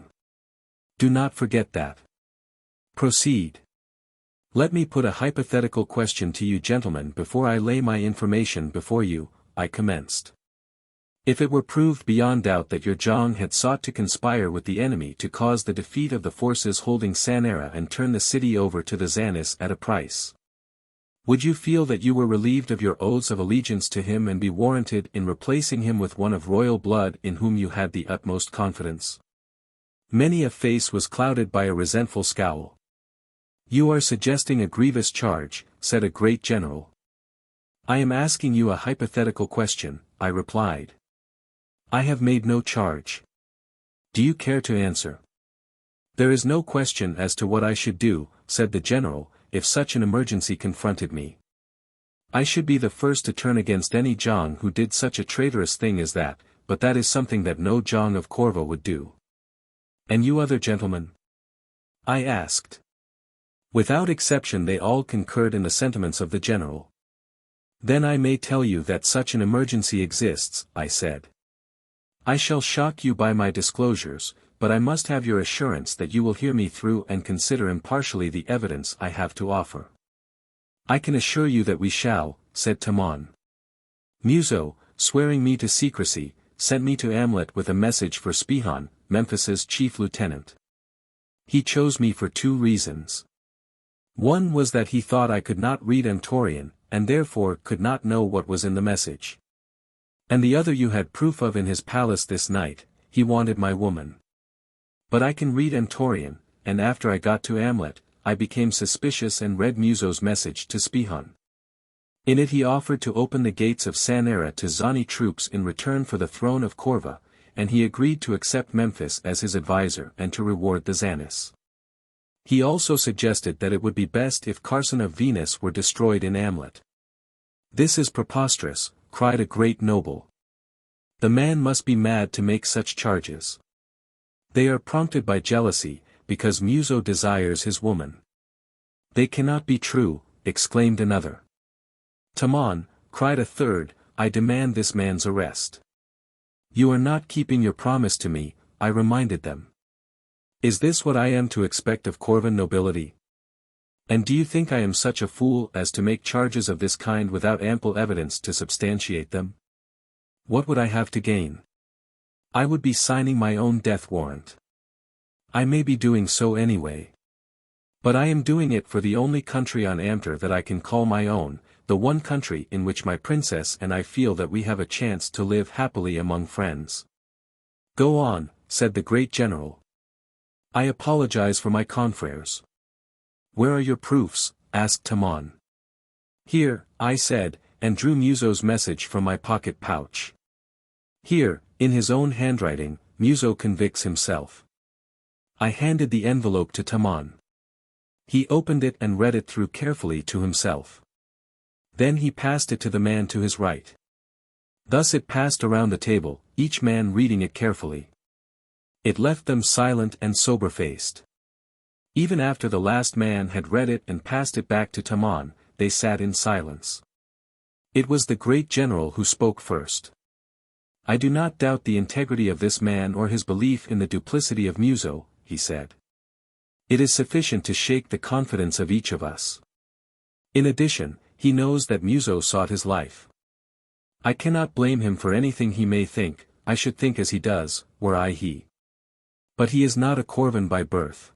Do not forget that. Proceed. Let me put a hypothetical question to you gentlemen before I lay my information before you, I commenced. If it were proved beyond doubt that your Zhang had sought to conspire with the enemy to cause the defeat of the forces holding Sanara and turn the city over to the Zanis at a price. Would you feel that you were relieved of your oaths of allegiance to him and be warranted in replacing him with one of royal blood in whom you had the utmost confidence? Many a face was clouded by a resentful scowl. You are suggesting a grievous charge, said a great general. I am asking you a hypothetical question, I replied. I have made no charge. Do you care to answer? There is no question as to what I should do, said the general, if such an emergency confronted me. I should be the first to turn against any Jong who did such a traitorous thing as that, but that is something that no Jong of Corva would do. And you other gentlemen? I asked. Without exception they all concurred in the sentiments of the general. Then I may tell you that such an emergency exists, I said. I shall shock you by my disclosures, but I must have your assurance that you will hear me through and consider impartially the evidence I have to offer. I can assure you that we shall, said Tamon. Muso, swearing me to secrecy, sent me to Amlot with a message for Spihan, Memphis's chief lieutenant. He chose me for two reasons. One was that he thought I could not read Amtorian, and therefore could not know what was in the message. And the other you had proof of in his palace this night, he wanted my woman. But I can read Amtorian, and after I got to Amlot, I became suspicious and read Muso's message to Spihan. In it he offered to open the gates of Sanara to Zani troops in return for the throne of Corva, and he agreed to accept Memphis as his advisor and to reward the Zanis. He also suggested that it would be best if Carson of Venus were destroyed in Amlot. This is preposterous, cried a great noble. The man must be mad to make such charges. They are prompted by jealousy, because Muso desires his woman. They cannot be true, exclaimed another. Tamon, cried a third, I demand this man's arrest. You are not keeping your promise to me, I reminded them. Is this what I am to expect of Corvan nobility? And do you think I am such a fool as to make charges of this kind without ample evidence to substantiate them? What would I have to gain? I would be signing my own death warrant. I may be doing so anyway. But I am doing it for the only country on Amter that I can call my own, the one country in which my princess and I feel that we have a chance to live happily among friends. Go on, said the great general. I apologize for my confreres. Where are your proofs? Asked Tamon. Here, I said, and drew Muso's message from my pocket pouch. Here, in his own handwriting, Muso convicts himself. I handed the envelope to Tamon. He opened it and read it through carefully to himself. Then he passed it to the man to his right. Thus it passed around the table, each man reading it carefully. It left them silent and sober-faced. Even after the last man had read it and passed it back to Tamon, they sat in silence. It was the great general who spoke first. I do not doubt the integrity of this man or his belief in the duplicity of Muso, he said. It is sufficient to shake the confidence of each of us. In addition, he knows that Muso sought his life. I cannot blame him for anything he may think, I should think as he does, were I he. But he is not a Corvan by birth.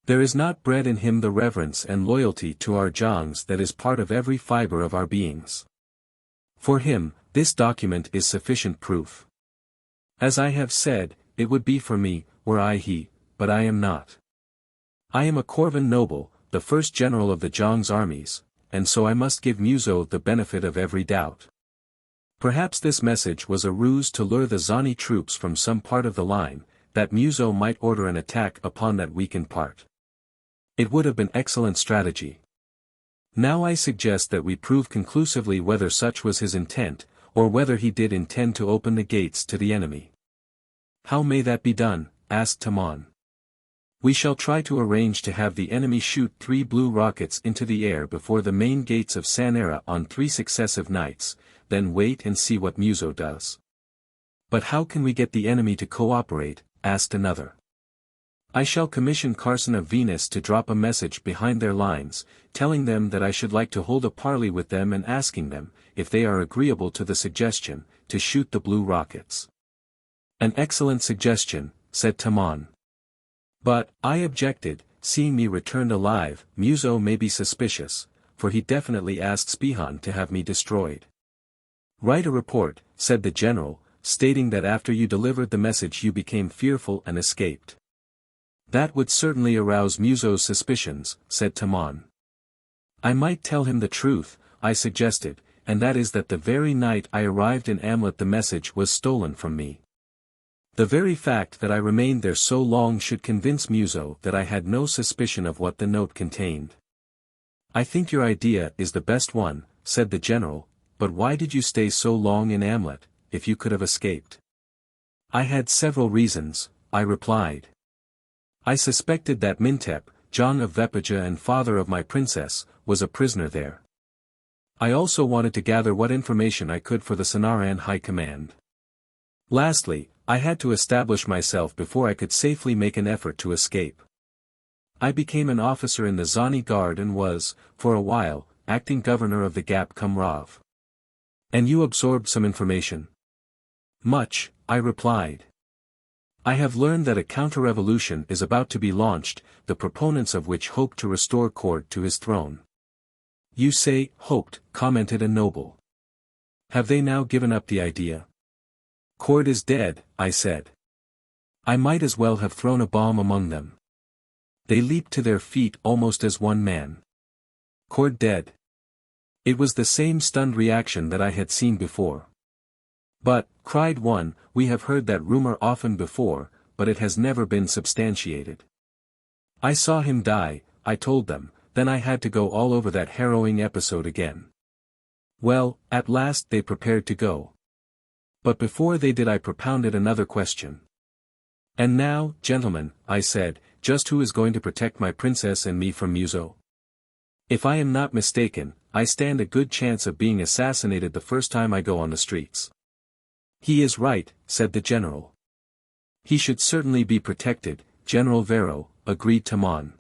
There is not bred in him the reverence and loyalty to our Jongs that is part of every fiber of our beings. For him, this document is sufficient proof. As I have said, it would be for me, were I he, but I am not. I am a Corvan noble, the first general of the Jong's armies, and so I must give Muso the benefit of every doubt. Perhaps this message was a ruse to lure the Zani troops from some part of the line, that Muso might order an attack upon that weakened part. It would have been excellent strategy. Now I suggest that we prove conclusively whether such was his intent, or whether he did intend to open the gates to the enemy. How may that be done? Asked Tamon. We shall try to arrange to have the enemy shoot 3 blue rockets into the air before the main gates of Sanara on 3 successive nights, then wait and see what Muso does. But how can we get the enemy to cooperate? Asked another. I shall commission Carson of Venus to drop a message behind their lines, telling them that I should like to hold a parley with them and asking them, if they are agreeable to the suggestion, to shoot the blue rockets. An excellent suggestion, said Tamon. But, I objected, seeing me returned alive, Muso may be suspicious, for he definitely asked Spihan to have me destroyed. Write a report, said the general, stating that after you delivered the message you became fearful and escaped. That would certainly arouse Muso's suspicions, said Tamon. I might tell him the truth, I suggested, and that is that the very night I arrived in Amlot the message was stolen from me. The very fact that I remained there so long should convince Muso that I had no suspicion of what the note contained. I think your idea is the best one, said the general, but why did you stay so long in Amlot, if you could have escaped? I had several reasons, I replied. I suspected that Mintep, John of Vepaja and father of my princess, was a prisoner there. I also wanted to gather what information I could for the Sanaran High Command. Lastly, I had to establish myself before I could safely make an effort to escape. I became an officer in the Zani Guard and was, for a while, acting governor of the Gap Kumrav. And you absorbed some information? Much, I replied. I have learned that a counter-revolution is about to be launched, the proponents of which hope to restore Kooaad to his throne. You say, hoped, commented a noble. Have they now given up the idea? Kooaad is dead, I said. I might as well have thrown a bomb among them. They leaped to their feet almost as one man. Kooaad dead. It was the same stunned reaction that I had seen before. But, cried one, we have heard that rumor often before, but it has never been substantiated. I saw him die, I told them, then I had to go all over that harrowing episode again. Well, at last they prepared to go. But before they did I propounded another question. And now, gentlemen, I said, just who is going to protect my princess and me from Muso? If I am not mistaken, I stand a good chance of being assassinated the first time I go on the streets. He is right, said the general. He should certainly be protected, General Vero, agreed Tamon.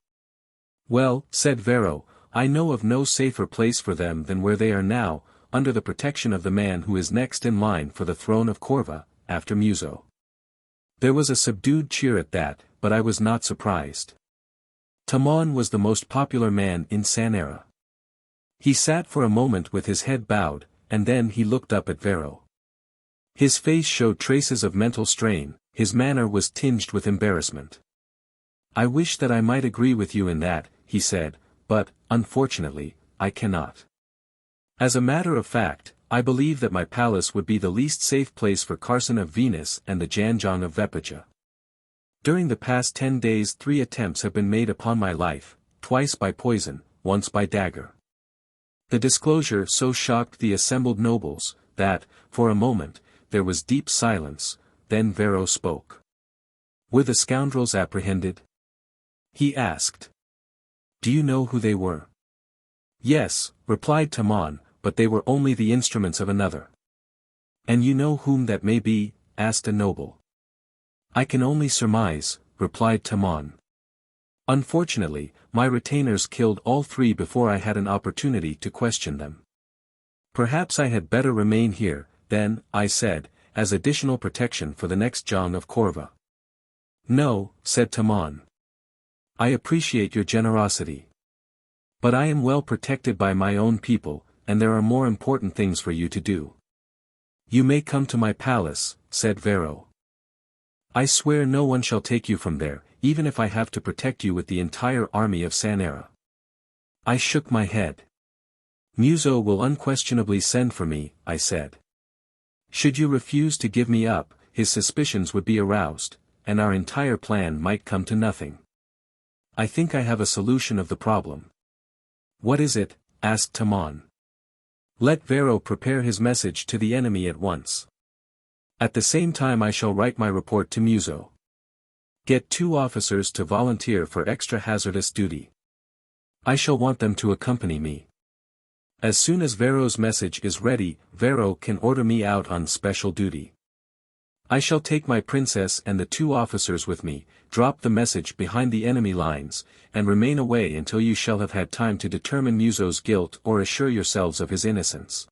Well, said Vero, I know of no safer place for them than where they are now, under the protection of the man who is next in line for the throne of Korva, after Muso. There was a subdued cheer at that, but I was not surprised. Tamon was the most popular man in Sanara. He sat for a moment with his head bowed, and then he looked up at Vero. His face showed traces of mental strain, his manner was tinged with embarrassment. I wish that I might agree with you in that, he said, but, unfortunately, I cannot. As a matter of fact, I believe that my palace would be the least safe place for Carson of Venus and the Tanjong of Vepaja. During the past 10 days 3 attempts have been made upon my life, twice by poison, once by dagger. The disclosure so shocked the assembled nobles, that, for a moment, there was deep silence, then Vero spoke. Were the scoundrels apprehended? He asked. Do you know who they were? Yes, replied Tamon, but they were only the instruments of another. And you know whom that may be? Asked a noble. I can only surmise, replied Tamon. Unfortunately, my retainers killed all 3 before I had an opportunity to question them. Perhaps I had better remain here, then, I said, as additional protection for the next Jong of Korva. No, said Tamon. I appreciate your generosity. But I am well protected by my own people, and there are more important things for you to do. You may come to my palace, said Vero. I swear no one shall take you from there, even if I have to protect you with the entire army of Sanara. I shook my head. Muso will unquestionably send for me, I said. Should you refuse to give me up, his suspicions would be aroused, and our entire plan might come to nothing. I think I have a solution of the problem. What is it? Asked Tamon. Let Vero prepare his message to the enemy at once. At the same time I shall write my report to Muso. Get 2 officers to volunteer for extra hazardous duty. I shall want them to accompany me. As soon as Vero's message is ready, Vero can order me out on special duty. I shall take my princess and the 2 officers with me, drop the message behind the enemy lines, and remain away until you shall have had time to determine Muso's guilt or assure yourselves of his innocence.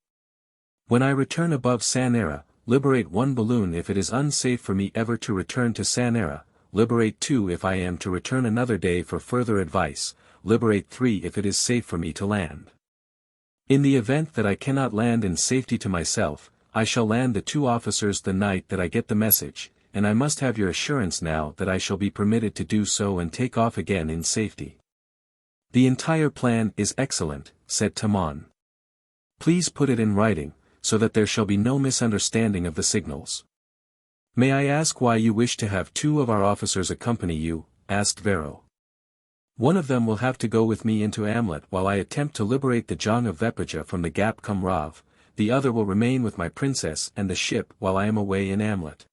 When I return above Sanara, liberate 1 balloon if it is unsafe for me ever to return to Sanara, liberate 2 if I am to return another day for further advice, liberate 3 if it is safe for me to land. In the event that I cannot land in safety to myself, I shall land the 2 officers the night that I get the message, and I must have your assurance now that I shall be permitted to do so and take off again in safety." "The entire plan is excellent," said Tamon. "Please put it in writing, so that there shall be no misunderstanding of the signals." "May I ask why you wish to have 2 of our officers accompany you?" asked Vero. "One of them will have to go with me into Amlot while I attempt to liberate the Jong of Vepaja from the Gap Kumrav, the other will remain with my princess and the ship while I am away in Amlot."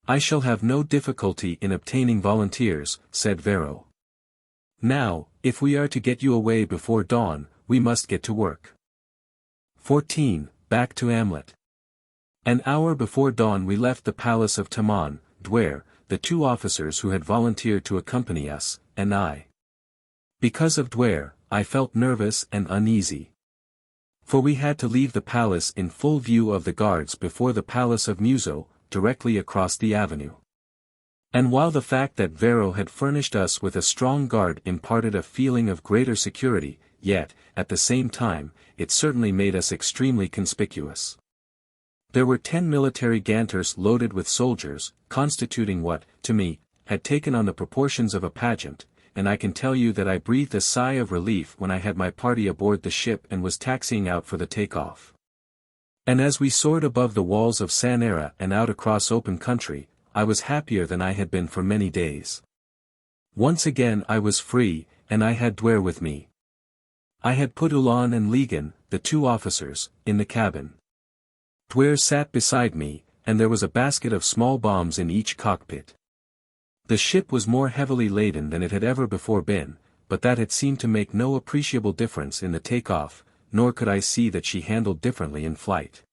"I shall have no difficulty in obtaining volunteers," said Vero. "Now, if we are to get you away before dawn, we must get to work." 14. Back to Amlot. An hour before dawn we left the palace of Tamon, Duare, the 2 officers who had volunteered to accompany us, and I. Because of Duare, I felt nervous and uneasy. For we had to leave the palace in full view of the guards before the palace of Muso, directly across the avenue. And while the fact that Vero had furnished us with a strong guard imparted a feeling of greater security, yet, at the same time, it certainly made us extremely conspicuous. There were 10 military ganters loaded with soldiers, constituting what, to me, had taken on the proportions of a pageant, and I can tell you that I breathed a sigh of relief when I had my party aboard the ship and was taxiing out for the takeoff. And as we soared above the walls of Sanara and out across open country, I was happier than I had been for many days. Once again I was free, and I had Duare with me. I had put Ulan and Ligan, the 2 officers, in the cabin. Duare sat beside me, and there was a basket of small bombs in each cockpit. The ship was more heavily laden than it had ever before been, but that had seemed to make no appreciable difference in the takeoff, nor could I see that she handled differently in flight.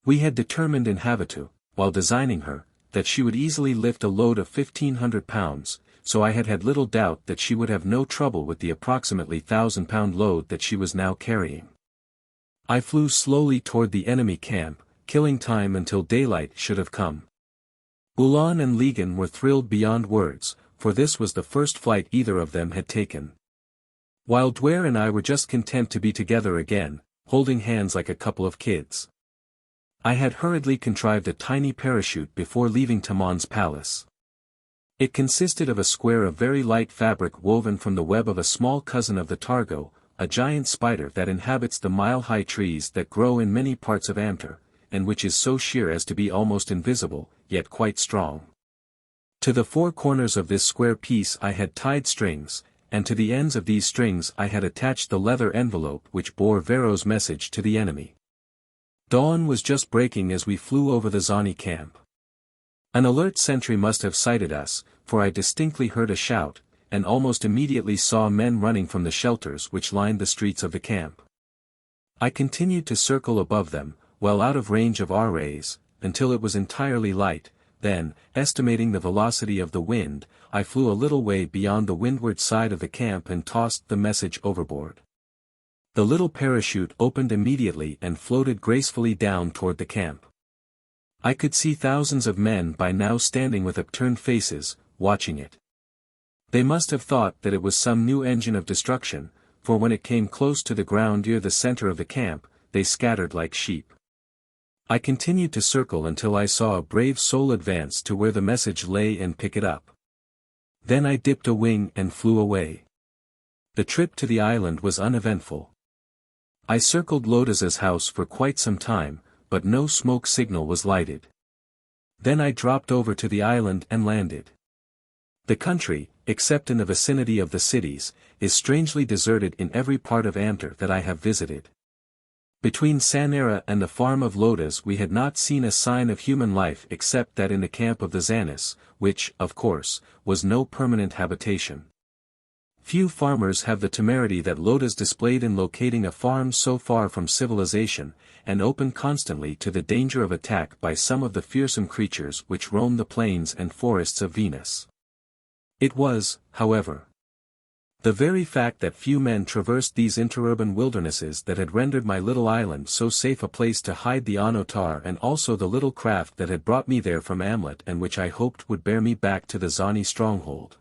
We had determined in Houtomai, while designing her, that she would easily lift a load of 1,500 pounds, so I had had little doubt that she would have no trouble with the approximately 1,000-pound load that she was now carrying. I flew slowly toward the enemy camp, killing time until daylight should have come. Ulan and Ligan were thrilled beyond words, for this was the first flight either of them had taken. While Duare and I were just content to be together again, holding hands like a couple of kids. I had hurriedly contrived a tiny parachute before leaving Tamon's palace. It consisted of a square of very light fabric woven from the web of a small cousin of the targo, a giant spider that inhabits the mile-high trees that grow in many parts of Amter, and which is so sheer as to be almost invisible, yet quite strong. To the 4 corners of this square piece I had tied strings, and to the ends of these strings I had attached the leather envelope which bore Vero's message to the enemy. Dawn was just breaking as we flew over the Zani camp. An alert sentry must have sighted us, for I distinctly heard a shout, and almost immediately saw men running from the shelters which lined the streets of the camp. I continued to circle above them, well out of range of our rays, until it was entirely light, then, estimating the velocity of the wind, I flew a little way beyond the windward side of the camp and tossed the message overboard. The little parachute opened immediately and floated gracefully down toward the camp. I could see thousands of men by now standing with upturned faces, watching it. They must have thought that it was some new engine of destruction, for when it came close to the ground near the center of the camp, they scattered like sheep. I continued to circle until I saw a brave soul advance to where the message lay and pick it up. Then I dipped a wing and flew away. The trip to the island was uneventful. I circled Lotus's house for quite some time, but no smoke signal was lighted. Then I dropped over to the island and landed. The country, except in the vicinity of the cities, is strangely deserted in every part of Amter that I have visited. Between Sanara and the farm of Lotus we had not seen a sign of human life except that in the camp of the Zanis, which, of course, was no permanent habitation. Few farmers have the temerity that Lotus displayed in locating a farm so far from civilization, and open constantly to the danger of attack by some of the fearsome creatures which roam the plains and forests of Venus. It was, however, the very fact that few men traversed these interurban wildernesses that had rendered my little island so safe a place to hide the Onotar, and also the little craft that had brought me there from Amlot and which I hoped would bear me back to the Zani stronghold.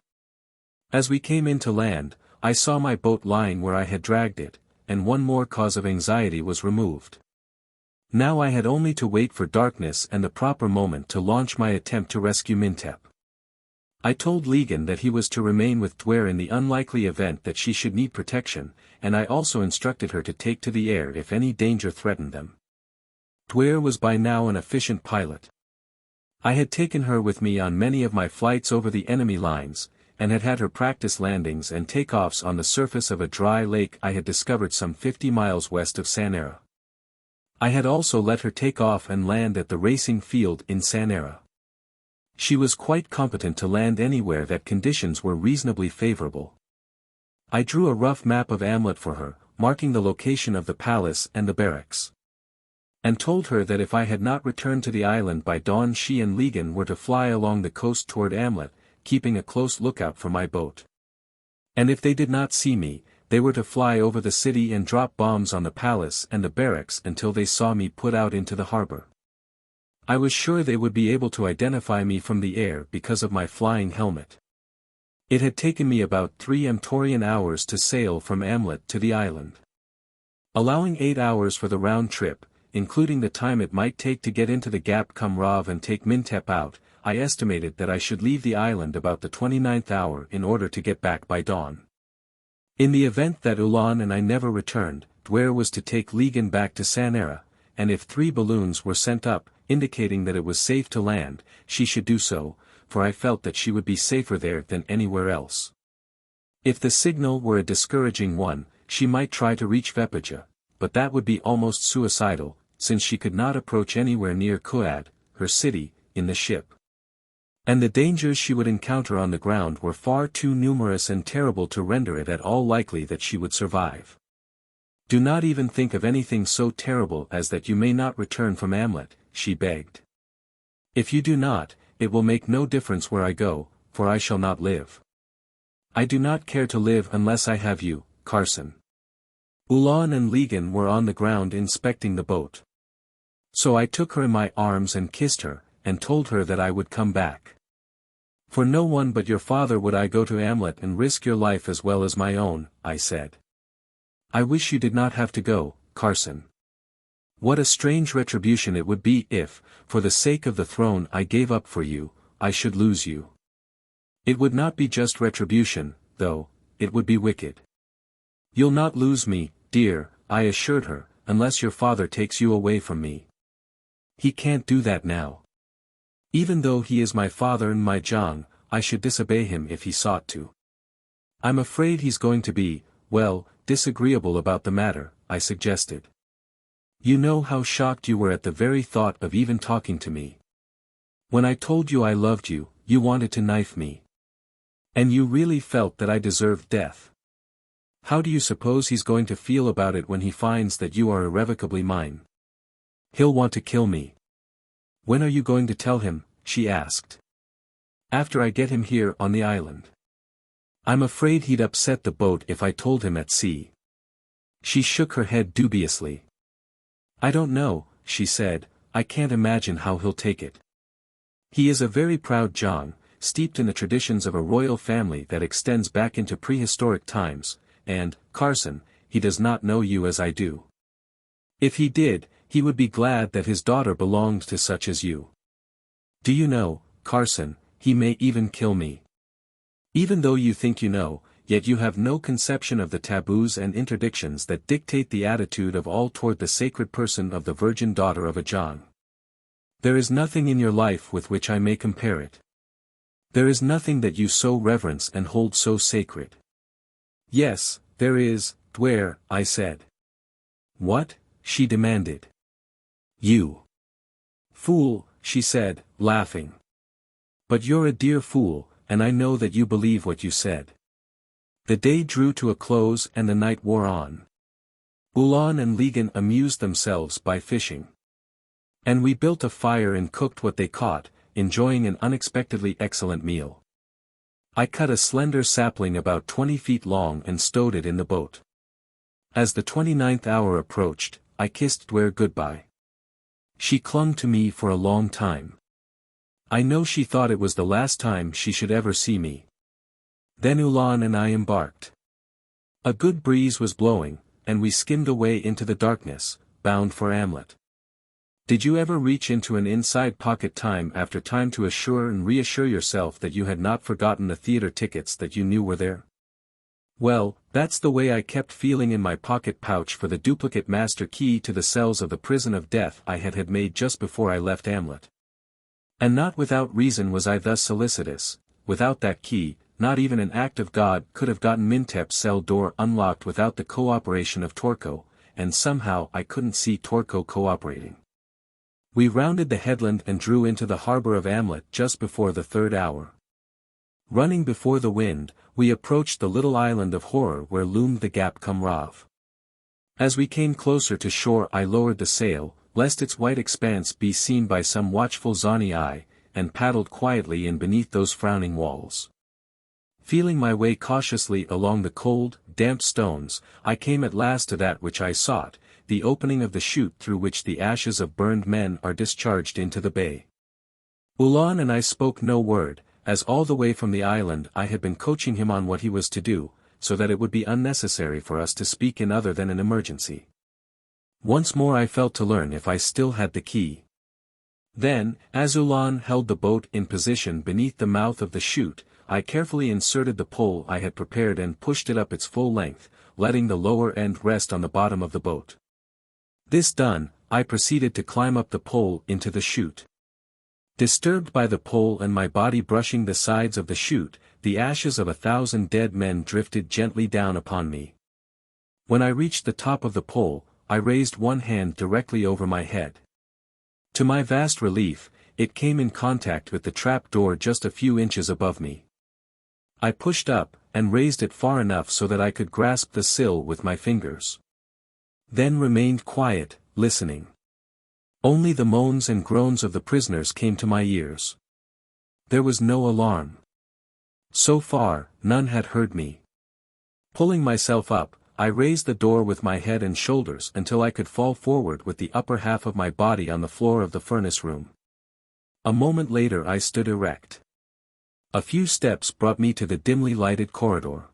As we came into land, I saw my boat lying where I had dragged it, and one more cause of anxiety was removed. Now I had only to wait for darkness and the proper moment to launch my attempt to rescue Mintep. I told Ligan that he was to remain with Duare in the unlikely event that she should need protection, and I also instructed her to take to the air if any danger threatened them. Duare was by now an efficient pilot. I had taken her with me on many of my flights over the enemy lines, and had had her practice landings and takeoffs on the surface of a dry lake I had discovered some 50 miles west of Sanara. I had also let her take off and land at the racing field in Sanara. She was quite competent to land anywhere that conditions were reasonably favorable. I drew a rough map of Amlot for her, marking the location of the palace and the barracks. And told her that if I had not returned to the island by dawn she and Ligan were to fly along the coast toward Amlot, keeping a close lookout for my boat. And if they did not see me, they were to fly over the city and drop bombs on the palace and the barracks until they saw me put out into the harbor. I was sure they would be able to identify me from the air because of my flying helmet. It had taken me about 3 Amtorian hours to sail from Amlot to the island. Allowing 8 hours for the round trip, including the time it might take to get into the Gap Rav and take Mintep out, I estimated that I should leave the island about the 29th hour in order to get back by dawn. In the event that Ulan and I never returned, Duare was to take Ligan back to Sanara, and if 3 balloons were sent up, indicating that it was safe to land, she should do so, for I felt that she would be safer there than anywhere else. If the signal were a discouraging one, she might try to reach Vepaja, but that would be almost suicidal, since she could not approach anywhere near Kooaad, her city, in the ship. And the dangers she would encounter on the ground were far too numerous and terrible to render it at all likely that she would survive. Do not even think of anything so terrible as that you may not return from Amlot, she begged. If you do not, it will make no difference where I go, for I shall not live. I do not care to live unless I have you, Carson. Ulan and Ligan were on the ground inspecting the boat. So I took her in my arms and kissed her, and told her that I would come back. For no one but your father would I go to Amlot and risk your life as well as my own, I said. I wish you did not have to go, Carson. What a strange retribution it would be if, for the sake of the throne I gave up for you, I should lose you. It would not be just retribution, though, it would be wicked. You'll not lose me, dear, I assured her, unless your father takes you away from me. He can't do that now. Even though he is my father and my Jang, I should disobey him if he sought to. I'm afraid he's going to be, well, disagreeable about the matter, I suggested. You know how shocked you were at the very thought of even talking to me. When I told you I loved you, you wanted to knife me. And you really felt that I deserved death. How do you suppose he's going to feel about it when he finds that you are irrevocably mine? He'll want to kill me. When are you going to tell him? She asked. After I get him here on the island. I'm afraid he'd upset the boat if I told him at sea. She shook her head dubiously. I don't know, she said, I can't imagine how he'll take it. He is a very proud Jang, steeped in the traditions of a royal family that extends back into prehistoric times, and, Carson, he does not know you as I do. If he did, he would be glad that his daughter belonged to such as you. Do you know, Carson, he may even kill me. Even though you think you know, yet you have no conception of the taboos and interdictions that dictate the attitude of all toward the sacred person of the virgin daughter of a Jang. There is nothing in your life with which I may compare it. There is nothing that you so reverence and hold so sacred. Yes, there is, Duare, I said. What? She demanded. You. Fool, she said, laughing. But you're a dear fool, and I know that you believe what you said. The day drew to a close and the night wore on. Ulan and Ligan amused themselves by fishing. And we built a fire and cooked what they caught, enjoying an unexpectedly excellent meal. I cut a slender sapling about 20 feet long and stowed it in the boat. As the 29th hour approached, I kissed Duare goodbye. She clung to me for a long time. I know she thought it was the last time she should ever see me. Then Ulan and I embarked. A good breeze was blowing, and we skimmed away into the darkness, bound for Amlot. Did you ever reach into an inside pocket time after time to assure and reassure yourself that you had not forgotten the theater tickets that you knew were there? Well, that's the way I kept feeling in my pocket pouch for the duplicate master key to the cells of the prison of death I had made just before I left Amlot. And not without reason was I thus solicitous. Without that key, not even an act of God could have gotten Mintep's cell door unlocked without the cooperation of Torco, and somehow I couldn't see Torco cooperating. We rounded the headland and drew into the harbor of Amlot just before the 3rd hour. Running before the wind, we approached the little island of horror where loomed the Gap cum Rav. As we came closer to shore I lowered the sail, lest its white expanse be seen by some watchful Zani eye, and paddled quietly in beneath those frowning walls. Feeling my way cautiously along the cold, damp stones, I came at last to that which I sought, the opening of the chute through which the ashes of burned men are discharged into the bay. Ulan and I spoke no word, as all the way from the island I had been coaching him on what he was to do, so that it would be unnecessary for us to speak in other than an emergency. Once more I felt to learn if I still had the key. Then, as Ulan held the boat in position beneath the mouth of the chute, I carefully inserted the pole I had prepared and pushed it up its full length, letting the lower end rest on the bottom of the boat. This done, I proceeded to climb up the pole into the chute. Disturbed by the pole and my body brushing the sides of the chute, the ashes of 1,000 dead men drifted gently down upon me. When I reached the top of the pole, I raised one hand directly over my head. To my vast relief, it came in contact with the trap door just a few inches above me. I pushed up, and raised it far enough so that I could grasp the sill with my fingers. Then remained quiet, listening. Only the moans and groans of the prisoners came to my ears. There was no alarm. So far, none had heard me. Pulling myself up, I raised the door with my head and shoulders until I could fall forward with the upper half of my body on the floor of the furnace room. A moment later I stood erect. A few steps brought me to the dimly lighted corridor.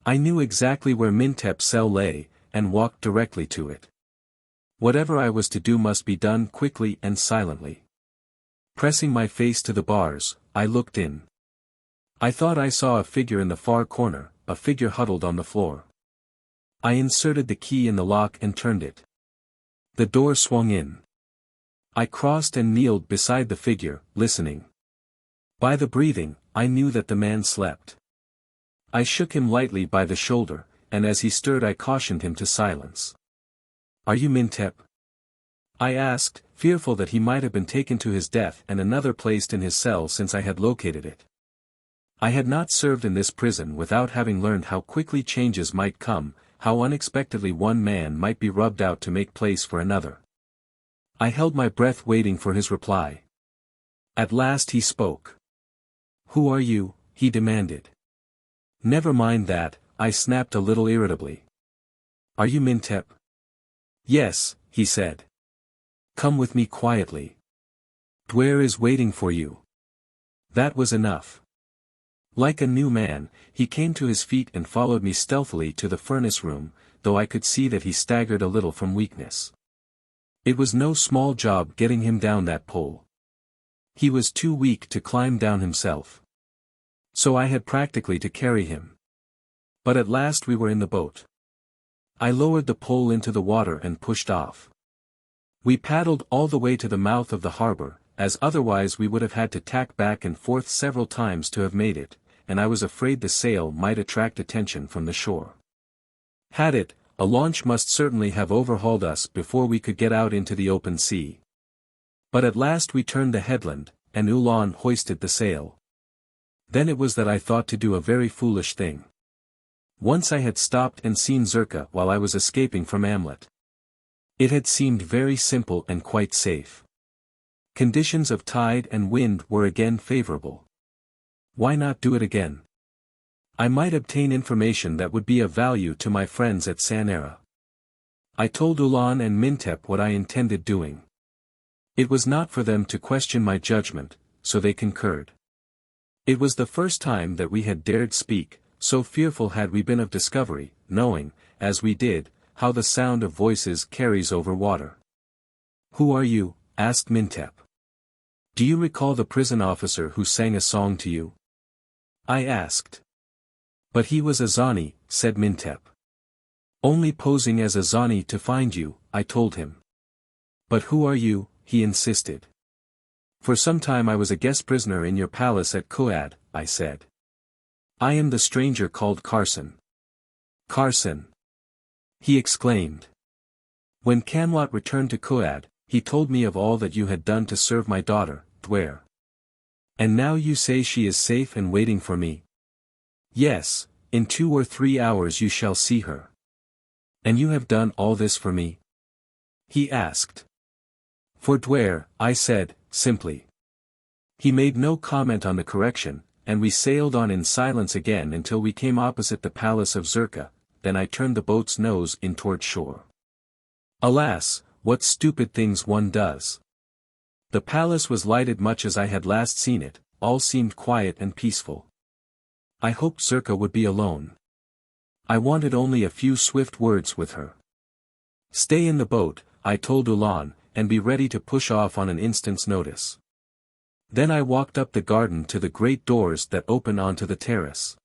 I knew exactly where Mintep's cell lay, and walked directly to it. Whatever I was to do must be done quickly and silently. Pressing my face to the bars, I looked in. I thought I saw a figure in the far corner, a figure huddled on the floor. I inserted the key in the lock and turned it. The door swung in. I crossed and kneeled beside the figure, listening. By the breathing, I knew that the man slept. I shook him lightly by the shoulder, and as he stirred I cautioned him to silence. "Are you Mintep?" I asked, fearful that he might have been taken to his death and another placed in his cell since I had located it. I had not served in this prison without having learned how quickly changes might come, how unexpectedly one man might be rubbed out to make place for another. I held my breath waiting for his reply. At last he spoke. "Who are you?" he demanded. "Never mind that," I snapped a little irritably. "Are you Mintep?" "Yes," he said. "Come with me quietly. Duare is waiting for you." That was enough. Like a new man, he came to his feet and followed me stealthily to the furnace room, though I could see that he staggered a little from weakness. It was no small job getting him down that pole. He was too weak to climb down himself. So I had practically to carry him. But at last we were in the boat. I lowered the pole into the water and pushed off. We paddled all the way to the mouth of the harbor, as otherwise we would have had to tack back and forth several times to have made it, and I was afraid the sail might attract attention from the shore. Had it, a launch must certainly have overhauled us before we could get out into the open sea. But at last we turned the headland, and Ulan hoisted the sail. Then it was that I thought to do a very foolish thing. Once I had stopped and seen Zerka while I was escaping from Amlot. It had seemed very simple and quite safe. Conditions of tide and wind were again favorable. Why not do it again? I might obtain information that would be of value to my friends at Sanara. I told Ulan and Mintep what I intended doing. It was not for them to question my judgment, so they concurred. It was the first time that we had dared speak, so fearful had we been of discovery, knowing, as we did, how the sound of voices carries over water. "Who are you?" asked Mintep. "Do you recall the prison officer who sang a song to you?" I asked. "But he was a Zani," said Mintep. "Only posing as a Zani to find you," I told him. "But who are you?" he insisted. "For some time I was a guest prisoner in your palace at Kooaad," I said. "I am the stranger called Carson." "Carson!" he exclaimed. "When Canwat returned to Kooaad, he told me of all that you had done to serve my daughter, Duare. And now you say she is safe and waiting for me?" "Yes, in 2 or 3 hours you shall see her." "And you have done all this for me?" he asked. "For Duare," I said, simply. He made no comment on the correction, and we sailed on in silence again until we came opposite the palace of Zerka. Then I turned the boat's nose in toward shore. Alas, what stupid things one does! The palace was lighted much as I had last seen it, all seemed quiet and peaceful. I hoped Zerka would be alone. I wanted only a few swift words with her. "Stay in the boat," I told Ulan, "and be ready to push off on an instant's notice." Then I walked up the garden to the great doors that open onto the terrace.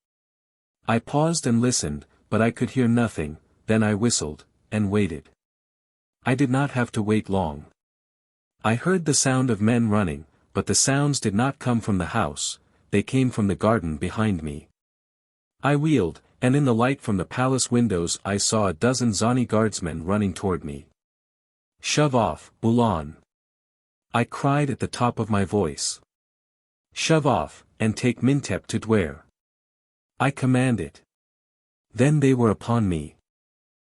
I paused and listened, but I could hear nothing. Then I whistled, and waited. I did not have to wait long. I heard the sound of men running, but the sounds did not come from the house, they came from the garden behind me. I wheeled, and in the light from the palace windows I saw a dozen Zani guardsmen running toward me. "Shove off, Ulan!" I cried at the top of my voice. "Shove off, and take Mintep to Duare!" I commanded. Then they were upon me.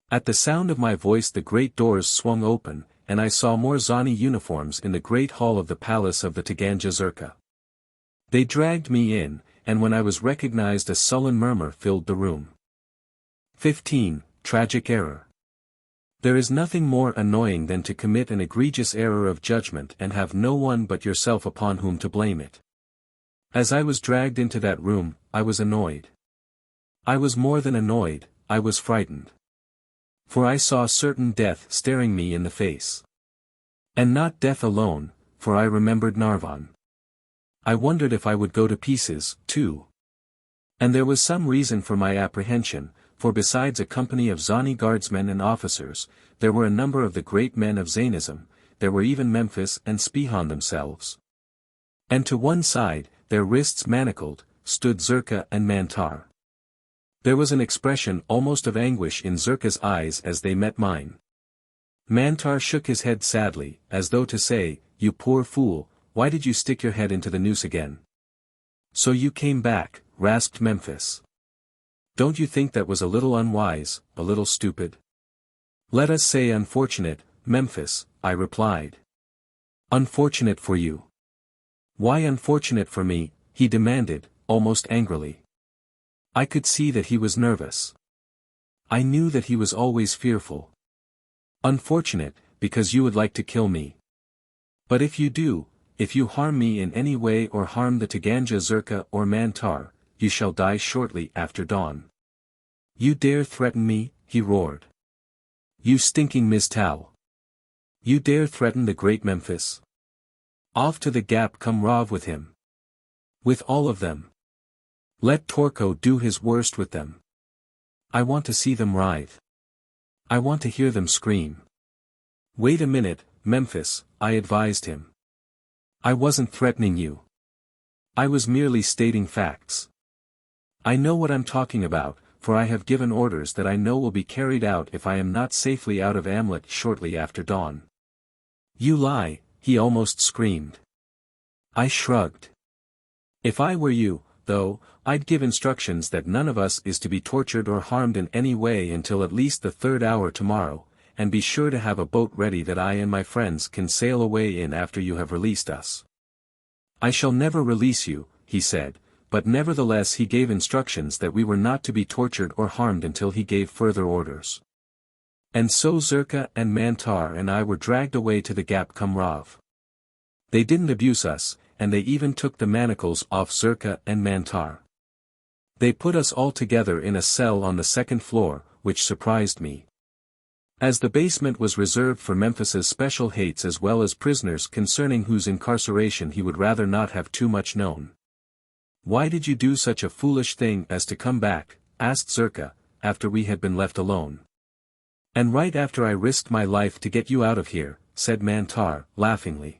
At the sound of my voice the great doors swung open, and I saw more Zani uniforms in the great hall of the palace of the Taganja Zerka. They dragged me in, and when I was recognized a sullen murmur filled the room. 15. Tragic error. There is nothing more annoying than to commit an egregious error of judgment and have no one but yourself upon whom to blame it. As I was dragged into that room, I was annoyed. I was more than annoyed, I was frightened. For I saw certain death staring me in the face. And not death alone, for I remembered Narvan. I wondered if I would go to pieces, too. And there was some reason for my apprehension, for besides a company of Zani guardsmen and officers, there were a number of the great men of Zainism, there were even Memphis and Spihan themselves. And to one side, their wrists manacled, stood Zerka and Mantar. There was an expression almost of anguish in Zerka's eyes as they met mine. Mantar shook his head sadly, as though to say, "You poor fool, why did you stick your head into the noose again?" "So you came back," rasped Memphis. "Don't you think that was a little unwise, a little stupid?" "Let us say unfortunate, Memphis," I replied. "Unfortunate for you." "Why unfortunate for me?" he demanded, almost angrily. I could see that he was nervous. I knew that he was always fearful. "Unfortunate, because you would like to kill me. But if you do, if you harm me in any way or harm the Taganja Zerka or Mantar, you shall die shortly after dawn." "You dare threaten me?" he roared. "You stinking Miztal! You dare threaten the great Memphis? Off to the gap come Rav with him. With all of them. Let Torko do his worst with them. I want to see them writhe. I want to hear them scream." "Wait a minute, Memphis," I advised him. "I wasn't threatening you. I was merely stating facts. I know what I'm talking about, for I have given orders that I know will be carried out if I am not safely out of Amlot shortly after dawn." "You lie," he almost screamed. I shrugged. "If I were you, though, I'd give instructions that none of us is to be tortured or harmed in any way until at least the 3rd hour tomorrow, and be sure to have a boat ready that I and my friends can sail away in after you have released us." "I shall never release you," he said, but nevertheless he gave instructions that we were not to be tortured or harmed until he gave further orders. And so Zerka and Mantar and I were dragged away to the Gap Rav. They didn't abuse us, and they even took the manacles off Zerka and Mantar. They put us all together in a cell on the 2nd floor, which surprised me. as the basement was reserved for Memphis's special hates as well as prisoners concerning whose incarceration he would rather not have too much known. "Why did you do such a foolish thing as to come back?" asked Zerka, after we had been left alone. "And right after I risked my life to get you out of here," said Mantar, laughingly.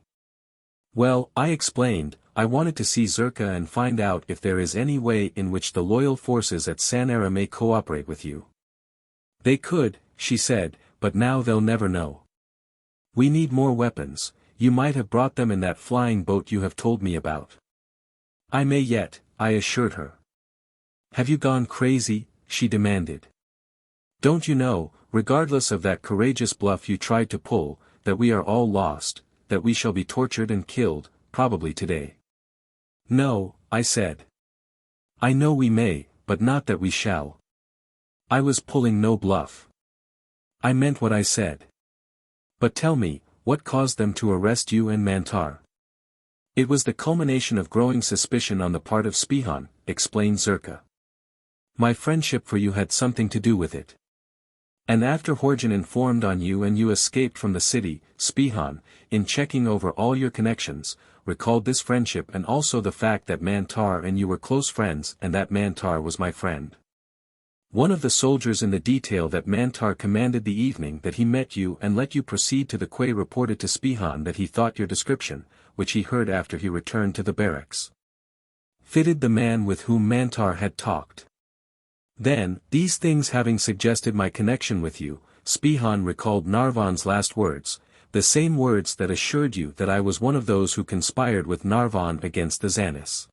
"Well," I explained, "I wanted to see Zerka and find out if there is any way in which the loyal forces at Sanara may cooperate with you." "They could," she said, "but now they'll never know. We need more weapons. You might have brought them in that flying boat you have told me about." "I may yet," I assured her. "Have you gone crazy?" she demanded. "Don't you know, regardless of that courageous bluff you tried to pull, that we are all lost, that we shall be tortured and killed, probably today?" "No," I said. "I know we may, but not that we shall." I was pulling no bluff. I meant what I said. "But tell me, what caused them to arrest you and Mantar?" "It was the culmination of growing suspicion on the part of Spihan," explained Zerka. "My friendship for you had something to do with it. And after Horgen informed on you and you escaped from the city, Spihan, in checking over all your connections, recalled this friendship and also the fact that Mantar and you were close friends and that Mantar was my friend. One of the soldiers in the detail that Mantar commanded the evening that he met you and let you proceed to the quay reported to Spihan that he thought your description, which he heard after he returned to the barracks, fitted the man with whom Mantar had talked. Then, these things having suggested my connection with you, Spihan recalled Narvan's last words, the same words that assured you that I was one of those who conspired with Narvan against the Zanis.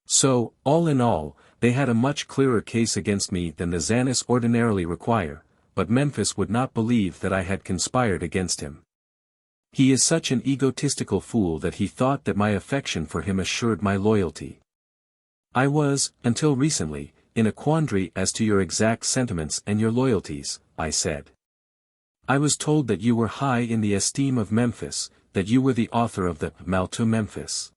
So, all in all, they had a much clearer case against me than the Zanis ordinarily require, but Memphis would not believe that I had conspired against him. He is such an egotistical fool that he thought that my affection for him assured my loyalty. I was, until recently, in a quandary as to your exact sentiments and your loyalties," I said. "I was told that you were high in the esteem of Memphis, that you were the author of the Mal to Memphis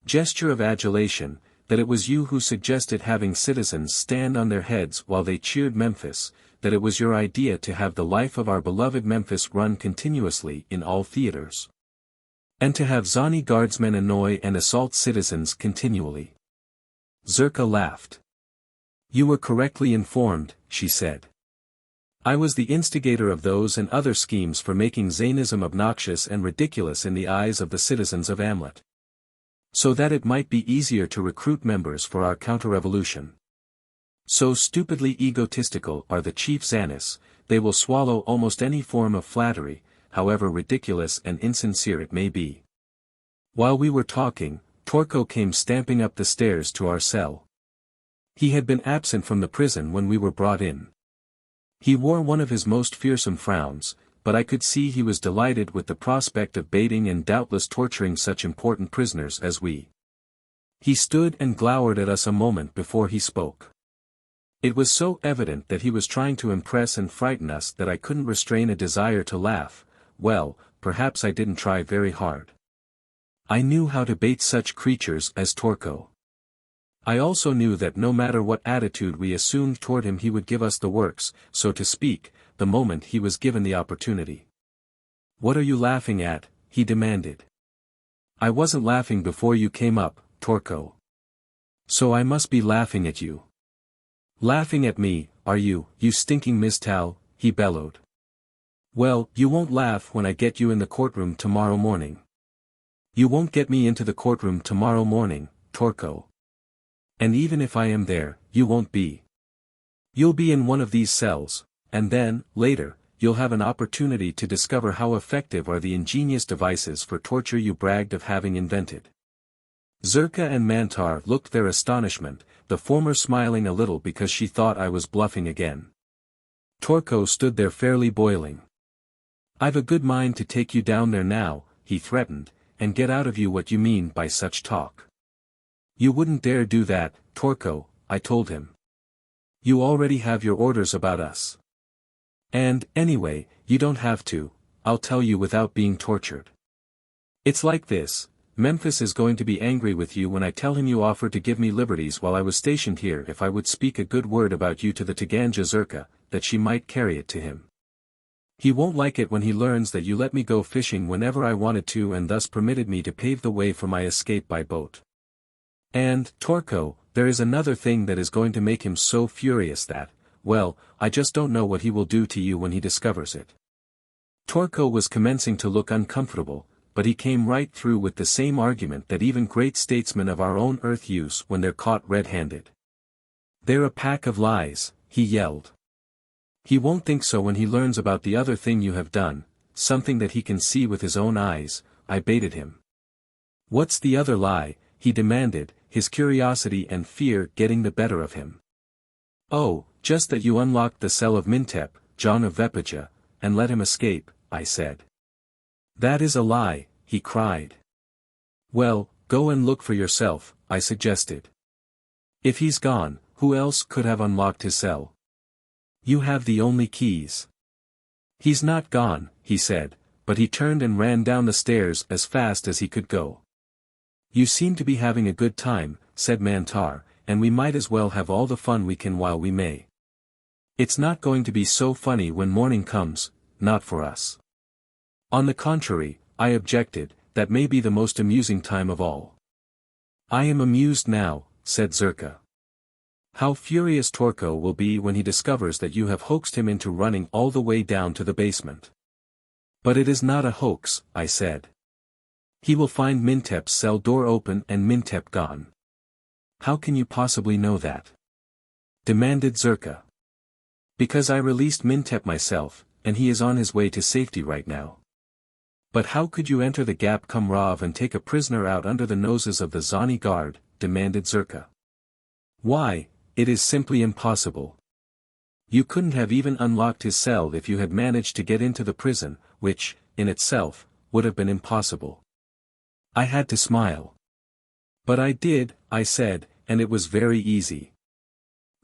gesture of adulation, that it was you who suggested having citizens stand on their heads while they cheered Memphis, that it was your idea to have the life of our beloved Memphis run continuously in all theaters, and to have Zani guardsmen annoy and assault citizens continually." Zerka laughed. "You were correctly informed," she said. "I was the instigator of those and other schemes for making Zanism obnoxious and ridiculous in the eyes of the citizens of Amlot, so that it might be easier to recruit members for our counter-revolution. So stupidly egotistical are the chief Zanis, they will swallow almost any form of flattery, however ridiculous and insincere it may be." While we were talking, Torko came stamping up the stairs to our cell. He had been absent from the prison when we were brought in. He wore one of his most fearsome frowns, but I could see he was delighted with the prospect of baiting and doubtless torturing such important prisoners as we. He stood and glowered at us a moment before he spoke. It was so evident that he was trying to impress and frighten us that I couldn't restrain a desire to laugh. Well, perhaps I didn't try very hard. I knew how to bait such creatures as Torko. I also knew that no matter what attitude we assumed toward him he would give us the works, so to speak, the moment he was given the opportunity. "What are you laughing at?" he demanded. "I wasn't laughing before you came up, Torko. So I must be laughing at you." "Laughing at me, are you, you stinking Mistal?" he bellowed. "Well, you won't laugh when I get you in the courtroom tomorrow morning." "You won't get me into the courtroom tomorrow morning, Torko. And even if I am there, you won't be. You'll be in one of these cells, and then, later, you'll have an opportunity to discover how effective are the ingenious devices for torture you bragged of having invented." Zerka and Mantar looked their astonishment, the former smiling a little because she thought I was bluffing again. Torko stood there fairly boiling. "I've a good mind to take you down there now," he threatened, "and get out of you what you mean by such talk." "You wouldn't dare do that, Torko," I told him. "You already have your orders about us. And, anyway, you don't have to, I'll tell you without being tortured. It's like this, Memphis is going to be angry with you when I tell him you offered to give me liberties while I was stationed here if I would speak a good word about you to the Tagangja Zerka, that she might carry it to him. He won't like it when he learns that you let me go fishing whenever I wanted to and thus permitted me to pave the way for my escape by boat. And, Torko, there is another thing that is going to make him so furious that, well, I just don't know what he will do to you when he discovers it. Torko was commencing to look uncomfortable, but he came right through with the same argument that even great statesmen of our own earth use when they're caught red-handed. "They're a pack of lies," he yelled. "He won't think so when he learns about the other thing you have done, something that he can see with his own eyes," I baited him. "What's the other lie?" he demanded, his curiosity and fear getting the better of him. "Oh, just that you unlocked the cell of Mintep, John of Vepaja, and let him escape," I said. "That is a lie," he cried. "Well, go and look for yourself," I suggested. "If he's gone, who else could have unlocked his cell? You have the only keys." "He's not gone," he said, but he turned and ran down the stairs as fast as he could go. "You seem to be having a good time," said Mantar, "and we might as well have all the fun we can while we may. It's not going to be so funny when morning comes, not for us." "On the contrary," I objected, "that may be the most amusing time of all." "I am amused now," said Zerka. "How furious Torko will be when he discovers that you have hoaxed him into running all the way down to the basement." "But it is not a hoax," I said. "He will find Mintep's cell door open and Mintep gone." "How can you possibly know that?" demanded Zerka. "Because I released Mintep myself, and he is on his way to safety right now." "But how could you enter the Gap Kumrav and take a prisoner out under the noses of the Zani guard?" demanded Zerka. "Why, it is simply impossible. You couldn't have even unlocked his cell if you had managed to get into the prison, which, in itself, would have been impossible." I had to smile. "But I did," I said, "and it was very easy."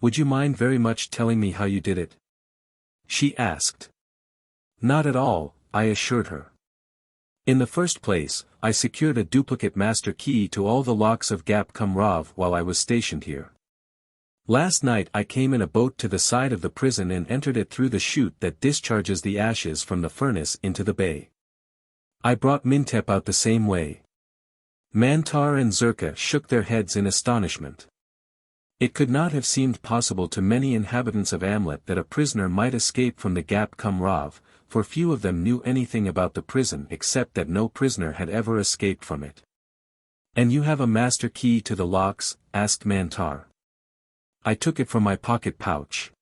"Would you mind very much telling me how you did it?" she asked. "Not at all," I assured her. "In the first place, I secured a duplicate master key to all the locks of Gap Kumrav while I was stationed here. Last night I came in a boat to the side of the prison and entered it through the chute that discharges the ashes from the furnace into the bay. I brought Mintep out the same way." Mantar and Zerka shook their heads in astonishment. It could not have seemed possible to many inhabitants of Amlet that a prisoner might escape from the Gap Kumrav, for few of them knew anything about the prison except that no prisoner had ever escaped from it. "And you have a master key to the locks?" asked Mantar. I took it from my pocket pouch.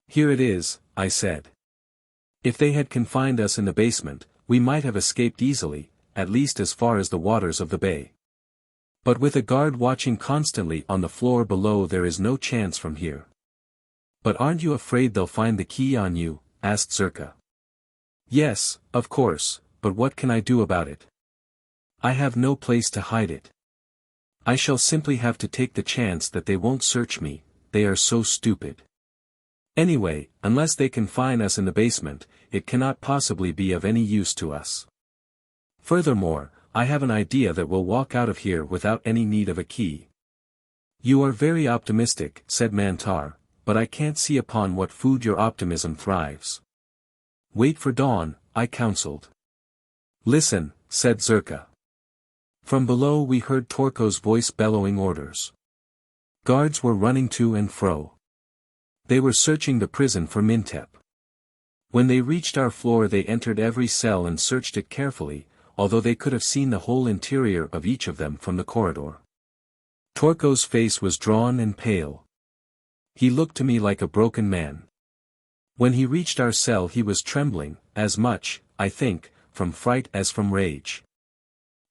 "Here it is," I said. "If they had confined us in the basement, we might have escaped easily, at least as far as the waters of the bay. But with a guard watching constantly on the floor below there is no chance from here." "But aren't you afraid they'll find the key on you?" asked Zerka. "Yes, of course, but what can I do about it? I have no place to hide it. I shall simply have to take the chance that they won't search me, they are so stupid. Anyway, unless they confine us in the basement, it cannot possibly be of any use to us. Furthermore, I have an idea that we'll walk out of here without any need of a key." "You are very optimistic," said Mantar, "but I can't see upon what food your optimism thrives." "Wait for dawn," I counseled. "Listen," said Zerka. From below we heard Torko's voice bellowing orders. Guards were running to and fro. They were searching the prison for Mintep. When they reached our floor they entered every cell and searched it carefully, although they could have seen the whole interior of each of them from the corridor. Torko's face was drawn and pale. He looked to me like a broken man. When he reached our cell he was trembling, as much, I think, from fright as from rage.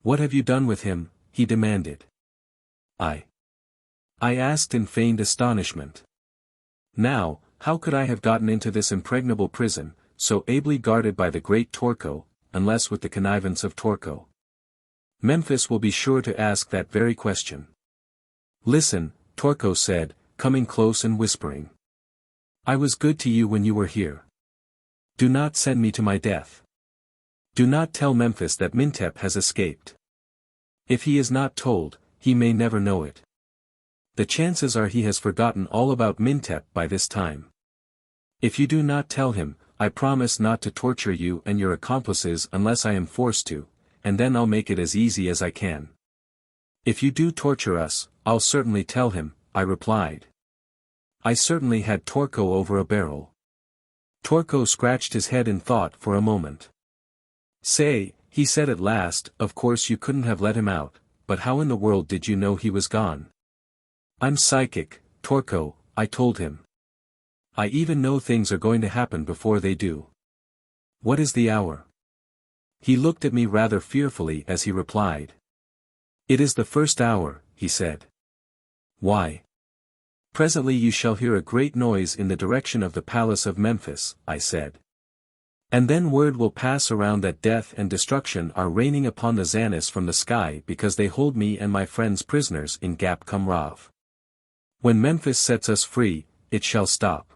"What have you done with him?" he demanded. I asked in feigned astonishment. Now, how could I have gotten into this impregnable prison, so ably guarded by the great Torko, unless with the connivance of Torko? Memphis will be sure to ask that very question. "Listen," Torko said, coming close and whispering. "I was good to you when you were here. Do not send me to my death. Do not tell Memphis that Mintep has escaped. If he is not told, he may never know it. The chances are he has forgotten all about Mintep by this time. If you do not tell him, I promise not to torture you and your accomplices unless I am forced to, and then I'll make it as easy as I can. If you do torture us, I'll certainly tell him, I replied. I certainly had Torko over a barrel. Torko scratched his head in thought for a moment. Say, he said at last, of course you couldn't have let him out, but how in the world did you know he was gone? I'm psychic, Torko, I told him. I even know things are going to happen before they do. What is the hour? He looked at me rather fearfully as he replied. It is the first hour, he said. Why? Presently you shall hear a great noise in the direction of the palace of Memphis, I said. And then word will pass around that death and destruction are raining upon the Zanis from the sky because they hold me and my friends prisoners in Become A. When Memphis sets us free, it shall stop.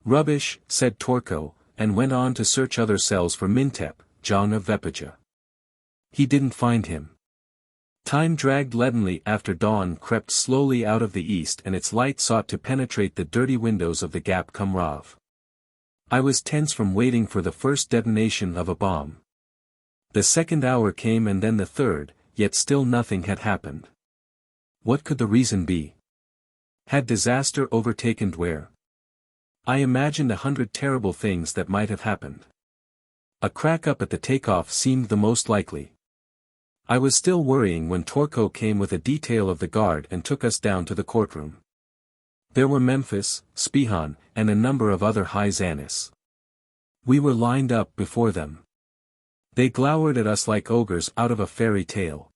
Rubbish, said Torko, and went on to search other cells for Mintep, John of Vepaja. He didn't find him. Time dragged leadenly after dawn crept slowly out of the east and its light sought to penetrate the dirty windows of the Become A. I was tense from waiting for the first detonation of a bomb. The second hour came and then the third, yet still nothing had happened. What could the reason be? Had disaster overtaken Duare? I imagined 100 terrible things that might have happened. A crack up at the takeoff seemed the most likely. I was still worrying when Torko came with a detail of the guard and took us down to the courtroom. There were Memphis, Spihan, and a number of other high Zanis. We were lined up before them. They glowered at us like ogres out of a fairy tale.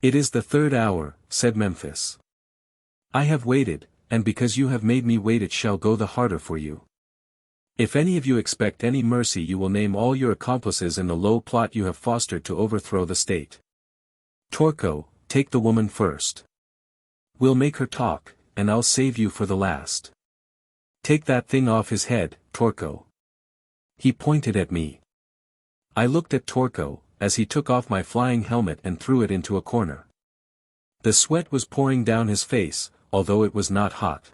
It is the third hour, said Memphis. I have waited, and because you have made me wait it shall go the harder for you. If any of you expect any mercy you will name all your accomplices in the low plot you have fostered to overthrow the state. Torko, take the woman first. We'll make her talk, and I'll save you for the last. Take that thing off his head, Torko. He pointed at me. I looked at Torko, as he took off my flying helmet and threw it into a corner. The sweat was pouring down his face, although it was not hot.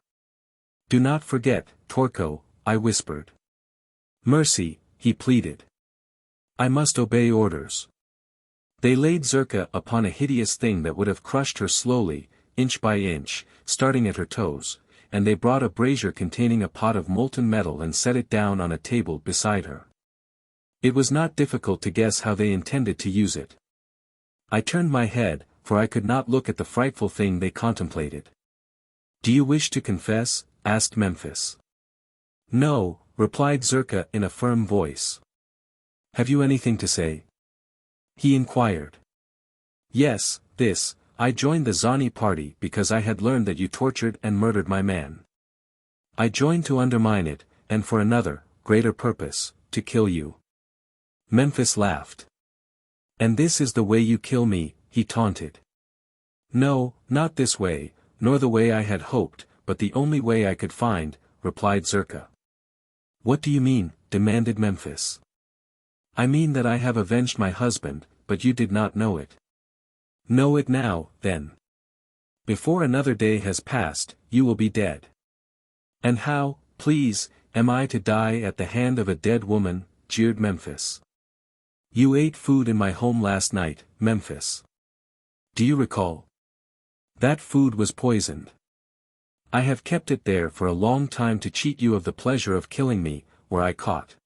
Do not forget, Torko, I whispered. Mercy, he pleaded. I must obey orders. They laid Zerka upon a hideous thing that would have crushed her slowly, inch by inch, starting at her toes, and they brought a brazier containing a pot of molten metal and set it down on a table beside her. It was not difficult to guess how they intended to use it. I turned my head, for I could not look at the frightful thing they contemplated. Do you wish to confess? Asked Memphis. No, replied Zerka in a firm voice. Have you anything to say? He inquired. Yes, this, I joined the Zani party because I had learned that you tortured and murdered my man. I joined to undermine it, and for another, greater purpose, to kill you. Memphis laughed. And this is the way you kill me, he taunted. No, not this way, nor the way I had hoped, but the only way I could find, replied Zerka. What do you mean? Demanded Memphis. I mean that I have avenged my husband, but you did not know it. Know it now, then. Before another day has passed, you will be dead. And how, please, am I to die at the hand of a dead woman? Jeered Memphis. You ate food in my home last night, Memphis. Do you recall? That food was poisoned. I have kept it there for a long time to cheat you of the pleasure of killing me, were I caught.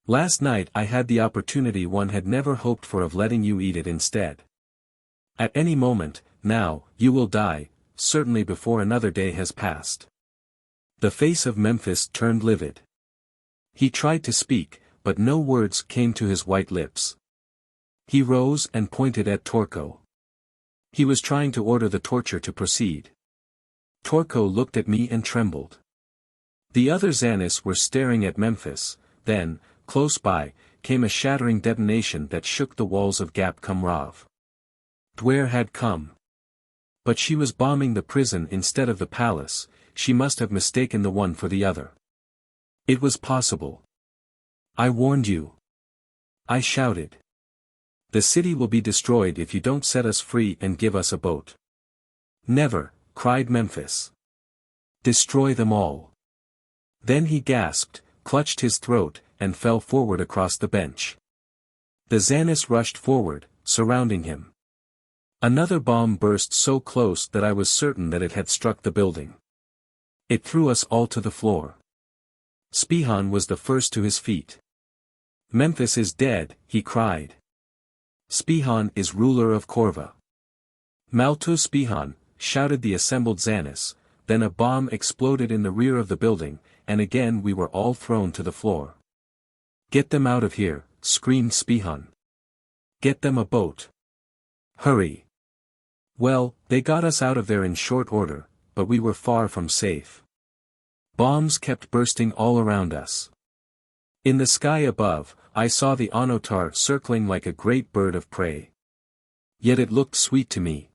Last night I had the opportunity one had never hoped for of letting you eat it instead. At any moment, now, you will die, certainly before another day has passed. The face of Memphis turned livid. He tried to speak, but no words came to his white lips. He rose and pointed at Torko. He was trying to order the torture to proceed. Torko looked at me and trembled. The other Zanis were staring at Memphis, then, close by, came a shattering detonation that shook the walls of Become A. Duare had come. But she was bombing the prison instead of the palace, she must have mistaken the one for the other. It was possible. I warned you. I shouted. The city will be destroyed if you don't set us free and give us a boat. Never, cried Memphis. Destroy them all. Then he gasped, clutched his throat, and fell forward across the bench. The Zanis rushed forward, surrounding him. Another bomb burst so close that I was certain that it had struck the building. It threw us all to the floor. Spihan was the first to his feet. "Memphis is dead," he cried. "Spihan is ruler of Corva." "Malto Spihan," shouted the assembled Zanis. Then a bomb exploded in the rear of the building, and again we were all thrown to the floor. "Get them out of here," screamed Spihan. "Get them a boat. Hurry." Well, they got us out of there in short order, but we were far from safe. Bombs kept bursting all around us. In the sky above, I saw the Onotar circling like a great bird of prey. Yet it looked sweet to me.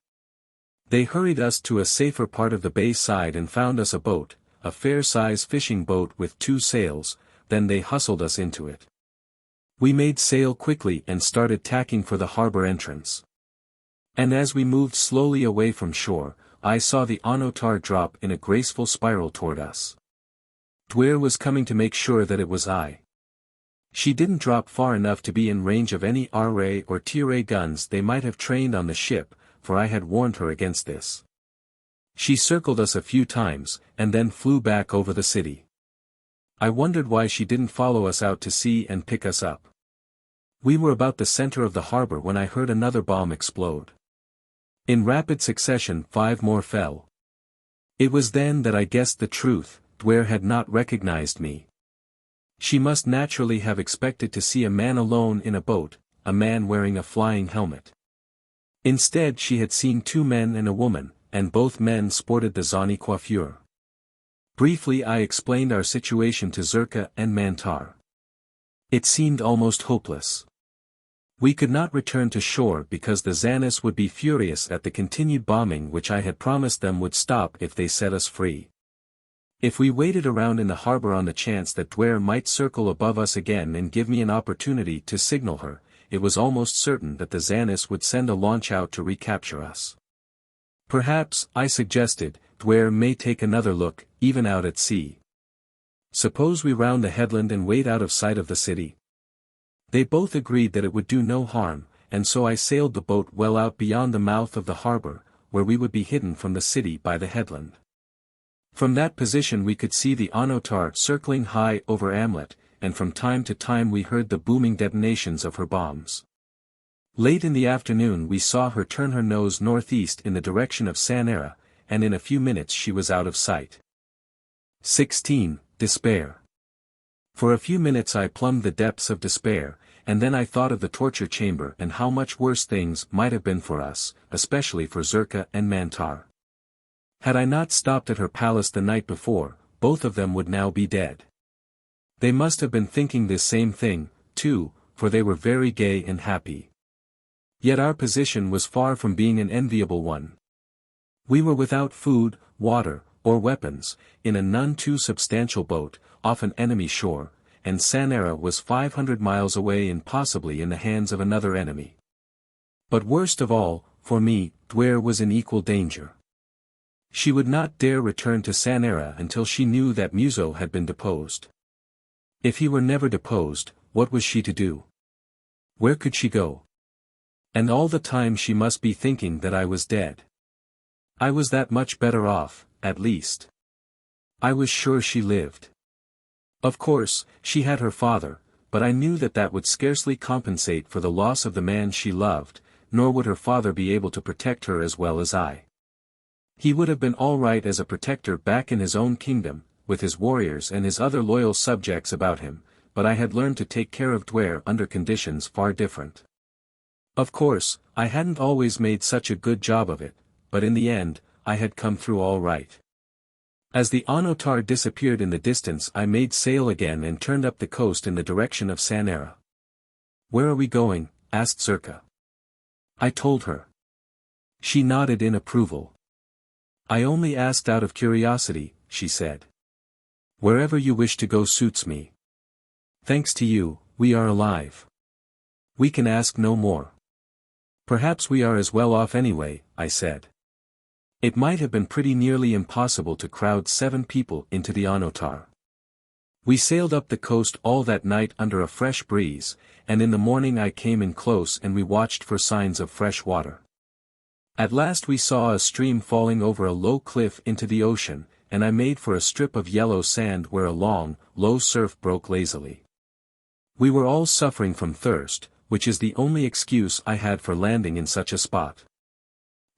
They hurried us to a safer part of the bay side and found us a boat, a fair-size fishing boat with 2 sails, then they hustled us into it. We made sail quickly and started tacking for the harbor entrance. And as we moved slowly away from shore, I saw the Onotar drop in a graceful spiral toward us. Duare was coming to make sure that it was I. She didn't drop far enough to be in range of any R-ray or T-ray guns they might have trained on the ship, for I had warned her against this. She circled us a few times, and then flew back over the city. I wondered why she didn't follow us out to sea and pick us up. We were about the center of the harbor when I heard another bomb explode. In rapid succession 5 more fell. It was then that I guessed the truth. Duare had not recognized me. She must naturally have expected to see a man alone in a boat, a man wearing a flying helmet. Instead she had seen 2 men and a woman, and both men sported the Zani coiffure. Briefly I explained our situation to Zerka and Mantar. It seemed almost hopeless. We could not return to shore because the Zanis would be furious at the continued bombing which I had promised them would stop if they set us free. If we waited around in the harbor on the chance that Duare might circle above us again and give me an opportunity to signal her, it was almost certain that the Zanis would send a launch out to recapture us. Perhaps, I suggested, Duare may take another look, even out at sea. Suppose we round the headland and wait out of sight of the city? They both agreed that it would do no harm, and so I sailed the boat well out beyond the mouth of the harbor, where we would be hidden from the city by the headland. From that position we could see the Onotar circling high over Amlot, and from time to time we heard the booming detonations of her bombs. Late in the afternoon we saw her turn her nose northeast in the direction of Sanara, and in a few minutes she was out of sight. 16. Despair. For a few minutes I plumbed the depths of despair, and then I thought of the torture chamber and how much worse things might have been for us, especially for Zerka and Mantar. Had I not stopped at her palace the night before, both of them would now be dead. They must have been thinking this same thing, too, for they were very gay and happy. Yet our position was far from being an enviable one. We were without food, water, or weapons, in a none too substantial boat, off an enemy shore, and Sanara was 500 miles away and possibly in the hands of another enemy. But worst of all, for me, Duare was in equal danger. She would not dare return to Sanara until she knew that Muso had been deposed. If he were never deposed, what was she to do? Where could she go? And all the time she must be thinking that I was dead. I was that much better off, at least. I was sure she lived. Of course, she had her father, but I knew that that would scarcely compensate for the loss of the man she loved, nor would her father be able to protect her as well as I. He would have been all right as a protector back in his own kingdom, with his warriors and his other loyal subjects about him, but I had learned to take care of Duare under conditions far different. Of course, I hadn't always made such a good job of it, but in the end, I had come through all right. As the Onotar disappeared in the distance I made sail again and turned up the coast in the direction of Sanara. "Where are we going?" asked Zerka. I told her. She nodded in approval. "I only asked out of curiosity," she said. "Wherever you wish to go suits me. Thanks to you, we are alive. We can ask no more." "Perhaps we are as well off anyway," I said. It might have been pretty nearly impossible to crowd 7 people into the Onotar. We sailed up the coast all that night under a fresh breeze, and in the morning I came in close and we watched for signs of fresh water. At last we saw a stream falling over a low cliff into the ocean, and I made for a strip of yellow sand where a long, low surf broke lazily. We were all suffering from thirst, which is the only excuse I had for landing in such a spot.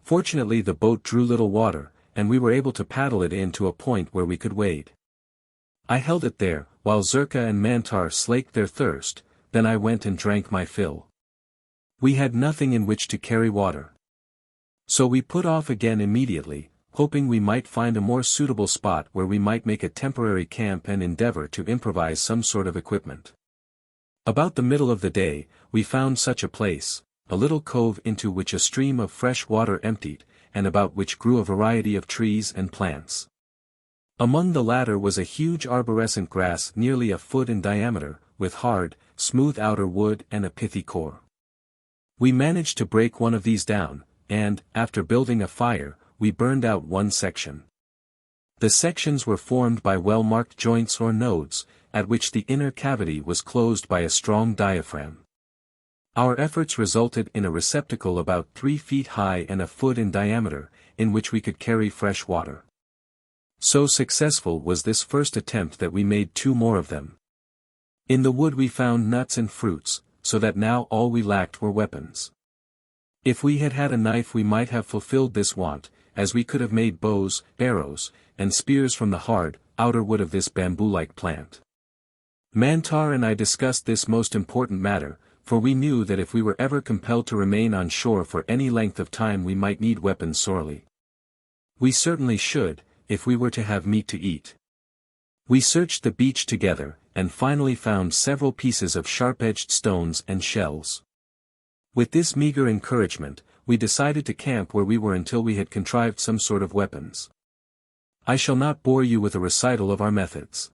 Fortunately the boat drew little water, and we were able to paddle it in to a point where we could wade. I held it there, while Zerka and Mantar slaked their thirst, then I went and drank my fill. We had nothing in which to carry water. So we put off again immediately, hoping we might find a more suitable spot where we might make a temporary camp and endeavor to improvise some sort of equipment. About the middle of the day, we found such a place, a little cove into which a stream of fresh water emptied, and about which grew a variety of trees and plants. Among the latter was a huge arborescent grass nearly a foot in diameter, with hard, smooth outer wood and a pithy core. We managed to break one of these down, and, after building a fire, we burned out one section. The sections were formed by well-marked joints or nodes, at which the inner cavity was closed by a strong diaphragm. Our efforts resulted in a receptacle about 3 feet high and a foot in diameter, in which we could carry fresh water. So successful was this first attempt that we made 2 more of them. In the wood we found nuts and fruits, so that now all we lacked were weapons. If we had had a knife we might have fulfilled this want, as we could have made bows, arrows, and spears from the hard, outer wood of this bamboo-like plant. Mantar and I discussed this most important matter, for we knew that if we were ever compelled to remain on shore for any length of time we might need weapons sorely. We certainly should, if we were to have meat to eat. We searched the beach together, and finally found several pieces of sharp-edged stones and shells. With this meager encouragement, we decided to camp where we were until we had contrived some sort of weapons. I shall not bore you with a recital of our methods.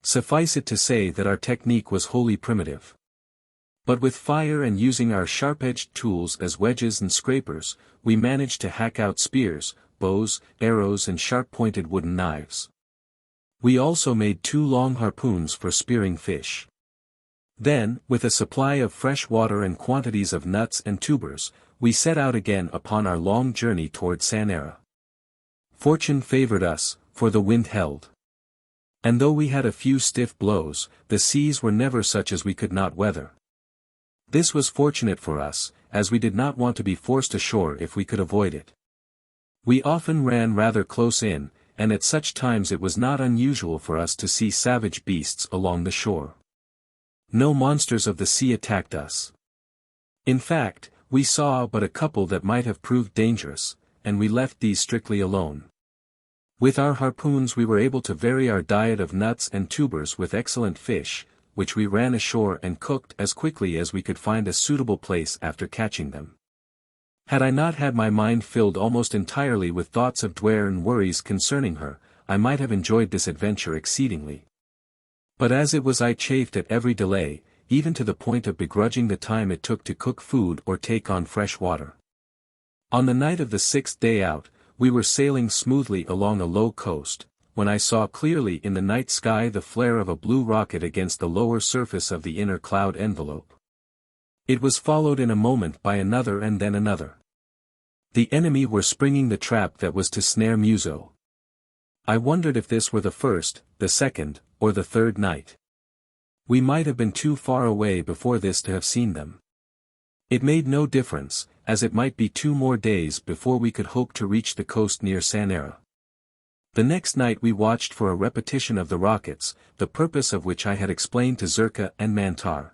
Suffice it to say that our technique was wholly primitive. But with fire and using our sharp-edged tools as wedges and scrapers, we managed to hack out spears, bows, arrows and sharp-pointed wooden knives. We also made 2 long harpoons for spearing fish. Then, with a supply of fresh water and quantities of nuts and tubers, we set out again upon our long journey toward Sanara. Fortune favored us, for the wind held. And though we had a few stiff blows, the seas were never such as we could not weather. This was fortunate for us, as we did not want to be forced ashore if we could avoid it. We often ran rather close in, and at such times it was not unusual for us to see savage beasts along the shore. No monsters of the sea attacked us. In fact, we saw but a couple that might have proved dangerous, and we left these strictly alone. With our harpoons we were able to vary our diet of nuts and tubers with excellent fish, which we ran ashore and cooked as quickly as we could find a suitable place after catching them. Had I not had my mind filled almost entirely with thoughts of Duare and worries concerning her, I might have enjoyed this adventure exceedingly. But as it was I chafed at every delay, even to the point of begrudging the time it took to cook food or take on fresh water. On the night of the 6th day out, we were sailing smoothly along a low coast, when I saw clearly in the night sky the flare of a blue rocket against the lower surface of the inner cloud envelope. It was followed in a moment by another and then another. The enemy were springing the trap that was to snare Muso. I wondered if this were the first, the second, or the third night. We might have been too far away before this to have seen them. It made no difference, as it might be 2 more days before we could hope to reach the coast near Sanara. The next night we watched for a repetition of the rockets, the purpose of which I had explained to Zerka and Mantar.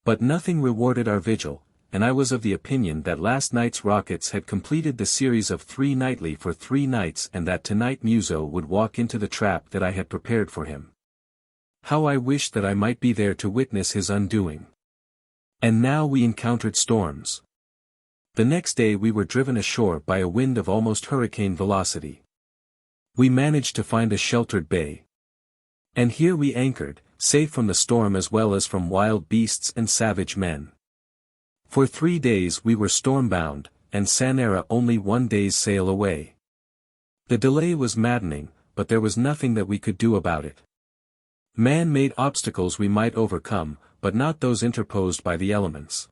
But nothing rewarded our vigil, and I was of the opinion that last night's rockets had completed the series of 3 nightly for 3 nights and that tonight Muso would walk into the trap that I had prepared for him. How I wished that I might be there to witness his undoing. And now we encountered storms. The next day we were driven ashore by a wind of almost hurricane velocity. We managed to find a sheltered bay. And here we anchored, safe from the storm as well as from wild beasts and savage men. For 3 days we were storm-bound, and Sanara only 1 day's sail away. The delay was maddening, but there was nothing that we could do about it. Man-made obstacles we might overcome, but not those interposed by the elements.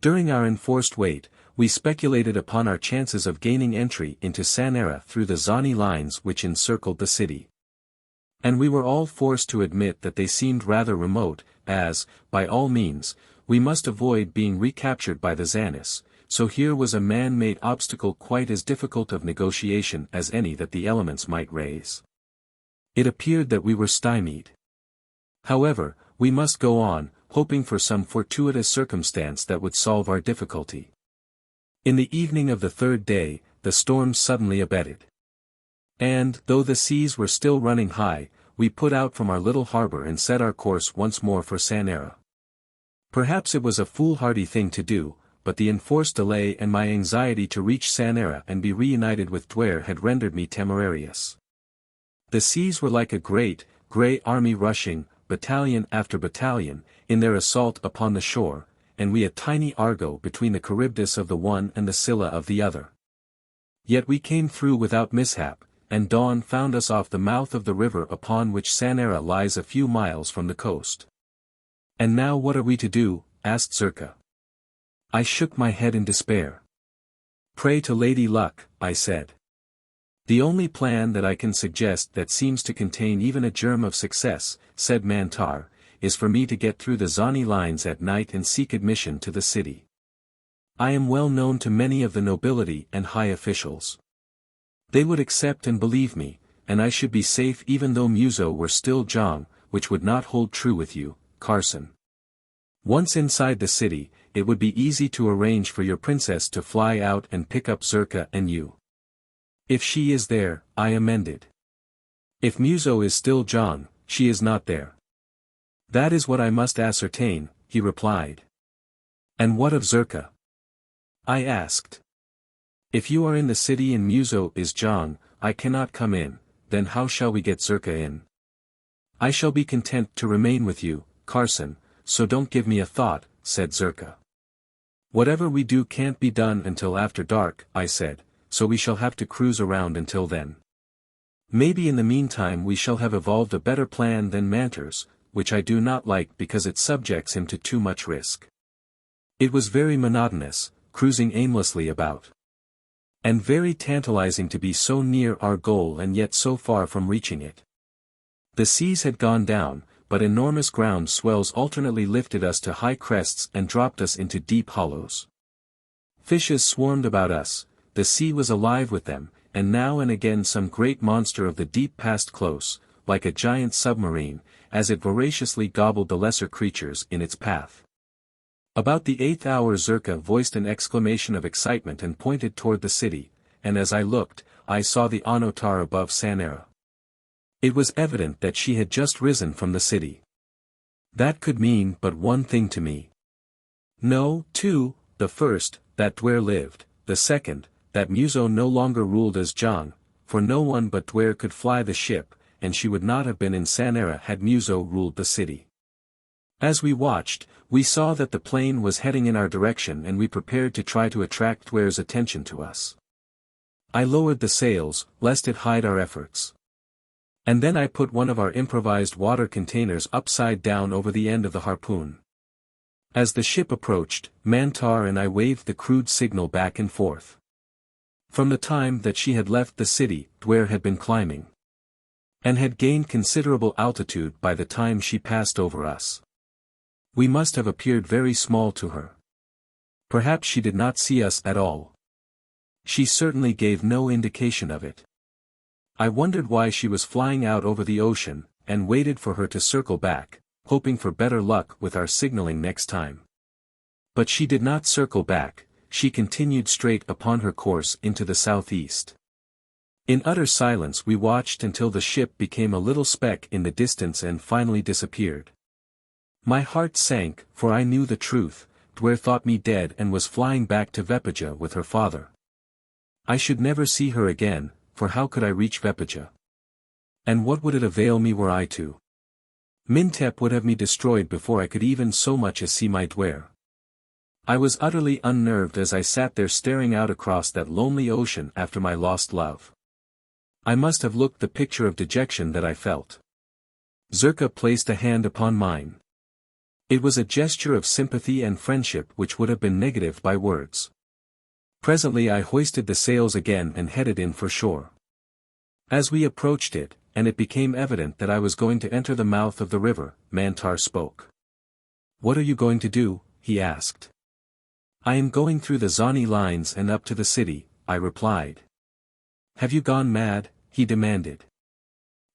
During our enforced wait, we speculated upon our chances of gaining entry into Sanara through the Zani lines which encircled the city. And we were all forced to admit that they seemed rather remote, as, by all means, we must avoid being recaptured by the Zanis, so here was a man-made obstacle quite as difficult of negotiation as any that the elements might raise. It appeared that we were stymied. However, we must go on, hoping for some fortuitous circumstance that would solve our difficulty. In the evening of the third day, the storm suddenly abated. And, though the seas were still running high, we put out from our little harbor and set our course once more for Sanara. Perhaps it was a foolhardy thing to do, but the enforced delay and my anxiety to reach Sanara and be reunited with Duare had rendered me temerarious. The seas were like a great, grey army rushing, battalion after battalion, in their assault upon the shore, and we a tiny Argo between the Charybdis of the one and the Scylla of the other. Yet we came through without mishap, and dawn found us off the mouth of the river upon which Sanara lies a few miles from the coast. "And now what are we to do?" asked Zerka. I shook my head in despair. "Pray to Lady Luck," I said. "The only plan that I can suggest that seems to contain even a germ of success," said Mantar, "is for me to get through the Zani lines at night and seek admission to the city. I am well known to many of the nobility and high officials. They would accept and believe me, and I should be safe even though Muso were still Jong, which would not hold true with you, Carson. Once inside the city, it would be easy to arrange for your princess to fly out and pick up Zerka and you. If she is there," I amended. "If Muso is still Jong, she is not there." "That is what I must ascertain," he replied. "And what of Zerka?" I asked. "If you are in the city and Muso is Jong, I cannot come in, then how shall we get Zerka in?" "I shall be content to remain with you, Carson, so don't give me a thought," said Zerka. "Whatever we do can't be done until after dark," I said, "so we shall have to cruise around until then. Maybe in the meantime we shall have evolved a better plan than Mantar's, which I do not like because it subjects him to too much risk." It was very monotonous, cruising aimlessly about. And very tantalizing to be so near our goal and yet so far from reaching it. The seas had gone down, but enormous ground swells alternately lifted us to high crests and dropped us into deep hollows. Fishes swarmed about us, the sea was alive with them, and now and again some great monster of the deep passed close, like a giant submarine, as it voraciously gobbled the lesser creatures in its path. About the 8th hour Zerka voiced an exclamation of excitement and pointed toward the city, and as I looked, I saw the Onotar above Sanara. It was evident that she had just risen from the city. That could mean but one thing to me. No, two: the first, that Duare lived; the second, that Muso no longer ruled as Jong, for no one but Duare could fly the ship, and she would not have been in Sanara had Muso ruled the city. As we watched, we saw that the plane was heading in our direction and we prepared to try to attract Duare's attention to us. I lowered the sails, lest it hide our efforts. And then I put one of our improvised water containers upside down over the end of the harpoon. As the ship approached, Mantar and I waved the crude signal back and forth. From the time that she had left the city, Duare had been climbing. And had gained considerable altitude by the time she passed over us. We must have appeared very small to her. Perhaps she did not see us at all. She certainly gave no indication of it. I wondered why she was flying out over the ocean, and waited for her to circle back, hoping for better luck with our signaling next time. But she did not circle back, she continued straight upon her course into the southeast. In utter silence we watched until the ship became a little speck in the distance and finally disappeared. My heart sank, for I knew the truth: Duare thought me dead and was flying back to Vepaja with her father. I should never see her again, for how could I reach Vepaja? And what would it avail me were I to? Mintep would have me destroyed before I could even so much as see my Duare. I was utterly unnerved as I sat there staring out across that lonely ocean after my lost love. I must have looked the picture of dejection that I felt. Zerka placed a hand upon mine. It was a gesture of sympathy and friendship which would have been negative by words. Presently I hoisted the sails again and headed in for shore. As we approached it, and it became evident that I was going to enter the mouth of the river, Mantar spoke. "What are you going to do?" he asked. "I am going through the Zani lines and up to the city," I replied. "Have you gone mad?" he demanded.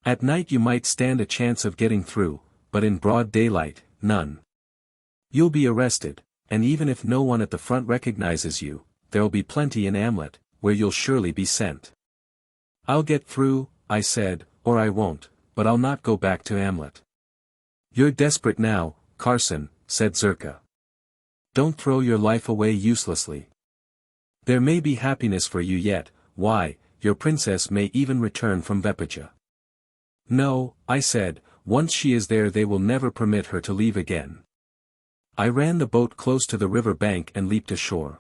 "At night you might stand a chance of getting through, but in broad daylight, none. You'll be arrested, and even if no one at the front recognizes you, there'll be plenty in Amlot, where you'll surely be sent." "I'll get through," I said, "or I won't, but I'll not go back to Amlot." "You're desperate now, Carson," said Zerka. "Don't throw your life away uselessly. There may be happiness for you yet, why, your princess may even return from Vepaja." "No," I said, "once she is there they will never permit her to leave again." I ran the boat close to the river bank and leaped ashore.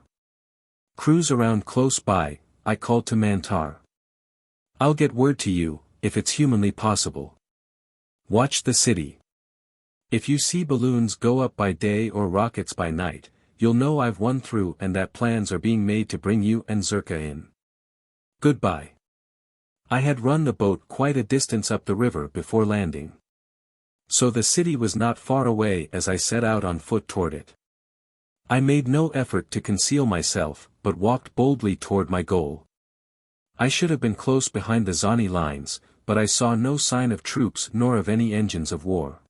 "Cruise around close by," I called to Mantar. "I'll get word to you, if it's humanly possible. Watch the city. If you see balloons go up by day or rockets by night, you'll know I've won through and that plans are being made to bring you and Zerka in. Goodbye." I had run the boat quite a distance up the river before landing. So the city was not far away as I set out on foot toward it. I made no effort to conceal myself, but walked boldly toward my goal. I should have been close behind the Zani lines, but I saw no sign of troops nor of any engines of war.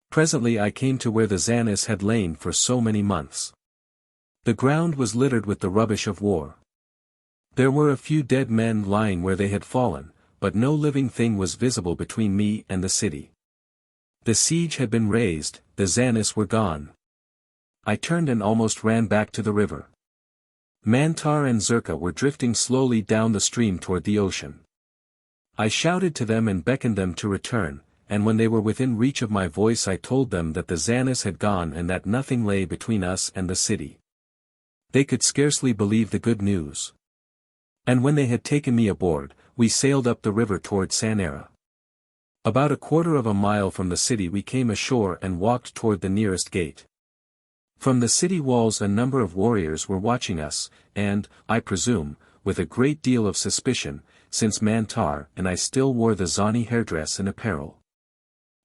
Presently I came to where the Zanis had lain for so many months. The ground was littered with the rubbish of war. There were a few dead men lying where they had fallen, but no living thing was visible between me and the city. The siege had been raised, the Zanis were gone. I turned and almost ran back to the river. Mantar and Zerka were drifting slowly down the stream toward the ocean. I shouted to them and beckoned them to return, and when they were within reach of my voice I told them that the Zanis had gone and that nothing lay between us and the city. They could scarcely believe the good news. And when they had taken me aboard, we sailed up the river toward Sanara. About a quarter of a mile from the city we came ashore and walked toward the nearest gate. From the city walls a number of warriors were watching us, and, I presume, with a great deal of suspicion, since Mantar and I still wore the Zani hairdress and apparel.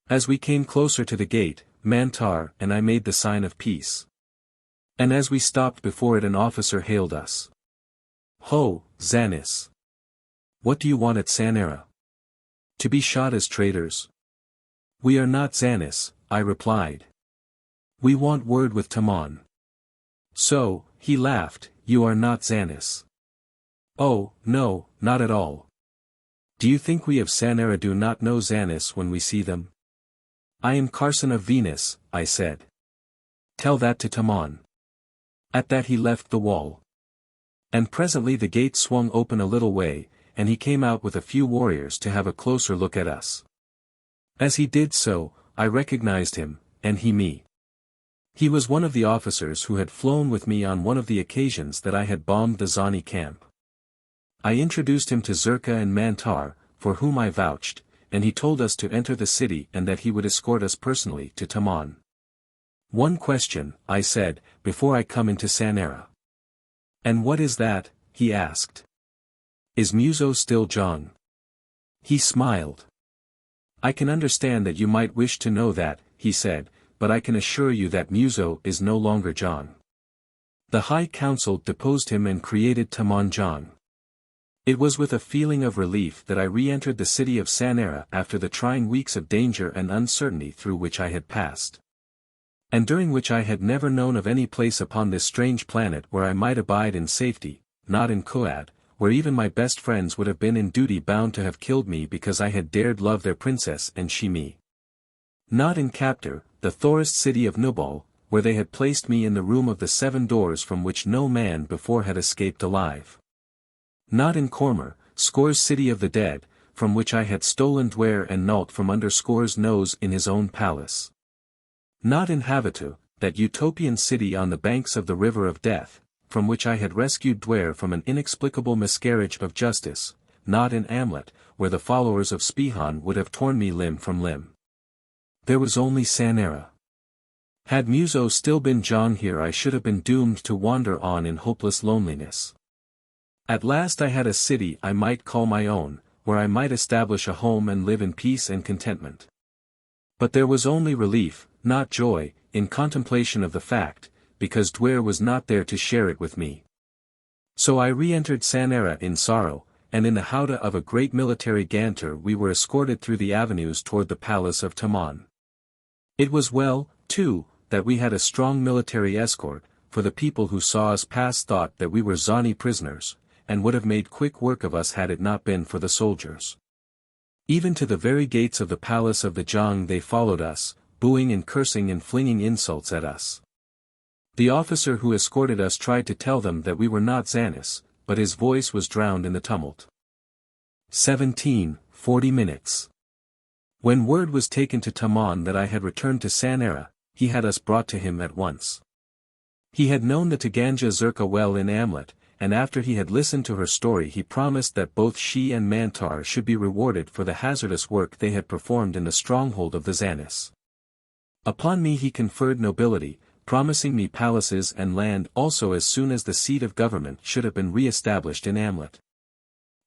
As we came closer to the gate, Mantar and I made the sign of peace. And as we stopped before it an officer hailed us. "Ho, Zanis! What do you want at Sanara? To be shot as traitors?" "We are not Zanis," I replied. "We want word with Tamon." "So," he laughed, "you are not Zanis." "Oh, no, not at all. Do you think we of Sanara do not know Zanis when we see them?" "I am Carson of Venus," I said. "Tell that to Tamon." At that he left the wall. And presently the gate swung open a little way, and he came out with a few warriors to have a closer look at us. As he did so, I recognized him, and he me. He was one of the officers who had flown with me on one of the occasions that I had bombed the Zani camp. I introduced him to Zerka and Mantar, for whom I vouched, and he told us to enter the city and that he would escort us personally to Tamon. "One question," I said, "before I come into Sanara." "And what is that?" he asked. "Is Muso still Jong?" He smiled. "I can understand that you might wish to know that," he said, "but I can assure you that Muso is no longer Jong. The High Council deposed him and created Tamon Jong." It was with a feeling of relief that I re-entered the city of Sanara after the trying weeks of danger and uncertainty through which I had passed. And during which I had never known of any place upon this strange planet where I might abide in safety, not in Kooaad, where even my best friends would have been in duty bound to have killed me because I had dared love their princess and she me. Not in Captor, the Thorist city of Nubal, where they had placed me in the room of the 7 doors from which no man before had escaped alive. Not in Cormor, Score's city of the dead, from which I had stolen Duare and Nault from under Score's nose in his own palace. Not in Houtomai, that utopian city on the banks of the river of death, from which I had rescued Duare from an inexplicable miscarriage of justice, not in Amlot, where the followers of Spihan would have torn me limb from limb. There was only Sanara. Had Muso still been Jong here, I should have been doomed to wander on in hopeless loneliness. At last I had a city I might call my own, where I might establish a home and live in peace and contentment. But there was only relief, not joy, in contemplation of the fact, because Duare was not there to share it with me. So I re-entered Sanara in sorrow, and in the howdah of a great military ganter we were escorted through the avenues toward the palace of Tamon. It was well, too, that we had a strong military escort, for the people who saw us pass thought that we were Zani prisoners, and would have made quick work of us had it not been for the soldiers. Even to the very gates of the palace of the Jong they followed us, booing and cursing and flinging insults at us. The officer who escorted us tried to tell them that we were not Zanis, but his voice was drowned in the tumult. 40 minutes. When word was taken to Tamon that I had returned to Sanara, he had us brought to him at once. He had known the Tagangja Zerka well in Amlot, and after he had listened to her story he promised that both she and Mantar should be rewarded for the hazardous work they had performed in the stronghold of the Zanis. Upon me he conferred nobility, promising me palaces and land also as soon as the seat of government should have been re-established in Amlot.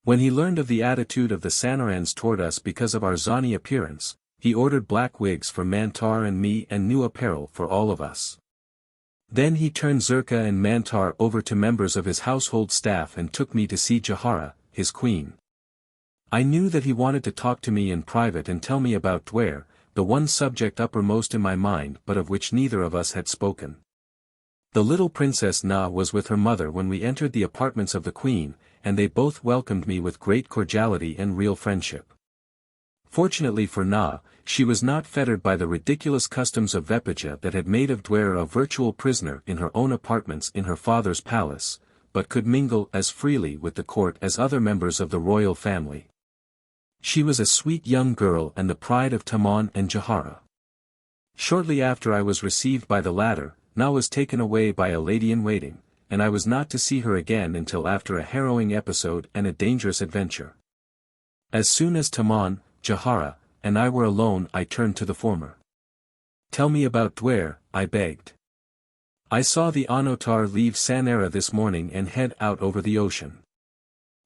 When he learned of the attitude of the Sanarans toward us because of our Zani appearance, he ordered black wigs for Mantar and me and new apparel for all of us. Then he turned Zerka and Mantar over to members of his household staff and took me to see Jahara, his queen. I knew that he wanted to talk to me in private and tell me about Duare, the one subject uppermost in my mind but of which neither of us had spoken. The little princess Na was with her mother when we entered the apartments of the queen, and they both welcomed me with great cordiality and real friendship. Fortunately for Na, she was not fettered by the ridiculous customs of VIII that had made of Duare a virtual prisoner in her own apartments in her father's palace, but could mingle as freely with the court as other members of the royal family. She was a sweet young girl and the pride of Tamon and Jahara. Shortly after I was received by the latter, Na was taken away by a lady-in-waiting, and I was not to see her again until after a harrowing episode and a dangerous adventure. As soon as Tamon, Jahara, and I were alone I turned to the former. "Tell me about Duare," I begged. "I saw the Onotar leave Sanara this morning and head out over the ocean.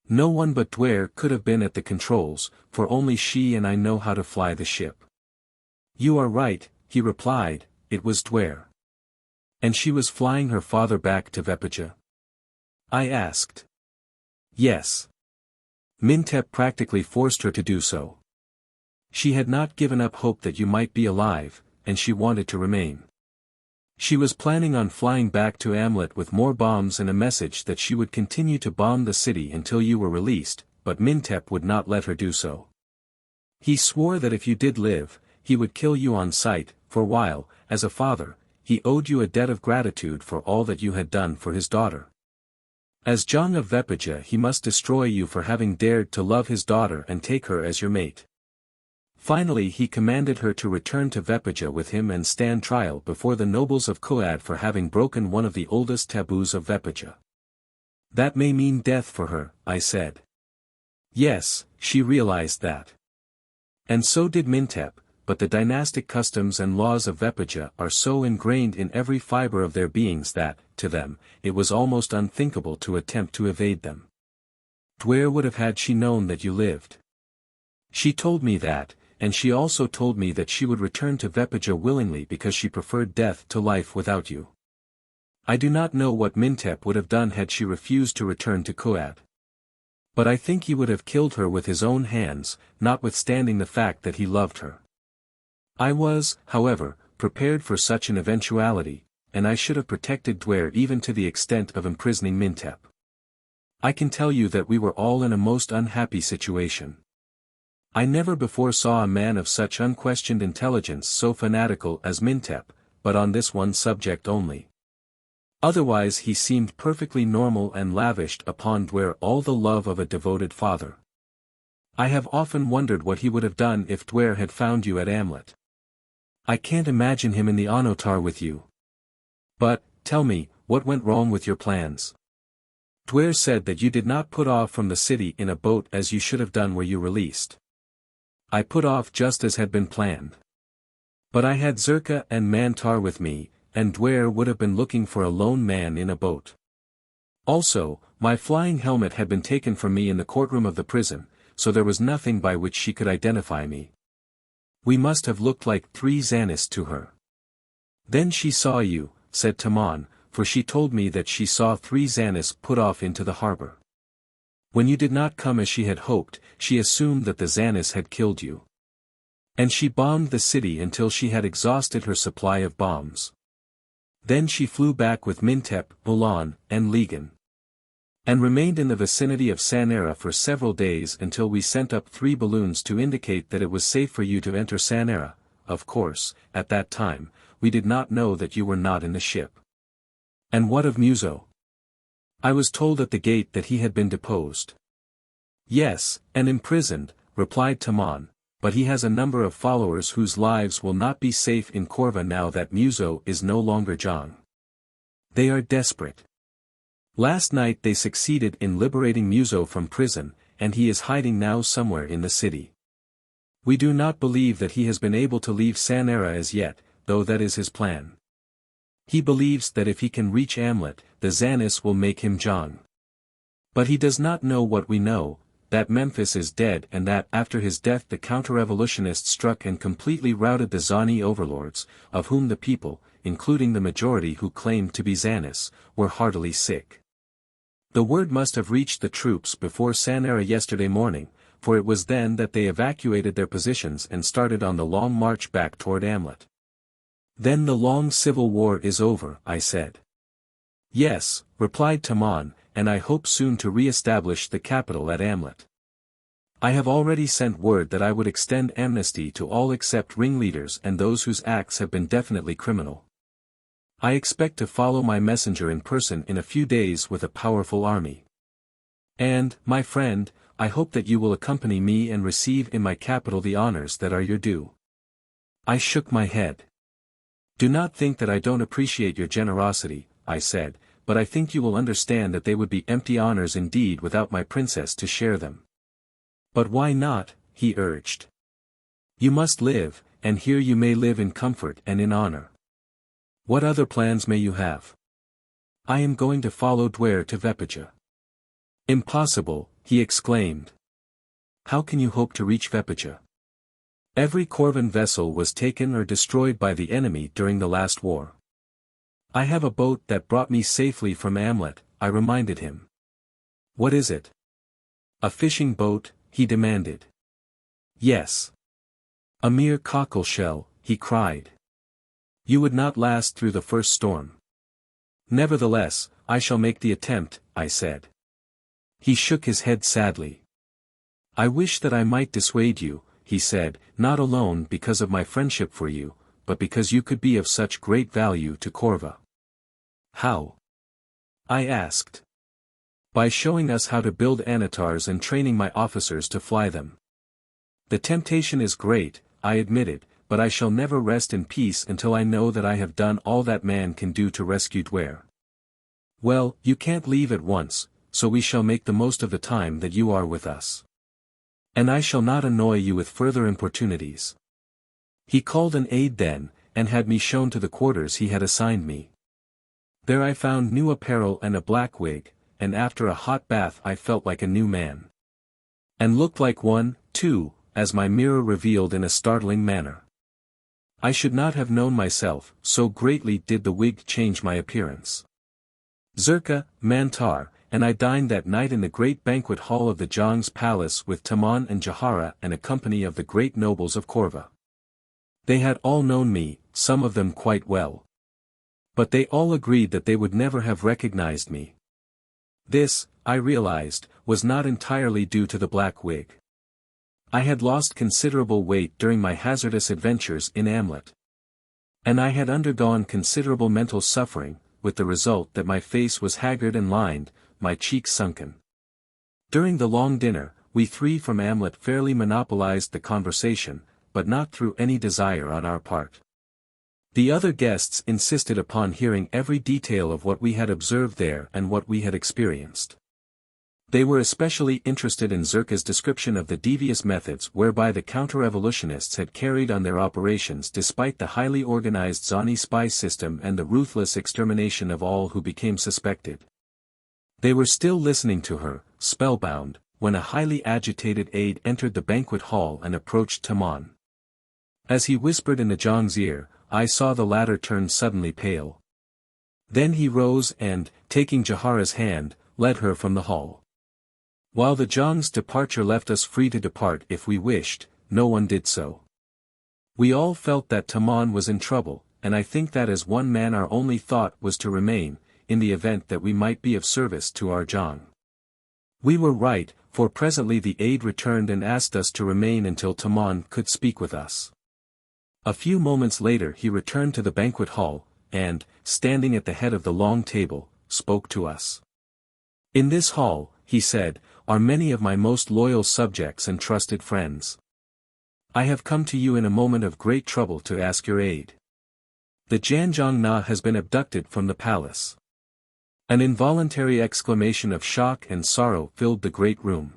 No one but Duare could have been at the controls, for only she and I know how to fly the ship." "You are right," he replied, "it was Duare." "And she was flying her father back to VIII?" I asked. "Yes. Mintep practically forced her to do so. She had not given up hope that you might be alive, and she wanted to remain. She was planning on flying back to Amlot with more bombs and a message that she would continue to bomb the city until you were released, but Mintep would not let her do so. He swore that if you did live, he would kill you on sight, for while, as a father, he owed you a debt of gratitude for all that you had done for his daughter. As Jong of VIII he must destroy you for having dared to love his daughter and take her as your mate. Finally he commanded her to return to VIII with him and stand trial before the nobles of Kooaad for having broken one of the oldest taboos of VIII. That may mean death for her, I said. Yes, she realized that. And so did Mintep, but the dynastic customs and laws of VIII are so ingrained in every fiber of their beings that, to them, it was almost unthinkable to attempt to evade them. Duare would have had she known that you lived. She told me that, and she also told me that she would return to VIII willingly because she preferred death to life without you. I do not know what Mintep would have done had she refused to return to Kooaad. But I think he would have killed her with his own hands, notwithstanding the fact that he loved her. I was, however, prepared for such an eventuality, and I should have protected Duare even to the extent of imprisoning Mintep. I can tell you that we were all in a most unhappy situation. I never before saw a man of such unquestioned intelligence so fanatical as Mintep, but on this one subject only. Otherwise he seemed perfectly normal and lavished upon Duare all the love of a devoted father. I have often wondered what he would have done if Duare had found you at Amlot. I can't imagine him in the Onotar with you. But, tell me, what went wrong with your plans? Duare said that you did not put off from the city in a boat as you should have done were you released. I put off just as had been planned. But I had Zerka and Mantar with me, and Duare would have been looking for a lone man in a boat. Also, my flying helmet had been taken from me in the courtroom of the prison, so there was nothing by which she could identify me. We must have looked like 3 Zanis to her. Then she saw you, said Tamon, for she told me that she saw 3 Zanis put off into the harbor. When you did not come as she had hoped, she assumed that the Zanis had killed you. And she bombed the city until she had exhausted her supply of bombs. Then she flew back with Mintep, Mulan, and Ligan. And remained in the vicinity of Sanara for several days until we sent up 3 balloons to indicate that it was safe for you to enter Sanara. Of course, at that time, we did not know that you were not in the ship. And what of Muso? I was told at the gate that he had been deposed. Yes, and imprisoned, replied Tamon, but he has a number of followers whose lives will not be safe in Corva now that Muso is no longer Zhang. They are desperate. Last night they succeeded in liberating Muso from prison, and he is hiding now somewhere in the city. We do not believe that he has been able to leave Sanara as yet, though that is his plan. He believes that if he can reach Amlot, the Zanis will make him Zhang. But he does not know what we know, that Memphis is dead and that after his death the counter-revolutionists struck and completely routed the Zani overlords, of whom the people, including the majority who claimed to be Zanis, were heartily sick. The word must have reached the troops before Sanara yesterday morning, for it was then that they evacuated their positions and started on the long march back toward Amlot. Then the long civil war is over, I said. Yes, replied Tamon, and I hope soon to re-establish the capital at Amlot. I have already sent word that I would extend amnesty to all except ringleaders and those whose acts have been definitely criminal. I expect to follow my messenger in person in a few days with a powerful army. And, my friend, I hope that you will accompany me and receive in my capital the honors that are your due. I shook my head. Do not think that I don't appreciate your generosity, I said, but I think you will understand that they would be empty honors indeed without my princess to share them. But why not, he urged. You must live, and here you may live in comfort and in honor. What other plans may you have? I am going to follow Duare to Vepaja. Impossible, he exclaimed. How can you hope to reach Vepaja? Every Corvan vessel was taken or destroyed by the enemy during the last war. I have a boat that brought me safely from Amlot, I reminded him. What is it? A fishing boat, he demanded. Yes. A mere cockleshell, he cried. You would not last through the first storm. Nevertheless, I shall make the attempt, I said. He shook his head sadly. I wish that I might dissuade you, he said, not alone because of my friendship for you, but because you could be of such great value to Corva. How? I asked. By showing us how to build anatars and training my officers to fly them. The temptation is great, I admitted, but I shall never rest in peace until I know that I have done all that man can do to rescue Duare. Well, you can't leave at once, so we shall make the most of the time that you are with us. And I shall not annoy you with further importunities. He called an aide then, and had me shown to the quarters he had assigned me. There I found new apparel and a black wig, and after a hot bath I felt like a new man. And looked like one, too, as my mirror revealed in a startling manner. I should not have known myself, so greatly did the wig change my appearance. Zerka, Mantar, and I dined that night in the great banquet hall of the Zhang's palace with Tamon and Jahara and a company of the great nobles of Corva. They had all known me, some of them quite well. But they all agreed that they would never have recognized me. This, I realized, was not entirely due to the black wig. I had lost considerable weight during my hazardous adventures in Amlot. And I had undergone considerable mental suffering, with the result that my face was haggard and lined, my cheeks sunken. During the long dinner, we 3 from Amlot fairly monopolized the conversation, but not through any desire on our part. The other guests insisted upon hearing every detail of what we had observed there and what we had experienced. They were especially interested in Zerka's description of the devious methods whereby the counter-revolutionists had carried on their operations despite the highly organized Zani spy system and the ruthless extermination of all who became suspected. They were still listening to her, spellbound, when a highly agitated aide entered the banquet hall and approached Tamon. As he whispered in the Zhang's ear, I saw the latter turn suddenly pale. Then he rose and, taking Jahara's hand, led her from the hall. While the Zhang's departure left us free to depart if we wished, no one did so. We all felt that Tamon was in trouble, and I think that as one man our only thought was to remain, in the event that we might be of service to our Zhang. We were right, for presently the aide returned and asked us to remain until Tamon could speak with us. A few moments later he returned to the banquet hall, and, standing at the head of the long table, spoke to us. In this hall, he said, are many of my most loyal subjects and trusted friends. I have come to you in a moment of great trouble to ask your aid. The Tanjong Na has been abducted from the palace. An involuntary exclamation of shock and sorrow filled the great room.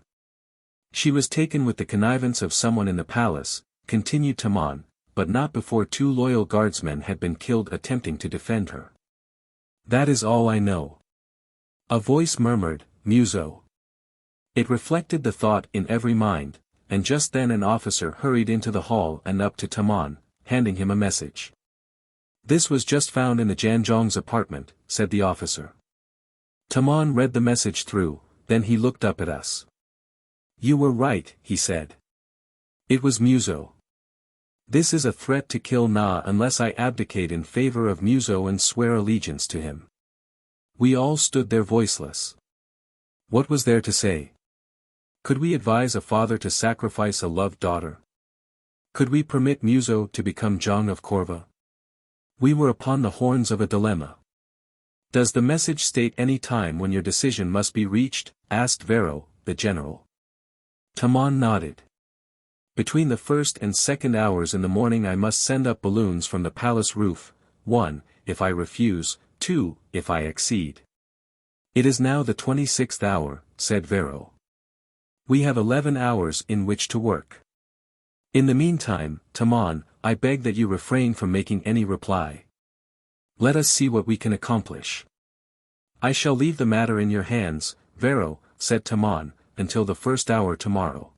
She was taken with the connivance of someone in the palace, continued Tamon, but not before 2 loyal guardsmen had been killed attempting to defend her. That is all I know. A voice murmured, Muso. It reflected the thought in every mind, and just then an officer hurried into the hall and up to Tamon, handing him a message. This was just found in the Tanjong's apartment, said the officer. Tamon read the message through, then he looked up at us. You were right, he said. It was Muso. This is a threat to kill Na unless I abdicate in favor of Muso and swear allegiance to him. We all stood there voiceless. What was there to say? Could we advise a father to sacrifice a loved daughter? Could we permit Muso to become Zhang of Korva? We were upon the horns of a dilemma. Does the message state any time when your decision must be reached? Asked Vero, the general. Tamon nodded. Between the 1st and 2nd hours in the morning I must send up balloons from the palace roof, 1, if I refuse, 2, if I exceed. It is now the 26th hour, said Vero. We have 11 hours in which to work. In the meantime, Tamon, I beg that you refrain from making any reply. Let us see what we can accomplish. I shall leave the matter in your hands, Vero, said Tamon, until the 1st hour tomorrow.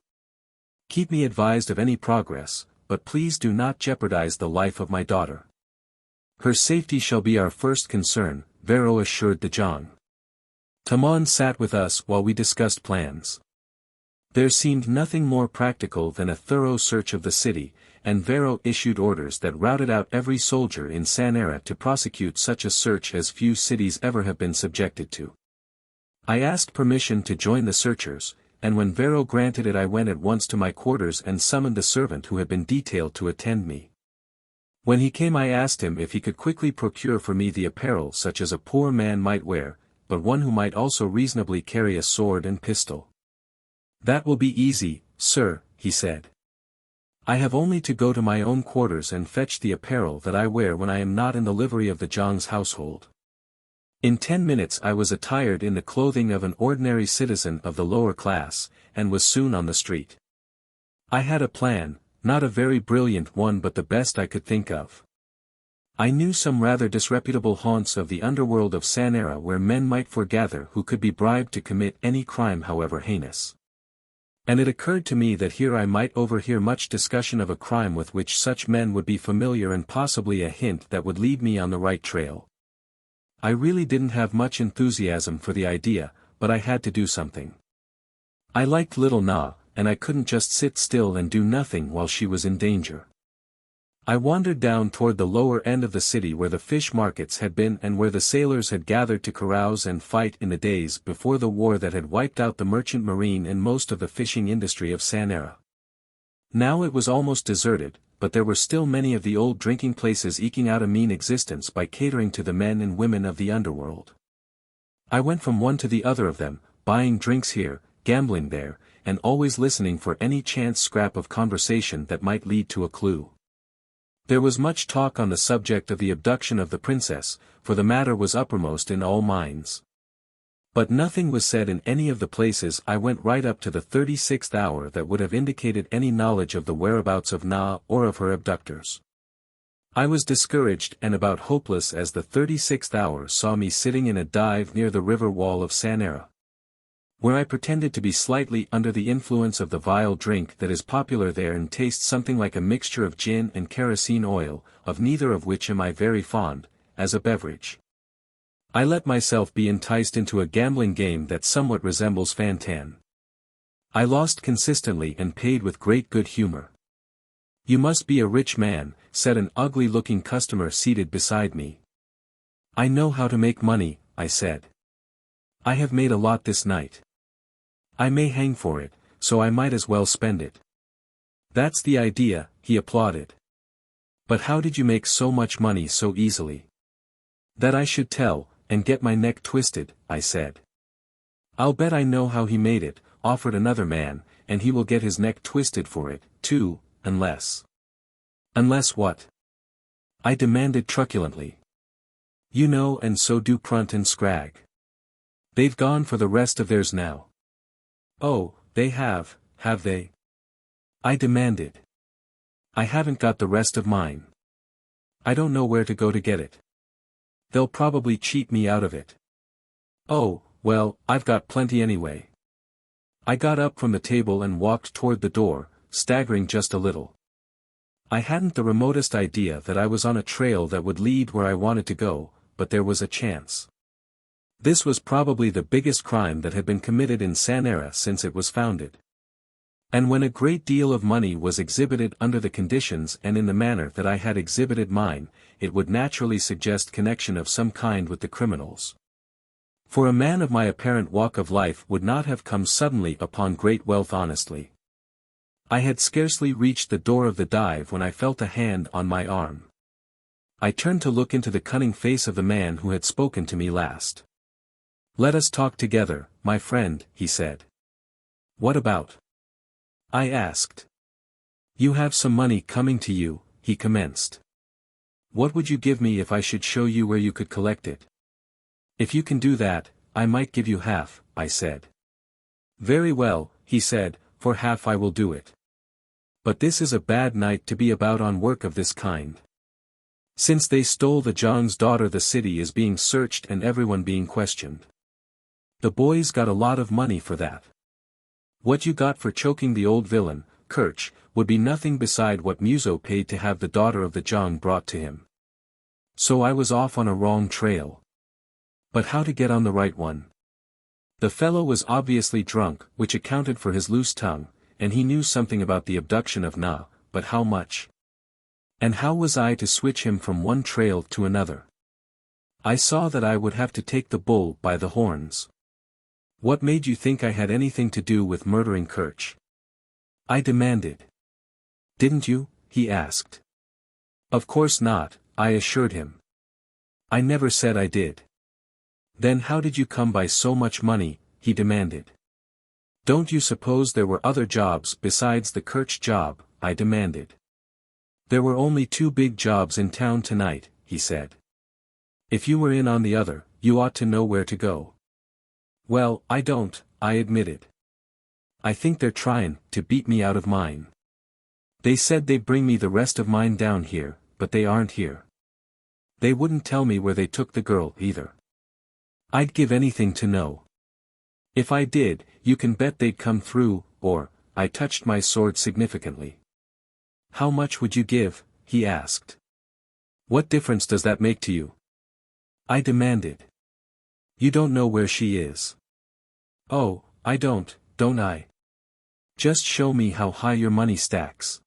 Keep me advised of any progress, but please do not jeopardize the life of my daughter. Her safety shall be our first concern, Vero assured the Zhang. Tamon sat with us while we discussed plans. There seemed nothing more practical than a thorough search of the city, and Vero issued orders that routed out every soldier in Sanara to prosecute such a search as few cities ever have been subjected to. I asked permission to join the searchers, and when Vero granted it I went at once to my quarters and summoned the servant who had been detailed to attend me. When he came I asked him if he could quickly procure for me the apparel such as a poor man might wear, but one who might also reasonably carry a sword and pistol. That will be easy, sir, he said. I have only to go to my own quarters and fetch the apparel that I wear when I am not in the livery of the Zhang's household. In 10 minutes I was attired in the clothing of an ordinary citizen of the lower class, and was soon on the street. I had a plan, not a very brilliant one but the best I could think of. I knew some rather disreputable haunts of the underworld of Sanara where men might foregather who could be bribed to commit any crime however heinous. And it occurred to me that here I might overhear much discussion of a crime with which such men would be familiar and possibly a hint that would lead me on the right trail. I really didn't have much enthusiasm for the idea, but I had to do something. I liked little Na, and I couldn't just sit still and do nothing while she was in danger. I wandered down toward the lower end of the city where the fish markets had been and where the sailors had gathered to carouse and fight in the days before the war that had wiped out the merchant marine and most of the fishing industry of Sanara. Now it was almost deserted, but there were still many of the old drinking places eking out a mean existence by catering to the men and women of the underworld. I went from one to the other of them, buying drinks here, gambling there, and always listening for any chance scrap of conversation that might lead to a clue. There was much talk on the subject of the abduction of the princess, for the matter was uppermost in all minds. But nothing was said in any of the places. I went right up to the 36th hour that would have indicated any knowledge of the whereabouts of Na or of her abductors. I was discouraged and about hopeless as the 36th hour saw me sitting in a dive near the river wall of Sanara, where I pretended to be slightly under the influence of the vile drink that is popular there and tastes something like a mixture of gin and kerosene oil, of neither of which am I very fond, as a beverage. I let myself be enticed into a gambling game that somewhat resembles Fantan. I lost consistently and paid with great good humor. "You must be a rich man," said an ugly-looking customer seated beside me. "I know how to make money," I said. "I have made a lot this night. I may hang for it, so I might as well spend it." "That's the idea," he applauded. "But how did you make so much money so easily?" "That I should tell, and get my neck twisted," I said. "I'll bet I know how he made it," offered another man, "and he will get his neck twisted for it, too, unless—" "Unless what?" I demanded truculently. "You know, and so do Prunt and Scragg. They've gone for the rest of theirs now." "Oh, they have they?" I demanded. "I haven't got the rest of mine. I don't know where to go to get it. They'll probably cheat me out of it." "Oh, well, I've got plenty anyway." I got up from the table and walked toward the door, staggering just a little. I hadn't the remotest idea that I was on a trail that would lead where I wanted to go, but there was a chance. This was probably the biggest crime that had been committed in Sanara since it was founded. And when a great deal of money was exhibited under the conditions and in the manner that I had exhibited mine, it would naturally suggest connection of some kind with the criminals. For a man of my apparent walk of life would not have come suddenly upon great wealth honestly. I had scarcely reached the door of the dive when I felt a hand on my arm. I turned to look into the cunning face of the man who had spoken to me last. "Let us talk together, my friend," he said. "What about?" I asked. "You have some money coming to you," he commenced. "What would you give me if I should show you where you could collect it?" "If you can do that, I might give you half," I said. "Very well," he said, "for half I will do it. But this is a bad night to be about on work of this kind. Since they stole the Zhang's daughter, the city is being searched and everyone being questioned. The boys got a lot of money for that. What you got for choking the old villain, Kirch, would be nothing beside what Muso paid to have the daughter of the Zhang brought to him. So I was off on a wrong trail. But how to get on the right one? The fellow was obviously drunk, which accounted for his loose tongue, and he knew something about the abduction of Na, but how much? And how was I to switch him from one trail to another? I saw that I would have to take the bull by the horns. "What made you think I had anything to do with murdering Kirch?" I demanded. "Didn't you?" he asked. "Of course not," I assured him. "I never said I did." "Then how did you come by so much money?" he demanded. "Don't you suppose there were other jobs besides the Kirch job?" I demanded. "There were only 2 big jobs in town tonight," he said. "If you were in on the other, you ought to know where to go." "Well, I don't," I admitted. "I think they're trying to beat me out of mine. They said they'd bring me the rest of mine down here, but they aren't here. They wouldn't tell me where they took the girl either. I'd give anything to know. If I did, you can bet they'd come through, or—" I touched my sword significantly. "How much would you give?" he asked. "What difference does that make to you?" I demanded. "You don't know where she is." "Oh, I don't I? Just show me how high your money stacks.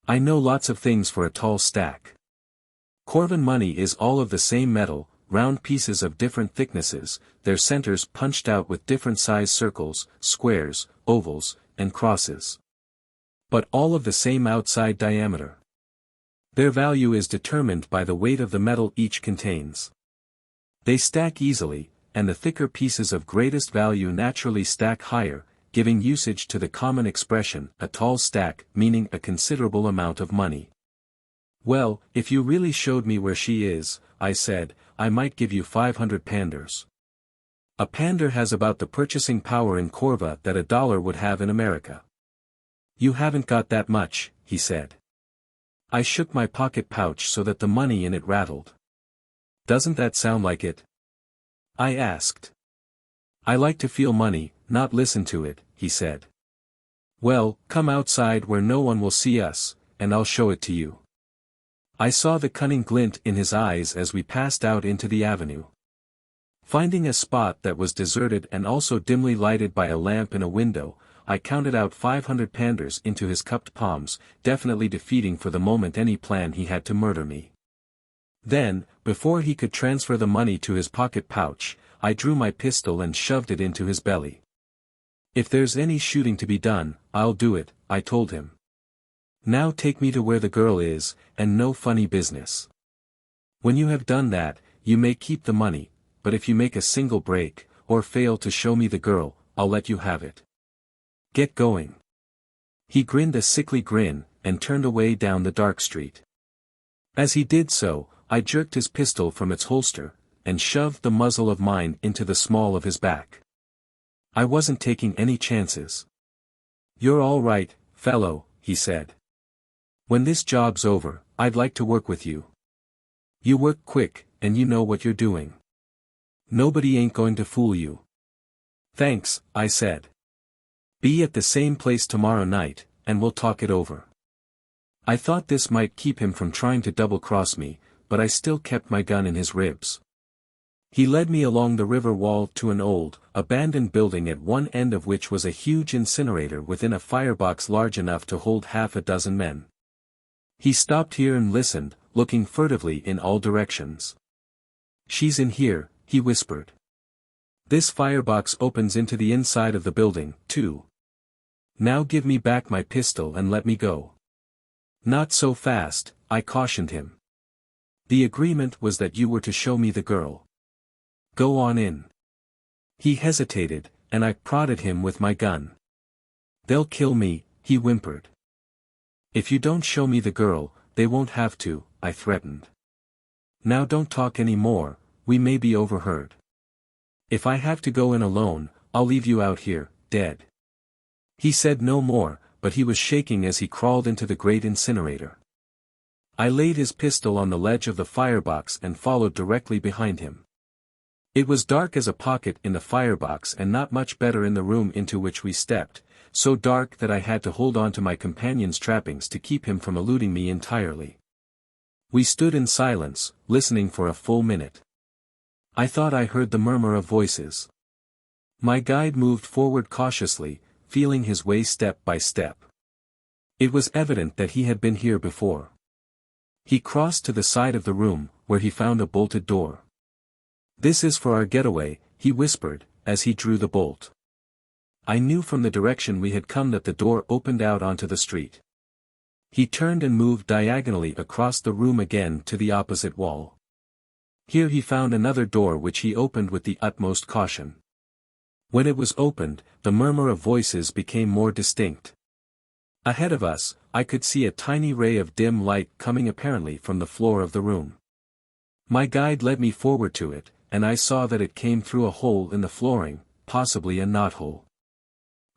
I know lots of things for a tall stack. Corvan money is all of the same metal, round pieces of different thicknesses, their centers punched out with different size circles, squares, ovals, and crosses. But all of the same outside diameter. Their value is determined by the weight of the metal each contains. They stack easily, and the thicker pieces of greatest value naturally stack higher, giving usage to the common expression, a tall stack, meaning a considerable amount of money. "Well, if you really showed me where she is," I said, "I might give you 500 panders." A pander has about the purchasing power in Corva that $1 would have in America. You haven't got that much, he said. I shook my pocket pouch so that the money in it rattled. Doesn't that sound like it? I asked. I like to feel money, not listen to it, he said. Well, come outside where no one will see us, and I'll show it to you. I saw the cunning glint in his eyes as we passed out into the avenue. Finding a spot that was deserted and also dimly lighted by a lamp in a window, I counted out 500 panders into his cupped palms, definitely defeating for the moment any plan he had to murder me. Then, before he could transfer the money to his pocket pouch, I drew my pistol and shoved it into his belly. If there's any shooting to be done, I'll do it, I told him. Now take me to where the girl is, and no funny business. When you have done that, you may keep the money, but if you make a single break, or fail to show me the girl, I'll let you have it. Get going. He grinned a sickly grin, and turned away down the dark street. As he did so, I jerked his pistol from its holster, and shoved the muzzle of mine into the small of his back. I wasn't taking any chances. You're all right, fellow, he said. When this job's over, I'd like to work with you. You work quick, and you know what you're doing. Nobody ain't going to fool you. Thanks, I said. Be at the same place tomorrow night, and we'll talk it over. I thought this might keep him from trying to double-cross me, but I still kept my gun in his ribs. He led me along the river wall to an old, abandoned building at one end of which was a huge incinerator within a firebox large enough to hold half a dozen men. He stopped here and listened, looking furtively in all directions. She's in here, he whispered. This firebox opens into the inside of the building, too. Now give me back my pistol and let me go. Not so fast, I cautioned him. The agreement was that you were to show me the girl. Go on in. He hesitated, and I prodded him with my gun. They'll kill me, he whimpered. If you don't show me the girl, they won't have to, I threatened. Now don't talk any more, we may be overheard. If I have to go in alone, I'll leave you out here, dead. He said no more, but he was shaking as he crawled into the great incinerator. I laid his pistol on the ledge of the firebox and followed directly behind him. It was dark as a pocket in the firebox and not much better in the room into which we stepped, so dark that I had to hold on to my companion's trappings to keep him from eluding me entirely. We stood in silence, listening for a full minute. I thought I heard the murmur of voices. My guide moved forward cautiously, feeling his way step by step. It was evident that he had been here before. He crossed to the side of the room, where he found a bolted door. This is for our getaway, he whispered, as he drew the bolt. I knew from the direction we had come that the door opened out onto the street. He turned and moved diagonally across the room again to the opposite wall. Here he found another door which he opened with the utmost caution. When it was opened, the murmur of voices became more distinct. Ahead of us, I could see a tiny ray of dim light coming apparently from the floor of the room. My guide led me forward to it, and I saw that it came through a hole in the flooring, possibly a knothole.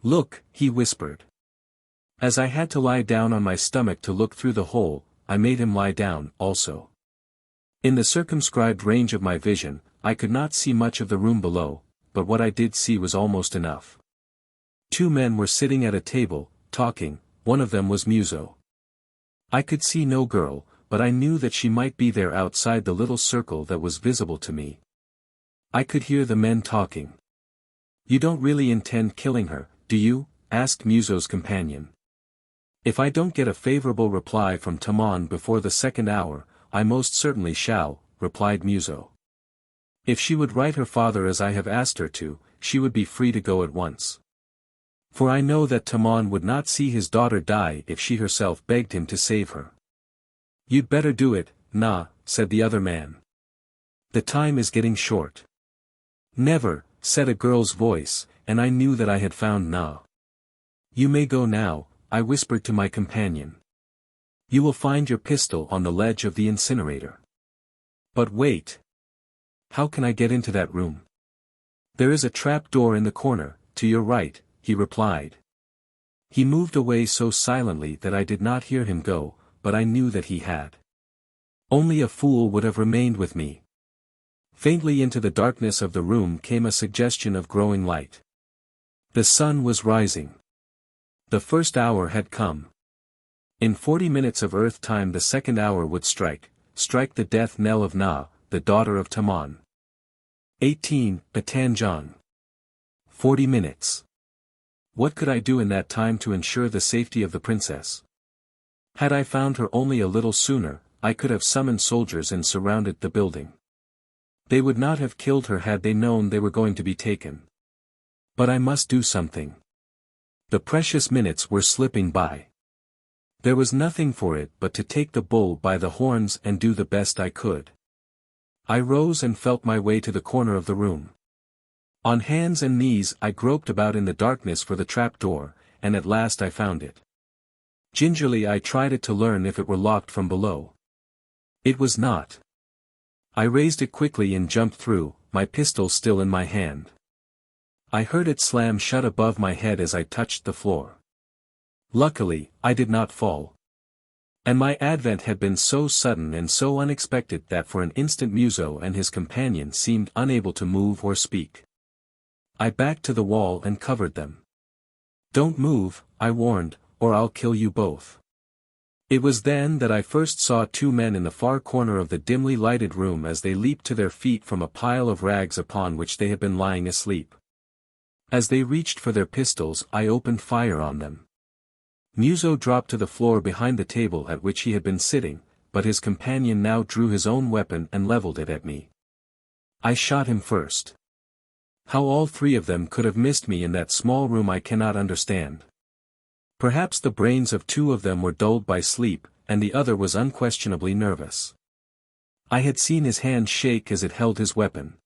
Look, he whispered. As I had to lie down on my stomach to look through the hole, I made him lie down, also. In the circumscribed range of my vision, I could not see much of the room below, but what I did see was almost enough. 2 men were sitting at a table, talking, one of them was Muso. I could see no girl, but I knew that she might be there outside the little circle that was visible to me. I could hear the men talking. You don't really intend killing her, do you? Asked Muso's companion. If I don't get a favorable reply from Tamon before the 2nd hour, I most certainly shall, replied Muso. If she would write her father as I have asked her to, she would be free to go at once. For I know that Tamon would not see his daughter die if she herself begged him to save her. You'd better do it, nah, said the other man. The time is getting short. Never, said a girl's voice, and I knew that I had found nah. You may go now, I whispered to my companion. You will find your pistol on the ledge of the incinerator. But wait. How can I get into that room? There is a trap door in the corner, to your right, he replied. He moved away so silently that I did not hear him go, but I knew that he had. Only a fool would have remained with me. Faintly into the darkness of the room came a suggestion of growing light. The sun was rising. The first hour had come. In 40 minutes of Earth time the second hour would strike the death knell of Na, the daughter of Taman. 18, a Tanjong. 40 minutes. What could I do in that time to ensure the safety of the princess? Had I found her only a little sooner, I could have summoned soldiers and surrounded the building. They would not have killed her had they known they were going to be taken. But I must do something. The precious minutes were slipping by. There was nothing for it but to take the bull by the horns and do the best I could. I rose and felt my way to the corner of the room. On hands and knees I groped about in the darkness for the trapdoor, and at last I found it. Gingerly I tried it to learn if it were locked from below. It was not. I raised it quickly and jumped through, my pistol still in my hand. I heard it slam shut above my head as I touched the floor. Luckily, I did not fall. And my advent had been so sudden and so unexpected that for an instant Muso and his companion seemed unable to move or speak. I backed to the wall and covered them. Don't move, I warned, or I'll kill you both. It was then that I first saw two men in the far corner of the dimly lighted room as they leaped to their feet from a pile of rags upon which they had been lying asleep. As they reached for their pistols I opened fire on them. Muso dropped to the floor behind the table at which he had been sitting, but his companion now drew his own weapon and leveled it at me. I shot him first. How all three of them could have missed me in that small room I cannot understand. Perhaps the brains of two of them were dulled by sleep, and the other was unquestionably nervous. I had seen his hand shake as it held his weapon.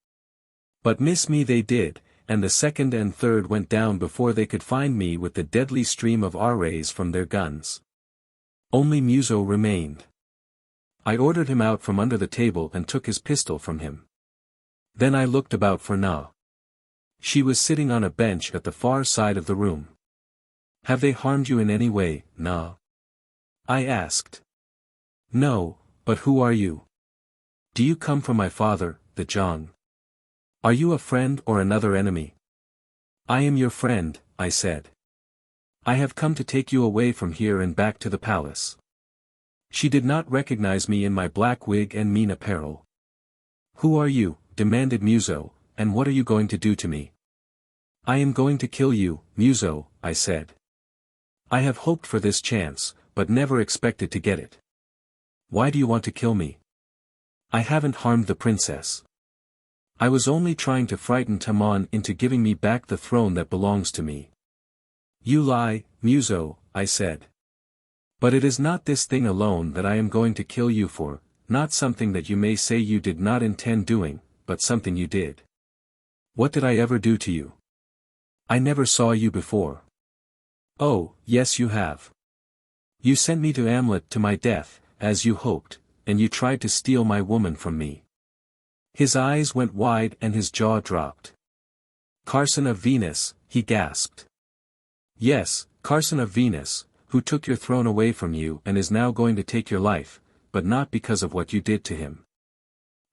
But miss me they did, and the second and third went down before they could find me with the deadly stream of R-rays from their guns. Only Muso remained. I ordered him out from under the table and took his pistol from him. Then I looked about for Na. She was sitting on a bench at the far side of the room. Have they harmed you in any way, Na? I asked. No, but who are you? Do you come from my father, the Jong? Are you a friend or another enemy? I am your friend, I said. I have come to take you away from here and back to the palace. She did not recognize me in my black wig and mean apparel. Who are you, demanded Muso, and what are you going to do to me? I am going to kill you, Muso, I said. I have hoped for this chance, but never expected to get it. Why do you want to kill me? I haven't harmed the princess. I was only trying to frighten Taman into giving me back the throne that belongs to me. You lie, Muso, I said. But it is not this thing alone that I am going to kill you for, not something that you may say you did not intend doing, but something you did. What did I ever do to you? I never saw you before. Oh, yes you have. You sent me to Amlot to my death, as you hoped, and you tried to steal my woman from me. His eyes went wide and his jaw dropped. Carson of Venus, he gasped. Yes, Carson of Venus, who took your throne away from you and is now going to take your life, but not because of what you did to him.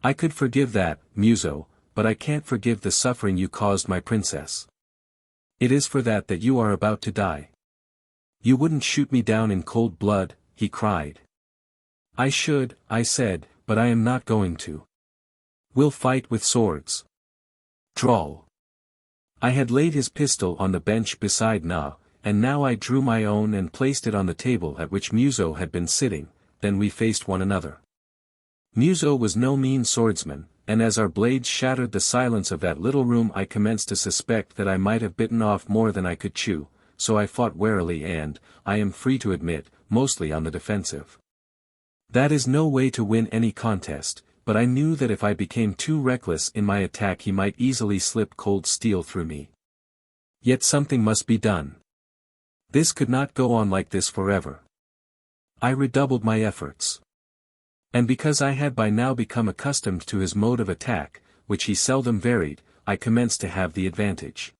I could forgive that, Muso, but I can't forgive the suffering you caused my princess. It is for that you are about to die. You wouldn't shoot me down in cold blood, he cried. I should, I said, but I am not going to. We'll fight with swords. Drawl. I had laid his pistol on the bench beside Na, and now I drew my own and placed it on the table at which Muso had been sitting, then we faced one another. Muso was no mean swordsman, and as our blades shattered the silence of that little room I commenced to suspect that I might have bitten off more than I could chew, so I fought warily and, I am free to admit, mostly on the defensive. That is no way to win any contest, but I knew that if I became too reckless in my attack he might easily slip cold steel through me. Yet something must be done. This could not go on like this forever. I redoubled my efforts. And because I had by now become accustomed to his mode of attack, which he seldom varied, I commenced to have the advantage.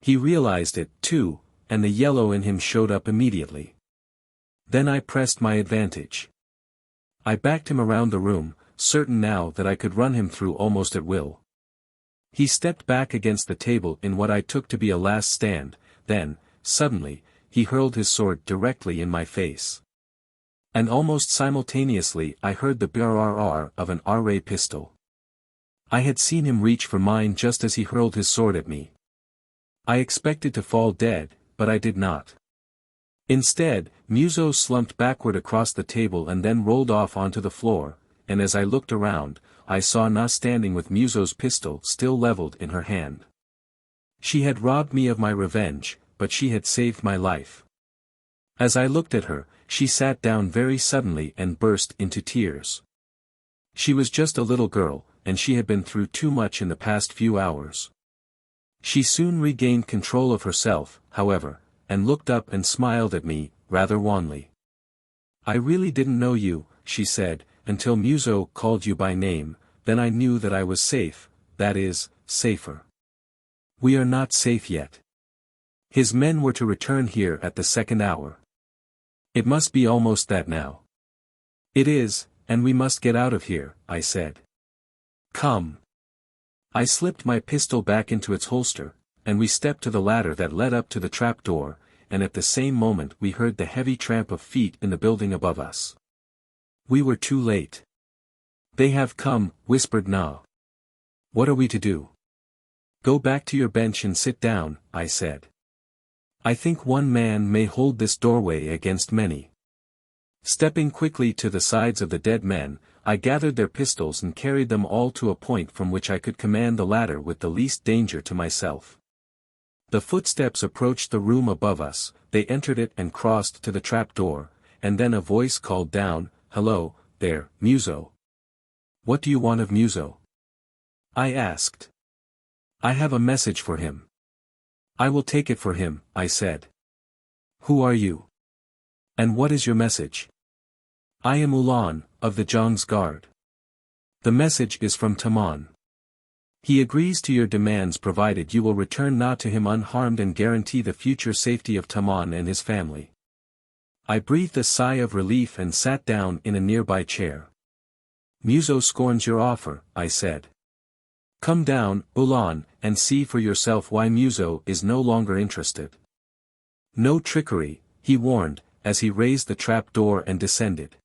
He realized it, too, and the yellow in him showed up immediately. Then I pressed my advantage. I backed him around the room, certain now that I could run him through almost at will. He stepped back against the table in what I took to be a last stand, then, suddenly, he hurled his sword directly in my face. And almost simultaneously I heard the brrr of an RA pistol. I had seen him reach for mine just as he hurled his sword at me. I expected to fall dead, but I did not. Instead, Muso slumped backward across the table and then rolled off onto the floor, and as I looked around, I saw Na standing with Muso's pistol still leveled in her hand. She had robbed me of my revenge, but she had saved my life. As I looked at her, she sat down very suddenly and burst into tears. She was just a little girl, and she had been through too much in the past few hours. She soon regained control of herself, however, and looked up and smiled at me, rather wanly. "I really didn't know you," she said, "until Muso called you by name, then I knew that I was safe, that is, safer. We are not safe yet. His men were to return here at the second hour. It must be almost that now." "It is, and we must get out of here," I said. "Come." I slipped my pistol back into its holster, and we stepped to the ladder that led up to the trapdoor, and at the same moment we heard the heavy tramp of feet in the building above us. We were too late. "They have come," whispered Na. "What are we to do?" "Go back to your bench and sit down," I said. "I think one man may hold this doorway against many." Stepping quickly to the sides of the dead men, I gathered their pistols and carried them all to a point from which I could command the ladder with the least danger to myself. The footsteps approached the room above us, they entered it and crossed to the trapdoor, and then a voice called down, "Hello, there, Muso." "What do you want of Muso?" I asked. "I have a message for him." "I will take it for him," I said. "Who are you? And what is your message?" "I am Ulan, of the Zhang's guard. The message is from Taman. He agrees to your demands provided you will return Na to him unharmed and guarantee the future safety of Taman and his family." I breathed a sigh of relief and sat down in a nearby chair. "Muso scorns your offer," I said. "Come down, Ulan, and see for yourself why Muso is no longer interested." "No trickery," he warned, as he raised the trap door and descended.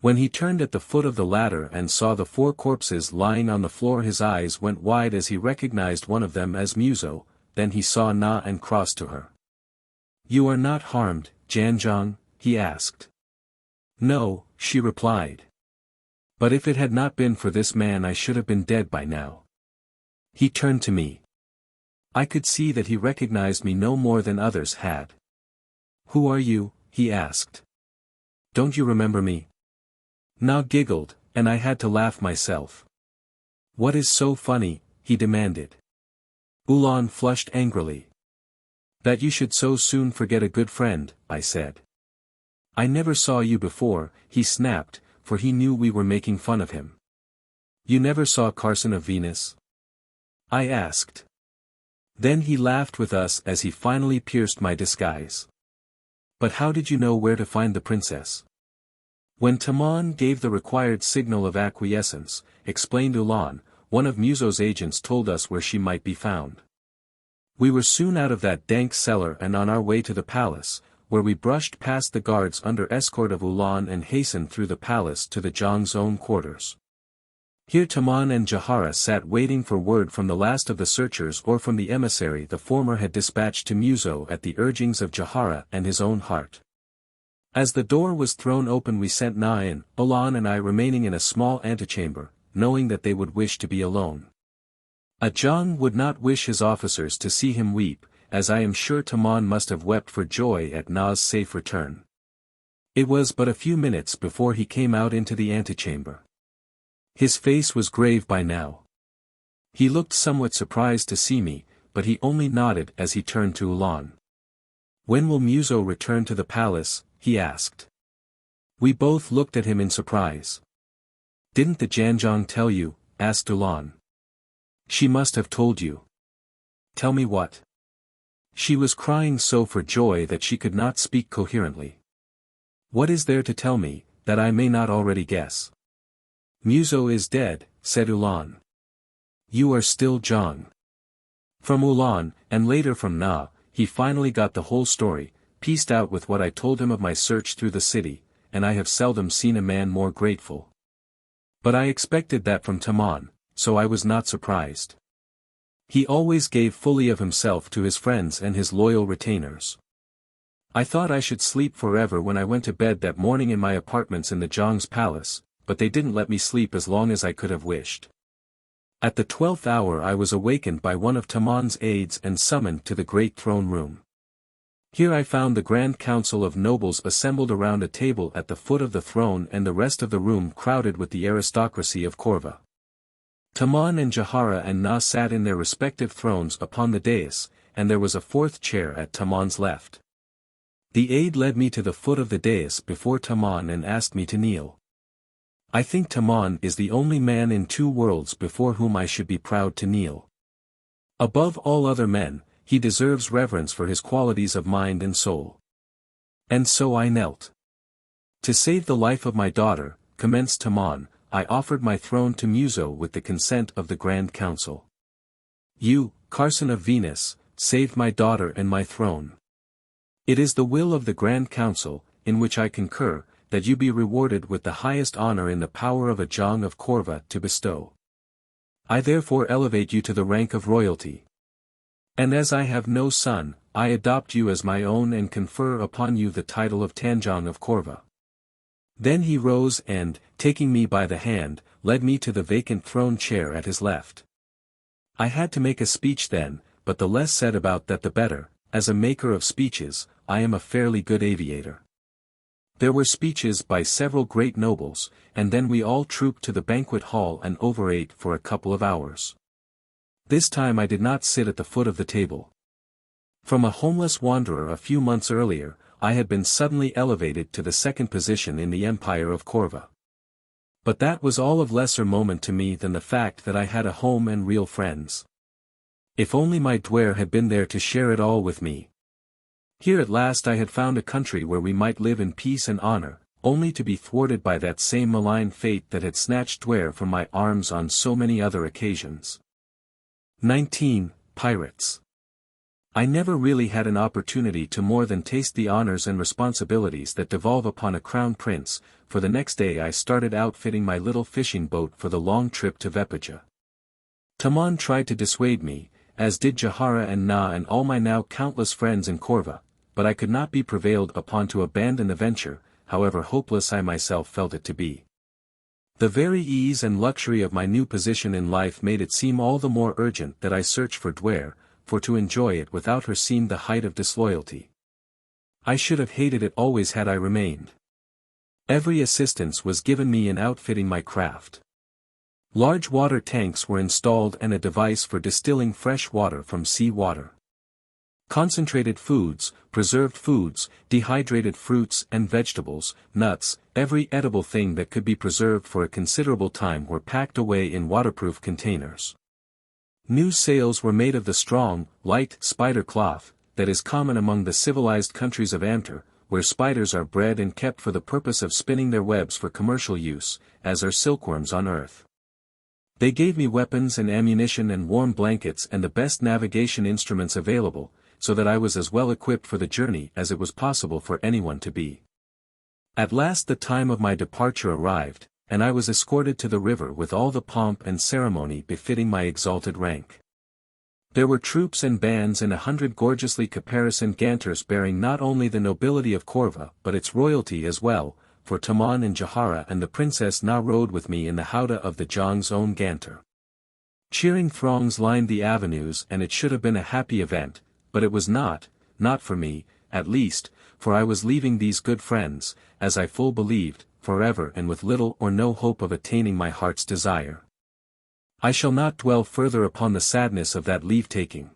When he turned at the foot of the ladder and saw the 4 corpses lying on the floor, his eyes went wide as he recognized one of them as Muso, then he saw Na and crossed to her. "You are not harmed, Tanjong?" he asked. "No," she replied. "But if it had not been for this man I should have been dead by now." He turned to me. I could see that he recognized me no more than others had. "Who are you?" he asked. "Don't you remember me?" Na giggled, and I had to laugh myself. "What is so funny?" he demanded. Ulan flushed angrily. "That you should so soon forget a good friend," I said. "I never saw you before," he snapped, for he knew we were making fun of him. "You never saw Carson of Venus?" I asked. Then he laughed with us as he finally pierced my disguise. "But how did you know where to find the princess?" "When Taman gave the required signal of acquiescence," explained Ulan, "one of Muso's agents told us where she might be found. We were soon out of that dank cellar and on our way to the palace, where we brushed past the guards under escort of Ulan and hastened through the palace to the Zhang's own quarters. Here Taman and Jahara sat waiting for word from the last of the searchers or from the emissary the former had dispatched to Muso at the urgings of Jahara and his own heart. As the door was thrown open we sent Na in, Ulan and I remaining in a small antechamber, knowing that they would wish to be alone. A Zhang would not wish his officers to see him weep, as I am sure Taman must have wept for joy at Na's safe return. It was but a few minutes before he came out into the antechamber. His face was grave by now. He looked somewhat surprised to see me, but he only nodded as he turned to Ulan. "When will Muso return to the palace?" he asked. We both looked at him in surprise. "Didn't the Tanjong tell you?" asked Ulan. She must have told you. Tell me what. She was crying so for joy that she could not speak coherently. What is there to tell me, that I may not already guess? Muso is dead, said Ulan. You are still Jong. From Ulan, and later from Na, he finally got the whole story, pieced out with what I told him of my search through the city, and I have seldom seen a man more grateful. But I expected that from Tamon, so I was not surprised. He always gave fully of himself to his friends and his loyal retainers. I thought I should sleep forever when I went to bed that morning in my apartments in the Zhang's palace, but they didn't let me sleep as long as I could have wished. At the 12th hour I was awakened by one of Tamon's aides and summoned to the great throne room. Here I found the Grand Council of nobles assembled around a table at the foot of the throne and the rest of the room crowded with the aristocracy of Korva. Tamon and Jahara and Na sat in their respective thrones upon the dais, and there was a fourth chair at Tamon's left. The aide led me to the foot of the dais before Tamon and asked me to kneel. I think Tamon is the only man in two worlds before whom I should be proud to kneel. Above all other men, he deserves reverence for his qualities of mind and soul. And so I knelt. To save the life of my daughter, commenced Tamon, I offered my throne to Muso with the consent of the Grand Council. You, Carson of Venus, saved my daughter and my throne. It is the will of the Grand Council, in which I concur, that you be rewarded with the highest honor in the power of a Jong of Korva to bestow. I therefore elevate you to the rank of royalty. And as I have no son, I adopt you as my own and confer upon you the title of Tanjong of Korva. Then he rose and, taking me by the hand, led me to the vacant throne chair at his left. I had to make a speech then, but the less said about that the better. As a maker of speeches, I am a fairly good aviator. There were speeches by several great nobles, and then we all trooped to the banquet hall and overate for a couple of hours. This time I did not sit at the foot of the table. From a homeless wanderer a few months earlier, I had been suddenly elevated to the second position in the Empire of Korva. But that was all of lesser moment to me than the fact that I had a home and real friends. If only my Duare had been there to share it all with me. Here at last I had found a country where we might live in peace and honor, only to be thwarted by that same malign fate that had snatched Duare from my arms on so many other occasions. 19. Pirates. I never really had an opportunity to more than taste the honors and responsibilities that devolve upon a crown prince, for the next day I started outfitting my little fishing boat for the long trip to Vepaja. Tamon tried to dissuade me, as did Jahara and Na and all my now countless friends in Korva, but I could not be prevailed upon to abandon the venture, however hopeless I myself felt it to be. The very ease and luxury of my new position in life made it seem all the more urgent that I search for Duare, for to enjoy it without her seemed the height of disloyalty. I should have hated it always had I remained. Every assistance was given me in outfitting my craft. Large water tanks were installed and a device for distilling fresh water from sea water. Concentrated foods, preserved foods, dehydrated fruits and vegetables, nuts, every edible thing that could be preserved for a considerable time were packed away in waterproof containers. New sails were made of the strong, light spider cloth, that is common among the civilized countries of Amter, where spiders are bred and kept for the purpose of spinning their webs for commercial use, as are silkworms on earth. They gave me weapons and ammunition and warm blankets and the best navigation instruments available, so that I was as well equipped for the journey as it was possible for anyone to be. At last the time of my departure arrived, and I was escorted to the river with all the pomp and ceremony befitting my exalted rank. There were troops and bands and 100 gorgeously caparisoned ganters bearing not only the nobility of Korva but its royalty as well, for Tamon and Jahara and the princess Na rode with me in the howdah of the Jong's own ganter. Cheering throngs lined the avenues and it should have been a happy event, but it was not for me, at least, for I was leaving these good friends, as I full believed, forever and with little or no hope of attaining my heart's desire. I shall not dwell further upon the sadness of that leave-taking.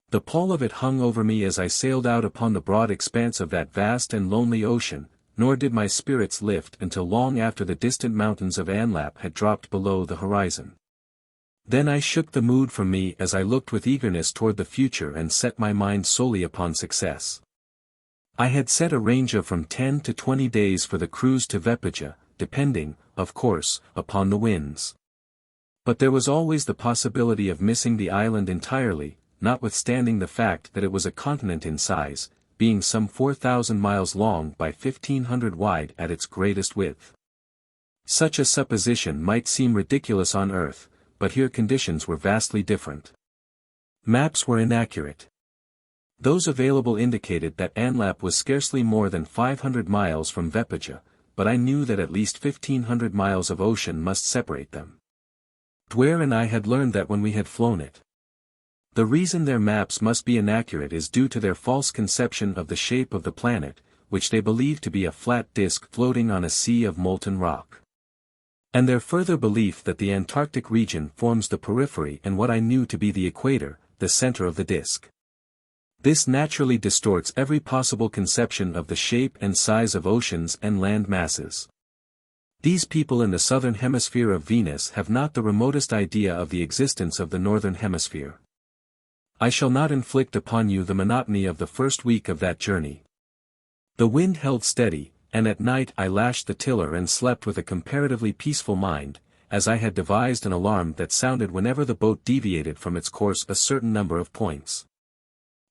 The pall of it hung over me as I sailed out upon the broad expanse of that vast and lonely ocean, nor did my spirits lift until long after the distant mountains of Anlap had dropped below the horizon. Then I shook the mood from me as I looked with eagerness toward the future and set my mind solely upon success. I had set a range of from 10 to 20 days for the cruise to Veppija, depending, of course, upon the winds. But there was always the possibility of missing the island entirely, notwithstanding the fact that it was a continent in size, being some 4,000 miles long by 1,500 wide at its greatest width. Such a supposition might seem ridiculous on Earth, but here conditions were vastly different. Maps were inaccurate. Those available indicated that Amlot was scarcely more than 500 miles from Veppija, but I knew that at least 1,500 miles of ocean must separate them. Duare and I had learned that when we had flown it. The reason their maps must be inaccurate is due to their false conception of the shape of the planet, which they believe to be a flat disk floating on a sea of molten rock. And their further belief that the Antarctic region forms the periphery and what I knew to be the equator, the center of the disk. This naturally distorts every possible conception of the shape and size of oceans and land masses. These people in the southern hemisphere of Venus have not the remotest idea of the existence of the northern hemisphere. I shall not inflict upon you the monotony of the first week of that journey. The wind held steady, and at night I lashed the tiller and slept with a comparatively peaceful mind, as I had devised an alarm that sounded whenever the boat deviated from its course a certain number of points.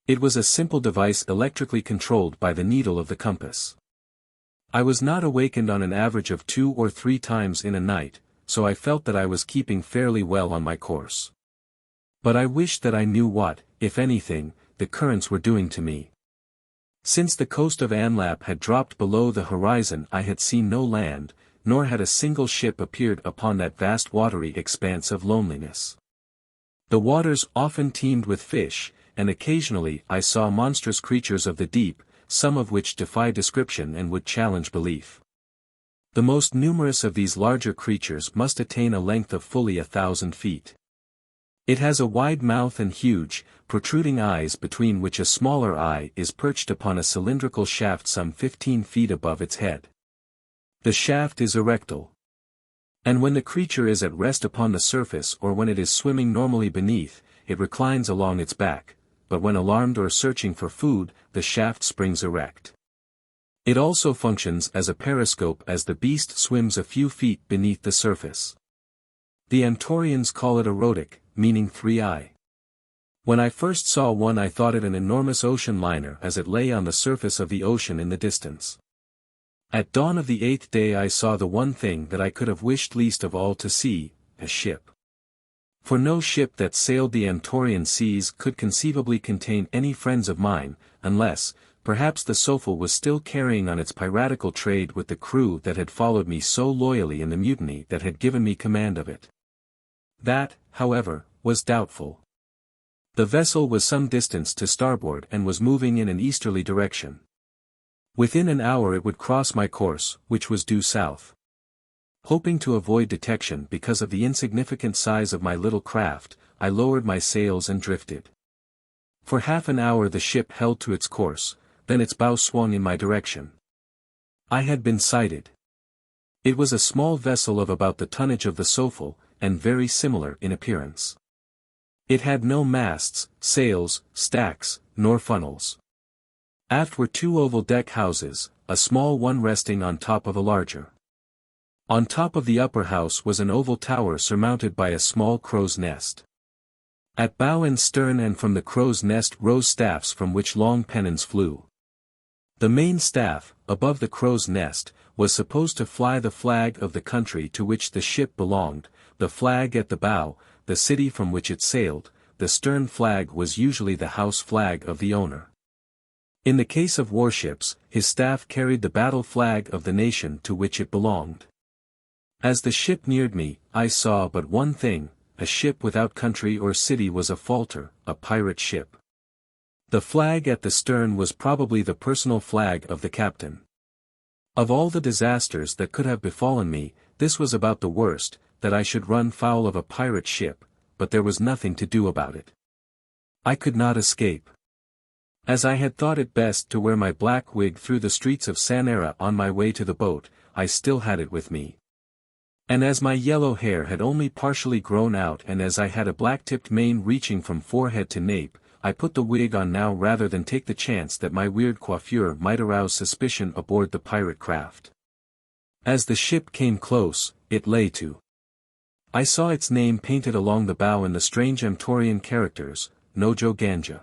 It was a simple device electrically controlled by the needle of the compass. I was not awakened on an average of 2 or 3 times in a night, so I felt that I was keeping fairly well on my course. But I wished that I knew what, if anything, the currents were doing to me. Since the coast of Amlot had dropped below the horizon I had seen no land, nor had a single ship appeared upon that vast watery expanse of loneliness. The waters often teemed with fish, and occasionally I saw monstrous creatures of the deep, some of which defy description and would challenge belief. The most numerous of these larger creatures must attain a length of fully 1,000 feet. It has a wide mouth and huge, protruding eyes between which a smaller eye is perched upon a cylindrical shaft some 15 feet above its head. The shaft is erectile. And when the creature is at rest upon the surface or when it is swimming normally beneath, it reclines along its back, but when alarmed or searching for food, the shaft springs erect. It also functions as a periscope as the beast swims a few feet beneath the surface. The Antorians call it a rhotic, meaning 3-eye. When I first saw one I thought it an enormous ocean liner as it lay on the surface of the ocean in the distance. At dawn of the 8th day I saw the one thing that I could have wished least of all to see, a ship. For no ship that sailed the Antorian seas could conceivably contain any friends of mine, unless, perhaps the Sofal was still carrying on its piratical trade with the crew that had followed me so loyally in the mutiny that had given me command of it. That, however, was doubtful. The vessel was some distance to starboard and was moving in an easterly direction. Within an hour it would cross my course, which was due south. Hoping to avoid detection because of the insignificant size of my little craft, I lowered my sails and drifted. For half an hour the ship held to its course, then its bow swung in my direction. I had been sighted. It was a small vessel of about the tonnage of the Sofal, and very similar in appearance. It had no masts, sails, stacks, nor funnels. Aft were 2 oval deck houses, a small one resting on top of a larger. On top of the upper house was an oval tower surmounted by a small crow's nest. At bow and stern and from the crow's nest rose staffs from which long pennons flew. The main staff, above the crow's nest, was supposed to fly the flag of the country to which the ship belonged, the flag at the bow, the city from which it sailed, the stern flag was usually the house flag of the owner. In the case of warships, his staff carried the battle flag of the nation to which it belonged. As the ship neared me, I saw but one thing: a ship without country or city was a falter, a pirate ship. The flag at the stern was probably the personal flag of the captain. Of all the disasters that could have befallen me, this was about the worst, that I should run foul of a pirate ship, but there was nothing to do about it. I could not escape. As I had thought it best to wear my black wig through the streets of Sanara on my way to the boat, I still had it with me. And as my yellow hair had only partially grown out and as I had a black-tipped mane reaching from forehead to nape, I put the wig on now rather than take the chance that my weird coiffure might arouse suspicion aboard the pirate craft. As the ship came close, it lay to. I saw its name painted along the bow in the strange Amtorian characters, Nojo Ganja.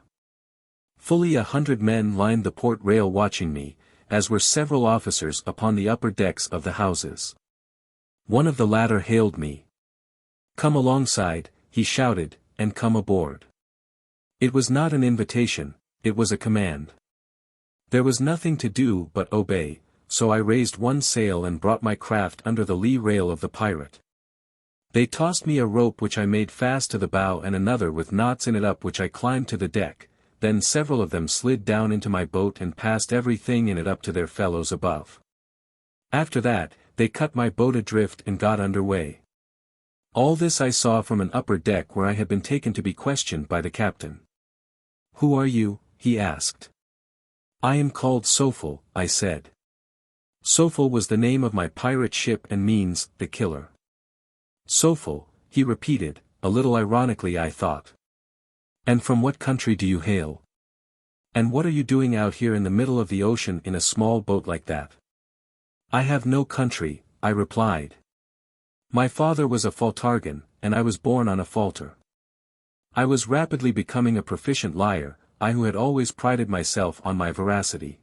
Fully 100 men lined the port rail watching me, as were several officers upon the upper decks of the houses. One of the latter hailed me. "Come alongside," he shouted, "and come aboard." It was not an invitation, it was a command. There was nothing to do but obey, so I raised one sail and brought my craft under the lee rail of the pirate. They tossed me a rope which I made fast to the bow and another with knots in it up which I climbed to the deck, then several of them slid down into my boat and passed everything in it up to their fellows above. After that, they cut my boat adrift and got under way. All this I saw from an upper deck where I had been taken to be questioned by the captain. "Who are you?" he asked. "I am called Sofel," I said. Sofel was the name of my pirate ship and means, the killer. Sofel, he repeated, a little ironically I thought. "And from what country do you hail? And what are you doing out here in the middle of the ocean in a small boat like that?" "I have no country," I replied. "My father was a faltargan, and I was born on a falter." I was rapidly becoming a proficient liar, I who had always prided myself on my veracity.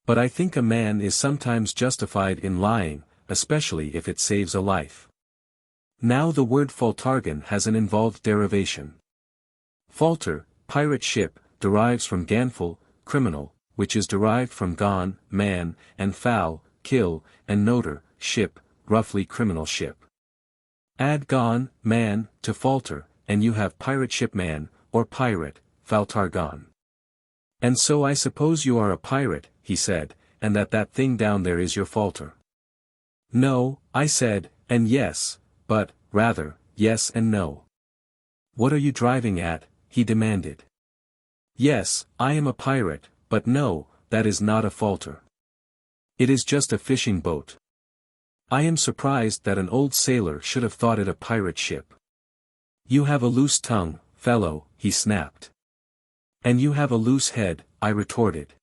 But I think a man is sometimes justified in lying, especially if it saves a life. Now the word faltargan has an involved derivation. Falter, pirate ship, derives from ganful, criminal, which is derived from gon, man, and fal, kill, and noter, ship, roughly criminal ship. Add gon, man, to falter, and you have pirate ship man, or pirate, faltargon. "And so I suppose you are a pirate," he said, "and that thing down there is your falter." "No," I said, "and yes, but, rather, yes and no." "What are you driving at?" he demanded. "Yes, I am a pirate, but no, that is not a falter. It is just a fishing boat. I am surprised that an old sailor should have thought it a pirate ship." "You have a loose tongue, fellow," he snapped. "And you have a loose head," I retorted.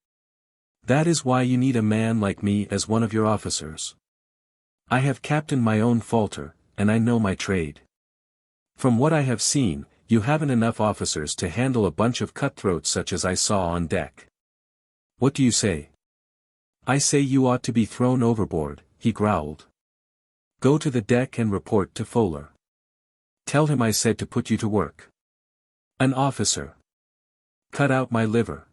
"That is why you need a man like me as one of your officers. I have captained my own falter, and I know my trade. From what I have seen, you haven't enough officers to handle a bunch of cutthroats such as I saw on deck. What do you say?" "I say you ought to be thrown overboard," he growled. "Go to the deck and report to Fowler. Tell him I said to put you to work." "An officer. Cut out my liver.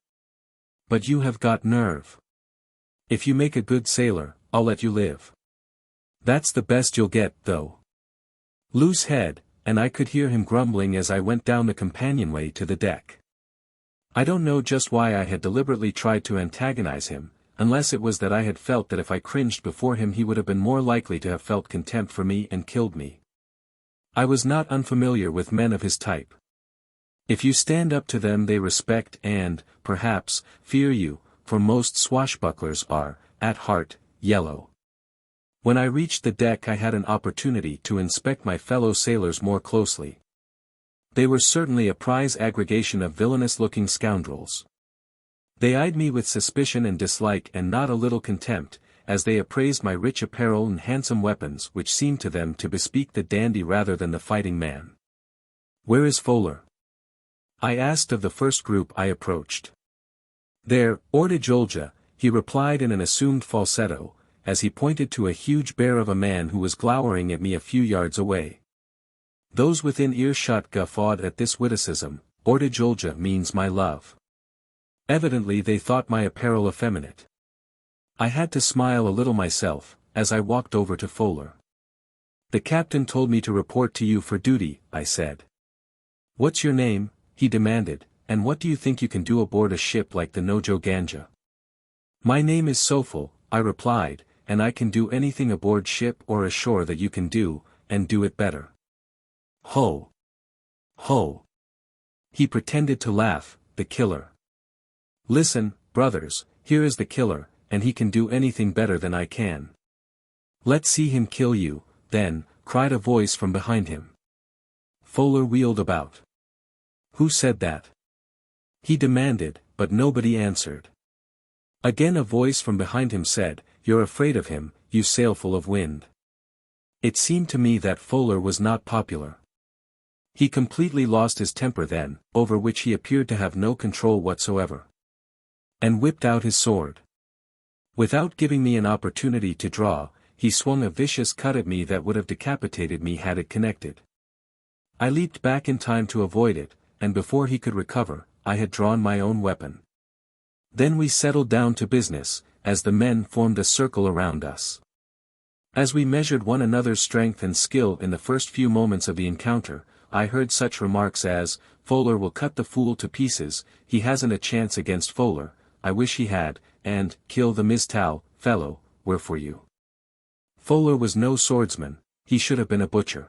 But you have got nerve. If you make a good sailor, I'll let you live. That's the best you'll get, though." Loose head, and I could hear him grumbling as I went down the companionway to the deck. I don't know just why I had deliberately tried to antagonize him, unless it was that I had felt that if I cringed before him he would have been more likely to have felt contempt for me and killed me. I was not unfamiliar with men of his type. If you stand up to them they respect and, perhaps, fear you, for most swashbucklers are, at heart, yellow. When I reached the deck I had an opportunity to inspect my fellow sailors more closely. They were certainly a prize aggregation of villainous-looking scoundrels. They eyed me with suspicion and dislike and not a little contempt, as they appraised my rich apparel and handsome weapons which seemed to them to bespeak the dandy rather than the fighting man. "Where is Fowler?" I asked of the first group I approached. "There, Ordijolja," he replied in an assumed falsetto, as he pointed to a huge bear of a man who was glowering at me a few yards away. Those within earshot guffawed at this witticism. Ordijolja means my love. Evidently they thought my apparel effeminate. I had to smile a little myself, as I walked over to Fowler. "The captain told me to report to you for duty," I said. "What's your name?" he demanded, "and what do you think you can do aboard a ship like the Nojo Ganja?" "My name is Sofel," I replied, "and I can do anything aboard ship or ashore that you can do, and do it better." "Ho! Ho!" He pretended to laugh, "the killer. Listen, brothers, here is the killer, and he can do anything better than I can. Let's see him kill you, then, cried a voice from behind him. Fowler wheeled about. Who said that? He demanded, but nobody answered. Again a voice from behind him said, You're afraid of him, you sailful of wind. It seemed to me that Fowler was not popular. He completely lost his temper then, over which he appeared to have no control whatsoever. And whipped out his sword. Without giving me an opportunity to draw, he swung a vicious cut at me that would have decapitated me had it connected. I leaped back in time to avoid it, and before he could recover, I had drawn my own weapon. Then we settled down to business, as the men formed a circle around us. As we measured one another's strength and skill in the first few moments of the encounter, I heard such remarks as, Fowler will cut the fool to pieces, he hasn't a chance against Fowler, I wish he had, and, kill the mistal, fellow, where for you. Fowler was no swordsman, he should have been a butcher.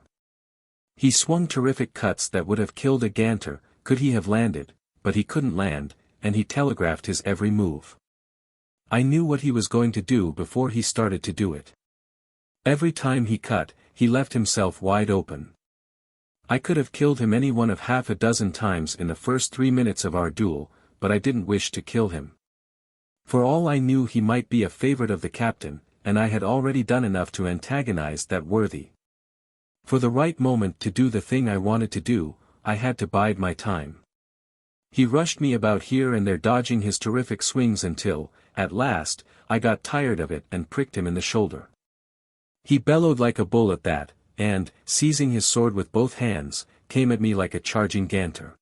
He swung terrific cuts that would have killed a ganter, could he have landed, but he couldn't land, and he telegraphed his every move. I knew what he was going to do before he started to do it. Every time he cut, he left himself wide open. I could have killed him any one of half a dozen times in the first 3 minutes of our duel, but I didn't wish to kill him. For all I knew he might be a favorite of the captain, and I had already done enough to antagonize that worthy. For the right moment to do the thing I wanted to do, I had to bide my time. He rushed me about here and there dodging his terrific swings until, at last, I got tired of it and pricked him in the shoulder. He bellowed like a bull at that, and, seizing his sword with both hands, came at me like a charging ganter.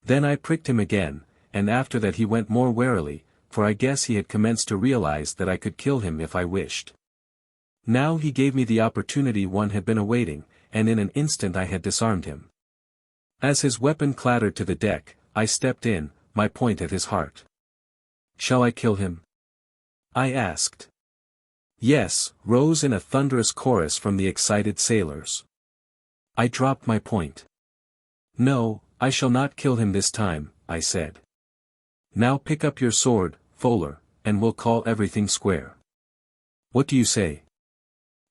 Then I pricked him again, and after that he went more warily, for I guess he had commenced to realize that I could kill him if I wished. Now he gave me the opportunity one had been awaiting, and in an instant I had disarmed him. As his weapon clattered to the deck, I stepped in, my point at his heart. Shall I kill him? I asked. Yes, rose in a thunderous chorus from the excited sailors. I dropped my point. No, I shall not kill him this time, I said. Now pick up your sword, Fowler, and we'll call everything square. What do you say?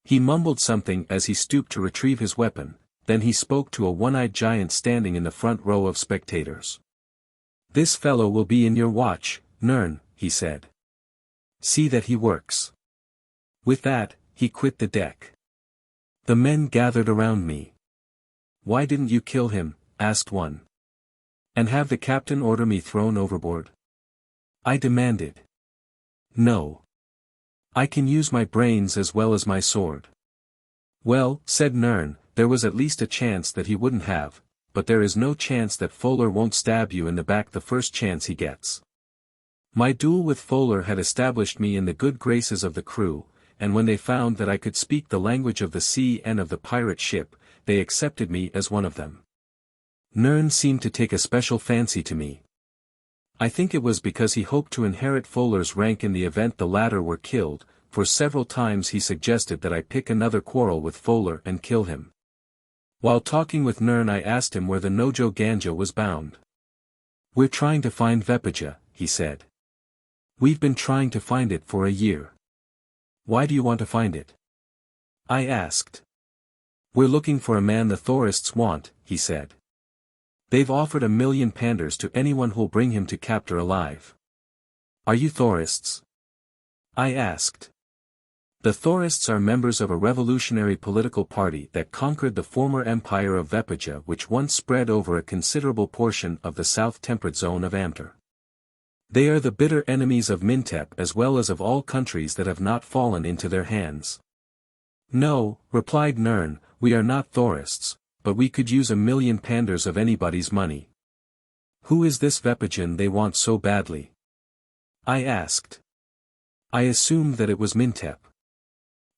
He mumbled something as he stooped to retrieve his weapon, then he spoke to a one-eyed giant standing in the front row of spectators. This fellow will be in your watch, Nern, he said. See that he works. With that, he quit the deck. The men gathered around me. Why didn't you kill him? Asked one. And have the captain order me thrown overboard? I demanded. No. I can use my brains as well as my sword. Well, said Nern, there was at least a chance that he wouldn't have, but there is no chance that Fowler won't stab you in the back the first chance he gets. My duel with Fowler had established me in the good graces of the crew, and when they found that I could speak the language of the sea and of the pirate ship, they accepted me as one of them. Nern seemed to take a special fancy to me. I think it was because he hoped to inherit Fowler's rank in the event the latter were killed, for several times he suggested that I pick another quarrel with Fowler and kill him. While talking with Nern I asked him where the Nojo Ganja was bound. We're trying to find Vepaja, he said. We've been trying to find it for a year. Why do you want to find it? I asked. We're looking for a man the Thorists want, he said. They've offered 1,000,000 panders to anyone who'll bring him to capture alive. Are you Thorists? I asked. The Thorists are members of a revolutionary political party that conquered the former empire of Vepaja which once spread over a considerable portion of the south temperate zone of Amter. They are the bitter enemies of Mintep as well as of all countries that have not fallen into their hands. No, replied Nern, we are not Thorists, but we could use 1,000,000 panders of anybody's money. Who is this Vepajan they want so badly? I asked. I assumed that it was Mintep.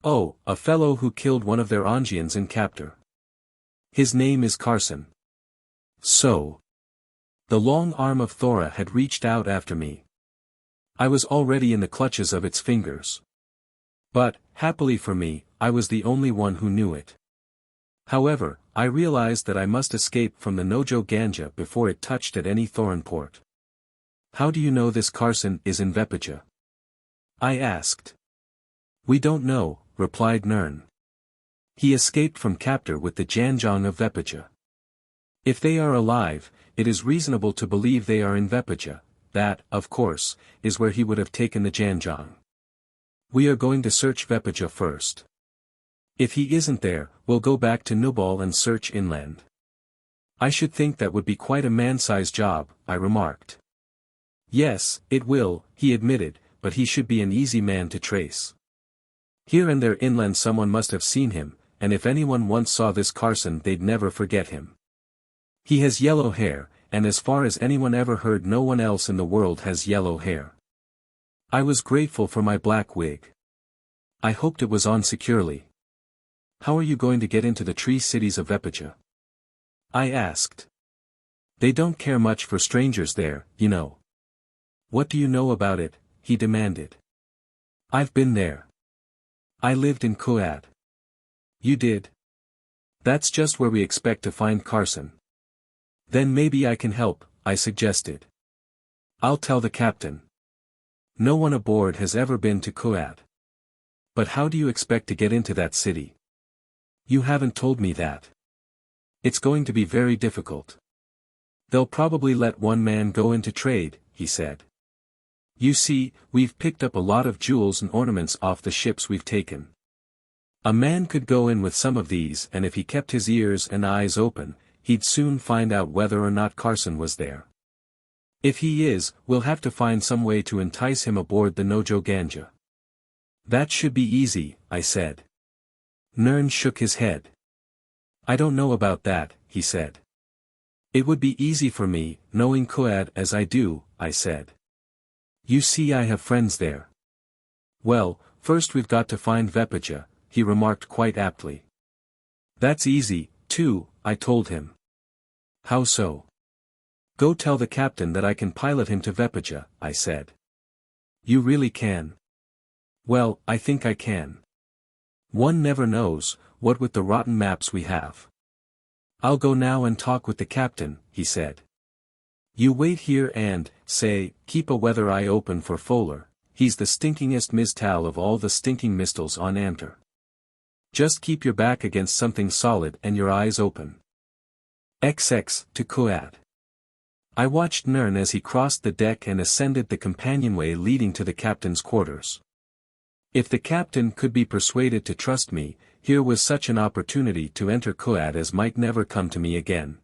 Oh, a fellow who killed one of their Angians in captor. His name is Carson. So. The long arm of Thora had reached out after me. I was already in the clutches of its fingers. But, happily for me, I was the only one who knew it. However, I realized that I must escape from the Nojo Ganja before it touched at any Thoran port. How do you know this Carson is in Vepaja? I asked. We don't know, replied Nern. He escaped from captor with the Tanjong of Vepaja. If they are alive, it is reasonable to believe they are in Vepaja. That, of course, is where he would have taken the Tanjong. We are going to search Vepaja first. If he isn't there, we'll go back to Nubal and search inland. I should think that would be quite a man-sized job, I remarked. Yes, it will, he admitted, but he should be an easy man to trace. Here and there inland someone must have seen him, and if anyone once saw this Carson they'd never forget him. He has yellow hair, and as far as anyone ever heard no one else in the world has yellow hair. I was grateful for my black wig. I hoped it was on securely. How are you going to get into the tree cities of Vepaja? I asked. They don't care much for strangers there, you know. What do you know about it? He demanded. I've been there. I lived in Kooaad. You did? That's just where we expect to find Carson. Then maybe I can help, I suggested. I'll tell the captain. No one aboard has ever been to Kooaad. But how do you expect to get into that city? You haven't told me that. It's going to be very difficult. They'll probably let one man go into trade, he said. You see, we've picked up a lot of jewels and ornaments off the ships we've taken. A man could go in with some of these and if he kept his ears and eyes open, he'd soon find out whether or not Carson was there. If he is, we'll have to find some way to entice him aboard the Nojo Ganja. That should be easy, I said. Nern shook his head. I don't know about that, he said. It would be easy for me, knowing Kooaad as I do, I said. You see I have friends there. Well, first we've got to find Vepaja, he remarked quite aptly. That's easy, too, I told him. How so? Go tell the captain that I can pilot him to Vepaja, I said. You really can? Well, I think I can. One never knows, what with the rotten maps we have. I'll go now and talk with the captain, he said. You wait here and, say, keep a weather eye open for Fowler, he's the stinkingest mistal of all the stinking mistals on Antar. Just keep your back against something solid and your eyes open. XX, to Kooaad. I watched Nern as he crossed the deck and ascended the companionway leading to the captain's quarters. If the captain could be persuaded to trust me, here was such an opportunity to enter Kooaad as might never come to me again.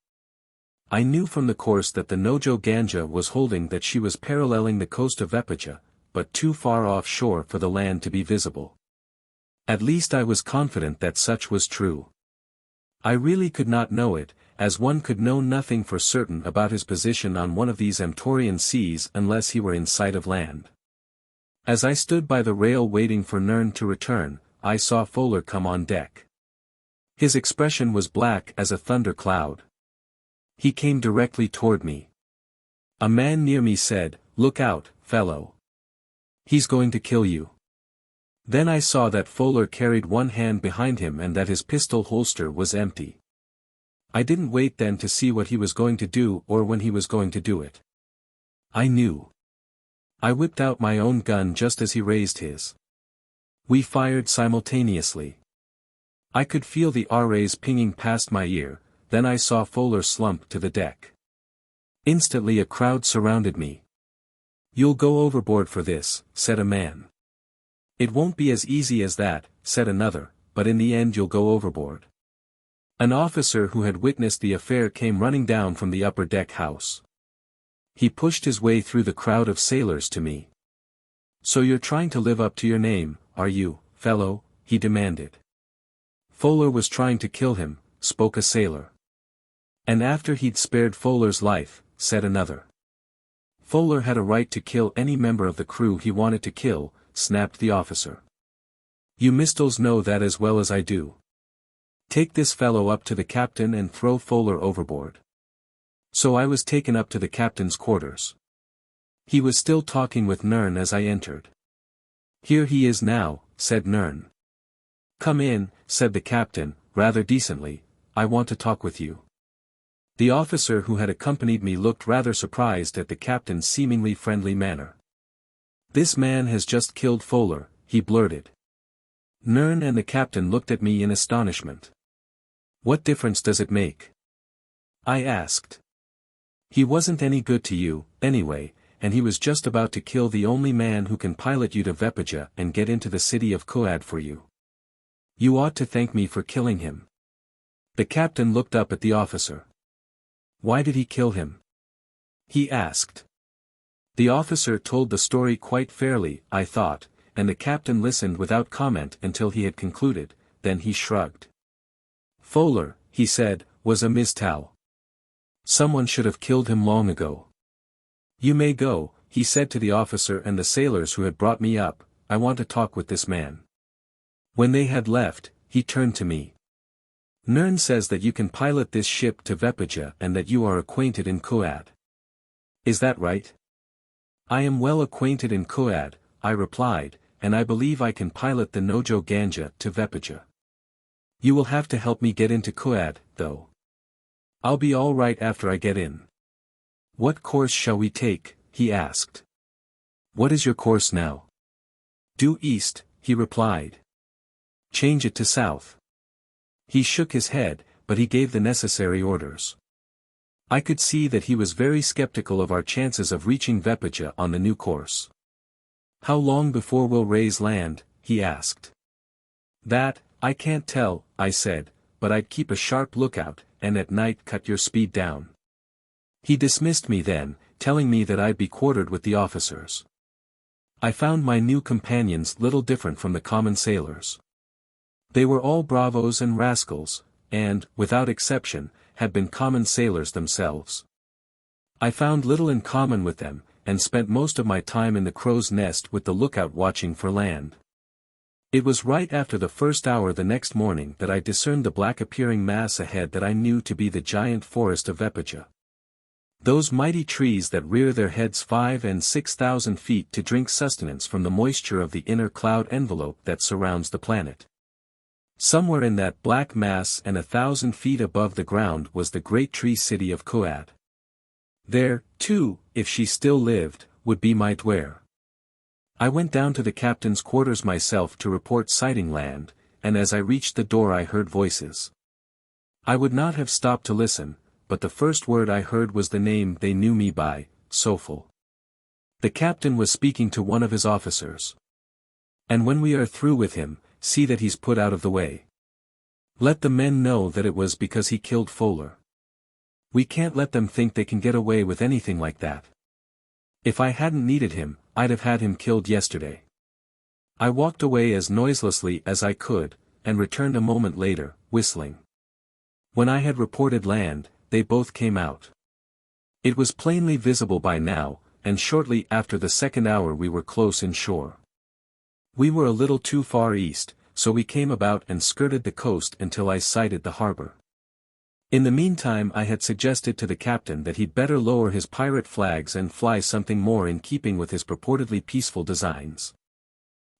I knew from the course that the Nojo Ganja was holding that she was paralleling the coast of Vepaja, but too far offshore for the land to be visible. At least I was confident that such was true. I really could not know it, as one could know nothing for certain about his position on one of these Amtorian seas unless he were in sight of land. As I stood by the rail waiting for Nern to return, I saw Fowler come on deck. His expression was black as a thunder cloud. He came directly toward me. A man near me said, "Look out, fellow. He's going to kill you." Then I saw that Fowler carried one hand behind him and that his pistol holster was empty. I didn't wait then to see what he was going to do or when he was going to do it. I knew. I whipped out my own gun just as he raised his. We fired simultaneously. I could feel the arrays pinging past my ear, then I saw Fowler slump to the deck. Instantly a crowd surrounded me. "You'll go overboard for this," said a man. "It won't be as easy as that," said another, "but in the end you'll go overboard." An officer who had witnessed the affair came running down from the upper deck house. He pushed his way through the crowd of sailors to me. "So you're trying to live up to your name, are you, fellow?" he demanded. "Fowler was trying to kill him," spoke a sailor. "And after he'd spared Fowler's life," said another. "Fowler had a right to kill any member of the crew he wanted to kill," snapped the officer. "You mistles know that as well as I do. Take this fellow up to the captain and throw Fowler overboard." So I was taken up to the captain's quarters. He was still talking with Nern as I entered. "Here he is now," said Nern. "Come in," said the captain, rather decently, "I want to talk with you." The officer who had accompanied me looked rather surprised at the captain's seemingly friendly manner. "This man has just killed Fowler," he blurted. Nern and the captain looked at me in astonishment. What difference does it make? I asked. He wasn't any good to you, anyway, and he was just about to kill the only man who can pilot you to Vepaja and get into the city of Kooaad for you. You ought to thank me for killing him. The captain looked up at the officer. Why did he kill him? He asked. The officer told the story quite fairly, I thought, and the captain listened without comment until he had concluded, then he shrugged. Fowler, he said, was a mistal. Someone should have killed him long ago. You may go, he said to the officer and the sailors who had brought me up, I want to talk with this man. When they had left, he turned to me. Nern says that you can pilot this ship to Vepaja and that you are acquainted in Kooaad. Is that right? I am well acquainted in Kooaad, I replied, and I believe I can pilot the Nojo Ganja to Vepaja. You will have to help me get into Kooaad, though. I'll be all right after I get in. What course shall we take? He asked. What is your course now? Due east, he replied. Change it to south. He shook his head, but he gave the necessary orders. I could see that he was very skeptical of our chances of reaching Vepaja on the new course. How long before we'll raise land? He asked. That, I can't tell, I said, but I'd keep a sharp lookout, and at night cut your speed down. He dismissed me then, telling me that I'd be quartered with the officers. I found my new companions little different from the common sailors. They were all bravos and rascals, and, without exception, had been common sailors themselves. I found little in common with them, and spent most of my time in the crow's nest with the lookout watching for land. It was right after the first hour the next morning that I discerned the black-appearing mass ahead that I knew to be the giant forest of Vepaja. Those mighty trees that rear their heads 5,000 and 6,000 feet to drink sustenance from the moisture of the inner cloud envelope that surrounds the planet. Somewhere in that black mass and 1,000 feet above the ground was the great tree city of Kooaad. There, too, if she still lived, would be my Duare. I went down to the captain's quarters myself to report sighting land, and as I reached the door I heard voices. I would not have stopped to listen, but the first word I heard was the name they knew me by, Sofel. The captain was speaking to one of his officers. And when we are through with him, see that he's put out of the way. Let the men know that it was because he killed Fowler. We can't let them think they can get away with anything like that. If I hadn't needed him, I'd have had him killed yesterday. I walked away as noiselessly as I could, and returned a moment later, whistling. When I had reported land, they both came out. It was plainly visible by now, and shortly after the second hour we were close in shore. We were a little too far east, so we came about and skirted the coast until I sighted the harbor. In the meantime I had suggested to the captain that he'd better lower his pirate flags and fly something more in keeping with his purportedly peaceful designs.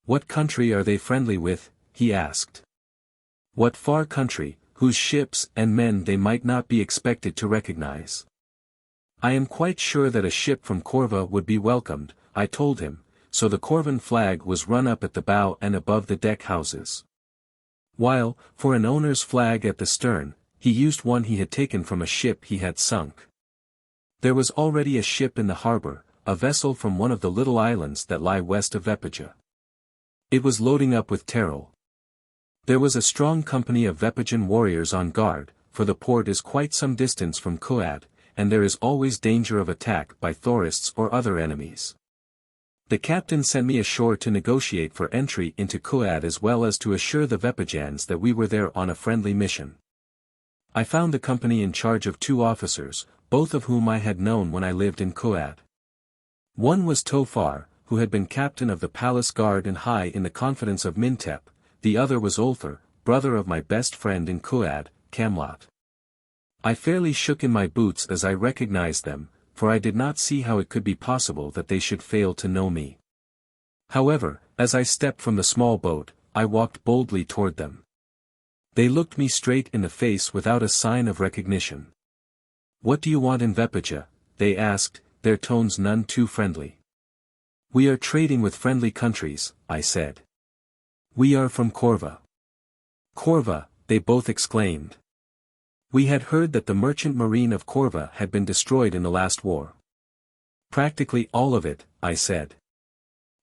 What country are they friendly with? He asked. What far country, whose ships and men they might not be expected to recognize? I am quite sure that a ship from Corva would be welcomed, I told him, so the Corvan flag was run up at the bow and above the deck houses. While, for an owner's flag at the stern, he used one he had taken from a ship he had sunk. There was already a ship in the harbor, a vessel from one of the little islands that lie west of Vepaja. It was loading up with terror. There was a strong company of Vepajan warriors on guard, for the port is quite some distance from Kooaad, and there is always danger of attack by Thorists or other enemies. The captain sent me ashore to negotiate for entry into Kooaad as well as to assure the Vepajans that we were there on a friendly mission. I found the company in charge of 2 officers, both of whom I had known when I lived in Kooaad. One was Tofar, who had been captain of the palace guard and high in the confidence of Mintep, the other was Ulthar, brother of my best friend in Kooaad, Camlot. I fairly shook in my boots as I recognized them, for I did not see how it could be possible that they should fail to know me. However, as I stepped from the small boat, I walked boldly toward them. They looked me straight in the face without a sign of recognition. What do you want in Vepaja? They asked, their tones none too friendly. We are trading with friendly countries, I said. We are from Corva. Corva, they both exclaimed. We had heard that the merchant marine of Corva had been destroyed in the last war. Practically all of it, I said.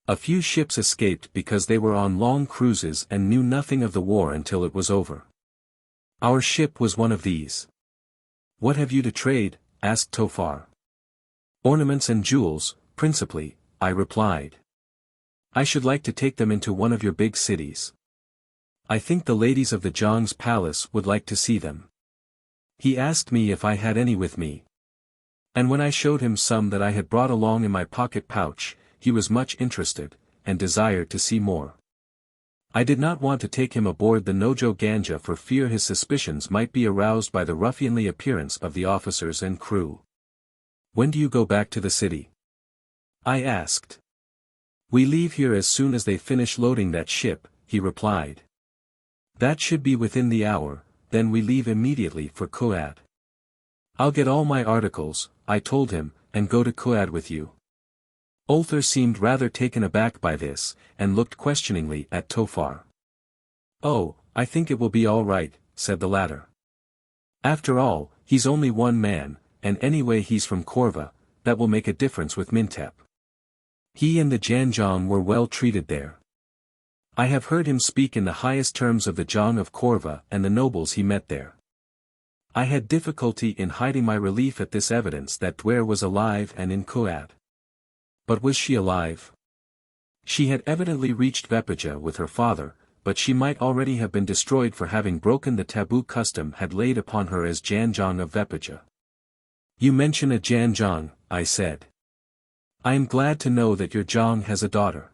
A few ships escaped because they were on long cruises and knew nothing of the war until it was over. Our ship was one of these. What have you to trade? Asked Tofar. Ornaments and jewels, principally, I replied. I should like to take them into one of your big cities. I think the ladies of the Zhang's palace would like to see them. He asked me if I had any with me. And when I showed him some that I had brought along in my pocket pouch, he was much interested, and desired to see more. I did not want to take him aboard the Nojo Ganja for fear his suspicions might be aroused by the ruffianly appearance of the officers and crew. When do you go back to the city? I asked. We leave here as soon as they finish loading that ship, he replied. That should be within the hour, then we leave immediately for Kooaad. I'll get all my articles, I told him, and go to Kooaad with you. Ulthar seemed rather taken aback by this, and looked questioningly at Tofar. Oh, I think it will be all right, said the latter. After all, he's only one man, and anyway he's from Corva, that will make a difference with Mintep. He and the Tanjong were well treated there. I have heard him speak in the highest terms of the Zhang of Corva and the nobles he met there. I had difficulty in hiding my relief at this evidence that Duare was alive and in Kooaad. But was she alive? She had evidently reached Vepaja with her father, but she might already have been destroyed for having broken the taboo custom had laid upon her as Tanjong of Vepaja. You mention a Tanjong, I said. I am glad to know that your Zhang has a daughter.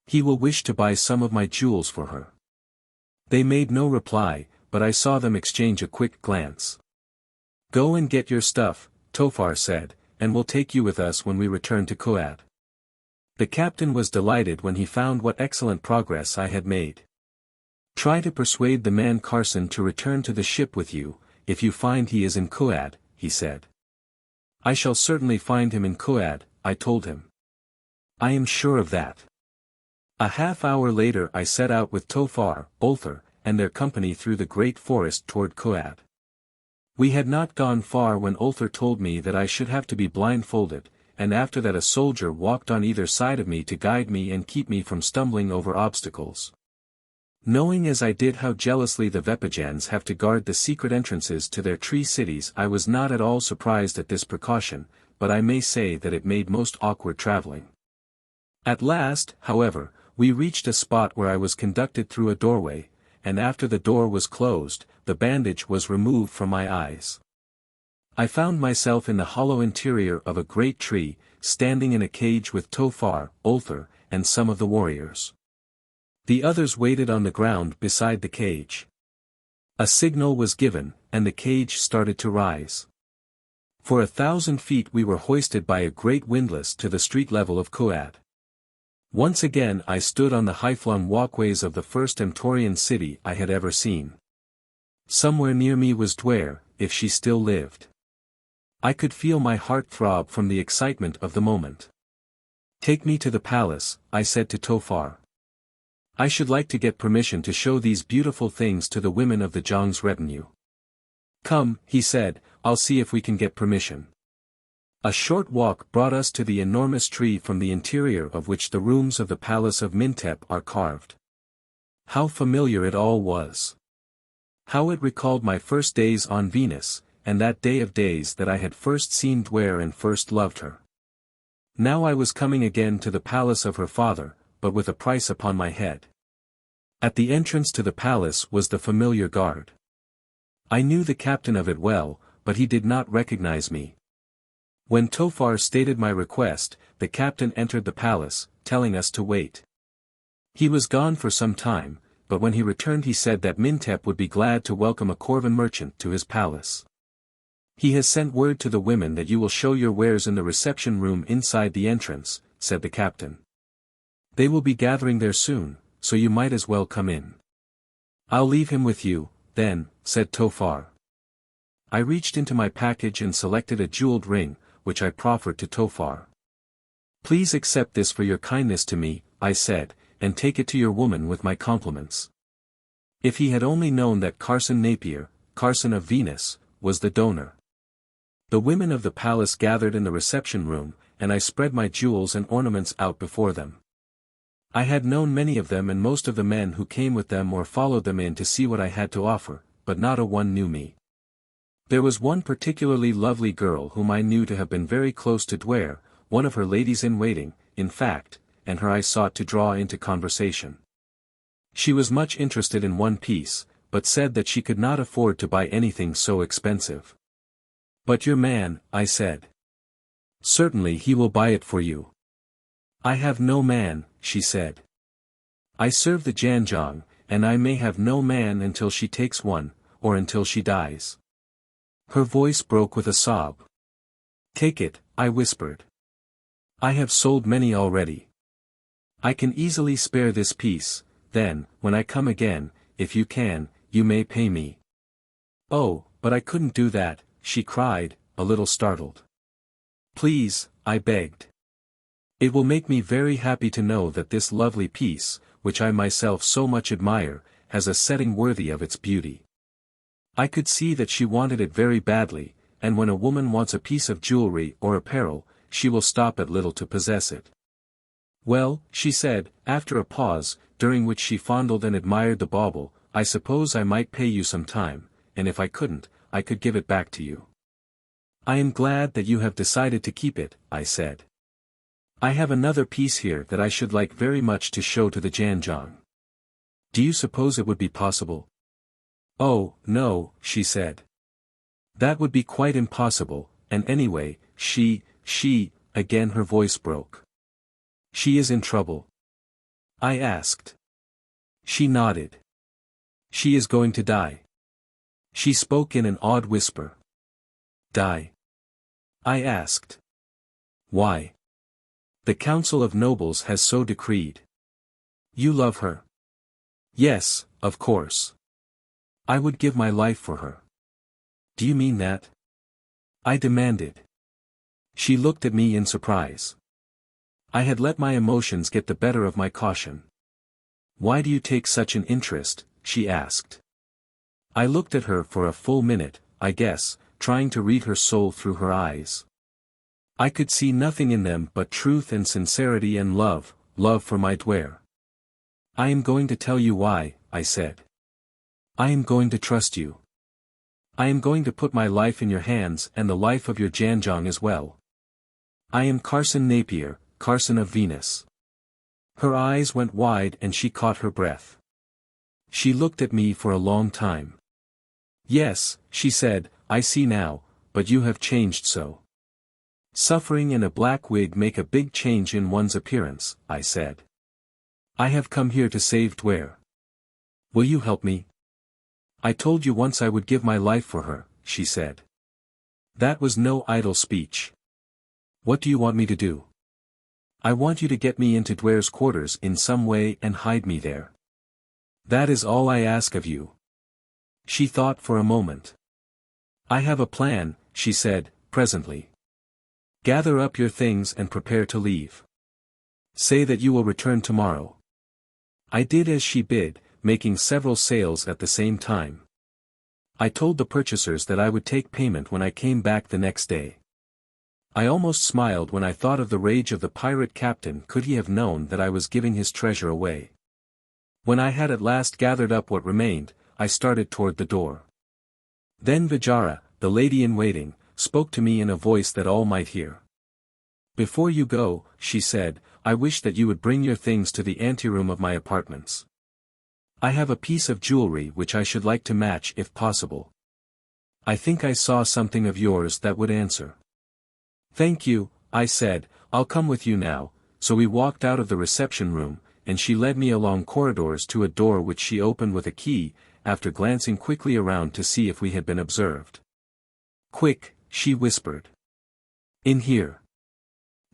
He will wish to buy some of my jewels for her. They made no reply, but I saw them exchange a quick glance. Go and get your stuff, Tofar said, and we'll take you with us when we return to Kooaad. The captain was delighted when he found what excellent progress I had made. Try to persuade the man Carson to return to the ship with you, if you find he is in Kooaad, he said. I shall certainly find him in Kooaad, I told him. I am sure of that. A half-hour later I set out with Tofar, Ulthar, and their company through the great forest toward Kooaad. We had not gone far when Ulthar told me that I should have to be blindfolded, and after that a soldier walked on either side of me to guide me and keep me from stumbling over obstacles. Knowing as I did how jealously the Vepajans have to guard the secret entrances to their tree cities, I was not at all surprised at this precaution, but I may say that it made most awkward traveling. At last, however, we reached a spot where I was conducted through a doorway, and after the door was closed, the bandage was removed from my eyes. I found myself in the hollow interior of a great tree, standing in a cage with Tofar, Ulthar, and some of the warriors. The others waited on the ground beside the cage. A signal was given, and the cage started to rise. For 1,000 feet we were hoisted by a great windlass to the street level of Kooaad. Once again I stood on the high-flung walkways of the first Emptorian city I had ever seen. Somewhere near me was Duare, if she still lived. I could feel my heart throb from the excitement of the moment. Take me to the palace, I said to Tofar. I should like to get permission to show these beautiful things to the women of the Zhang's retinue. Come, he said, I'll see if we can get permission. A short walk brought us to the enormous tree from the interior of which the rooms of the palace of Mintep are carved. How familiar it all was. How it recalled my first days on Venus, and that day of days that I had first seen Duare and first loved her. Now I was coming again to the palace of her father, but with a price upon my head. At the entrance to the palace was the familiar guard. I knew the captain of it well, but he did not recognize me. When Tofar stated my request, the captain entered the palace, telling us to wait. He was gone for some time, but when he returned he said that Mintep would be glad to welcome a Corvan merchant to his palace. He has sent word to the women that you will show your wares in the reception room inside the entrance, said the captain. They will be gathering there soon, so you might as well come in. I'll leave him with you, then, said Tofar. I reached into my package and selected a jeweled ring, which I proffered to Tofar. Please accept this for your kindness to me, I said, and take it to your woman with my compliments." If he had only known that Carson Napier, Carson of Venus, was the donor. The women of the palace gathered in the reception room, and I spread my jewels and ornaments out before them. I had known many of them and most of the men who came with them or followed them in to see what I had to offer, but not a one knew me. There was one particularly lovely girl whom I knew to have been very close to Duare, one of her ladies-in-waiting, in fact, and her I sought to draw into conversation. She was much interested in one piece, but said that she could not afford to buy anything so expensive. "But your man," I said. "Certainly he will buy it for you." "I have no man," she said. "I serve the Tanjong, and I may have no man until she takes one, or until she dies." Her voice broke with a sob. "Take it," I whispered. "I have sold many already. I can easily spare this piece, then, when I come again, if you can, you may pay me." "Oh, but I couldn't do that," she cried, a little startled. "Please," I begged. "It will make me very happy to know that this lovely piece, which I myself so much admire, has a setting worthy of its beauty." I could see that she wanted it very badly, and when a woman wants a piece of jewelry or apparel, she will stop at little to possess it. "Well," she said, after a pause, during which she fondled and admired the bauble, "I suppose I might pay you some time, and if I couldn't, I could give it back to you." "I am glad that you have decided to keep it," I said. "I have another piece here that I should like very much to show to the Tanjong. Do you suppose it would be possible?" "Oh, no," she said. "That would be quite impossible, and anyway, she, again her voice broke. "She is in trouble?" I asked. She nodded. "She is going to die." She spoke in an odd whisper. "Die?" I asked. "Why?" "The Council of Nobles has so decreed." "You love her?" "Yes, of course. I would give my life for her." "Do you mean that?" I demanded. She looked at me in surprise. I had let my emotions get the better of my caution. "Why do you take such an interest?" she asked. I looked at her for a full minute, I guess, trying to read her soul through her eyes. I could see nothing in them but truth and sincerity and love for my Duare. "I am going to tell you why," I said. "I am going to trust you. I am going to put my life in your hands and the life of your Tanjong as well. I am Carson Napier, Carson of Venus." Her eyes went wide and she caught her breath. She looked at me for a long time. "Yes," she said, "I see now, but you have changed so." "Suffering and a black wig make a big change in one's appearance," I said. "I have come here to save Duare. Will you help me?" "I told you once I would give my life for her," she said. "That was no idle speech." "What do you want me to do?" "I want you to get me into Duare's quarters in some way and hide me there. That is all I ask of you." She thought for a moment. "I have a plan," she said, presently. "Gather up your things and prepare to leave. Say that you will return tomorrow." I did as she bid, making several sales at the same time. I told the purchasers that I would take payment when I came back the next day. I almost smiled when I thought of the rage of the pirate captain could he have known that I was giving his treasure away. When I had at last gathered up what remained, I started toward the door. Then Vijara, the lady-in-waiting, spoke to me in a voice that all might hear. "Before you go," she said, "I wish that you would bring your things to the anteroom of my apartments. I have a piece of jewelry which I should like to match if possible. I think I saw something of yours that would answer." "Thank you," I said, "I'll come with you now," so we walked out of the reception room, and she led me along corridors to a door which she opened with a key, after glancing quickly around to see if we had been observed. "Quick," she whispered. "In here.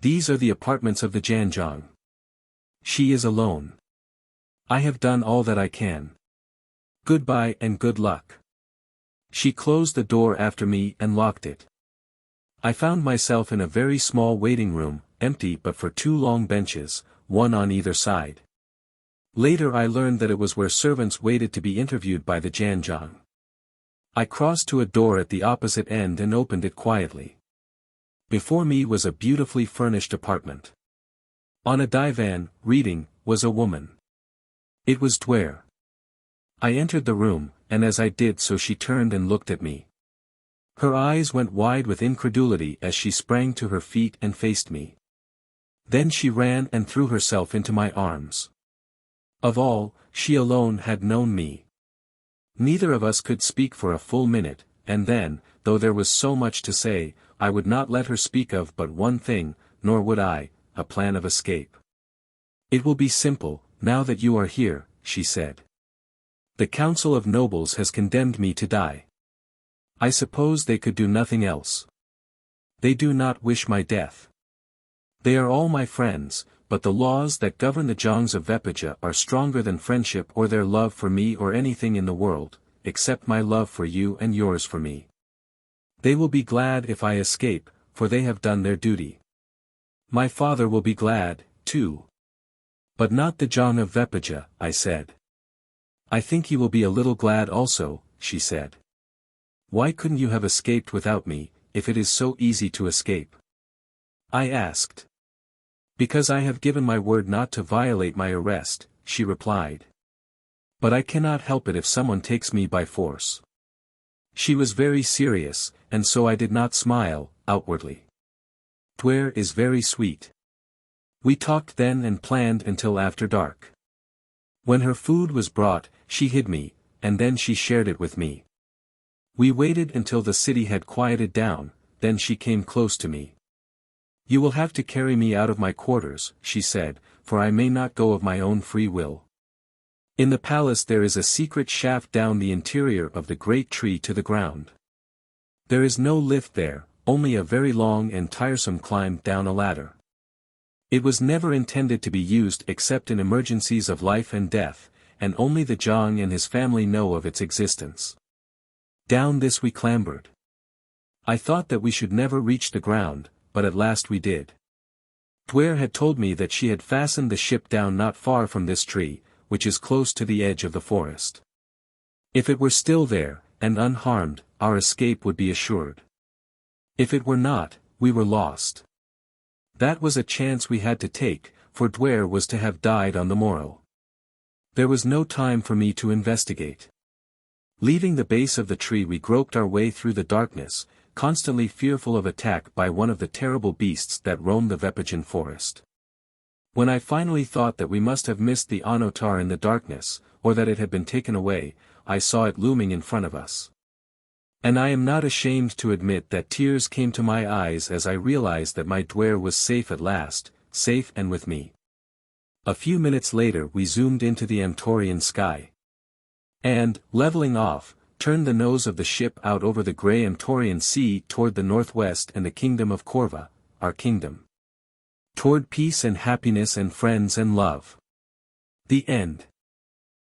These are the apartments of the Tanjong. She is alone. I have done all that I can. Goodbye and good luck." She closed the door after me and locked it. I found myself in a very small waiting room, empty but for two long benches, one on either side. Later I learned that it was where servants waited to be interviewed by the Tanjong. I crossed to a door at the opposite end and opened it quietly. Before me was a beautifully furnished apartment. On a divan, reading, was a woman. It was Duare. I entered the room, and as I did so she turned and looked at me. Her eyes went wide with incredulity as she sprang to her feet and faced me. Then she ran and threw herself into my arms. Of all, she alone had known me. Neither of us could speak for a full minute, and then, though there was so much to say, I would not let her speak of but one thing, nor would I, a plan of escape. "It will be simple, now that you are here," she said. "The Council of Nobles has condemned me to die. I suppose they could do nothing else. They do not wish my death. They are all my friends, but the laws that govern the Jongs of Vepaja are stronger than friendship or their love for me or anything in the world, except my love for you and yours for me. They will be glad if I escape, for they have done their duty. My father will be glad, too. But not the Jong of Vepaja," I said. "I think he will be a little glad also," she said. "Why couldn't you have escaped without me, if it is so easy to escape?" I asked. "Because I have given my word not to violate my arrest," she replied. "But I cannot help it if someone takes me by force." She was very serious, and so I did not smile, outwardly. Duare is very sweet. We talked then and planned until after dark. When her food was brought, she hid me, and then she shared it with me. We waited until the city had quieted down, then she came close to me. "You will have to carry me out of my quarters," she said, "for I may not go of my own free will. In the palace there is a secret shaft down the interior of the great tree to the ground. There is no lift there, only a very long and tiresome climb down a ladder. It was never intended to be used except in emergencies of life and death, and only the Jong and his family know of its existence. Down this we clambered. I thought that we should never reach the ground, but at last we did. Duare had told me that she had fastened the ship down not far from this tree, which is close to the edge of the forest. If it were still there, and unharmed, our escape would be assured. If it were not, we were lost. That was a chance we had to take, for Duare was to have died on the morrow. There was no time for me to investigate. Leaving the base of the tree we groped our way through the darkness, constantly fearful of attack by one of the terrible beasts that roam the Vepajan forest. When I finally thought that we must have missed the Onotar in the darkness, or that it had been taken away, I saw it looming in front of us. And I am not ashamed to admit that tears came to my eyes as I realized that my Duare was safe at last, safe and with me. A few minutes later we zoomed into the Amtorian sky. And, leveling off, turned the nose of the ship out over the grey Amtorian Sea toward the northwest and the kingdom of Corva, our kingdom. Toward peace and happiness and friends and love. The end.